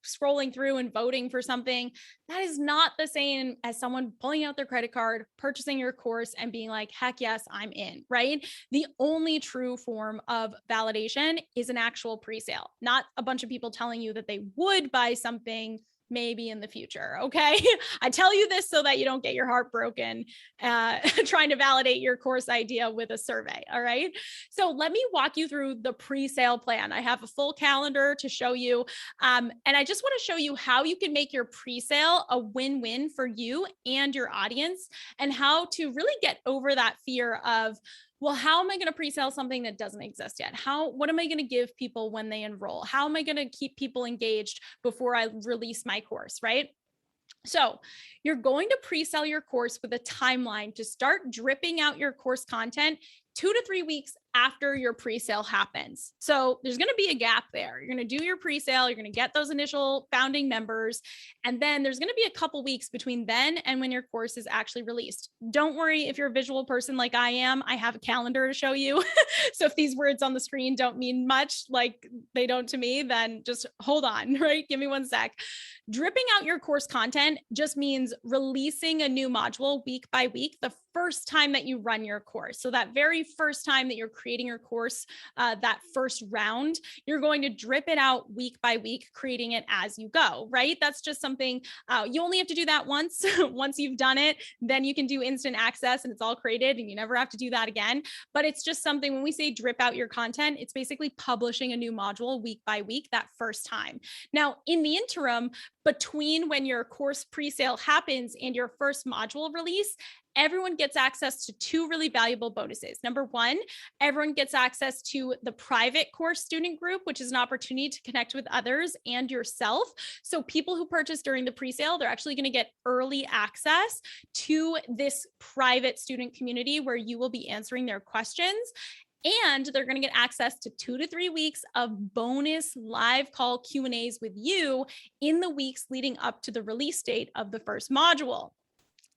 scrolling through and voting for something, that is not the same as someone pulling out their credit card, purchasing your course and being like, heck yes, I'm in, right? The only true form of validation is an actual pre-sale, not a bunch of people telling you that they would buy something maybe in the future. Okay. I tell you this so that you don't get your heart broken trying to validate your course idea with a survey. All right. So let me walk you through the pre-sale plan. I have a full calendar to show you. And I just want to show you how you can make your pre-sale a win-win for you and your audience, and how to really get over that fear of, well, how am I going to pre-sell something that doesn't exist yet? What am I going to give people when they enroll? How am I going to keep people engaged before I release my course, right? So you're going to pre-sell your course with a timeline to start dripping out your course content 2 to 3 weeks after your pre-sale happens. So there's going to be a gap there. You're going to do your pre-sale, you're going to get those initial founding members, and then there's going to be a couple weeks between then and when your course is actually released. Don't worry if you're a visual person like I am, I have a calendar to show you. So if these words on the screen don't mean much like they don't to me, then just hold on, right? Give me 1 sec. Dripping out your course content just means releasing a new module week by week the first time that you run your course. So that very first time that you're creating your course, that first round, you're going to drip it out week by week, creating it as you go, right? That's just something, you only have to do that once. Once you've done it, then you can do instant access and it's all created and you never have to do that again. But it's just something, when we say drip out your content, it's basically publishing a new module week by week that first time. Now, in the interim, between when your course pre-sale happens and your first module release, everyone gets access to 2 really valuable bonuses. Number 1, everyone gets access to the private course student group, which is an opportunity to connect with others and yourself. So people who purchase during the pre-sale, they're actually going to get early access to this private student community where you will be answering their questions. And they're going to get access to 2 to 3 weeks of bonus live call Q&As with you in the weeks leading up to the release date of the first module.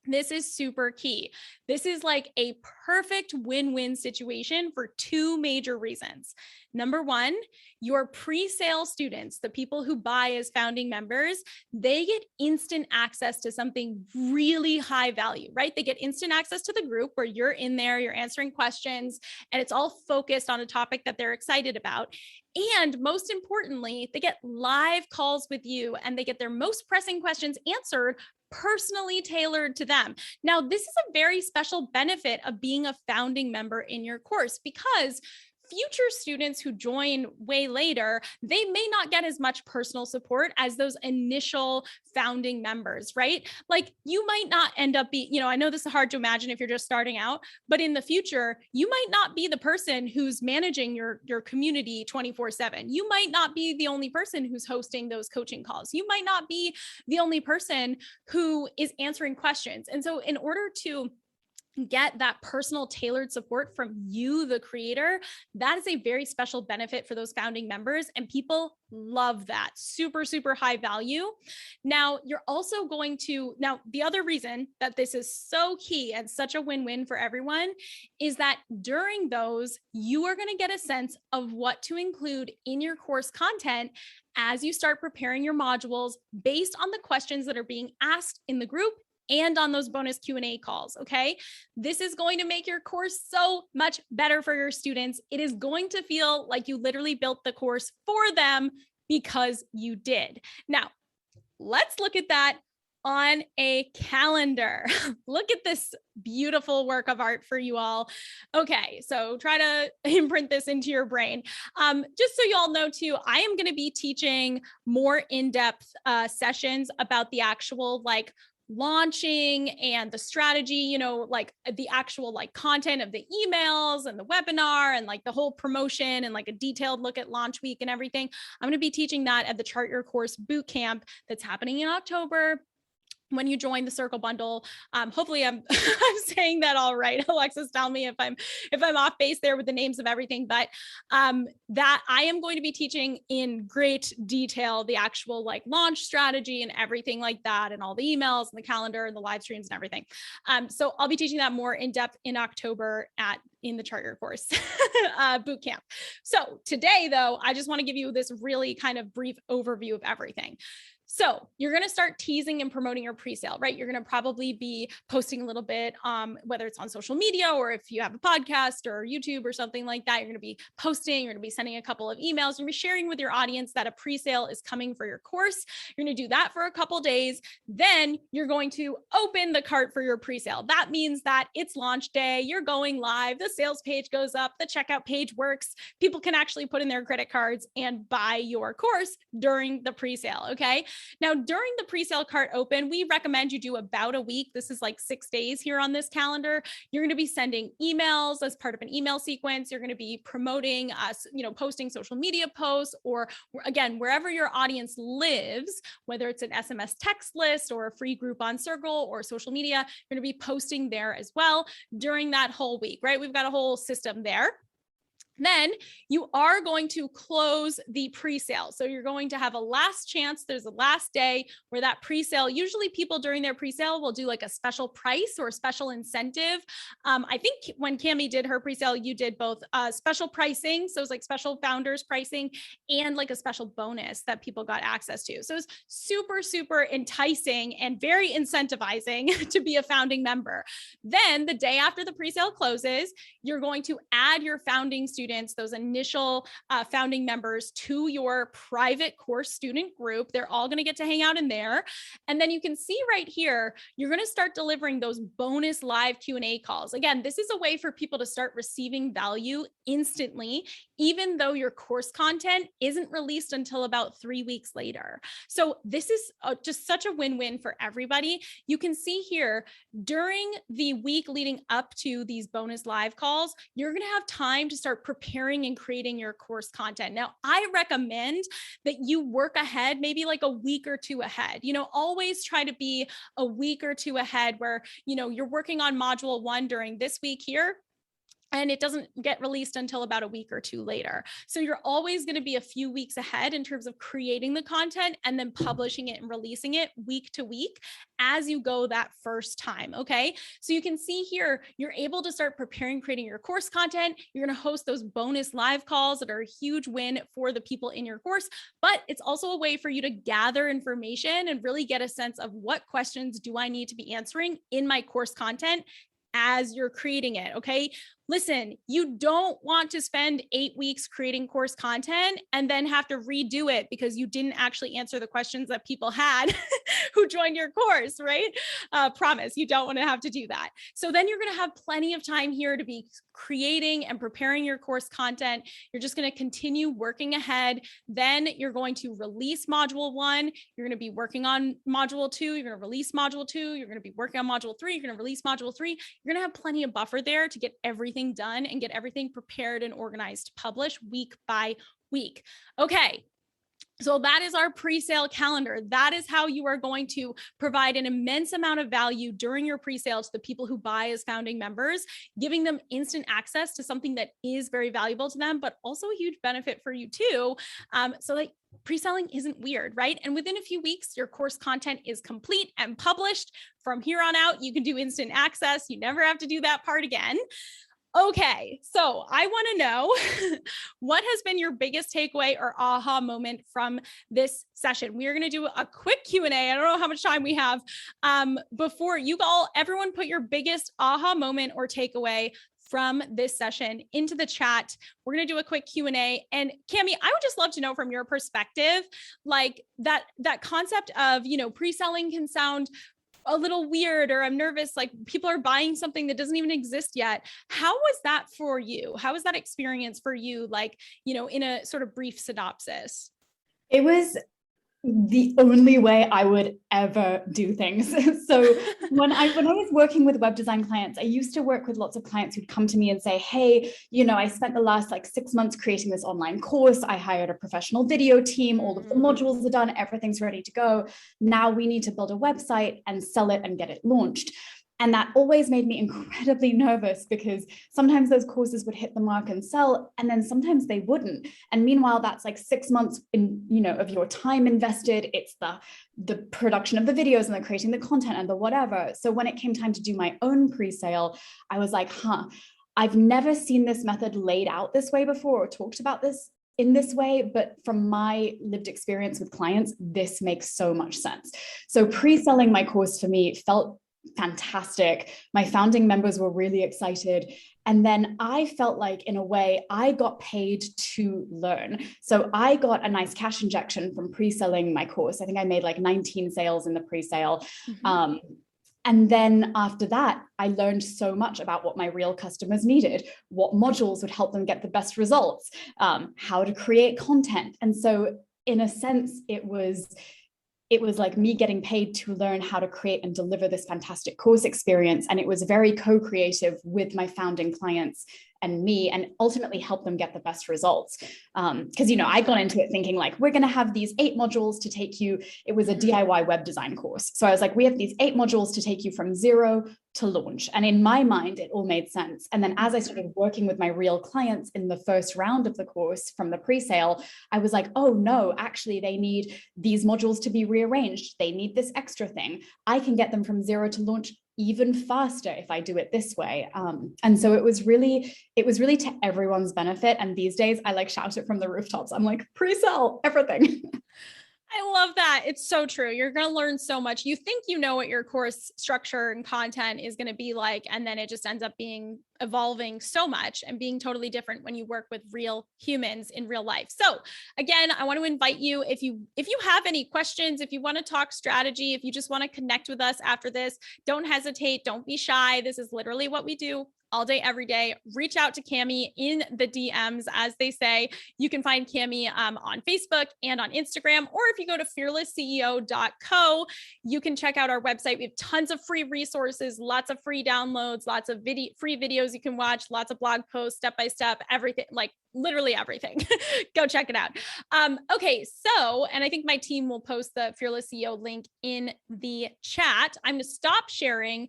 This is super key. This is like a perfect win-win situation for 2 major reasons. Number 1, your pre-sale students, the people who buy as founding members, they get instant access to something really high value, right? They get instant access to the group where you're in there, you're answering questions, and it's all focused on a topic that they're excited about. And most importantly, they get live calls with you and they get their most pressing questions answered personally tailored to them. Now, this is a very special benefit of being a founding member in your course, because future students who join way later, they may not get as much personal support as those initial founding members, right? Like, you might not end up being, I know this is hard to imagine if you're just starting out, but in the future, you might not be the person who's managing your community 24/7. You might not be the only person who's hosting those coaching calls. You might not be the only person who is answering questions. And so in order to get that personal tailored support from you, the creator, that is a very special benefit for those founding members, and people love that. Super, super high value. Now, you're also going to, the other reason that this is so key and such a win-win for everyone is that during those, you are going to get a sense of what to include in your course content as you start preparing your modules based on the questions that are being asked in the group and on those bonus Q&A calls. Okay. This is going to make your course so much better for your students. It is going to feel like you literally built the course for them because you did. Now, let's look at that on a calendar. Look at this beautiful work of art for you all. Okay, so try to imprint this into your brain. Just so you all know too, I am going to be teaching more in-depth sessions about the actual like launching and the strategy, you know, like the actual like content of the emails and the webinar and like the whole promotion and like a detailed look at launch week and everything. I'm going to be teaching that at the Chart Your Course Bootcamp that's happening in October. When you join the Circle Bundle, hopefully I'm saying that all right. Alexis, tell me if I'm off base there with the names of everything, but that I am going to be teaching in great detail the actual like launch strategy and everything like that, and all the emails and the calendar and the live streams and everything. So I'll be teaching that more in depth in October in the Chart Your Course Bootcamp. So today though, I just want to give you this really kind of brief overview of everything. So you're going to start teasing and promoting your pre-sale, right? You're going to probably be posting a little bit, whether it's on social media or if you have a podcast or YouTube or something like that, you're going to be posting, you're going to be sending a couple of emails, you're going to be sharing with your audience that a pre-sale is coming for your course. You're going to do that for a couple days. Then you're going to open the cart for your pre-sale. That means that it's launch day, you're going live, the sales page goes up, the checkout page works. People can actually put in their credit cards and buy your course during the pre-sale, okay? Now, during the pre-sale cart open, we recommend you do about a week. This is like 6 days here on this calendar. You're going to be sending emails as part of an email sequence. You're going to be promoting us, you know, posting social media posts, or again, wherever your audience lives, whether it's an SMS text list or a free group on Circle or social media, you're going to be posting there as well during that whole week, right? We've got a whole system there. Then you are going to close the pre-sale. So you're going to have a last chance. There's a last day where that pre-sale, usually people during their pre-sale will do like a special price or a special incentive. I think when Cami did her pre-sale, you did both special pricing. So it's like special founders pricing and like a special bonus that people got access to. So it's super, super enticing and very incentivizing to be a founding member. Then the day after the pre-sale closes, you're going to add your founding students, those initial founding members, to your private course student group. They're all going to get to hang out in there. And then you can see right here, you're going to start delivering those bonus live Q&A calls. Again, this is a way for people to start receiving value instantly, even though your course content isn't released until about 3 weeks later. So this is just such a win-win for everybody. You can see here, during the week leading up to these bonus live calls, you're going to have time to start preparing and creating your course content. Now, I recommend that you work ahead, maybe like a week or two ahead. You know, always try to be a week or two ahead where, you know, you're working on module 1 during this week here, and it doesn't get released until about a week or two later. So you're always going to be a few weeks ahead in terms of creating the content and then publishing it and releasing it week to week as you go that first time. Okay. So you can see here, you're able to start preparing, creating your course content. You're going to host those bonus live calls that are a huge win for the people in your course, but it's also a way for you to gather information and really get a sense of what questions do I need to be answering in my course content as you're creating it. Okay. Listen, you don't want to spend 8 weeks creating course content and then have to redo it because you didn't actually answer the questions that people had who joined your course, right? Promise, you don't want to have to do that. So then you're going to have plenty of time here to be creating and preparing your course content. You're just going to continue working ahead. Then you're going to release module 1. You're going to be working on module 2. You're going to release module 2. You're going to be working on module 3. You're going to release module 3. You're going to have plenty of buffer there to get everything done and get everything prepared and organized to publish week by week. Okay. So that is our pre-sale calendar. That is how you are going to provide an immense amount of value during your pre-sale to the people who buy as founding members, giving them instant access to something that is very valuable to them, but also a huge benefit for you too. So that pre-selling isn't weird, right? And within a few weeks, your course content is complete and published. From here on out, you can do instant access. You never have to do that part again. Okay, so I want to know what has been your biggest takeaway or aha moment from this session. We are going to do a quick Q&A. I don't know how much time we have. Before you all, everyone put your biggest aha moment or takeaway from this session into the chat. We're going to do a quick Q&A. And Cami, I would just love to know from your perspective, like that concept of, pre-selling can sound a little weird, or I'm nervous, like people are buying something that doesn't even exist yet. How was that for you? How was that experience for you? Like, in a sort of brief synopsis. It was the only way I would ever do things. So when I was working with web design clients, I used to work with lots of clients who'd come to me and say, hey, I spent the last 6 months creating this online course. I hired a professional video team. All of the modules are done. Everything's ready to go. Now we need to build a website and sell it and get it launched. And that always made me incredibly nervous, because sometimes those courses would hit the mark and sell, and then sometimes they wouldn't. And meanwhile, that's 6 months of your time invested. It's the production of the videos and the creating the content and the whatever. So when it came time to do my own pre-sale, I was like, I've never seen this method laid out this way before or talked about this in this way, but from my lived experience with clients, this makes so much sense. So pre-selling my course for me felt fantastic. My founding members were really excited. And then I felt like, in a way, I got paid to learn. So I got a nice cash injection from pre-selling my course. I think I made 19 sales in the pre-sale. And then after that, I learned so much about what my real customers needed, what modules would help them get the best results, how to create content. And so in a sense, it was like me getting paid to learn how to create and deliver this fantastic course experience. And it was very co-creative with my founding clients and me, and ultimately help them get the best results. Because, I got into it thinking we're going to have these 8 modules to take you. It was a DIY web design course. So I was like, we have these 8 modules to take you from zero to launch. And in my mind, it all made sense. And then as I started working with my real clients in the first round of the course from the pre-sale, I was like, oh no, actually they need these modules to be rearranged. They need this extra thing. I can get them from zero to launch even faster if I do it this way. And so it was really to everyone's benefit. And these days I shout it from the rooftops. I'm like, pre-sell everything. I love that. It's so true. You're going to learn so much. You think you know what your course structure and content is going to be like, and then it just ends up evolving so much and being totally different when you work with real humans in real life. So again, I want to invite you, if you have any questions, if you want to talk strategy, if you just want to connect with us after this, don't hesitate. Don't be shy. This is literally what we do all day, every day. Reach out to Cami in the DMs, as they say. You can find Cami on Facebook and on Instagram, or if you go to fearlessceo.co, you can check out our website. We have tons of free resources, lots of free downloads, lots of free videos you can watch, lots of blog posts, step-by-step, everything, literally everything. Go check it out. Okay, so, and I think my team will post the Fearless CEO link in the chat. I'm going to stop sharing.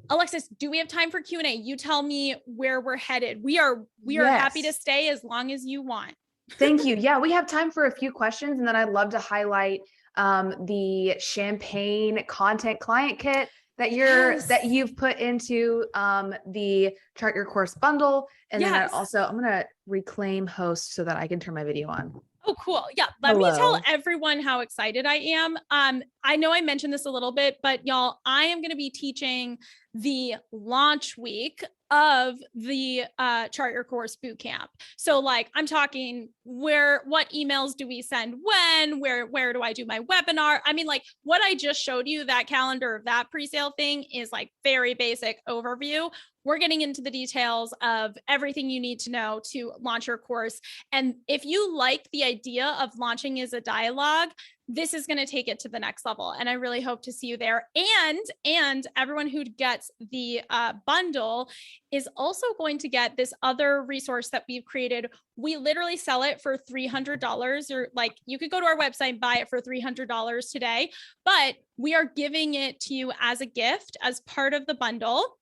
Alexis, do we have time for Q&A? You tell me where we're headed. We are happy to stay as long as you want. Thank you. Yeah, we have time for a few questions, and then I'd love to highlight the Champagne content client kit that you've put into the Chart Your Course bundle. And then I'm going to reclaim host so that I can turn my video on. Oh, cool. Yeah. Let me tell everyone how excited I am. I know I mentioned this a little bit, but y'all, I am going to be teaching the launch week of the Chart Your Course bootcamp. So I'm talking what emails do we send when, where do I do my webinar? I mean, what I just showed you, that calendar of that pre-sale thing is very basic overview. We're getting into the details of everything you need to know to launch your course. And if you like the idea of launching as a dialogue, this is going to take it to the next level. And I really hope to see you there. And everyone who gets the bundle is also going to get this other resource that we've created. We literally sell it for $300, or you could go to our website and buy it for $300 today, but we are giving it to you as a gift, as part of the bundle.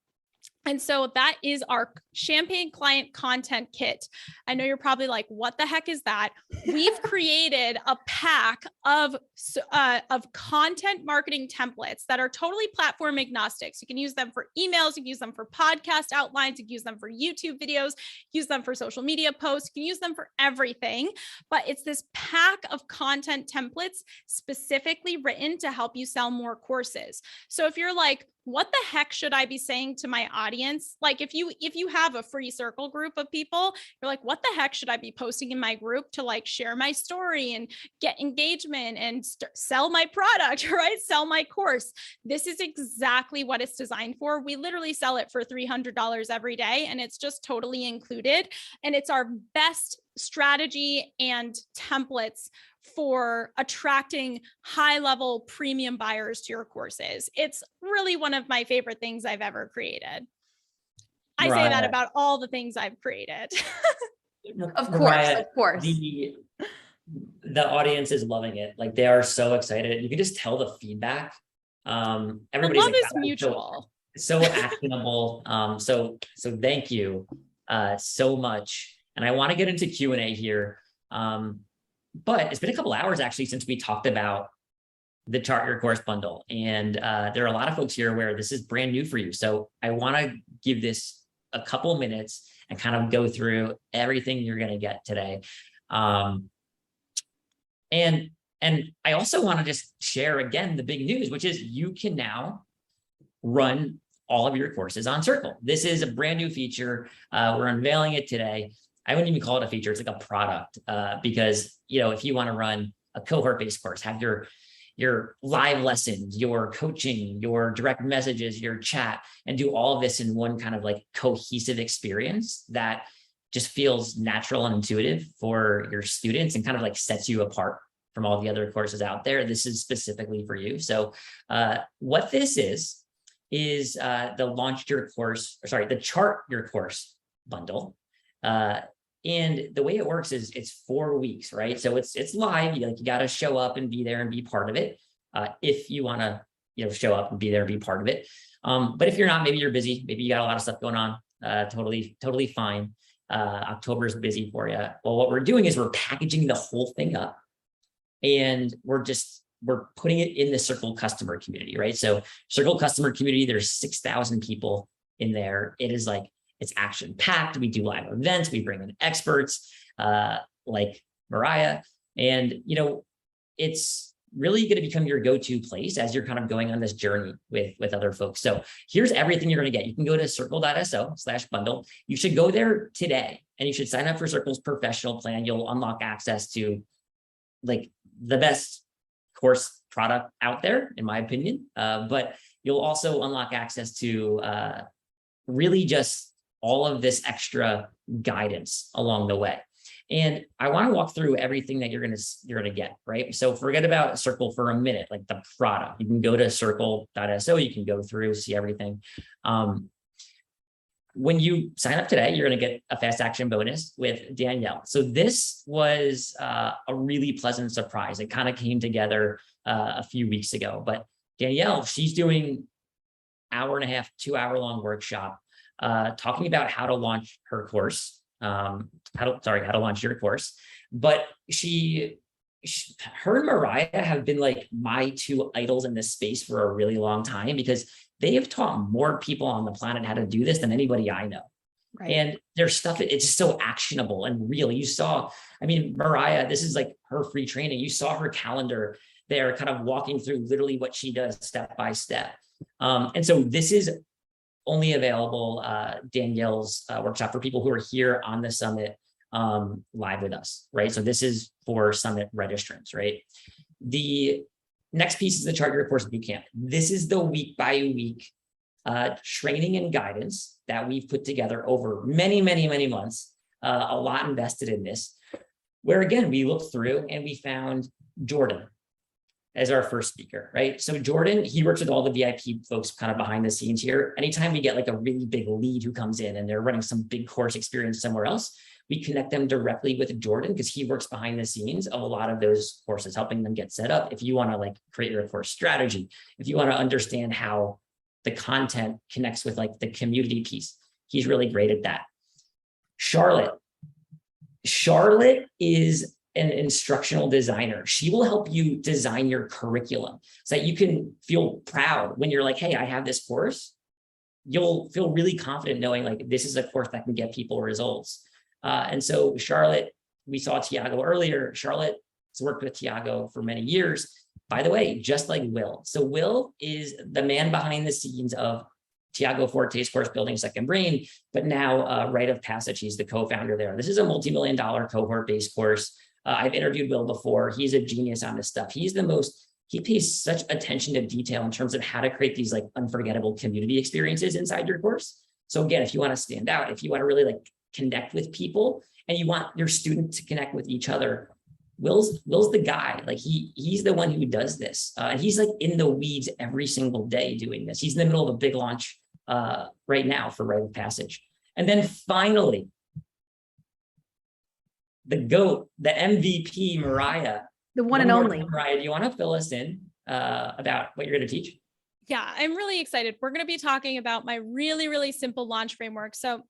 And so that is our Champagne Client Content Kit. I know you're probably like, what the heck is that? We've created a pack of content marketing templates that are totally platform agnostic. So you can use them for emails, you can use them for podcast outlines, you can use them for YouTube videos, use them for social media posts, you can use them for everything. But it's this pack of content templates specifically written to help you sell more courses. So if you're like, what the heck should I be saying to my audience? Like if you have a free circle group of people, you're like, what the heck should I be posting in my group to like share my story and get engagement and sell my product, right? Sell my course. This is exactly what it's designed for. We literally sell it for $300 every day, and it's just totally included. And it's our best strategy and templates for attracting high-level premium buyers to your courses. It's really one of my favorite things I've ever created. I say that about all the things I've created. Of course. The audience is loving it. Like they are so excited. You can just tell the feedback. Everybody's love like, is mutual. So actionable. So thank you so much. And I want to get into Q&A here. But it's been a couple hours actually since we talked about the Chart Your Course bundle. And there are a lot of folks here where this is brand new for you. So I want to give this a couple minutes and kind of go through everything you're going to get today. And I also want to just share again the big news, which is you can now run all of your courses on Circle. This is a brand new feature. We're unveiling it today. I wouldn't even call it a feature, it's like a product, because, you know, if you want to run a cohort-based course, have your live lessons, your coaching, your direct messages, your chat, and do all of this in one kind of like cohesive experience that just feels natural and intuitive for your students and kind of like sets you apart from all the other courses out there. This is specifically for you. So what this is the Chart Your Course bundle. And the way it works is it's 4 weeks, right? So it's live. You got to show up and be there and be part of it. If you want to, show up and be there and be part of it. But if you're not, maybe you're busy, maybe you got a lot of stuff going on. Totally fine. October's busy for you. Well, what we're doing is we're packaging the whole thing up, and we're putting it in the Circle customer community, right? So Circle customer community, there's 6,000 people in there. It is like, it's action packed. We do live events. We bring in experts like Mariah, and it's really going to become your go-to place as you're kind of going on this journey with other folks. So here's everything you're going to get. You can go to circle.so/bundle. You should go there today, and you should sign up for Circle's professional plan. You'll unlock access to like the best course product out there, in my opinion. But you'll also unlock access to really just all of this extra guidance along the way. And I want to walk through everything that you're going to get, right? So forget about Circle for a minute, like the product. You can go to circle.so, you can go through, see everything. When you sign up today, you're going to get a fast action bonus with Danielle. So this was a really pleasant surprise. It kind of came together a few weeks ago, but Danielle, she's doing 1.5-hour, 2-hour-long workshop talking about how to launch her course, how to launch your course. But her and Mariah have been like my two idols in this space for a really long time, because they have taught more people on the planet how to do this than anybody I know. Right. And their stuff, it's just so actionable and real. You saw, Mariah, this is like her free training. You saw her calendar there kind of walking through literally what she does step by step. And so this is only available, Danielle's workshop, for people who are here on the summit live with us, right? So this is for summit registrants, right? The next piece is the Chart Your Course Bootcamp. This is the week by week training and guidance that we've put together over many months, a lot invested in this, where again, we looked through and we found Jordan as our first speaker, right? So Jordan, he works with all the VIP folks kind of behind the scenes here. Anytime we get like a really big lead who comes in and they're running some big course experience somewhere else, we connect them directly with Jordan, because he works behind the scenes of a lot of those courses, helping them get set up. If you want to like create your course strategy, if you want to understand how the content connects with like the community piece. He's really great at that. Charlotte is an instructional designer. She will help you design your curriculum so that you can feel proud when you're like, hey, I have this course. You'll feel really confident knowing like this is a course that can get people results. And so Charlotte, we saw Tiago earlier. Charlotte has worked with Tiago for many years. By the way, just like Will. So Will is the man behind the scenes of Tiago Forte's course, Building Second Brain, but now Rite of Passage, he's the co-founder there. This is a multi-million-dollar cohort-based course. I've interviewed Will before. He's a genius on this stuff. He pays such attention to detail in terms of how to create these like unforgettable community experiences inside your course. So again, if you want to stand out, if you want to really like connect with people and you want your student to connect with each other, Will's the guy. Like he's the one who does this. And he's like in the weeds every single day doing this. He's in the middle of a big launch right now for Rite of Passage. And then finally, the GOAT, the MVP, Mariah. The one and only. Mariah, do you want to fill us in about what you're going to teach? Yeah, I'm really excited. We're going to be talking about my really, really simple launch framework. So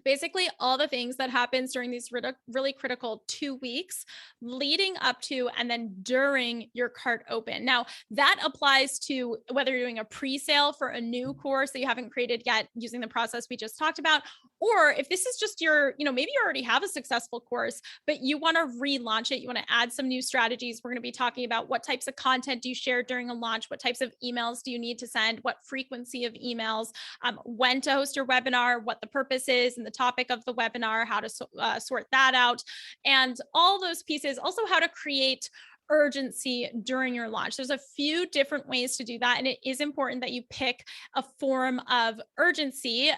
basically all the things that happens during these really critical 2 weeks leading up to and then during your cart open. Now that applies to whether you're doing a pre-sale for a new course that you haven't created yet using the process we just talked about, or if this is just your, maybe you already have a successful course, but you want to relaunch it, you want to add some new strategies. We're going to be talking about what types of content do you share during a launch, what types of emails do you need to send, what frequency of emails, when to host your webinar, what the purpose is and the topic of the webinar, how to sort that out, and all those pieces. Also how to create urgency during your launch. There's a few different ways to do that. And it is important that you pick a form of urgency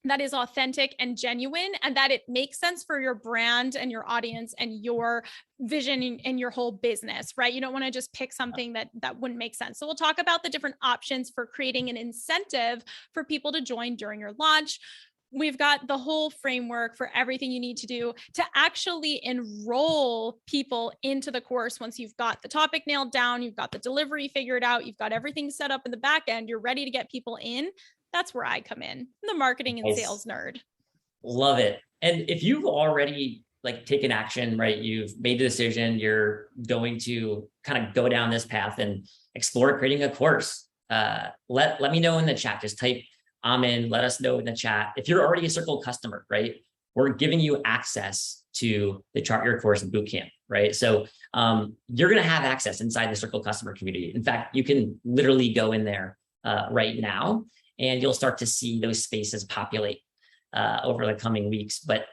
that is authentic and genuine, and that it makes sense for your brand and your audience and your vision and your whole business, right? You don't want to just pick something that wouldn't make sense. So we'll talk about the different options for creating an incentive for people to join during your launch. We've got the whole framework for everything you need to do to actually enroll people into the course. Once you've got the topic nailed down, you've got the delivery figured out, you've got everything set up in the back end, you're ready to get people in. That's where I come in. I'm the marketing and sales nerd. Love it. And if you've already like taken action, right? You've made the decision, you're going to kind of go down this path and explore creating a course. Let me know in the chat. Just type I'm in, let us know in the chat. If you're already a Circle customer, right? We're giving you access to the Chart Your Course Bootcamp, right? So you're going to have access inside the Circle customer community. In fact, you can literally go in there right now and you'll start to see those spaces populate over the coming weeks. But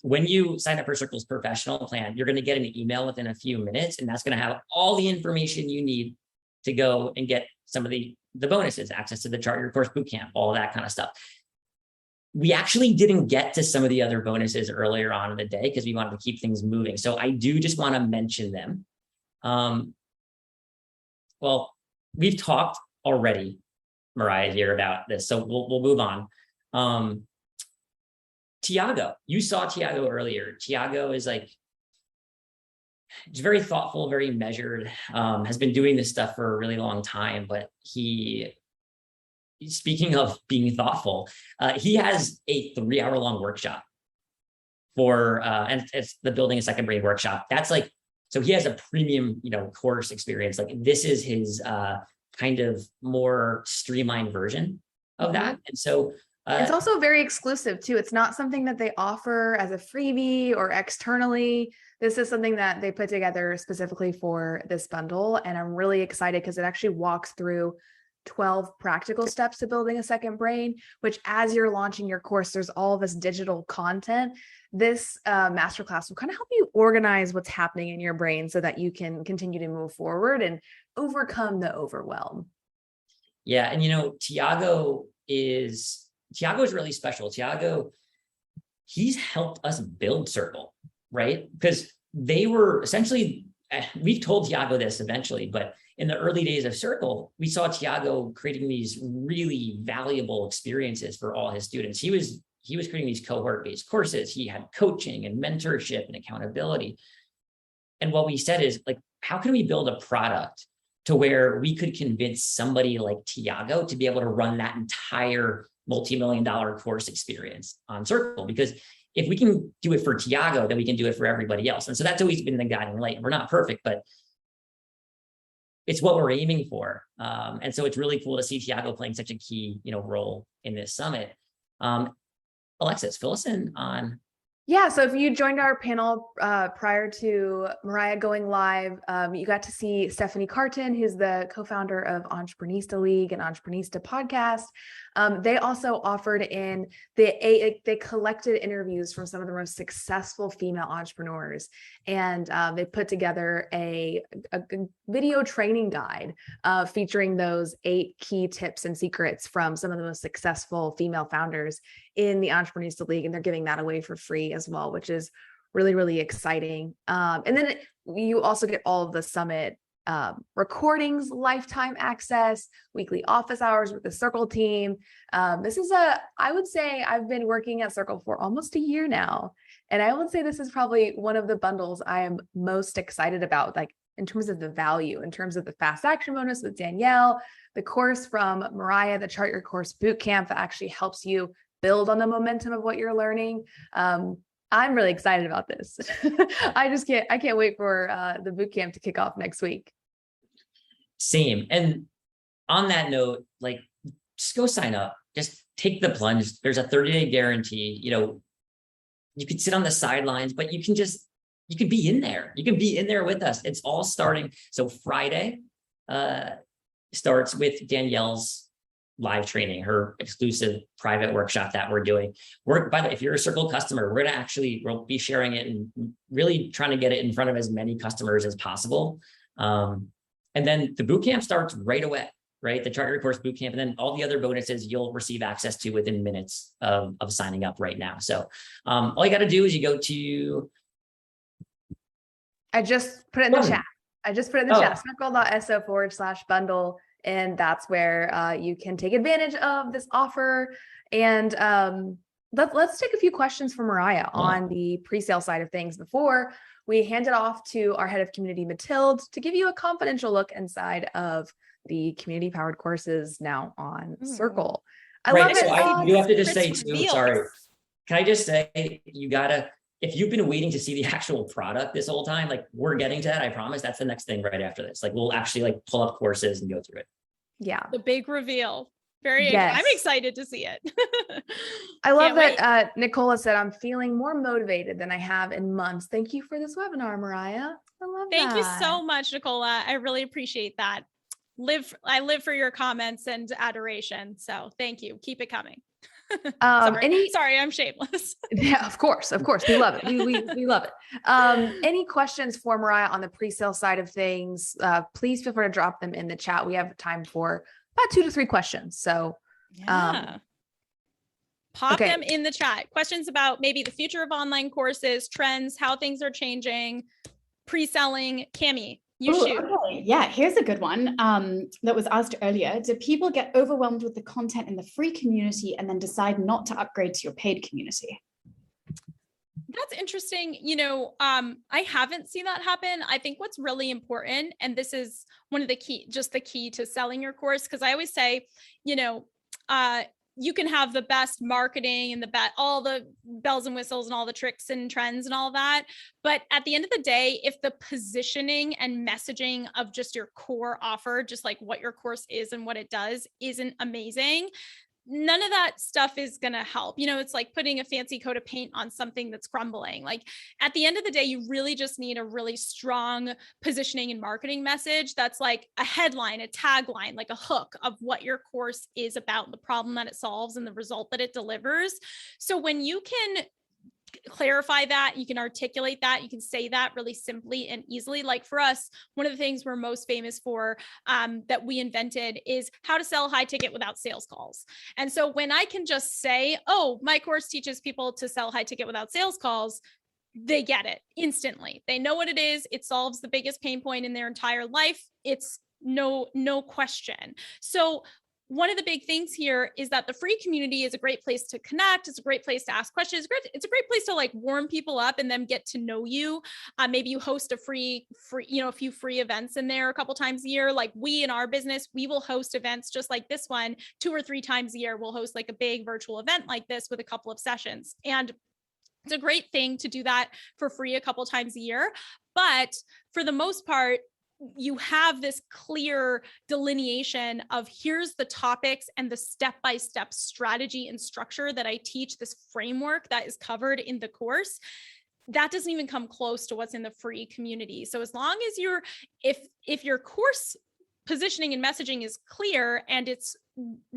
when you sign up for Circle's professional plan, you're going to get an email within a few minutes, and that's going to have all the information you need to go and get some of the bonuses, access to the Chart Your Course Bootcamp, all of that kind of stuff. We actually didn't get to some of the other bonuses earlier on in the day because we wanted to keep things moving. So I do just want to mention them. Well, we've talked already, Mariah, here about this, so we'll move on. Tiago, you saw Tiago earlier. Tiago is like, he's very thoughtful, very measured, has been doing this stuff for a really long time, but speaking of being thoughtful, he has a 3-hour-long workshop for, and it's the Building a Second Brain workshop. That's like, so he has a premium, course experience. Like this is his kind of more streamlined version of that. And so it's also very exclusive too. It's not something that they offer as a freebie or externally. This is something that they put together specifically for this bundle. And I'm really excited because it actually walks through 12 practical steps to building a second brain, which as you're launching your course, there's all of this digital content. This masterclass will kind of help you organize what's happening in your brain so that you can continue to move forward and overcome the overwhelm. Yeah. And, Tiago is really special. Tiago, he's helped us build Circle, right? Because they were essentially, we've told Tiago this eventually, but in the early days of Circle, we saw Tiago creating these really valuable experiences for all his students. He was creating these cohort-based courses. He had coaching and mentorship and accountability. And what we said is like, how can we build a product to where we could convince somebody like Tiago to be able to run that entire multi-million-dollar course experience on Circle. Because if we can do it for Tiago, then we can do it for everybody else. And so that's always been the guiding light. We're not perfect, but it's what we're aiming for. And so it's really cool to see Tiago playing such a key, role in this summit. Alexis, fill us in on. Yeah, so if you joined our panel prior to Mariah going live, you got to see Stephanie Carton, who's the co-founder of Entreprenista League and Entreprenista podcast. They also offered in they collected interviews from some of the most successful female entrepreneurs, and they put together a video training guide featuring those 8 key tips and secrets from some of the most successful female founders in the Entreprenista League, and they're giving that away for free as well, which is really, really exciting. And then you also get all of the summit recordings, lifetime access, weekly office hours with the Circle team. This is I would say I've been working at Circle for almost a year now, and I would say this is probably one of the bundles I am most excited about, like in terms of the value, in terms of the fast action bonus with Danielle, the course from Mariah, the Chart Your Course Bootcamp that actually helps you build on the momentum of what you're learning. I'm really excited about this. I can't wait for the bootcamp to kick off next week. Same. And on that note, like, just go sign up, just take the plunge. There's a 30-day guarantee. You could sit on the sidelines, but you can be in there. You can be in there with us. It's all starting. So Friday starts with Danielle's live training, her exclusive private workshop that we're doing. By the way, if you're a Circle customer, we'll be sharing it and really trying to get it in front of as many customers as possible. And then the bootcamp starts right away, right? The Chart Your Course Bootcamp, and then all the other bonuses you'll receive access to within minutes of signing up right now. So all you got to do is you go to. I just put it in the chat. Circle.so/bundle. And that's where you can take advantage of this offer. And let's take a few questions from Mariah on the pre-sale side of things before we hand it off to our head of community, Mathilde, to give you a confidential look inside of the community-powered courses now on Circle. I love it. So you have to just say too, sorry. Can I just say, if you've been waiting to see the actual product this whole time, like, we're getting to that, I promise. That's the next thing right after this. Like, we'll actually pull up courses and go through it. Yeah. The big reveal. I'm excited to see it. I love that Nicola said, I'm feeling more motivated than I have in months. Thank you for this webinar, Mariah. I love that. Thank you so much, Nicola. I really appreciate that. I live for your comments and adoration. So thank you. Keep it coming. Sorry, I'm shameless. Yeah, of course. We love it. We love it. Any questions for Mariah on the pre-sale side of things? Please feel free to drop them in the chat. We have time for about 2 to 3 questions. So pop them in the chat. Questions about maybe the future of online courses, trends, how things are changing, pre-selling. Cami, you shoot. Okay. Yeah, here's a good one that was asked earlier. Do people get overwhelmed with the content in the free community and then decide not to upgrade to your paid community? That's interesting. I haven't seen that happen. I think what's really important, and this is one of the key to selling your course, because I always say, you can have the best marketing and all the bells and whistles and all the tricks and trends and all that. But at the end of the day, if the positioning and messaging of just your core offer, just like what your course is and what it does, isn't amazing, none of that stuff is going to help. It's like putting a fancy coat of paint on something that's crumbling. Like, at the end of the day, you really just need a really strong positioning and marketing message that's like a headline, a tagline, like a hook of what your course is about, the problem that it solves and the result that it delivers. So when you can clarify that, you can articulate that, you can say that really simply and easily. Like, for us, one of the things we're most famous for that we invented is how to sell high ticket without sales calls. And so when I can just say, oh, my course teaches people to sell high ticket without sales calls, they get it instantly. They know what it is. It solves the biggest pain point in their entire life. It's no question. So one of the big things here is that the free community is a great place to connect. It's a great place to ask questions. It's a great place to like warm people up and then get to know you. Maybe you host a a few free events in there a couple times a year. Like we in our business, we will host events just like this one 2 or 3 times a year. We'll host like a big virtual event like this with a couple of sessions. And it's a great thing to do that for free a couple times a year. But for the most part, you have this clear delineation of here's the topics and the step-by-step strategy and structure that I teach, this framework that is covered in the course. That doesn't even come close to what's in the free community. So as long as if your course positioning and messaging is clear and it's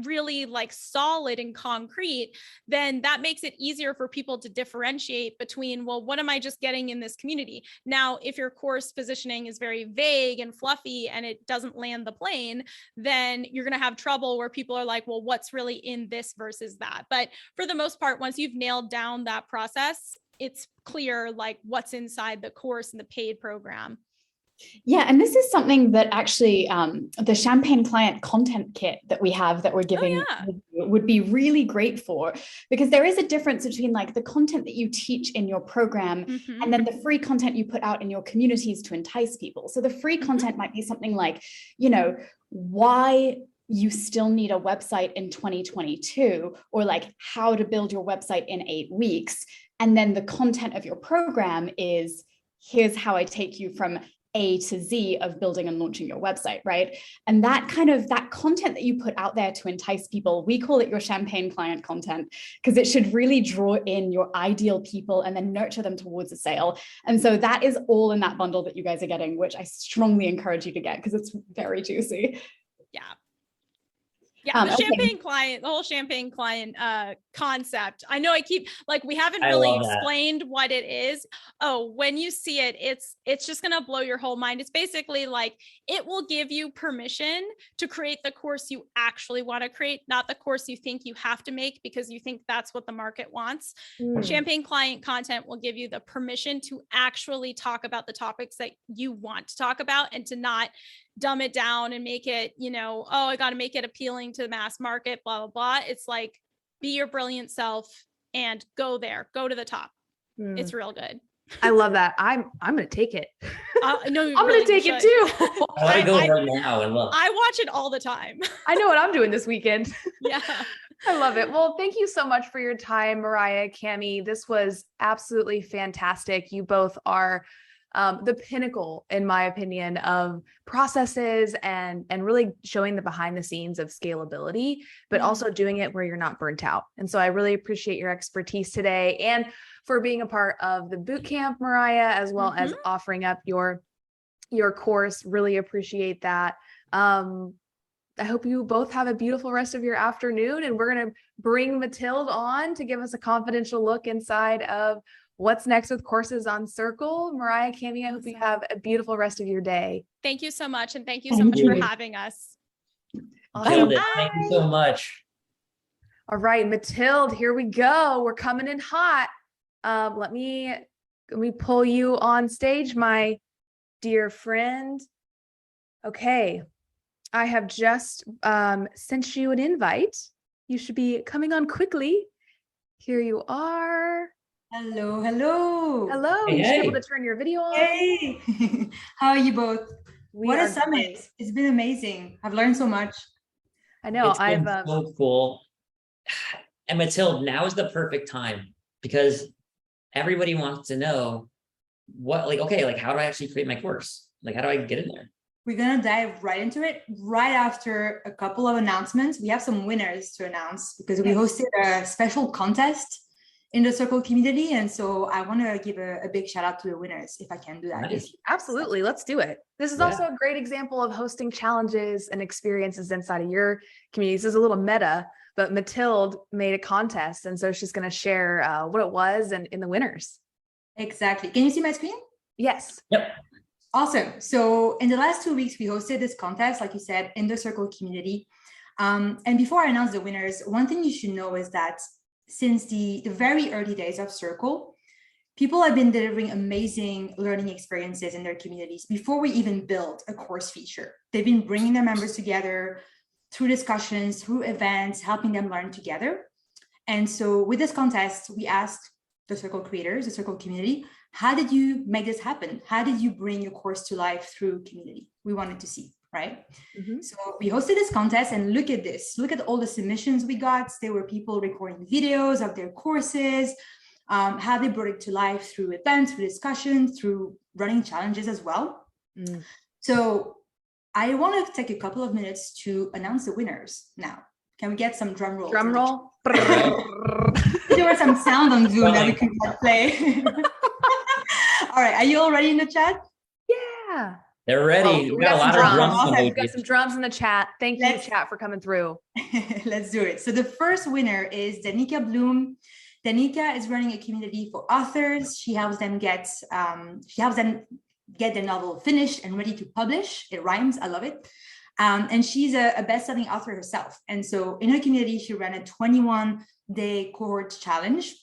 really like solid and concrete, then that makes it easier for people to differentiate between, well, what am I just getting in this community? Now, if your course positioning is very vague and fluffy and it doesn't land the plane, then you're going to have trouble where people are like, well, what's really in this versus that? But for the most part, once you've nailed down that process, it's clear like what's inside the course and the paid program. Yeah, and this is something that actually the Champagne Client Content Kit that we have that we're giving would be really great for, because there is a difference between like the content that you teach in your program and then the free content you put out in your communities to entice people. So the free content might be something like, why you still need a website in 2022, or like how to build your website in 8 weeks. And then the content of your program is, here's how I take you from A to Z of building and launching your website, right? And that content that you put out there to entice people, we call it your Champagne Client content, because it should really draw in your ideal people and then nurture them towards a sale. And so that is all in that bundle that you guys are getting, which I strongly encourage you to get because it's very juicy. Yeah, the Champagne Client, the whole Champagne Client concept. I know we haven't really explained what it is. Oh, when you see it, it's just gonna blow your whole mind. It's basically like, it will give you permission to create the course you actually want to create, not the course you think you have to make because you think that's what the market wants. Champagne Client content will give you the permission to actually talk about the topics that you want to talk about and to not dumb it down and make it, I got to make it appealing to the mass market, blah, blah, blah. It's like, be your brilliant self and go there, go to the top. It's real good. I love that. I'm going to take it. No, I'm going to take it too. I want to go right now and look. I watch it all the time. I know what I'm doing this weekend. Yeah. I love it. Well, thank you so much for your time, Mariah, Cami. This was absolutely fantastic. You both are the pinnacle, in my opinion, of processes and really showing the behind the scenes of scalability, but also doing it where you're not burnt out. And so I really appreciate your expertise today and for being a part of the bootcamp, Mariah, as well as offering up your course. Really appreciate that. I hope you both have a beautiful rest of your afternoon, and we're going to bring Mathilde on to give us a confidential look inside of what's next with courses on Circle. Mariah, Cami, I hope you have a beautiful rest of your day. Thank you so much. And thank you so much for having us. Awesome. Thank you so much. All right, Mathilde, here we go. We're coming in hot. Let me pull you on stage, my dear friend. Okay. I have just sent you an invite. You should be coming on quickly. Here you are. Hello, hello. Hello. Hey, you should be able to turn your video on. Hey, how are you both? What a summit. Great. It's been amazing. I've learned so much. I know. It's been so cool. And Mathilde, now is the perfect time because everybody wants to know how do I actually create my course? Like, how do I get in there? We're going to dive right into it right after a couple of announcements. We have some winners to announce because we hosted a special contest in the Circle community. And so I want to give a big shout out to the winners if I can do that. Nice. Absolutely. Let's do it. This is also a great example of hosting challenges and experiences inside of your community. This is a little meta, but Mathilde made a contest. And so she's going to share what it was and the winners. Exactly. Can you see my screen? Yes. Yep. Awesome. So in the last 2 weeks, we hosted this contest, like you said, in the Circle community. And before I announce the winners, one thing you should know is that since the very early days of Circle, people have been delivering amazing learning experiences in their communities before we even built a course feature. They've been bringing their members together, through discussions, through events, helping them learn together. And so with this contest, we asked the Circle creators, the Circle community, how did you make this happen? How did you bring your course to life through community? We wanted to see, right? So we hosted this contest, and look at this. Look at all the submissions we got. There were people recording videos of their courses, how they brought it to life through events, through discussions, through running challenges as well. So I want to take a couple of minutes to announce the winners now. Can we get some drum rolls? Drum roll. There was some sound on Zoom that we could not play. All right, are you all ready in the chat? Yeah. They're ready. Oh, We got a lot of drums. Awesome. We've got some drums in the chat. Thank you, chat, for coming through. Let's do it. So the first winner is Danica Bloom. Danica is running a community for authors. She helps them get their novel finished and ready to publish. It rhymes. I love it. And she's a best-selling author herself. And so in her community, she ran a 21-day cohort challenge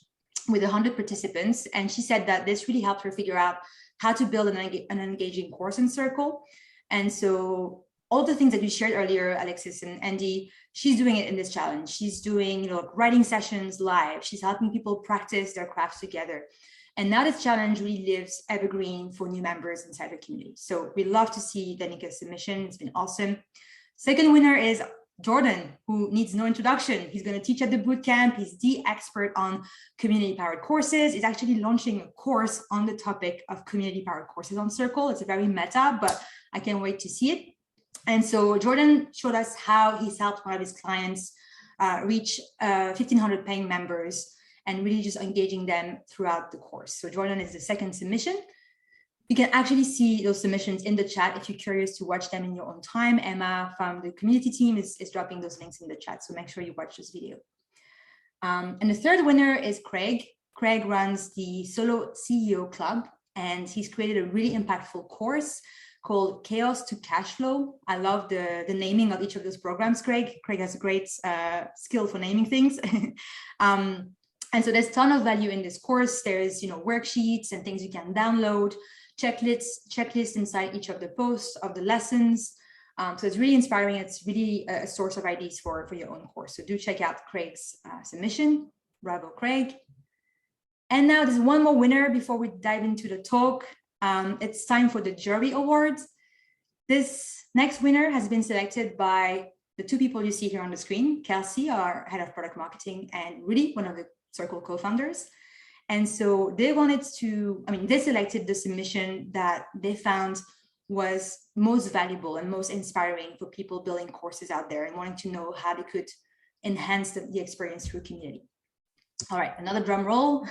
with 100 participants. And she said that this really helped her figure out how to build an engaging course in Circle. And so all the things that you shared earlier, Alexis and Andy, she's doing it in this challenge. She's doing, writing sessions live. She's helping people practice their crafts together. And now this challenge really lives evergreen for new members inside the community. So we love to see Danica's submission. It's been awesome. Second winner is Jordan, who needs no introduction. He's going to teach at the bootcamp. He's the expert on community-powered courses. He's actually launching a course on the topic of community-powered courses on Circle. It's a very meta, but I can't wait to see it. And so Jordan showed us how he's helped one of his clients reach 1,500 paying members and really just engaging them throughout the course. So Jordan is the second submission. You can actually see those submissions in the chat if you're curious to watch them in your own time. Emma from the community team is dropping those links in the chat, so make sure you watch this video. And the third winner is Craig. Craig runs the Solo CEO Club, and he's created a really impactful course called Chaos to Cash Flow. I love the naming of each of those programs, Craig. Craig has a great skill for naming things. And so there's a ton of value in this course. There's worksheets and things you can download, checklists inside each of the posts of the lessons. So it's really inspiring. It's really a source of ideas for your own course. So do check out Craig's submission. Bravo, Craig. And now there's one more winner before we dive into the talk. It's time for the jury awards. This next winner has been selected by the two people you see here on the screen, Kelsey, our head of product marketing, and Rudy, one of the Circle co-founders. And so they they selected the submission that they found was most valuable and most inspiring for people building courses out there and wanting to know how they could enhance the experience through community. All right, another drum roll.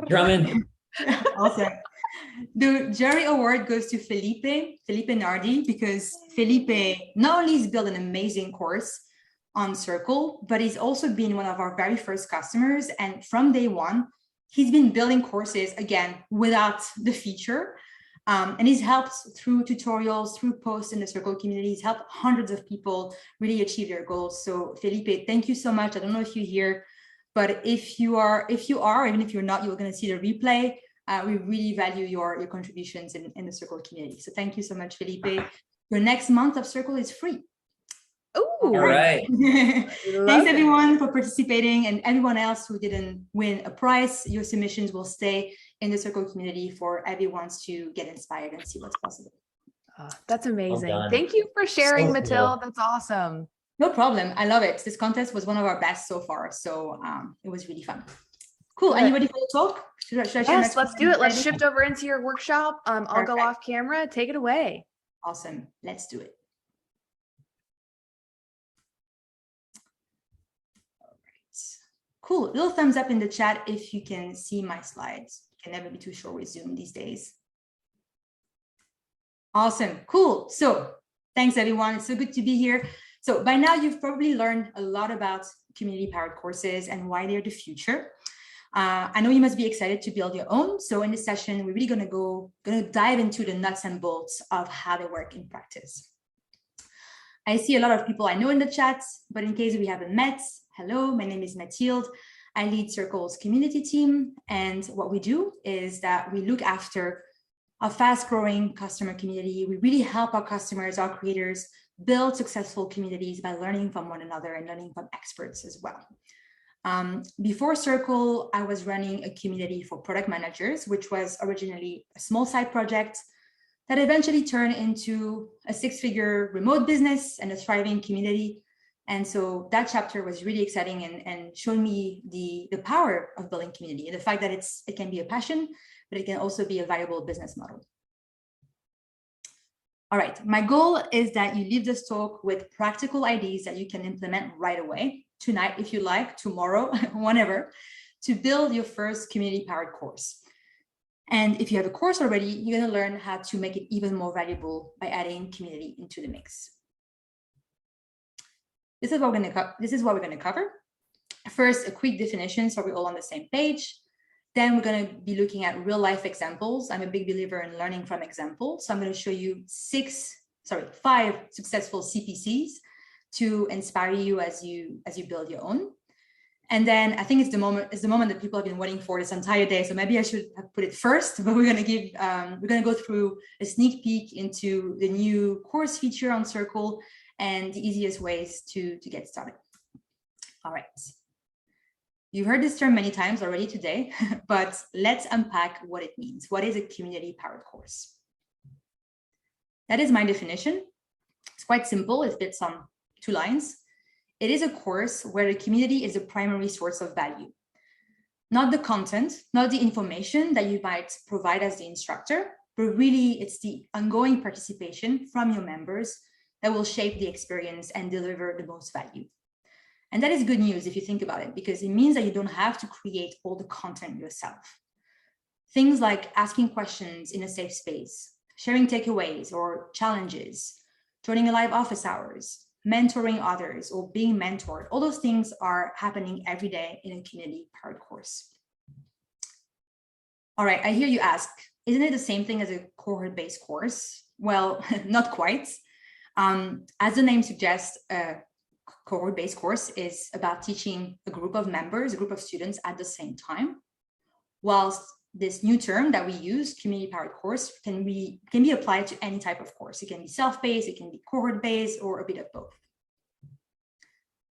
Drumming. Awesome. The jury award goes to Felipe Nardi, because Felipe not only has built an amazing course on Circle, but he's also been one of our very first customers. And from day one, he's been building courses again without the feature. And he's helped through tutorials, through posts in the Circle community. He's helped hundreds of people really achieve their goals. So Felipe, thank you so much. I don't know if you're here, but if you are, even if you're not, you're going to see the replay. We really value your contributions in the Circle community. So thank you so much, Felipe. Your next month of Circle is free. All right. Thanks everyone for participating, and everyone else who didn't win a prize. Your submissions will stay in the Circle community for everyone to get inspired and see what's possible. That's amazing. Well done. Thank you for sharing, So Mathilde. cool. That's awesome. No problem. I love it. This contest was one of our best so far. So it was really fun. Cool. Good. Anybody for the talk? Should I share Yes, my let's do it. Let's screen? shift over into your workshop. I'll go Perfect. off camera. Take it away. Awesome. Let's do it. All right. Cool. Little thumbs up in the chat if you can see my slides. Can never be too short with Zoom these days. Awesome. Cool. So thanks, everyone. It's so good to be here. So by now, you've probably learned a lot about community-powered courses and why they're the future. I know you must be excited to build your own. So in this session, we're really going to dive into the nuts and bolts of how they work in practice. I see a lot of people I know in the chat, but in case we haven't met, hello, my name is Mathilde. I lead Circle's community team. And what we do is that we look after a fast-growing customer community. We really help our customers, our creators, build successful communities by learning from one another and learning from experts as well. Before Circle, I was running a community for product managers, which was originally a small side project that eventually turned into a 6-figure remote business and a thriving community. And so that chapter was really exciting and showed me the power of building community and the fact that it can be a passion, but it can also be a viable business model. All right, my goal is that you leave this talk with practical ideas that you can implement right away, tonight if you like, tomorrow, whenever, to build your first community-powered course. And if you have a course already, you're going to learn how to make it even more valuable by adding community into the mix. This is what we're going to cover. First, a quick definition so we're all on the same page. Then we're going to be looking at real life examples. I'm a big believer in learning from examples. So I'm going to show you 5 successful CPCs to inspire you as you build your own. And then I think it's the moment that people have been waiting for this entire day. So maybe I should have put it first, but we're going to go through a sneak peek into the new course feature on Circle and the easiest ways to get started. All right. You've heard this term many times already today, but let's unpack what it means. What is a community-powered course? That is my definition. It's quite simple. It fits on 2 lines. It is a course where the community is a primary source of value. Not the content, not the information that you might provide as the instructor, but really it's the ongoing participation from your members that will shape the experience and deliver the most value. And that is good news if you think about it, because it means that you don't have to create all the content yourself. Things like asking questions in a safe space, sharing takeaways or challenges, joining a live office hours, mentoring others or being mentored, all those things are happening every day in a community-powered course. All right, I hear you ask, isn't it the same thing as a cohort-based course? Well, not quite. As the name suggests, cohort-based course is about teaching a group of members, a group of students at the same time, whilst this new term that we use, community-powered course, can be applied to any type of course. It can be self-paced, it can be cohort-based, or a bit of both.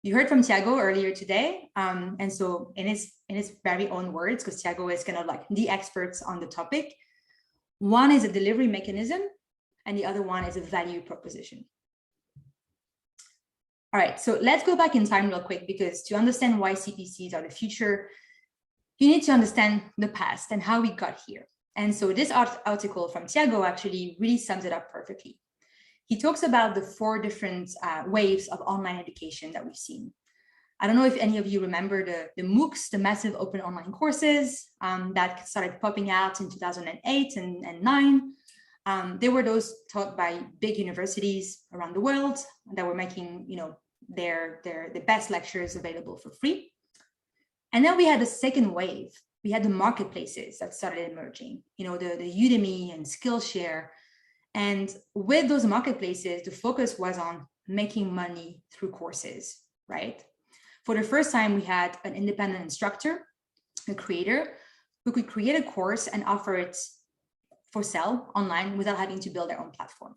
You heard from Thiago earlier today, and so in his very own words, because Thiago is kind of like the experts on the topic, one is a delivery mechanism, and the other one is a value proposition. All right, so let's go back in time real quick, because to understand why CPCs are the future, you need to understand the past and how we got here. And so this article from Thiago actually really sums it up perfectly. He talks about the 4 different waves of online education that we've seen. I don't know if any of you remember the MOOCs, the massive open online courses that started popping out in 2008 and 2009. They were those taught by big universities around the world that were making, the best lectures available for free. And then we had the second wave. We had the marketplaces that started emerging, the Udemy and Skillshare. And with those marketplaces, the focus was on making money through courses, right? For the first time, we had an independent instructor, a creator, who could create a course and offer it for sale online without having to build their own platform,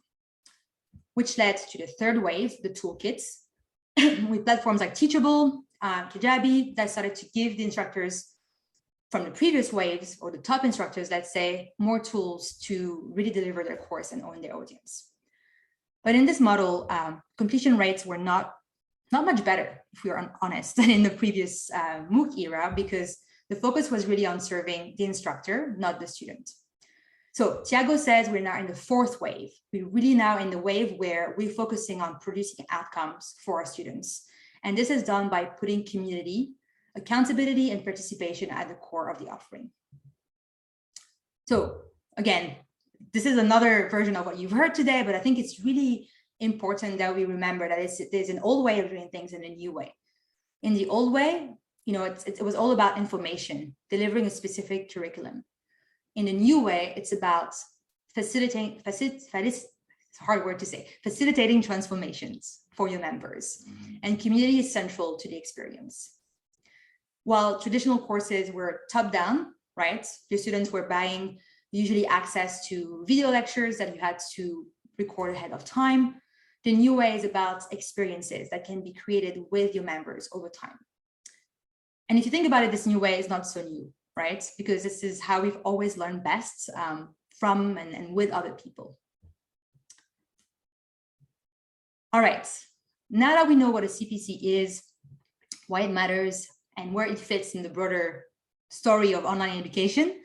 which led to the third wave, the toolkits, with platforms like Teachable, Kajabi, that started to give the instructors from the previous waves, or the top instructors, let's say, more tools to really deliver their course and own their audience. But in this model, completion rates were not much better, if we are honest, than in the previous MOOC era, because the focus was really on serving the instructor, not the student. So Thiago says we're now in the 4th wave. We're really now in the wave where we're focusing on producing outcomes for our students. And this is done by putting community, accountability, and participation at the core of the offering. So again, this is another version of what you've heard today, but I think it's really important that we remember that there's an old way of doing things and a new way. In the old way, it was all about information, delivering a specific curriculum. In the new way, it's about facilitating transformations for your members. And community is central to the experience. While traditional courses were top-down, right? Your students were buying usually access to video lectures that you had to record ahead of time. The new way is about experiences that can be created with your members over time. And if you think about it, this new way is not so new, right? Because this is how we've always learned best from and with other people. All right, now that we know what a CPC is, why it matters, and where it fits in the broader story of online education,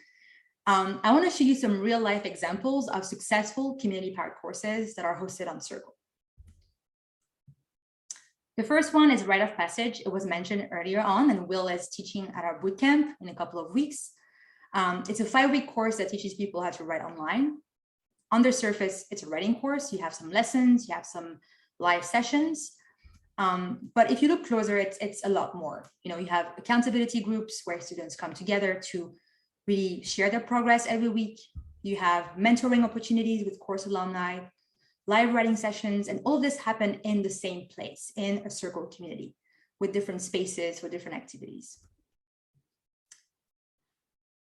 I want to show you some real life examples of successful community-powered courses that are hosted on Circle. The first one is Rite of Passage. It was mentioned earlier on, and Will is teaching at our bootcamp in a couple of weeks. It's a 5-week course that teaches people how to write online. On the surface, it's a writing course. You have some lessons, you have some live sessions. But if you look closer, it's a lot more. You know, you have accountability groups where students come together to really share their progress every week. You have mentoring opportunities with course alumni, live writing sessions, and all of this happen in the same place, in a Circle community, with different spaces for different activities.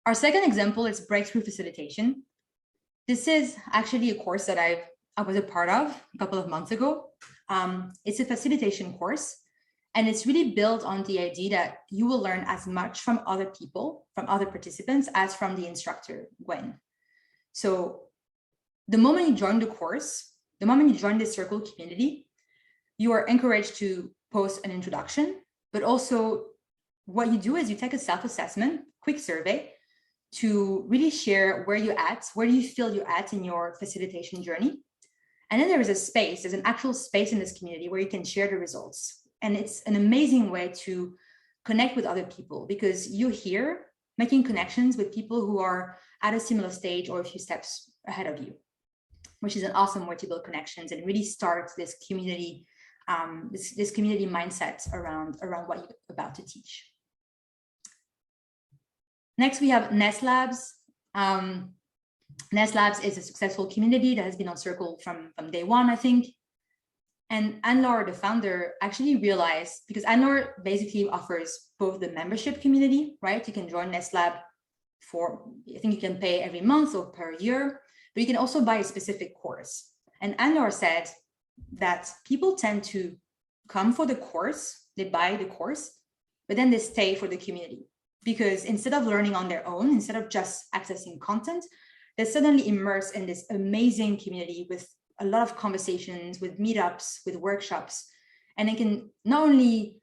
Our second example is Breakthrough Facilitation. This is actually a course that I was a part of a couple of months ago. It's a facilitation course, and it's really built on the idea that you will learn as much from other people, from other participants, as from the instructor, Gwen. So the moment you join the course, the moment you join the Circle community, you are encouraged to post an introduction, but also what you do is you take a self-assessment, quick survey, to really share where you're at, where do you feel you're at in your facilitation journey. And then there is a space, there's an actual space in this community where you can share the results. And it's an amazing way to connect with other people, because you're here making connections with people who are at a similar stage or a few steps ahead of you, which is an awesome way to build connections and really start this community, this community mindset around what you're about to teach. Next, we have Nest Labs. Nest Labs is a successful community that has been on Circle from day one, I think. And Anne-Laure, the founder, actually realized, because Anne-Laure basically offers both the membership community, right? You can join Nest Lab for, I think you can pay every month or per year, but you can also buy a specific course. And Anne-Laure said that people tend to come for the course, they buy the course, but then they stay for the community. Because instead of learning on their own, instead of just accessing content, they're suddenly immersed in this amazing community with a lot of conversations, with meetups, with workshops. And they can not only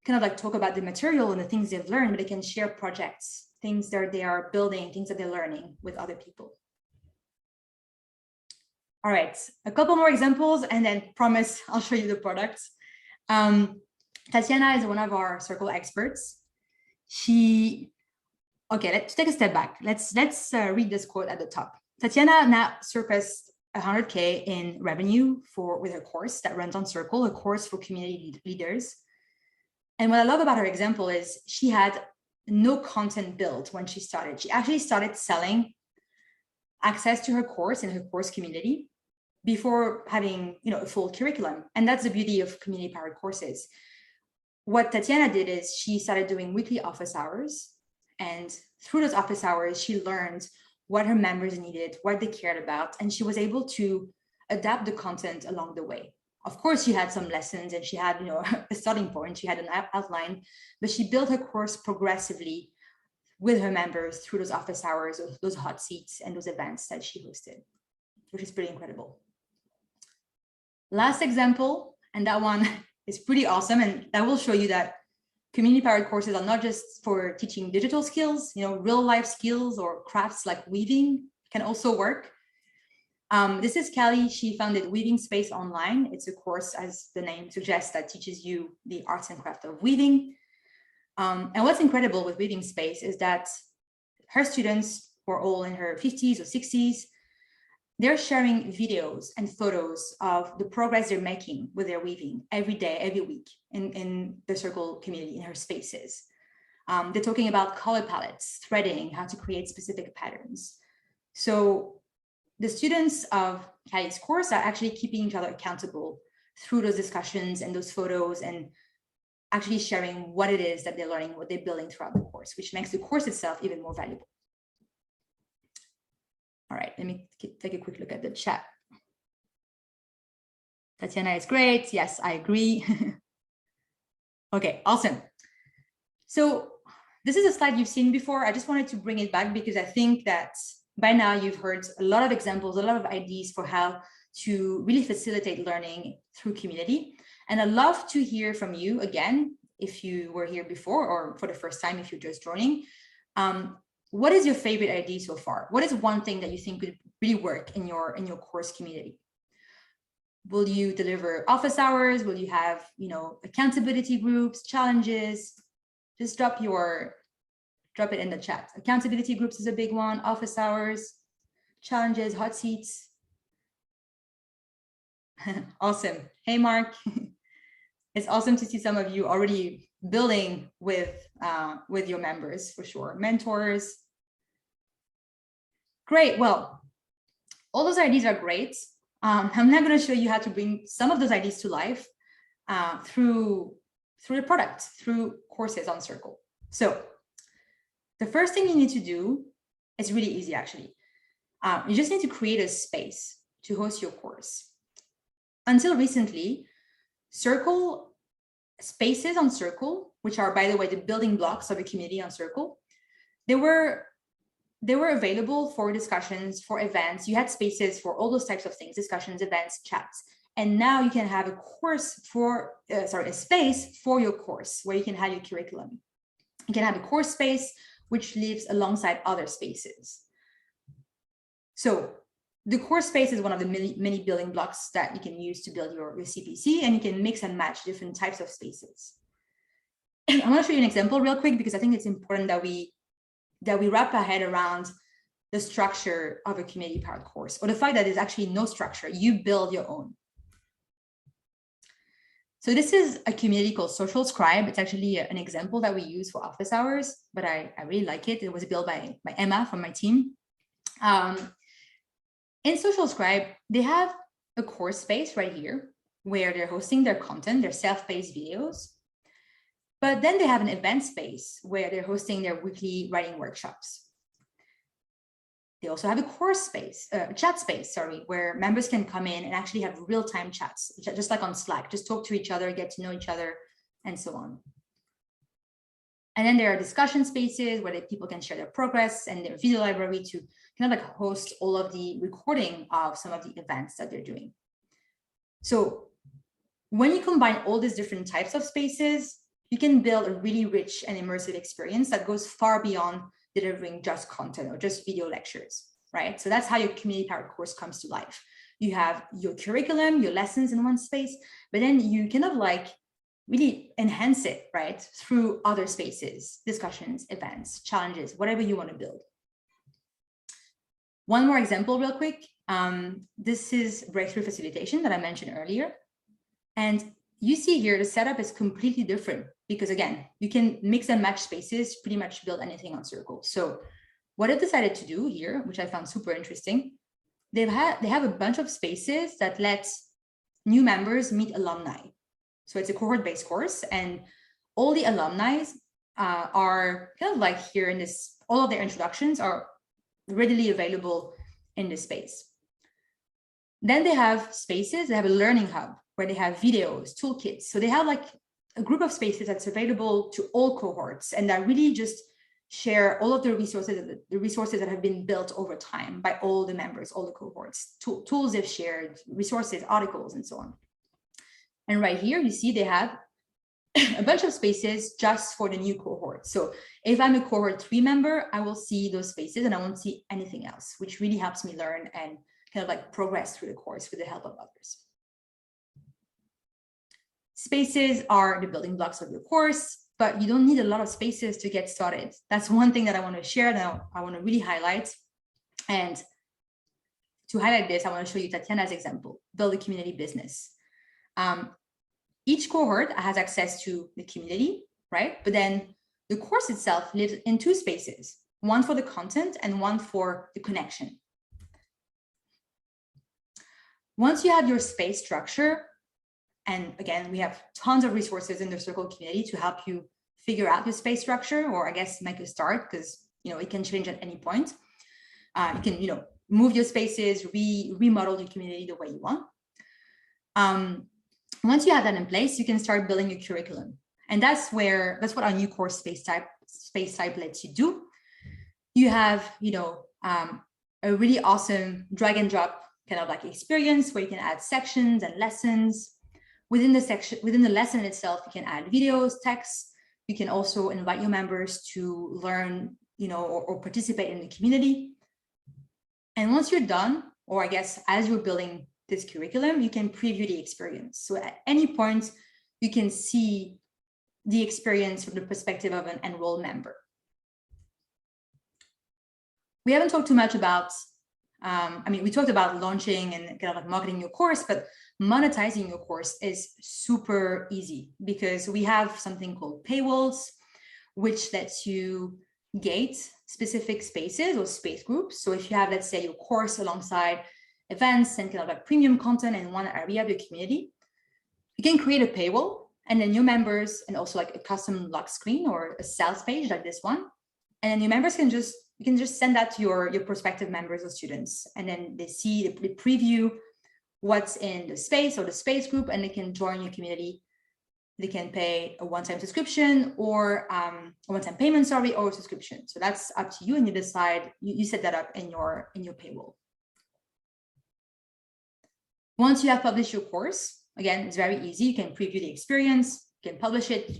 kind of like talk about the material and the things they've learned, but they can share projects, things that they are building, things that they're learning with other people. All right, a couple more examples, and then promise I'll show you the products. Tatiana is one of our Circle experts. Let's take a step back. Let's read this quote at the top. Tatiana now surpassed 100K in revenue with her course that runs on Circle, a course for community leaders. And what I love about her example is she had no content built when she started. She actually started selling access to her course and her course community before having, a full curriculum. And that's the beauty of community-powered courses. What Tatiana did is she started doing weekly office hours. And through those office hours, she learned what her members needed, what they cared about, and she was able to adapt the content along the way. Of course, she had some lessons and she had, a starting point, she had an outline, but she built her course progressively with her members through those office hours, those hot seats, and those events that she hosted, which is pretty incredible. Last example, and that one is pretty awesome, and that will show you that community-powered courses are not just for teaching digital skills, real-life skills or crafts like weaving can also work. This is Callie. She founded Weaving Space Online. It's a course, as the name suggests, that teaches you the arts and craft of weaving. And what's incredible with Weaving Space is that her students, who are all in her 50s or 60s, they're sharing videos and photos of the progress they're making with their weaving every day, every week in the Circle community, in her spaces. They're talking about color palettes, threading, how to create specific patterns. So the students of Callie's course are actually keeping each other accountable through those discussions and those photos, and actually sharing what it is that they're learning, what they're building throughout the course, which makes the course itself even more valuable. All right, let me take a quick look at the chat. Tatiana is great. Yes, I agree. Okay, awesome. So this is a slide you've seen before. I just wanted to bring it back because I think that by now you've heard a lot of examples, a lot of ideas for how to really facilitate learning through community. And I'd love to hear from you again, if you were here before or for the first time, if you're just joining. What is your favorite idea so far? What is one thing that you think could really work in your course community? Will you deliver office hours? Will you have, accountability groups, challenges? Just drop it in the chat. Accountability groups is a big one. Office hours, challenges, hot seats. Awesome. Hey, Mark. It's awesome to see some of you already building with your members, for sure. Mentors. Great. Well, all those ideas are great. I'm now going to show you how to bring some of those ideas to life through the product, through courses on Circle. So the first thing you need to do is really easy, actually. You just need to create a space to host your course. Until recently, Circle spaces on Circle, which are, by the way, the building blocks of a community on Circle, they were available for discussions, for events. You had spaces for all those types of things, discussions, events, chats. And now you can have a space for your course where you can have your curriculum. You can have a course space which lives alongside other spaces. So the course space is one of the many building blocks that you can use to build your CPC, and you can mix and match different types of spaces. I want to show you an example real quick because I think it's important that we wrap our head around the structure of a community-powered course, or the fact that there's actually no structure. You build your own. So this is a community called Social Scribe. It's actually an example that we use for office hours, but I really like it. It was built by Emma from my team. In Social Scribe, they have a course space right here where they're hosting their content, their self-paced videos. But then they have an event space where they're hosting their weekly writing workshops. They also have a course space, chat space, where members can come in and actually have real-time chats, just like on Slack, just talk to each other, get to know each other, and so on. And then there are discussion spaces where people can share their progress, and their video library to kind of like host all of the recording of some of the events that they're doing. So when you combine all these different types of spaces, you can build a really rich and immersive experience that goes far beyond delivering just content or just video lectures, right? So that's how your community-powered course comes to life. You have your curriculum, your lessons in one space, but then you kind of like really enhance it, right? Through other spaces, discussions, events, challenges, whatever you want to build. One more example real quick. This is Breakthrough Facilitation that I mentioned earlier. And you see here, the setup is completely different because, again, you can mix and match spaces, pretty much build anything on Circle. So what I've decided to do here, which I found super interesting, they have a bunch of spaces that let new members meet alumni. So it's a cohort-based course, and all the alumni are kind of like here in this, all of their introductions are readily available in this space. Then they have spaces, they have a learning hub where they have videos, toolkits. So they have like a group of spaces that's available to all cohorts, and that really just share all of the resources that have been built over time by all the members, all the cohorts, tools they've shared, resources, articles, and so on. And right here, you see they have a bunch of spaces just for the new cohort. So if I'm a cohort 3 member, I will see those spaces and I won't see anything else, which really helps me learn and kind of like progress through the course with the help of others. Spaces are the building blocks of your course, but you don't need a lot of spaces to get started. That's one thing that I want to share now. I want to really highlight. And to highlight this, I want to show you Tatiana's example, build a community business. Each cohort has access to the community, right? But then the course itself lives in 2 spaces, one for the content and one for the connection. Once you have your space structure, and again, we have tons of resources in the Circle community to help you figure out your space structure, or I guess make a start, because it can change at any point. You can move your spaces, remodel your community the way you want. Once you have that in place, you can start building your curriculum. And that's what our new course space type lets you do. You have, a really awesome drag and drop kind of like experience where you can add sections and lessons. Within the lesson itself, you can add videos, text. You can also invite your members to learn, or participate in the community. And once you're done, or I guess as you're building this curriculum, you can preview the experience. So at any point, you can see the experience from the perspective of an enrolled member. We haven't talked too much about, we talked about launching and kind of like marketing your course, but monetizing your course is super easy because we have something called paywalls, which lets you gate specific spaces or space groups. So if you have, let's say, your course alongside events and kind of like premium content in one area of your community, you can create a paywall, and then your members, and also like a custom lock screen or a sales page like this one. And then your members can just send that to your prospective members or students. And then they preview what's in the space or the space group, and they can join your community. They can pay a one-time subscription or a one-time payment, or a subscription. So that's up to you, and you decide, you set that up in your paywall. Once you have published your course, again, it's very easy. You can preview the experience, you can publish it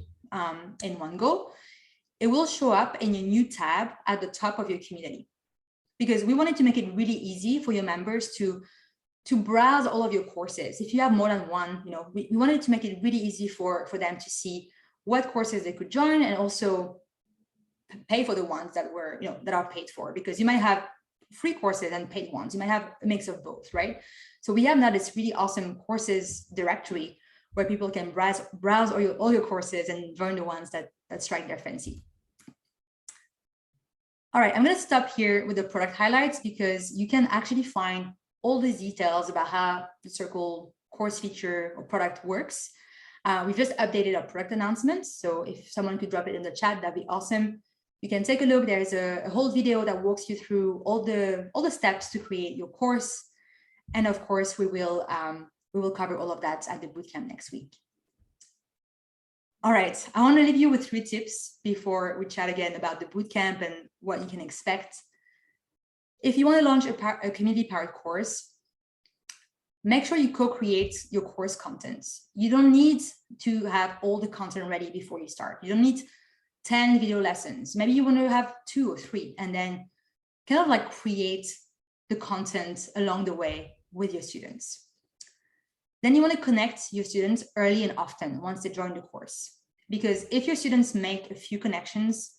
in one go. It will show up in your new tab at the top of your community, because we wanted to make it really easy for your members to browse all of your courses. If you have more than one, we wanted to make it really easy for them to see what courses they could join, and also pay for the ones that were, that are paid for, because you might have free courses and paid ones. You might have a mix of both, right? So we have now this really awesome courses directory where people can browse all your courses and join the ones that strike their fancy. All right, I'm going to stop here with the product highlights, because you can actually find all the details about how the Circle course feature or product works. We've just updated our product announcements, so if someone could drop it in the chat, that'd be awesome. You can take a look. There's a whole video that walks you through all the steps to create your course, and of course, we will cover all of that at the bootcamp next week. All right, I want to leave you with 3 tips before we chat again about the bootcamp and what you can expect. If you want to launch a community-powered course, make sure you co-create your course content. You don't need to have all the content ready before you start. You don't need 10 video lessons. Maybe you want to have 2 or 3, and then kind of like create the content along the way with your students. Then you want to connect your students early and often once they join the course. Because if your students make a few connections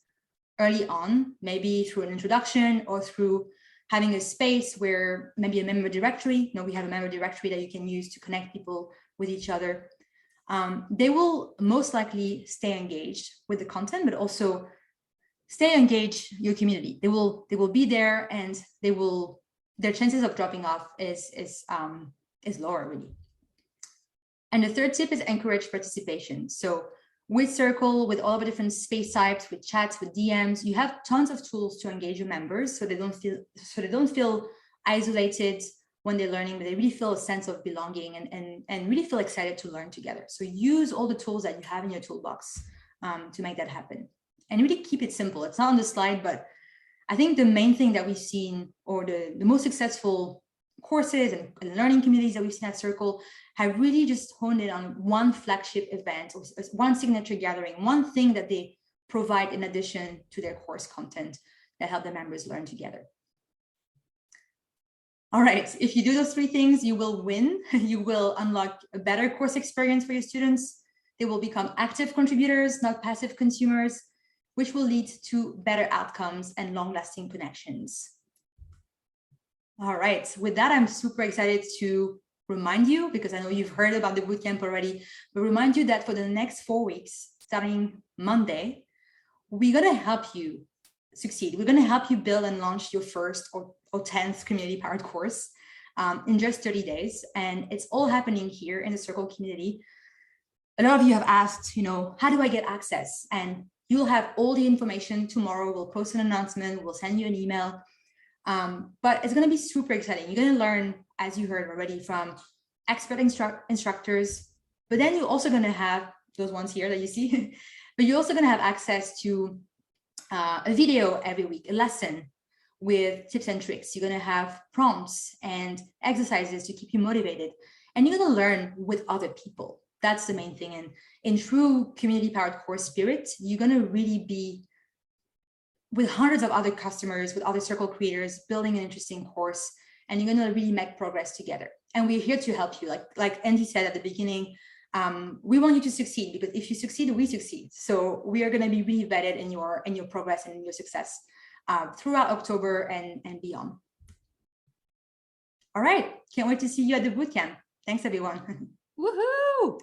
early on, maybe through an introduction or through having a space where maybe a member directory, we have a member directory that you can use to connect people with each other, they will most likely stay engaged with the content, but also stay engaged your community. They will be there, and their chances of dropping off is lower, really. And the third tip is encourage participation. So with Circle, with all of the different space types, with chats, with DMs, you have tons of tools to engage your members, so they don't feel isolated when they're learning, but they really feel a sense of belonging and really feel excited to learn together. So use all the tools that you have in your toolbox to make that happen. And really keep it simple. It's not on the slide, but I think the main thing that we've seen, or the most successful courses and learning communities that we've seen at Circle, have really just honed in on one flagship event, or one signature gathering, one thing that they provide in addition to their course content that help the members learn together. All right, if you do those 3 things, you will win. You will unlock a better course experience for your students. They will become active contributors, not passive consumers, which will lead to better outcomes and long-lasting connections. All right, with that, I'm super excited to remind you, because I know you've heard about the bootcamp already, but remind you that for the next 4 weeks, starting Monday, we're going to help you succeed. We're going to help you build and launch your first or 10th community-powered course in just 30 days. And it's all happening here in the Circle community. A lot of you have asked, how do I get access? And you'll have all the information tomorrow. We'll post an announcement. We'll send you an email. But it's going to be super exciting. You're going to learn, as you heard already, from expert instructors, but then you're also going to have those ones here that you see, but you're also going to have access to a video every week, a lesson with tips and tricks. You're going to have prompts and exercises to keep you motivated, and you're going to learn with other people. That's the main thing. And in true community powered course spirit, you're going to really be with hundreds of other customers, with other circle creators, building an interesting course, and you're going to really make progress together. And we're here to help you. Like Andy said at the beginning, we want you to succeed, because if you succeed, we succeed. So we are going to be really vetted in your progress and in your success throughout October and beyond. All right, can't wait to see you at the bootcamp. Thanks, everyone. Woohoo!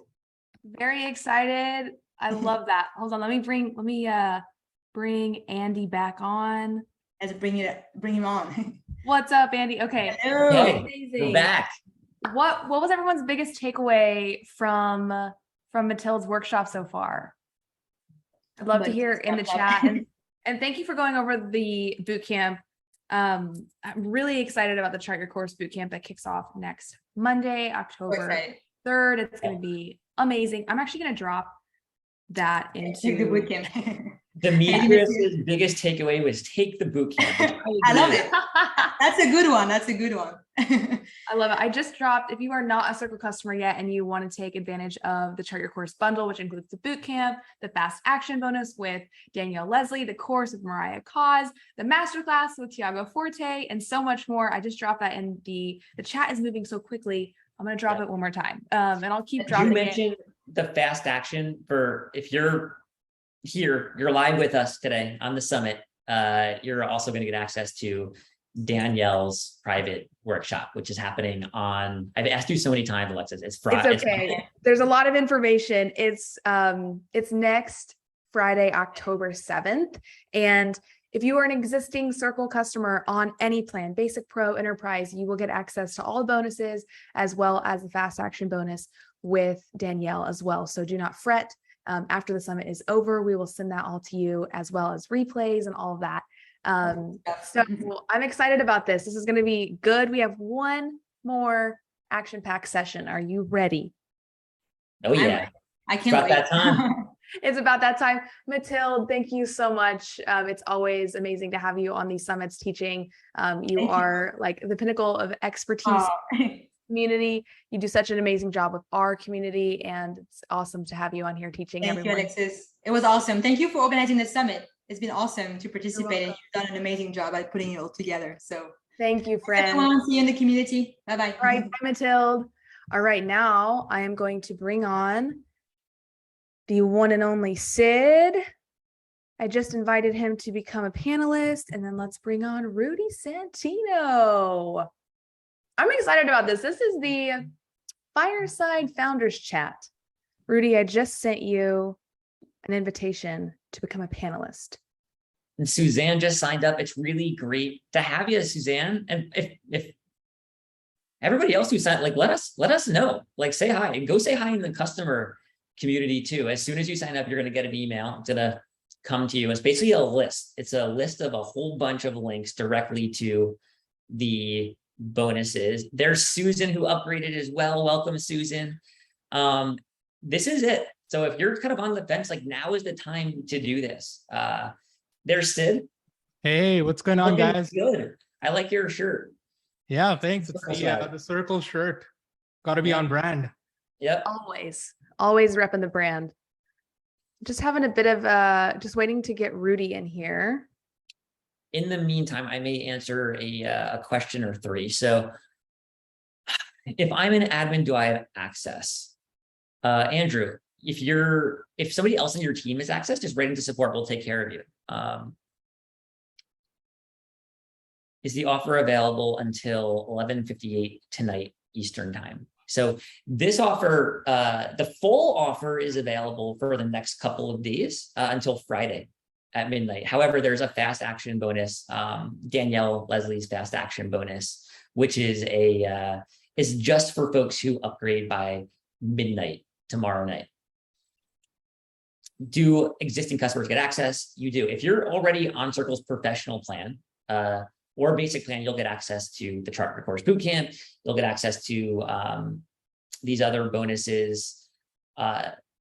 Very excited. I love that. Hold on, let me bring Andy back on. Let's bring him on. What's up, Andy? Okay. Hello. Hey, Amazing. we're back. What was everyone's biggest takeaway from Mathilde's workshop so far? I'd love to hear in the chat, and thank you for going over the boot camp. I'm really excited about the Chart Your Course bootcamp that kicks off next Monday, October 3rd. It's going to be amazing. I'm actually going to drop that into the bootcamp. Demetrius's biggest takeaway was take the boot camp. I love it. That's a good one. That's a good one. I love it. I just dropped, if you are not a Circle customer yet and you want to take advantage of the Chart Your Course bundle, which includes the boot camp, the fast action bonus with Danielle Leslie, the course with Mariah Cause, the masterclass with Tiago Forte, and so much more. I just dropped that in the chat is moving so quickly. I'm going to drop it one more time. And I'll keep dropping You mentioned the fast action for, if you're here, you're live with us today on the summit. You're also going to get access to Danielle's private workshop, which is happening on, I've asked you so many times, Alexis, it's Friday. It's okay. There's a lot of information. It's next Friday, October 7th. And if you are an existing Circle customer on any plan, Basic, Pro, Enterprise, you will get access to all the bonuses as well as the fast action bonus with Danielle as well. So do not fret. After the summit is over, we will send that all to you, as well as replays and all of that. So I'm excited about this. This is going to be good. We have one more action-packed session. Are you ready? Oh yeah. I can't wait. That time. It's about that time. Mathilde, thank you so much. It's always amazing to have you on these summits teaching. You are like the pinnacle of expertise. Community. You do such an amazing job with our community, and it's awesome to have you on here teaching everyone. Thank you, Alexis. It was awesome. Thank you for organizing the summit. It's been awesome to participate, and you've done an amazing job at putting it all together. So thank you, friend. Everyone, see you in the community. Bye-bye. All right, bye, Mathilde. All right, now I am going to bring on the one and only Sid. I just invited him to become a panelist, and then let's bring on Rudy Santino. I'm excited about this. This is the Fireside Founders Chat. Rudy, I just sent you an invitation to become a panelist. And Suzanne just signed up. It's really great to have you, Suzanne. And if everybody else who signed, like, let us know, like, say hi and go say hi in the customer community too. As soon as you sign up, you're going to get an email. It's going to come to you. It's basically a list. It's a list of a whole bunch of links directly to the bonuses. There's Susan who upgraded as well. Welcome, Susan. This is it. So if you're kind of on the fence, like, now is the time to do this. There's Sid. Hey, what's going on, guys? Good. I like your shirt. Yeah, thanks. It's the Circle shirt. Got to be on brand. Yep. Always repping the brand. Just having a bit of just waiting to get Rudy in here. In the meantime, I may answer a question or three. So if I'm an admin, do I have access? Andrew, if somebody else in your team has access, just write into support. We'll take care of you. Is the offer available until 11:58 tonight Eastern time? So this offer, the full offer is available for the next couple of days until Friday at midnight. However, there's a fast action bonus, Danielle Leslie's fast action bonus, which is is just for folks who upgrade by midnight tomorrow night. Do existing customers get access? You do. If you're already on Circle's professional plan or basic plan, you'll get access to the Chart Your Course Bootcamp. You'll get access to these other bonuses.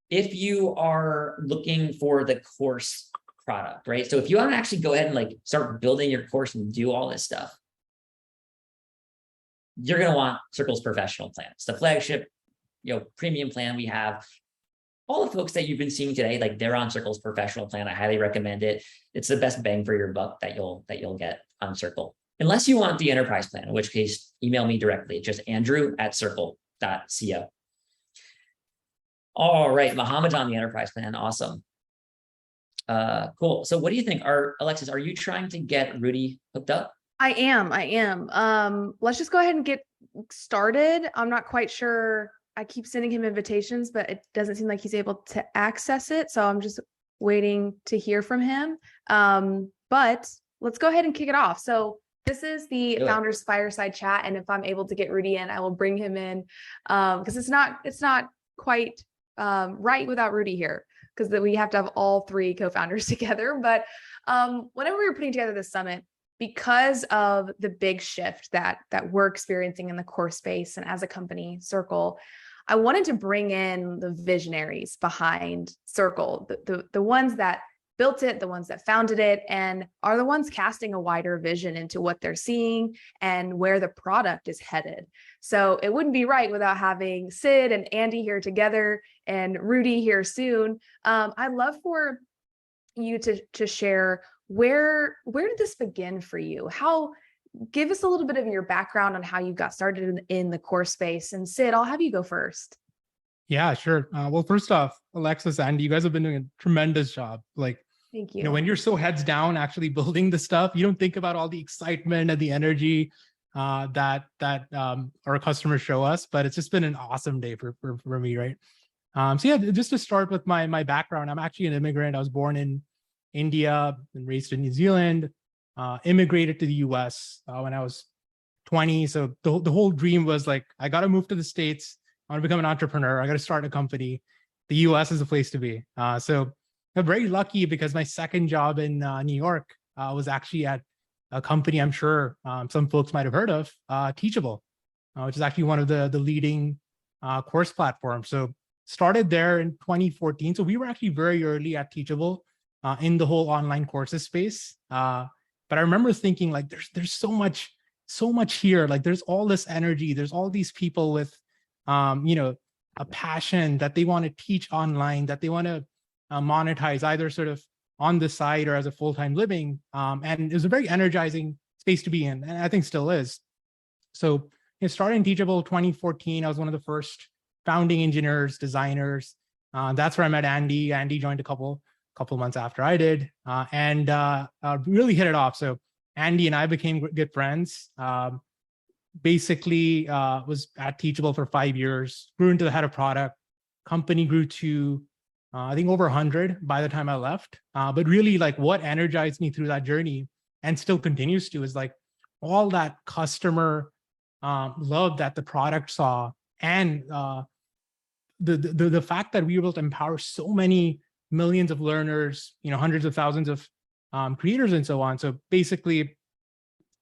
If you are looking for the course product, right? So if you want to actually go ahead and like start building your course and do all this stuff, you're going to want Circle's professional plan. It's the flagship, premium plan we have. All the folks that you've been seeing today, like they're on Circle's professional plan. I highly recommend it. It's the best bang for your buck that you'll get on Circle. Unless you want the enterprise plan, in which case email me directly. It's just andrew@circle.co. All right, Mohammed's on the enterprise plan. Awesome. Cool. So what do you think? Alexis, are you trying to get Rudy hooked up? I am. Let's just go ahead and get started. I'm not quite sure. I keep sending him invitations, but it doesn't seem like he's able to access it. So I'm just waiting to hear from him. But let's go ahead and kick it off. So this is the Founders Fireside Chat. And if I'm able to get Rudy in, I will bring him in because it's not quite right without Rudy here, because we have to have all three co-founders together. But whenever we were putting together this summit, because of the big shift that we're experiencing in the course space and as a company, Circle, I wanted to bring in the visionaries behind Circle, the ones that built it, the ones that founded it, and are the ones casting a wider vision into what they're seeing and where the product is headed. So it wouldn't be right without having Sid and Andy here together and Rudy here soon. I'd love for you to share where did this begin for you? Give us a little bit of your background on how you got started in the course space. And Sid, I'll have you go first. Yeah, sure. Well, first off, Alexis, Andy, you guys have been doing a tremendous job. Like, thank you. When you're so heads down actually building the stuff, you don't think about all the excitement and the energy that our customers show us. But it's just been an awesome day for me, right? So yeah, just to start with my background, I'm actually an immigrant. I was born in India and raised in New Zealand. Immigrated to the US when I was 20. So the whole dream was like, I got to move to the States. I want to become an entrepreneur. I got to start a company. The US is the place to be. So I'm very lucky because my second job in New York was actually at a company I'm sure some folks might have heard of, Teachable, which is actually one of the leading course platforms. So started there in 2014. So we were actually very early at Teachable in the whole online courses space. But I remember thinking like, there's so much here. Like there's all this energy. There's all these people with, a passion that they want to teach online, that they want to monetize either sort of on the side or as a full-time living. And it was a very energizing space to be in, and I think still is. So starting Teachable 2014, I was one of the first founding engineers, designers. That's where I met Andy. Andy joined a couple months after I did, and really hit it off. So Andy and I became good friends. Basically was at Teachable for 5 years, grew into the head of product. Company grew to, I think over 100 by the time I left. But really like what energized me through that journey and still continues to is like all that customer love that the product saw, and the fact that we were able to empower so many millions of learners, hundreds of thousands of creators and so on. So basically,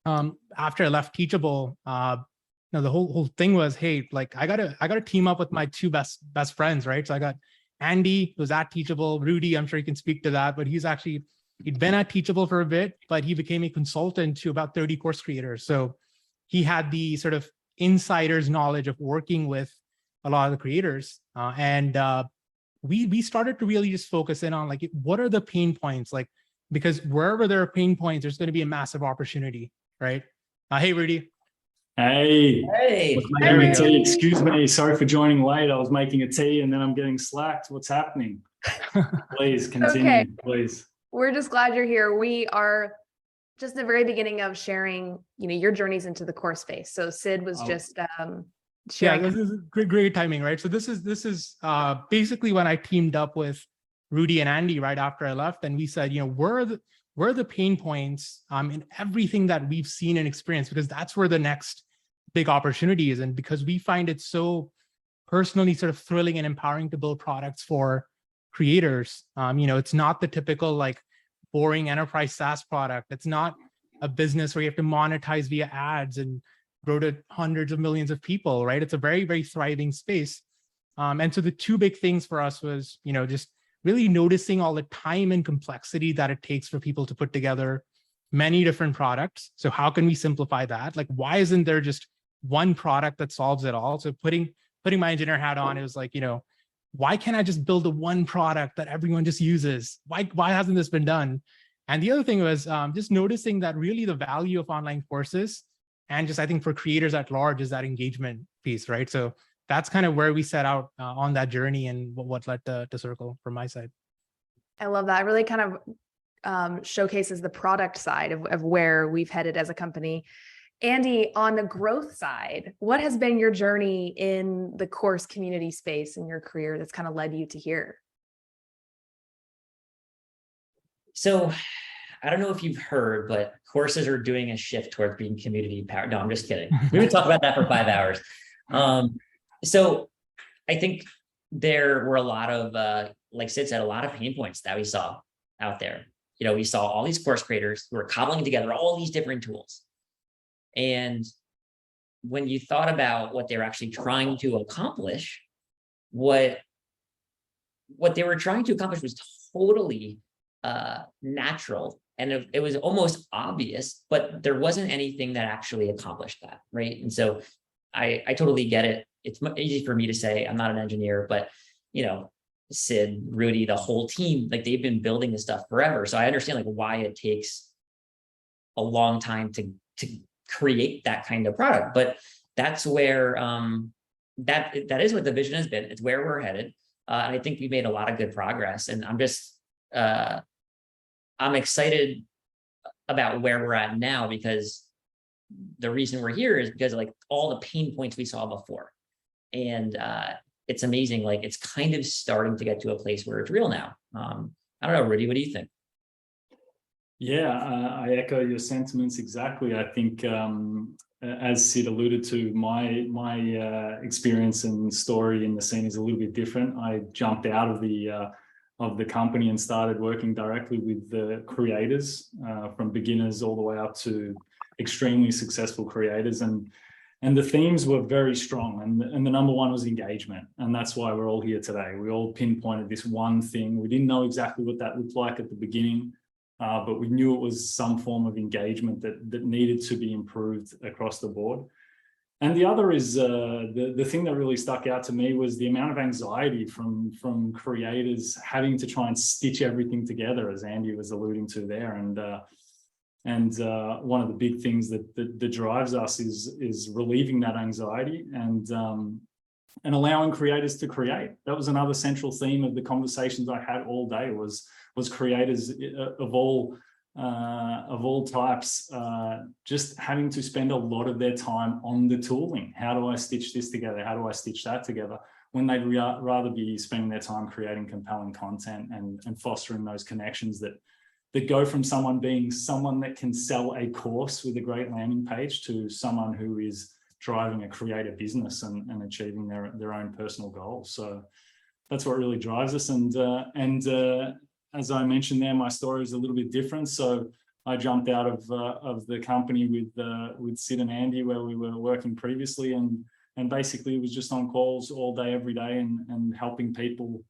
after I left Teachable, the whole thing was, hey, like I gotta team up with my two best friends, right? So I got Andy, who's at Teachable. Rudy, I'm sure he can speak to that, but he'd been at Teachable for a bit, but he became a consultant to about 30 course creators. So he had the sort of insider's knowledge of working with a lot of the creators, and we started to really just focus in on like, what are the pain points? Like, because wherever there are pain points, there's going to be a massive opportunity, right? Hey, Rudy. Hey. Hey. Making a tea. Excuse me. Sorry for joining late. I was making a tea and then I'm getting slacked. What's happening? Please continue, Okay. please. We're just glad you're here. We are just the very beginning of sharing, your journeys into the course space. So Sid was just sharing. Yeah, this is great timing, right? So this is basically when I teamed up with Rudy and Andy right after I left, and we said, where are the pain points in everything that we've seen and experienced, because that's where the next big opportunity is. And because we find it so personally sort of thrilling and empowering to build products for creators. It's not the typical like boring enterprise SaaS product. It's not a business where you have to monetize via ads and grow to hundreds of millions of people, right? It's a very, very thriving space. And so the two big things for us was, just really noticing all the time and complexity that it takes for people to put together many different products. So how can we simplify that? Like, why isn't there just one product that solves it all? So putting my engineer hat on, it was like, why can't I just build the one product that everyone just uses? Why hasn't this been done? And the other thing was just noticing that really the value of online courses, and just I think for creators at large, is that engagement piece, right? So that's kind of where we set out on that journey, and what led to Circle from my side. I love that. It really kind of showcases the product side of where we've headed as a company. Andy, on the growth side, what has been your journey in the course community space in your career that's kind of led you to here? So I don't know if you've heard, but courses are doing a shift towards being community powered. No, I'm just kidding. We would talk about that for 5 hours. So I think there were a lot of, like Sid said, a lot of pain points that we saw out there. We saw all these course creators who were cobbling together all these different tools. And when you thought about what they were actually trying to accomplish, what they were trying to accomplish was totally natural. And it was almost obvious, but there wasn't anything that actually accomplished that, right? And so I totally get it. It's easy for me to say, I'm not an engineer, but Sid, Rudy, the whole team, like they've been building this stuff forever. So I understand like why it takes a long time to create that kind of product. But that's where that is what the vision has been. It's where we're headed. And I think we've made a lot of good progress. And I'm just I'm excited about where we're at now, because the reason we're here is because of like all the pain points we saw before. And it's amazing. Like it's kind of starting to get to a place where it's real now. I don't know, Rudy, what do you think? Yeah, I echo your sentiments exactly. I think, as Sid alluded to, my experience and story in the scene is a little bit different. I jumped out of the company and started working directly with the creators, from beginners all the way up to extremely successful creators, and the themes were very strong. And the number one was engagement, and that's why we're all here today. We all pinpointed this one thing. We didn't know exactly what that looked like at the beginning. But we knew it was some form of engagement that needed to be improved across the board. And the other is the thing that really stuck out to me was the amount of anxiety from creators having to try and stitch everything together, as Andy was alluding to there. And one of the big things that drives us is relieving that anxiety and allowing creators to create. That was another central theme of the conversations I had all day was creators of all types just having to spend a lot of their time on the tooling. How do I stitch this together? How do I stitch that together? When they'd rather be spending their time creating compelling content and fostering those connections that go from someone being someone that can sell a course with a great landing page to someone who is driving a creative business and achieving their own personal goals. So that's what really drives us. And as I mentioned there, my story is a little bit different. So I jumped out of the company with Sid and Andy, where we were working previously, and basically it was just on calls all day, every day, and helping people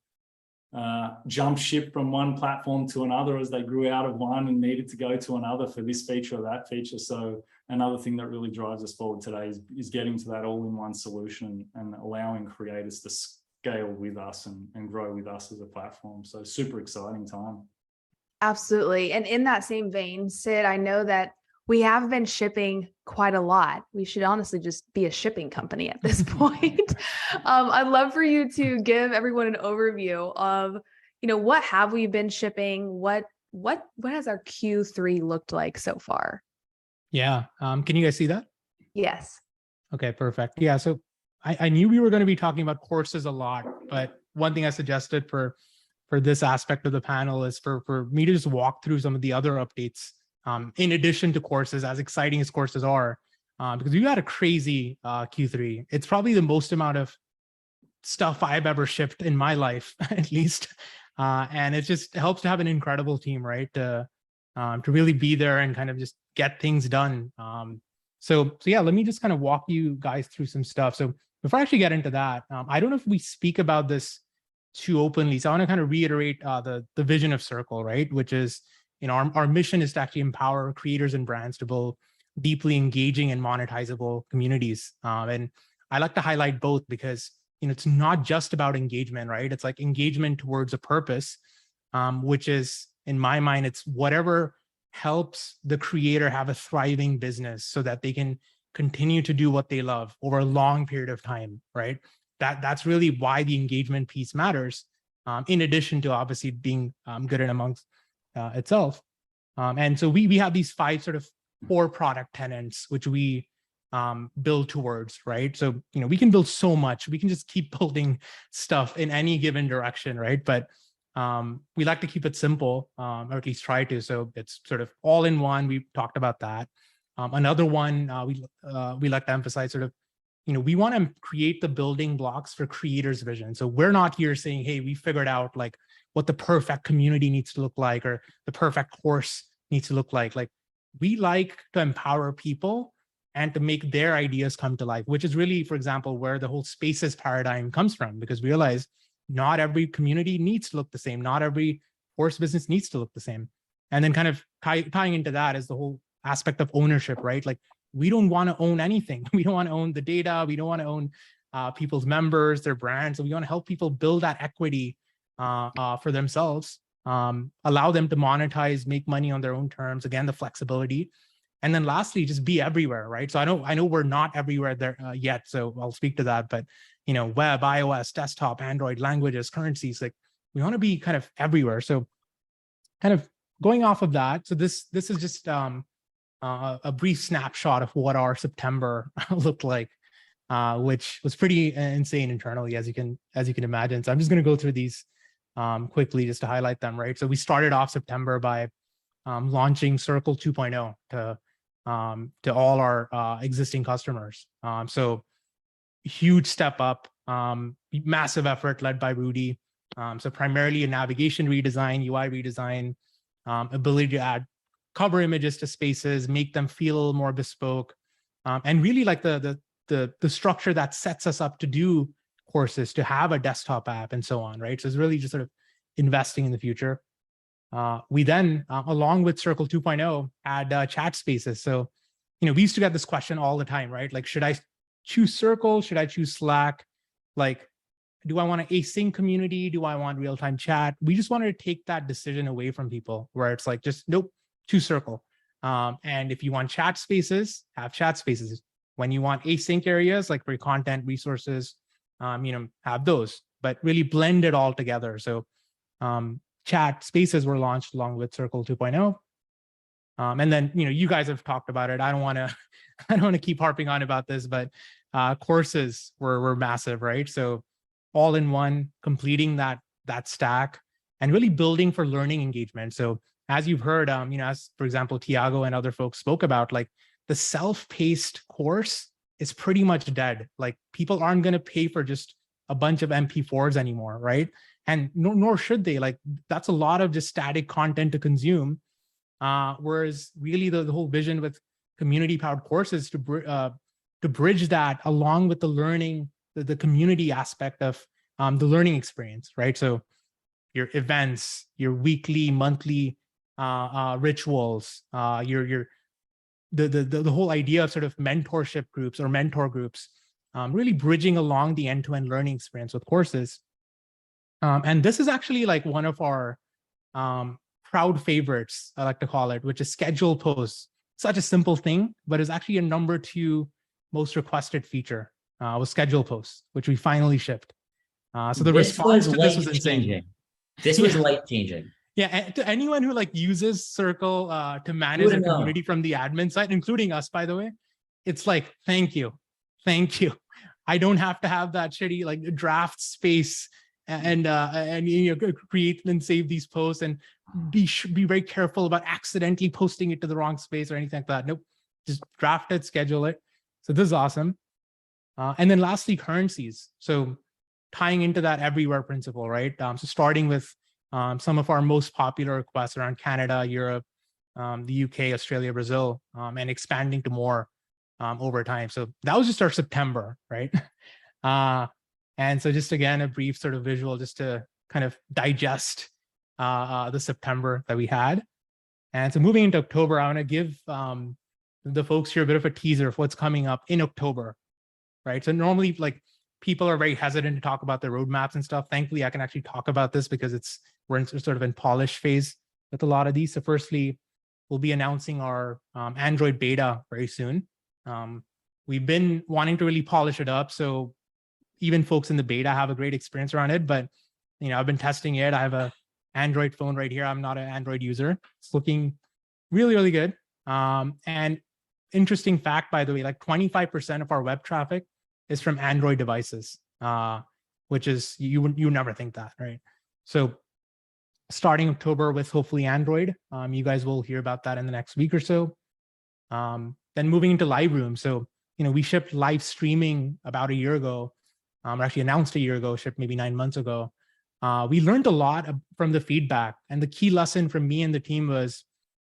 jump ship from one platform to another as they grew out of one and needed to go to another for this feature or that feature. So another thing that really drives us forward today is getting to that all-in-one solution and allowing creators to scale with us and grow with us as a platform. So super exciting time. Absolutely. And in that same vein, Sid, I know that we have been shipping quite a lot. We should honestly just be a shipping company at this point. I'd love for you to give everyone an overview of, what have we been shipping? What has our Q3 looked like so far? Yeah. Can you guys see that? Yes. Okay, perfect. Yeah. So I knew we were going to be talking about courses a lot, but one thing I suggested for this aspect of the panel is for me to just walk through some of the other updates in addition to courses, as exciting as courses are, because we had a crazy Q3. It's probably the most amount of stuff I've ever shipped in my life, at least. And it just helps to have an incredible team, right? To really be there and kind of just get things done. So yeah, let me just kind of walk you guys through some stuff. So before I actually get into that, I don't know if we speak about this too openly. So I want to kind of reiterate the vision of Circle, right? Which is, our mission is to actually empower creators and brands to build deeply engaging and monetizable communities. And I like to highlight both because, it's not just about engagement, right? It's like engagement towards a purpose, which is, in my mind, it's whatever helps the creator have a thriving business so that they can continue to do what they love over a long period of time, right? That's really why the engagement piece matters, in addition to obviously being good and amongst itself. And so we have these 5 sort of core product tenants, which we build towards, right? So, we can build so much. We can just keep building stuff in any given direction, right? But we like to keep it simple, or at least try to. So it's sort of all in one. We talked about that. Another one we like to emphasize sort of, we want to create the building blocks for creators' vision. So we're not here saying, hey, we figured out like what the perfect community needs to look like or the perfect course needs to look like. Like, we like to empower people and to make their ideas come to life, which is really, for example, where the whole spaces paradigm comes from, because we realize not every community needs to look the same. Not every course business needs to look the same. And then kind of tying into that is the whole aspect of ownership, right? Like, we don't want to own anything. We don't want to own the data. We don't want to own people's members, their brands. So we want to help people build that equity for themselves, allow them to monetize, make money on their own terms. Again, the flexibility. And then lastly, just be everywhere, right? So I know we're not everywhere there yet. So I'll speak to that, but web, iOS, desktop, Android, languages, currencies, like, we want to be kind of everywhere. So kind of going off of that. So this is just a brief snapshot of what our September looked like, which was pretty insane internally, as you can imagine. So I'm just going to go through these quickly just to highlight them, right? So we started off September by launching Circle 2.0 to all our existing customers. So huge step up, massive effort led by Rudy. So primarily a navigation redesign, UI redesign, ability to add cover images to spaces, make them feel a little more bespoke, and really like the structure that sets us up to do courses, to have a desktop app and so on, right? So it's really just sort of investing in the future. We then, along with Circle 2.0, add chat spaces. So, we used to get this question all the time, right? Like, should I choose Circle? Should I choose Slack? Like, do I want an async community? Do I want real-time chat? We just wanted to take that decision away from people, where it's like, just nope, choose Circle. And if you want chat spaces, have chat spaces. When you want async areas, like for your content resources, have those, but really blend it all together. So chat spaces were launched along with Circle 2.0. And then, you guys have talked about it. I don't want to keep harping on about this, but courses were massive, right? So all in one, completing that stack and really building for learning engagement. So as you've heard, as for example, Tiago and other folks spoke about, like, the self-paced course is pretty much dead. Like, people aren't going to pay for just a bunch of MP4s anymore, right? And nor should they. Like, that's a lot of just static content to consume. Whereas really the whole vision with community-powered courses to bridge that along with the learning, the community aspect of the learning experience, right? So your events, your weekly, monthly rituals, the whole idea of sort of mentorship groups or mentor groups, really bridging along the end-to-end learning experience with courses. And this is actually like one of our proud favorites, I like to call it, which is schedule posts. Such a simple thing, but it's actually a number 2 most requested feature was schedule posts, which we finally shipped. So the response to this was insane. This was life-changing. Yeah, and to anyone who like uses Circle to manage their community from the admin side, including us, by the way, it's like, thank you. I don't have to have that shitty like draft space and create and save these posts and be very careful about accidentally posting it to the wrong space or anything like that. Nope, just draft it, schedule it. So this is awesome. And then lastly, currencies. So tying into that everywhere principle, right? So starting with some of our most popular requests around Canada, Europe, the UK, Australia, Brazil, and expanding to more. over time. So that was just our September, right? And so just again, a brief sort of visual just to kind of digest the September that we had. And so moving into October, I want to give the folks here a bit of a teaser of what's coming up in October, right? So normally like people are very hesitant to talk about their roadmaps and stuff. Thankfully, I can actually talk about this because we're in sort of in polish phase with a lot of these. So firstly, we'll be announcing our Android beta very soon. We've been wanting to really polish it up. So even folks in the beta have a great experience around it, but I've been testing it. I have a Android phone right here. I'm not an Android user. It's looking really, really good. And interesting fact, by the way, like 25% of our web traffic is from Android devices, which is, you never think that, right? So starting October with hopefully Android, you guys will hear about that in the next week or so. Then moving into Lightroom. So, we shipped live streaming about a year ago, actually announced a year ago, shipped maybe 9 months ago. We learned a lot from the feedback, and the key lesson from me and the team was,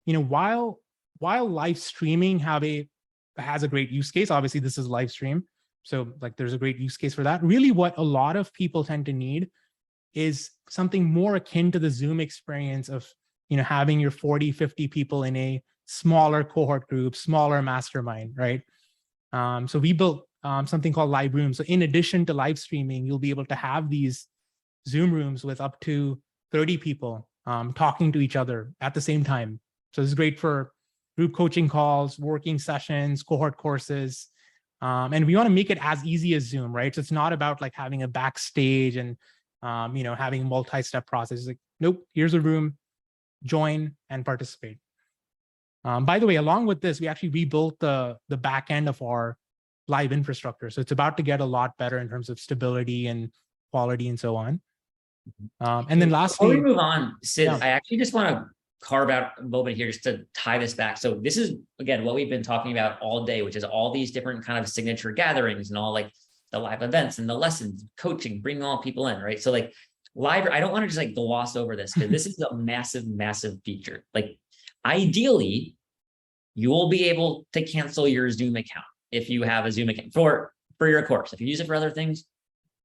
while live streaming has a great use case, obviously this is live stream, so like there's a great use case for that. Really, what a lot of people tend to need is something more akin to the Zoom experience of having your 40, 50 people in a smaller cohort group, smaller mastermind, right? So we built something called Lightroom. So in addition to live streaming, you'll be able to have these Zoom rooms with up to 30 people talking to each other at the same time. So this is great for group coaching calls, working sessions, cohort courses. And we want to make it as easy as Zoom, right? So it's not about like having a backstage and having a multi-step process. It's like, nope, here's a room, join and participate. By the way, along with this, we actually rebuilt the back end of our live infrastructure. So it's about to get a lot better in terms of stability and quality and so on. And then lastly, before we move on, Sid, yeah. I actually just want to carve out a moment here just to tie this back. So this is, again, what we've been talking about all day, which is all these different kind of signature gatherings and all like the live events and the lessons, coaching, bringing all people in, right? So like live, I don't want to just like gloss over this because this is a massive, massive feature. Like ideally, you will be able to cancel your Zoom account if you have a Zoom account for your course. If you use it for other things,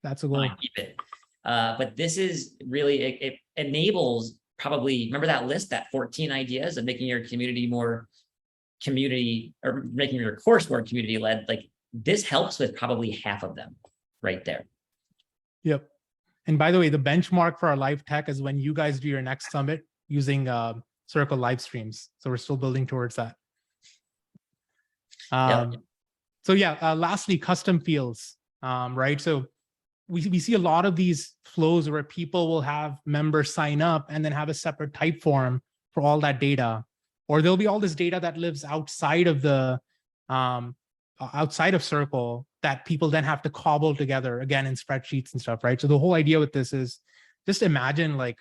that's a goal. Keep it. But this is really, it enables probably, remember that list, that 14 ideas of making your community more community, or making your course more community led. Like this helps with probably half of them right there. Yep. And by the way, the benchmark for our live tech is when you guys do your next summit using Circle live streams. So we're still building towards that. So yeah, lastly, custom fields, right? So we see a lot of these flows where people will have members sign up and then have a separate type form for all that data, or there'll be all this data that lives outside of the outside of Circle that people then have to cobble together again in spreadsheets and stuff, right? So the whole idea with this is just imagine like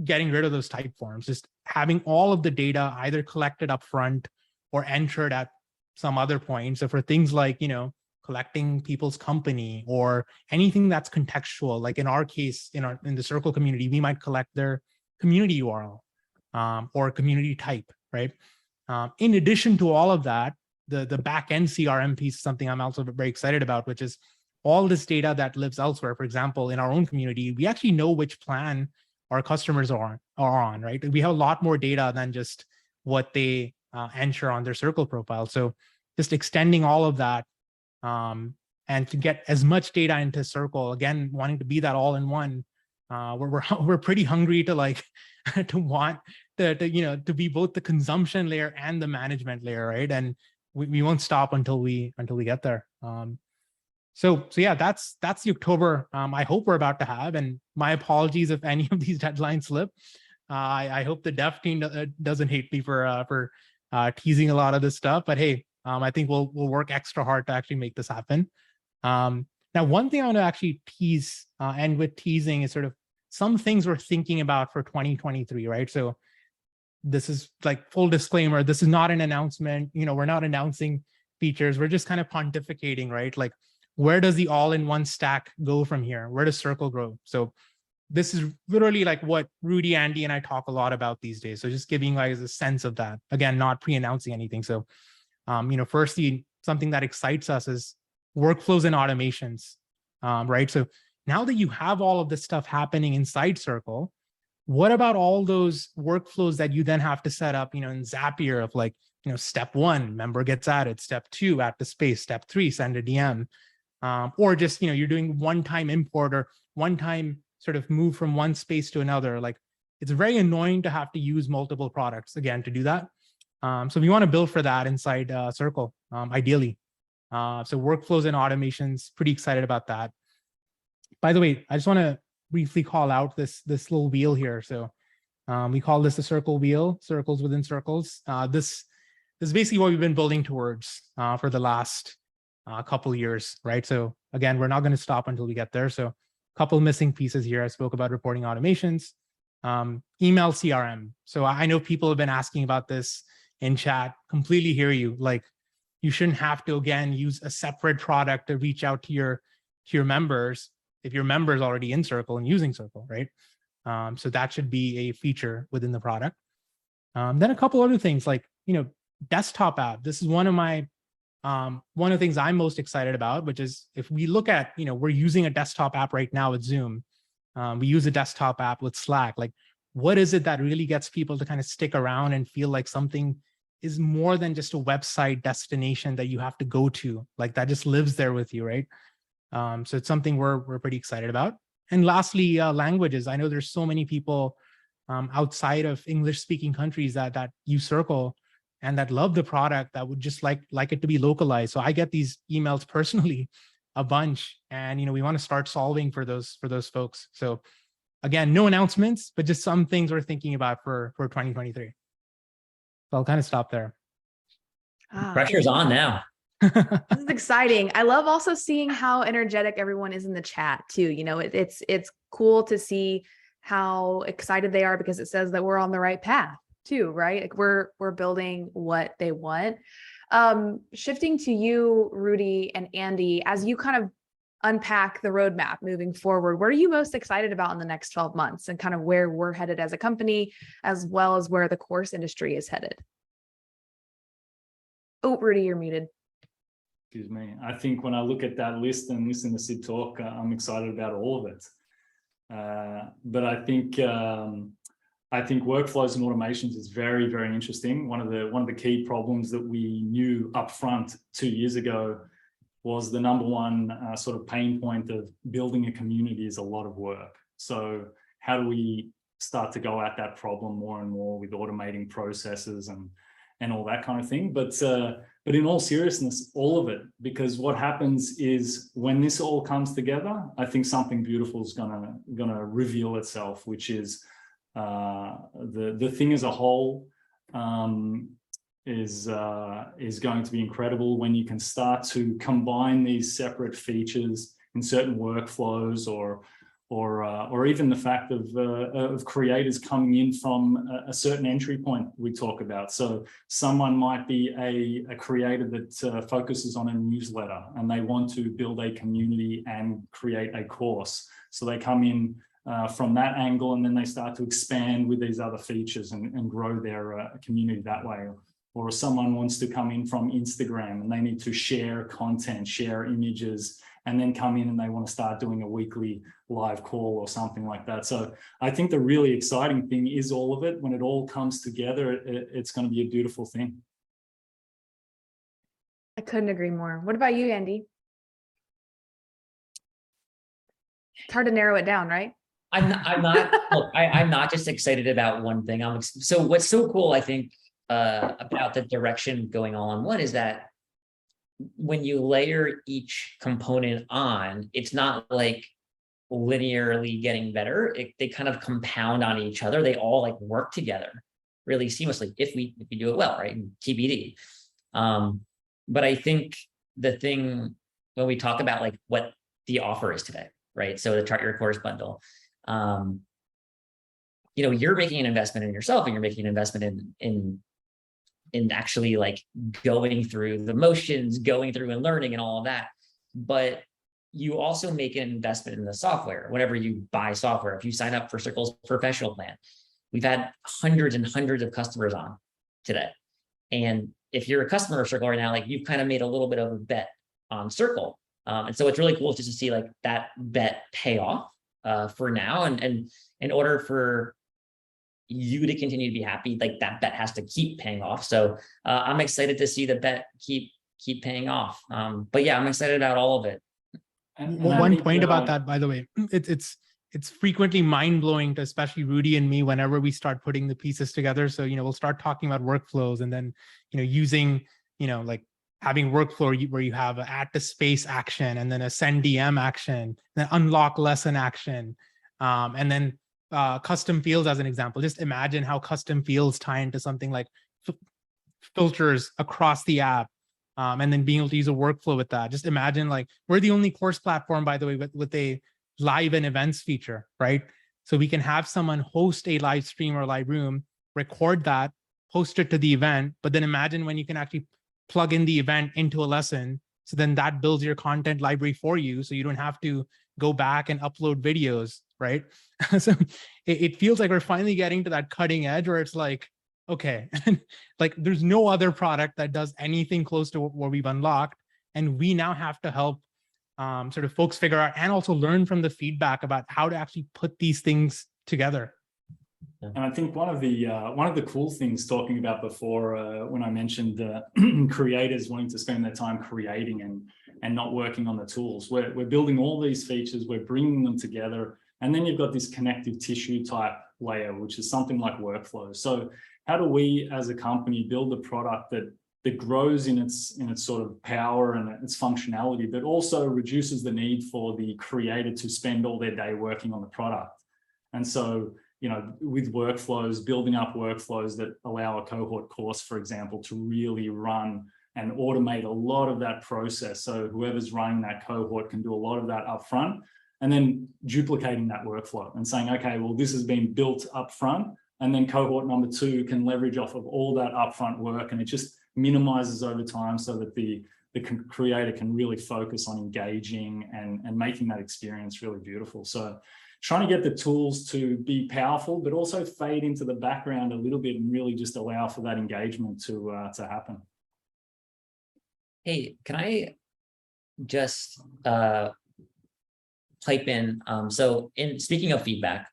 getting rid of those type forms, just having all of the data either collected up front or entered at some other point. So for things like, collecting people's company or anything that's contextual, like in our case, in the Circle community, we might collect their community URL or community type, right? In addition to all of that, the back-end CRM piece is something I'm also very excited about, which is all this data that lives elsewhere. For example, in our own community, we actually know which plan our customers are on, right? We have a lot more data than just what they enter on their Circle profile. So just extending all of that and to get as much data into Circle, again, wanting to be that all in one, we're pretty hungry to like to want to be both the consumption layer and the management layer, right? And we won't stop until we get there. So yeah, that's the October I hope we're about to have. And my apologies if any of these deadlines slip. I hope the dev team doesn't hate me for teasing a lot of this stuff, but hey, I think we'll work extra hard to actually make this happen. Now, one thing I want to actually tease, and with teasing is sort of some things we're thinking about for 2023, right? So this is like full disclaimer, this is not an announcement. We're not announcing features. We're just kind of pontificating, right? Like, where does the all-in-one stack go from here? Where does Circle grow? So this is literally like what Rudy, Andy, and I talk a lot about these days. So just giving you guys a sense of that. Again, not pre-announcing anything. So, firstly, something that excites us is workflows and automations, right? So now that you have all of this stuff happening inside Circle, what about all those workflows that you then have to set up, in Zapier of like, step 1, member gets added, step 2, add the space, step 3, send a DM, or just, you're doing one-time import or one-time sort of move from one space to another. Like, it's very annoying to have to use multiple products again to do that. So we want to build for that inside Circle, ideally. So workflows and automations, pretty excited about that. By the way, I just want to briefly call out this little wheel here. So we call this the Circle wheel, circles within circles. This is basically what we've been building towards for the last couple years, right? So again, we're not going to stop until we get there. So a couple missing pieces here. I spoke about reporting automations, email CRM. So I know people have been asking about this in chat. Completely hear you. Like, you shouldn't have to, again, use a separate product to reach out to your members if your member is already in Circle and using Circle, right? So that should be a feature within the product. Then a couple other things like, desktop app. This is one of the things I'm most excited about, which is if we look at, we're using a desktop app right now with Zoom. We use a desktop app with Slack. Like, what is it that really gets people to kind of stick around and feel like something is more than just a website destination that you have to go to, like that just lives there with you, right? So it's something we're pretty excited about. And lastly, languages. I know there's so many people outside of English-speaking countries that use Circle and that love the product, that would just like it to be localized. So I get these emails personally a bunch, and we want to start solving for those folks. So again, no announcements, but just some things we're thinking about for 2023. So I'll kind of stop there. Pressure's on now. This is exciting. I love also seeing how energetic everyone is in the chat too. It's cool to see how excited they are because it says that we're on the right path too, right? Like we're building what they want. Shifting to you, Rudy and Andy, as you kind of unpack the roadmap moving forward, what are you most excited about in the next 12 months and kind of where we're headed as a company, as well as where the course industry is headed? Oh, Rudy, you're muted. Excuse me. I think when I look at that list and listen to Sid talk, I'm excited about all of it. But I think workflows and automations is very, very interesting. One of the key problems that we knew upfront 2 years ago was the number one sort of pain point of building a community is a lot of work. So how do we start to go at that problem more and more with automating processes and all that kind of thing? But in all seriousness, all of it, because what happens is when this all comes together, I think something beautiful is gonna reveal itself, which is the thing as a whole is going to be incredible when you can start to combine these separate features in certain workflows, or even the fact of creators coming in from a certain entry point we talk about. So someone might be a creator that focuses on a newsletter and they want to build a community and create a course. So they come in from that angle, and then they start to expand with these other features and grow their community that way. Or someone wants to come in from Instagram and they need to share content, share images, and then come in and they want to start doing a weekly live call or something like that. So I think the really exciting thing is all of it. When it all comes together, it's going to be a beautiful thing. I couldn't agree more. What about you, Andy? It's hard to narrow it down, right? I'm not. Look, I'm not just excited about one thing. So what's so cool, I think, about the direction going on. One is that when you layer each component on, it's not like linearly getting better. They kind of compound on each other. They all like work together really seamlessly if we do it well, right? TBD. But I think the thing when we talk about like what the offer is today, right? So the Chart Your Course bundle, you're making an investment in yourself, and you're making an investment in actually like going through the motions, going through and learning and all of that. But you also make an investment in the software. Whenever you buy software, if you sign up for Circle's professional plan, we've had hundreds and hundreds of customers on today. And if you're a customer of Circle right now, like you've kind of made a little bit of a bet on Circle. And so it's really cool just to see like that bet pay off for now. And in order for you to continue to be happy, like that bet has to keep paying off. So I'm excited to see the bet keep paying off. But yeah, I'm excited about all of it. One point about that, by the way, it's frequently mind-blowing to especially Rudy and me whenever we start putting the pieces together. So, we'll start talking about workflows and then, using, like having workflow where you have an add to space action and then a send DM action, then unlock lesson action, and then custom fields as an example. Just imagine how custom fields tie into something like filters across the app. And then being able to use a workflow with that. Just imagine, like, we're the only course platform, by the way, with a live and events feature, right? So we can have someone host a live stream or live room, record that, post it to the event, but then imagine when you can actually plug in the event into a lesson. So then that builds your content library for you. So you don't have to go back and upload videos, right? So it feels like we're finally getting to that cutting edge where it's like, okay, like there's no other product that does anything close to what we've unlocked. And we now have to help sort of folks figure out and also learn from the feedback about how to actually put these things together. And I think one of the cool things talking about before when I mentioned creators wanting to spend their time creating and not working on the tools, we're building all these features, we're bringing them together, and then you've got this connective tissue type layer, which is something like workflows. So how do we as a company build a product that grows in its sort of power and its functionality, but also reduces the need for the creator to spend all their day working on the product? And so, with workflows, building up workflows that allow a cohort course, for example, to really run and automate a lot of that process. So whoever's running that cohort can do a lot of that upfront, and then duplicating that workflow and saying, okay, well, this has been built upfront, and then cohort number 2 can leverage off of all that upfront work, and it just minimizes over time so that the creator can really focus on engaging and making that experience really beautiful. So trying to get the tools to be powerful, but also fade into the background a little bit and really just allow for that engagement to happen. Hey, can I just pipe in? So in speaking of feedback,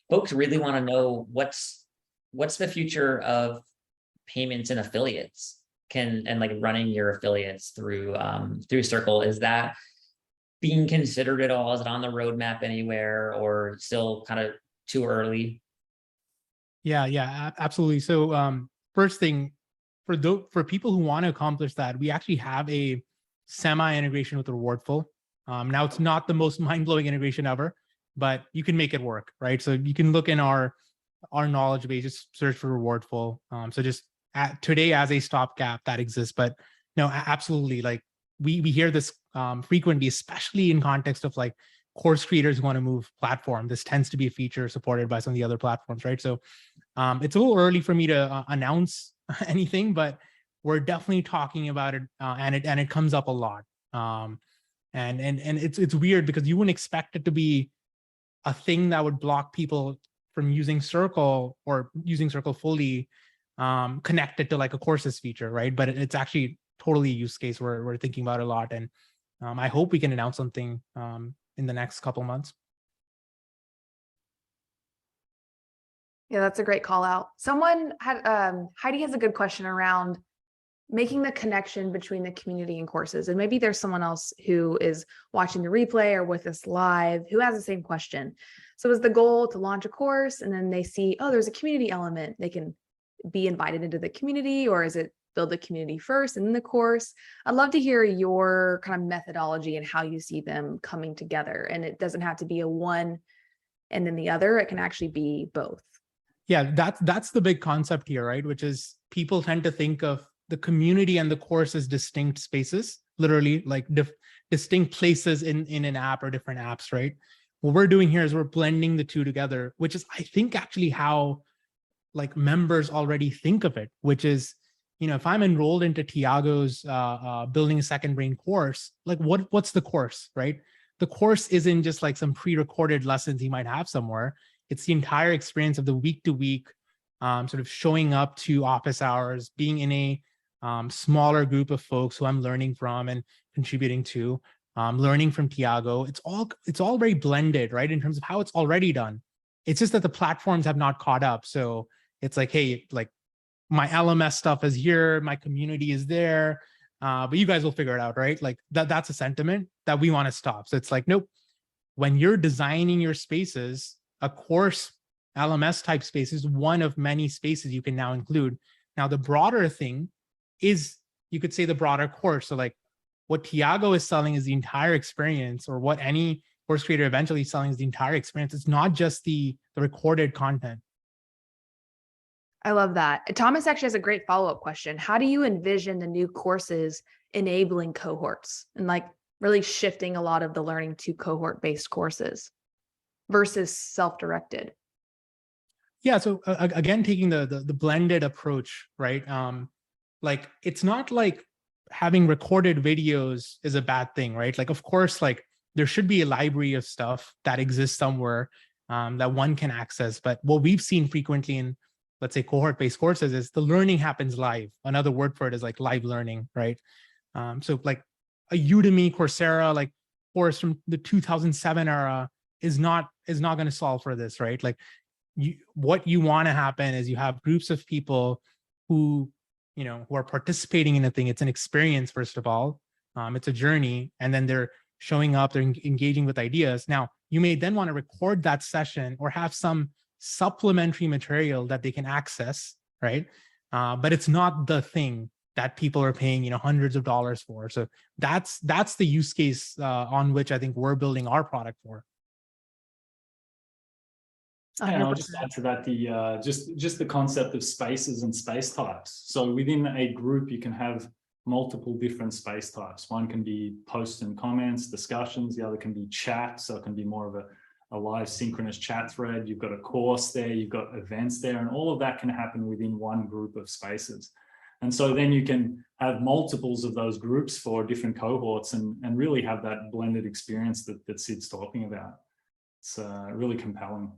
folks really want to know what's the future of payments and affiliates and like running your affiliates through Circle. Is that being considered at all? Is it on the roadmap anywhere, or still kind of too early? Yeah, absolutely. So first thing, for people who want to accomplish that, we actually have a semi-integration with Rewardful. Now it's not the most mind-blowing integration ever, but you can make it work, right? So you can look in our knowledge base, just search for Rewardful. So just today as a stopgap that exists, but no, absolutely. Like we hear this frequently, especially in context of like course creators who want to move platform. This tends to be a feature supported by some of the other platforms, right? So it's a little early for me to announce anything, but we're definitely talking about it, and it comes up a lot. And it's weird because you wouldn't expect it to be a thing that would block people from using Circle or using Circle fully connected to like a courses feature, right? But it's actually totally a use case we're thinking about a lot, and I hope we can announce something in the next couple months. Yeah, that's a great call out. Someone had Heidi has a good question around making the connection between the community and courses. And maybe there's someone else who is watching the replay or with us live who has the same question. So is the goal to launch a course and then they see, oh, there's a community element, they can be invited into the community, or is it build the community first and then the course? I'd love to hear your kind of methodology and how you see them coming together. And it doesn't have to be a one and then the other, it can actually be both. Yeah, that's the big concept here, right? Which is people tend to think of the community and the course as distinct spaces, literally like distinct places in an app or different apps, right? What we're doing here is we're blending the two together, which is, I think, actually how like members already think of it, which is, if I'm enrolled into Tiago's Building a Second Brain course, like what's the course, right? The course isn't just like some pre-recorded lessons he might have somewhere. It's the entire experience of the week-to-week sort of showing up to office hours, being in a smaller group of folks who I'm learning from and contributing to, learning from Tiago. It's all very blended, right? In terms of how it's already done. It's just that the platforms have not caught up. So it's like, hey, like my LMS stuff is here, my community is there, but you guys will figure it out, right? Like that's a sentiment that we want to stop. So it's like, nope. When you're designing your spaces, a course LMS type space is one of many spaces you can now include. Now, the broader thing is, you could say the broader course. So like what Tiago is selling is the entire experience, or what any course creator eventually is selling is the entire experience. It's not just the recorded content. I love that. Thomas actually has a great follow-up question. How do you envision the new courses enabling cohorts and like really shifting a lot of the learning to cohort-based courses versus self-directed? Yeah. So again, taking the blended approach, right? Like it's not like having recorded videos is a bad thing, right? Like, of course, like there should be a library of stuff that exists somewhere that one can access. But what we've seen frequently in, let's say, cohort-based courses is the learning happens live. Another word for it is like live learning, right? So like a Udemy, Coursera, like course from the 2007 era is not going to solve for this, right? Like what you want to happen is you have groups of people who are participating in a thing. It's an experience, first of all. It's a journey, and then they're showing up, they're engaging with ideas. Now, you may then want to record that session or have some supplementary material that they can access, right? But it's not the thing that people are paying, hundreds of dollars for. So that's the use case on which I think we're building our product for. And I'll just add to that the just the concept of spaces and space types. So within a group, you can have multiple different space types. One can be posts and comments, discussions. The other can be chat. So it can be more of a live synchronous chat thread. You've got a course there, you've got events there, and all of that can happen within one group of spaces. And so then you can have multiples of those groups for different cohorts and really have that blended experience that Sid's talking about. It's really compelling.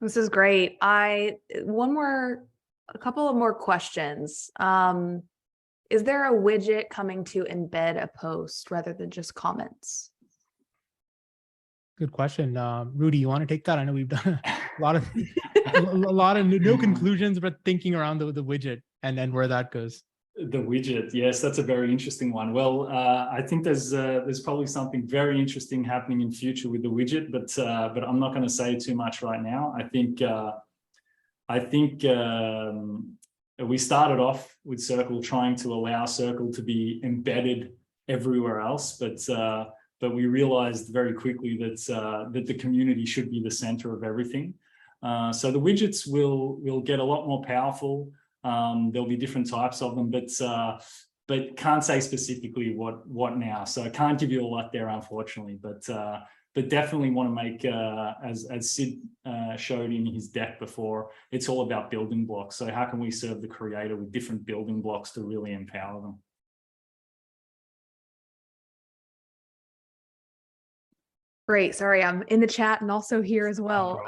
This is great. A couple of more questions. Is there a widget coming to embed a post rather than just comments? Good question. Rudy, you want to take that? I know we've done a lot of no conclusions, but thinking around the widget and where that goes. The widget, yes, that's a very interesting one. Well, I think there's probably something very interesting happening in future with the widget, but I'm not going to say too much right now. I think we started off with Circle trying to allow Circle to be embedded everywhere else, but we realized very quickly that the community should be the center of everything. So the widgets will get a lot more powerful. There'll be different types of them, but can't say specifically what now. So I can't give you a lot there, unfortunately. But definitely want to make, as Sid showed in his deck before, it's all about building blocks. So how can we serve the creator with different building blocks to really empower them? Great. Sorry, I'm in the chat and also here as well.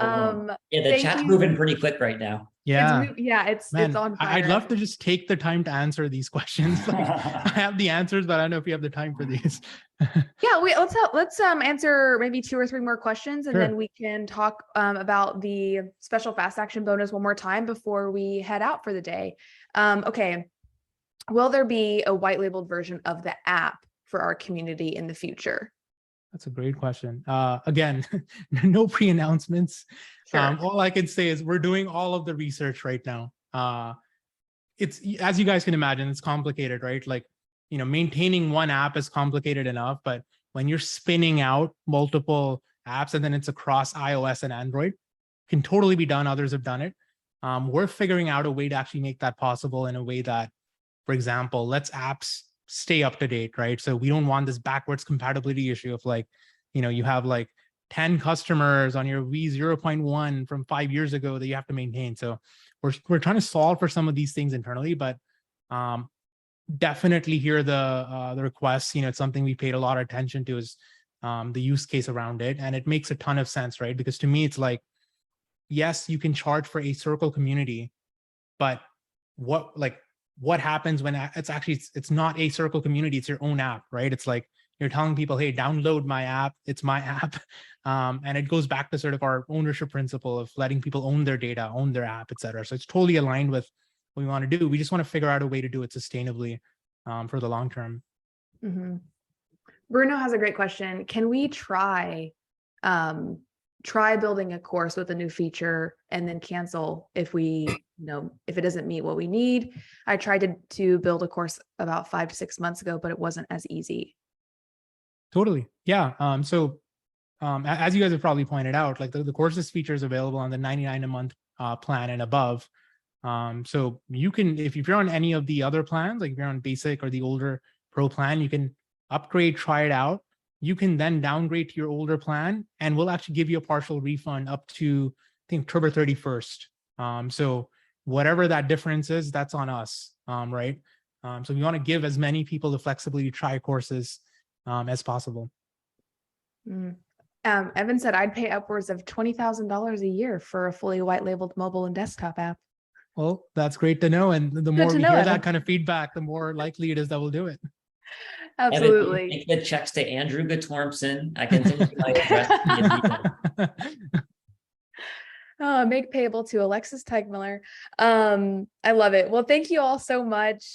Yeah, the chat's moving pretty quick right now. Yeah, it's on fire. I'd love to just take the time to answer these questions. Like, I have the answers, but I don't know if you have the time for these. Yeah, let's answer maybe 2 or 3 more questions, and then we can talk about the special fast action bonus one more time before we head out for the day. Okay, will there be a white labeled version of the app for our community in the future? That's a great question. Again, no pre-announcements. Sure. All I can say is we're doing all of the research right now. It's, as you guys can imagine, it's complicated, right? Like, maintaining one app is complicated enough, but when you're spinning out multiple apps and then it's across iOS and Android, can totally be done. Others have done it. We're figuring out a way to actually make that possible in a way that, for example, lets apps stay up to date, right? So we don't want this backwards compatibility issue of like, you have like 10 customers on your V0.1 from 5 years ago that you have to maintain. So we're trying to solve for some of these things internally, but definitely hear the requests. It's something we paid a lot of attention to is the use case around it, and it makes a ton of sense, right? Because to me, it's like, yes, you can charge for a Circle community, but what happens when it's not a Circle community, it's your own app, right? It's like you're telling people, hey, download my app, it's my app. And it goes back to sort of our ownership principle of letting people own their data, own their app, et cetera. So it's totally aligned with what we want to do. We just want to figure out a way to do it sustainably for the long term. Mhm. Bruno has a great question. Can we try building a course with a new feature and then cancel if if it doesn't meet what we need? I tried to build a course about 5 to 6 months ago, but it wasn't as easy. Totally. Yeah. As you guys have probably pointed out, like the courses feature is available on the $99 a month plan and above. So you can, if you're on any of the other plans, like if you're on basic or the older pro plan, you can upgrade, try it out. You can then downgrade to your older plan, and we'll actually give you a partial refund up to, I think, October 31st. So whatever that difference is, that's on us, right? So we want to give as many people the flexibility to try courses as possible. Evan said I'd pay upwards of $20,000 a year for a fully white labeled mobile and desktop app. Well, that's great to know. And the more we hear that kind of feedback, the more likely it is that we'll do it. Absolutely. Make the checks to Andrew Guttormson. I can send you my address. Make payable to Alexis Teigmiller. I love it. Well, thank you all so much.